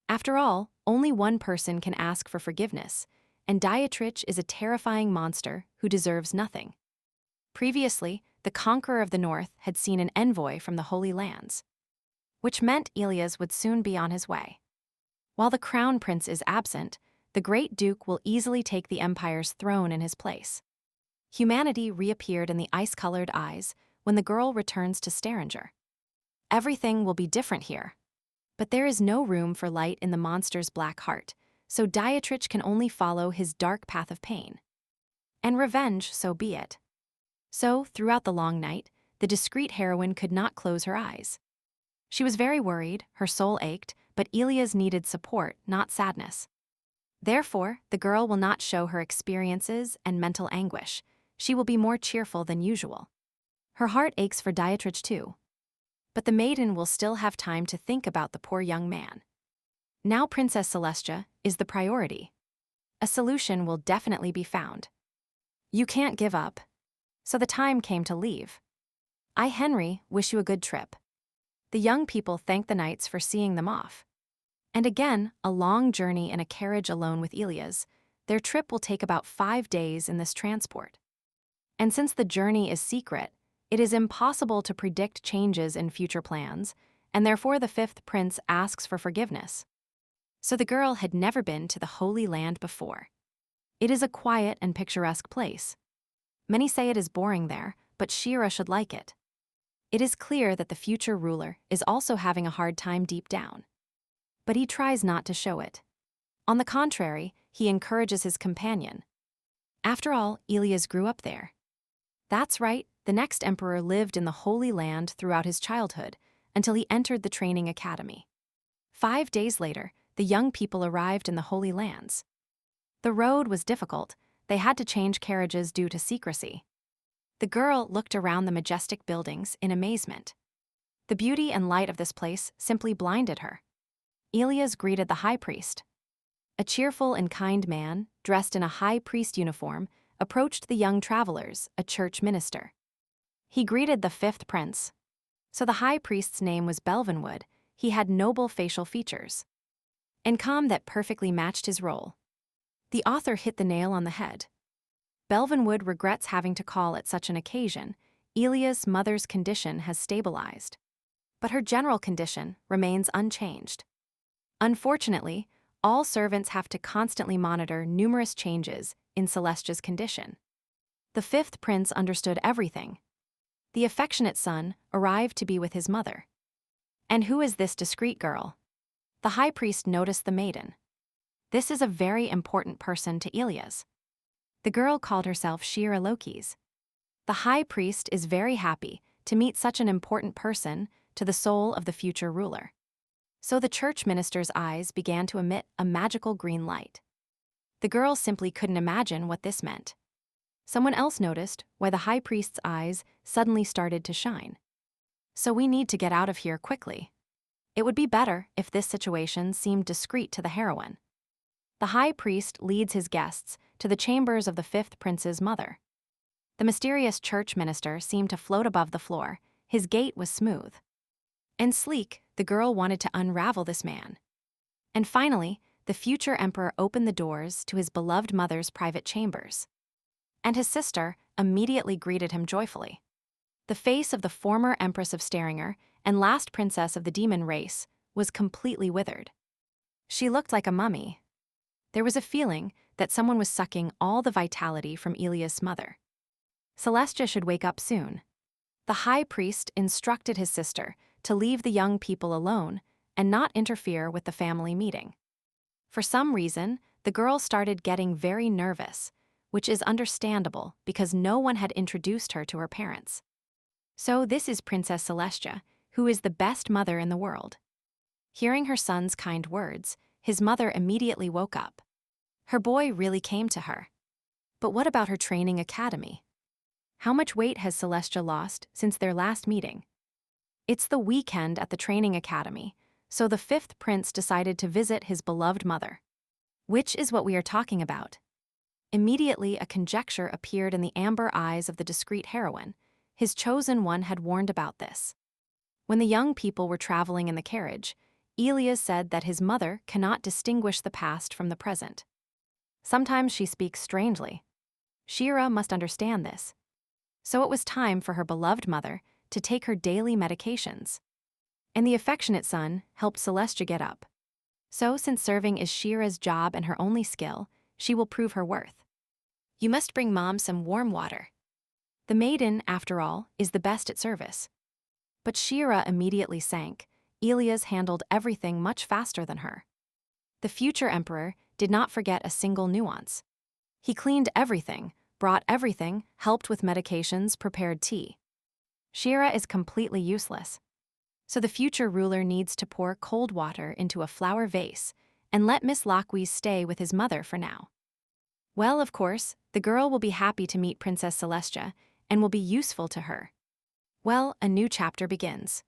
After all, only one person can ask for forgiveness, and Dietrich is a terrifying monster who deserves nothing. Previously, the conqueror of the north had seen an envoy from the Holy Lands, which meant Elias would soon be on his way. While the crown prince is absent, the great Duke will easily take the empire's throne in his place. Humanity reappeared in the ice-colored eyes when the girl returns to Stavanger. Everything will be different here. But there is no room for light in the monster's black heart, so Dietrich can only follow his dark path of pain. And revenge, so be it. So, throughout the long night, the discreet heroine could not close her eyes. She was very worried, her soul ached, but Elias needed support, not sadness. Therefore, the girl will not show her experiences and mental anguish. She will be more cheerful than usual. Her heart aches for Dietrich too. But the maiden will still have time to think about the poor young man. Now Princess Celestia is the priority. A solution will definitely be found. You can't give up. So the time came to leave. I, Henry, wish you a good trip. The young people thank the knights for seeing them off. And again, a long journey in a carriage alone with Elias. Their trip will take about 5 days in this transport. And since the journey is secret, it is impossible to predict changes in future plans, and therefore the fifth prince asks for forgiveness. So the girl had never been to the Holy Land before. It is a quiet and picturesque place. Many say it is boring there, but Shira should like it. It is clear that the future ruler is also having a hard time deep down. But he tries not to show it. On the contrary, he encourages his companion. After all, Elias grew up there. That's right, The next emperor lived in the Holy Land throughout his childhood until he entered the training academy. 5 days later, the young people arrived in the Holy Lands. The road was difficult. They had to change carriages due to secrecy. The girl looked around the majestic buildings in amazement. The beauty and light of this place simply blinded her. Elias greeted the high priest. A cheerful and kind man, dressed in a high priest uniform, approached the young travelers, a church minister. He greeted the fifth prince. So the high priest's name was Belvenwood. He had noble facial features and calm that perfectly matched his role. The author hit the nail on the head. Belvenwood regrets having to call at such an occasion. Elias' mother's condition has stabilized, but her general condition remains unchanged. Unfortunately, all servants have to constantly monitor numerous changes in Celestia's condition. The fifth prince understood everything. The affectionate son arrived to be with his mother. And who is this discreet girl? The high priest noticed the maiden. This is a very important person to Elias. The girl called herself Shira Lokis. The high priest is very happy to meet such an important person to the soul of the future ruler. So the church minister's eyes began to emit a magical green light. The girl simply couldn't imagine what this meant. Someone else noticed why the high priest's eyes suddenly started to shine. So we need to get out of here quickly. It would be better if this situation seemed discreet to the heroine. The high priest leads his guests to the chambers of the fifth prince's mother. The mysterious church minister seemed to float above the floor. His gait was smooth and sleek. The girl wanted to unravel this man. And finally, the future emperor opened the doors to his beloved mother's private chambers. And his sister immediately greeted him joyfully. The face of the former empress of Staringer and last princess of the demon race was completely withered. She looked like a mummy. There was a feeling that someone was sucking all the vitality from Elias' mother. Celestia should wake up soon. The high priest instructed his sister to leave the young people alone and not interfere with the family meeting. For some reason, the girl started getting very nervous, which is understandable because no one had introduced her to her parents. So this is Princess Celestia, who is the best mother in the world. Hearing her son's kind words, his mother immediately woke up. Her boy really came to her. But what about her training academy? How much weight has Celestia lost since their last meeting? It's the weekend at the training academy, so the fifth prince decided to visit his beloved mother. Which is what we are talking about. Immediately, a conjecture appeared in the amber eyes of the discreet heroine. His chosen one had warned about this. When the young people were traveling in the carriage, Elias said that his mother cannot distinguish the past from the present. Sometimes she speaks strangely. Shira must understand this. So it was time for her beloved mother to take her daily medications. And the affectionate son helped Celestia get up. So since serving is Shira's job and her only skill, she will prove her worth. You must bring Mom some warm water. The maiden, after all, is the best at service. But Shira immediately sank. Elias handled everything much faster than her. The future emperor did not forget a single nuance. He cleaned everything, brought everything, helped with medications, prepared tea. Shira is completely useless. So the future ruler needs to pour cold water into a flower vase and let Miss Lockwees stay with his mother for now. Well, of course, the girl will be happy to meet Princess Celestia and will be useful to her. Well, a new chapter begins.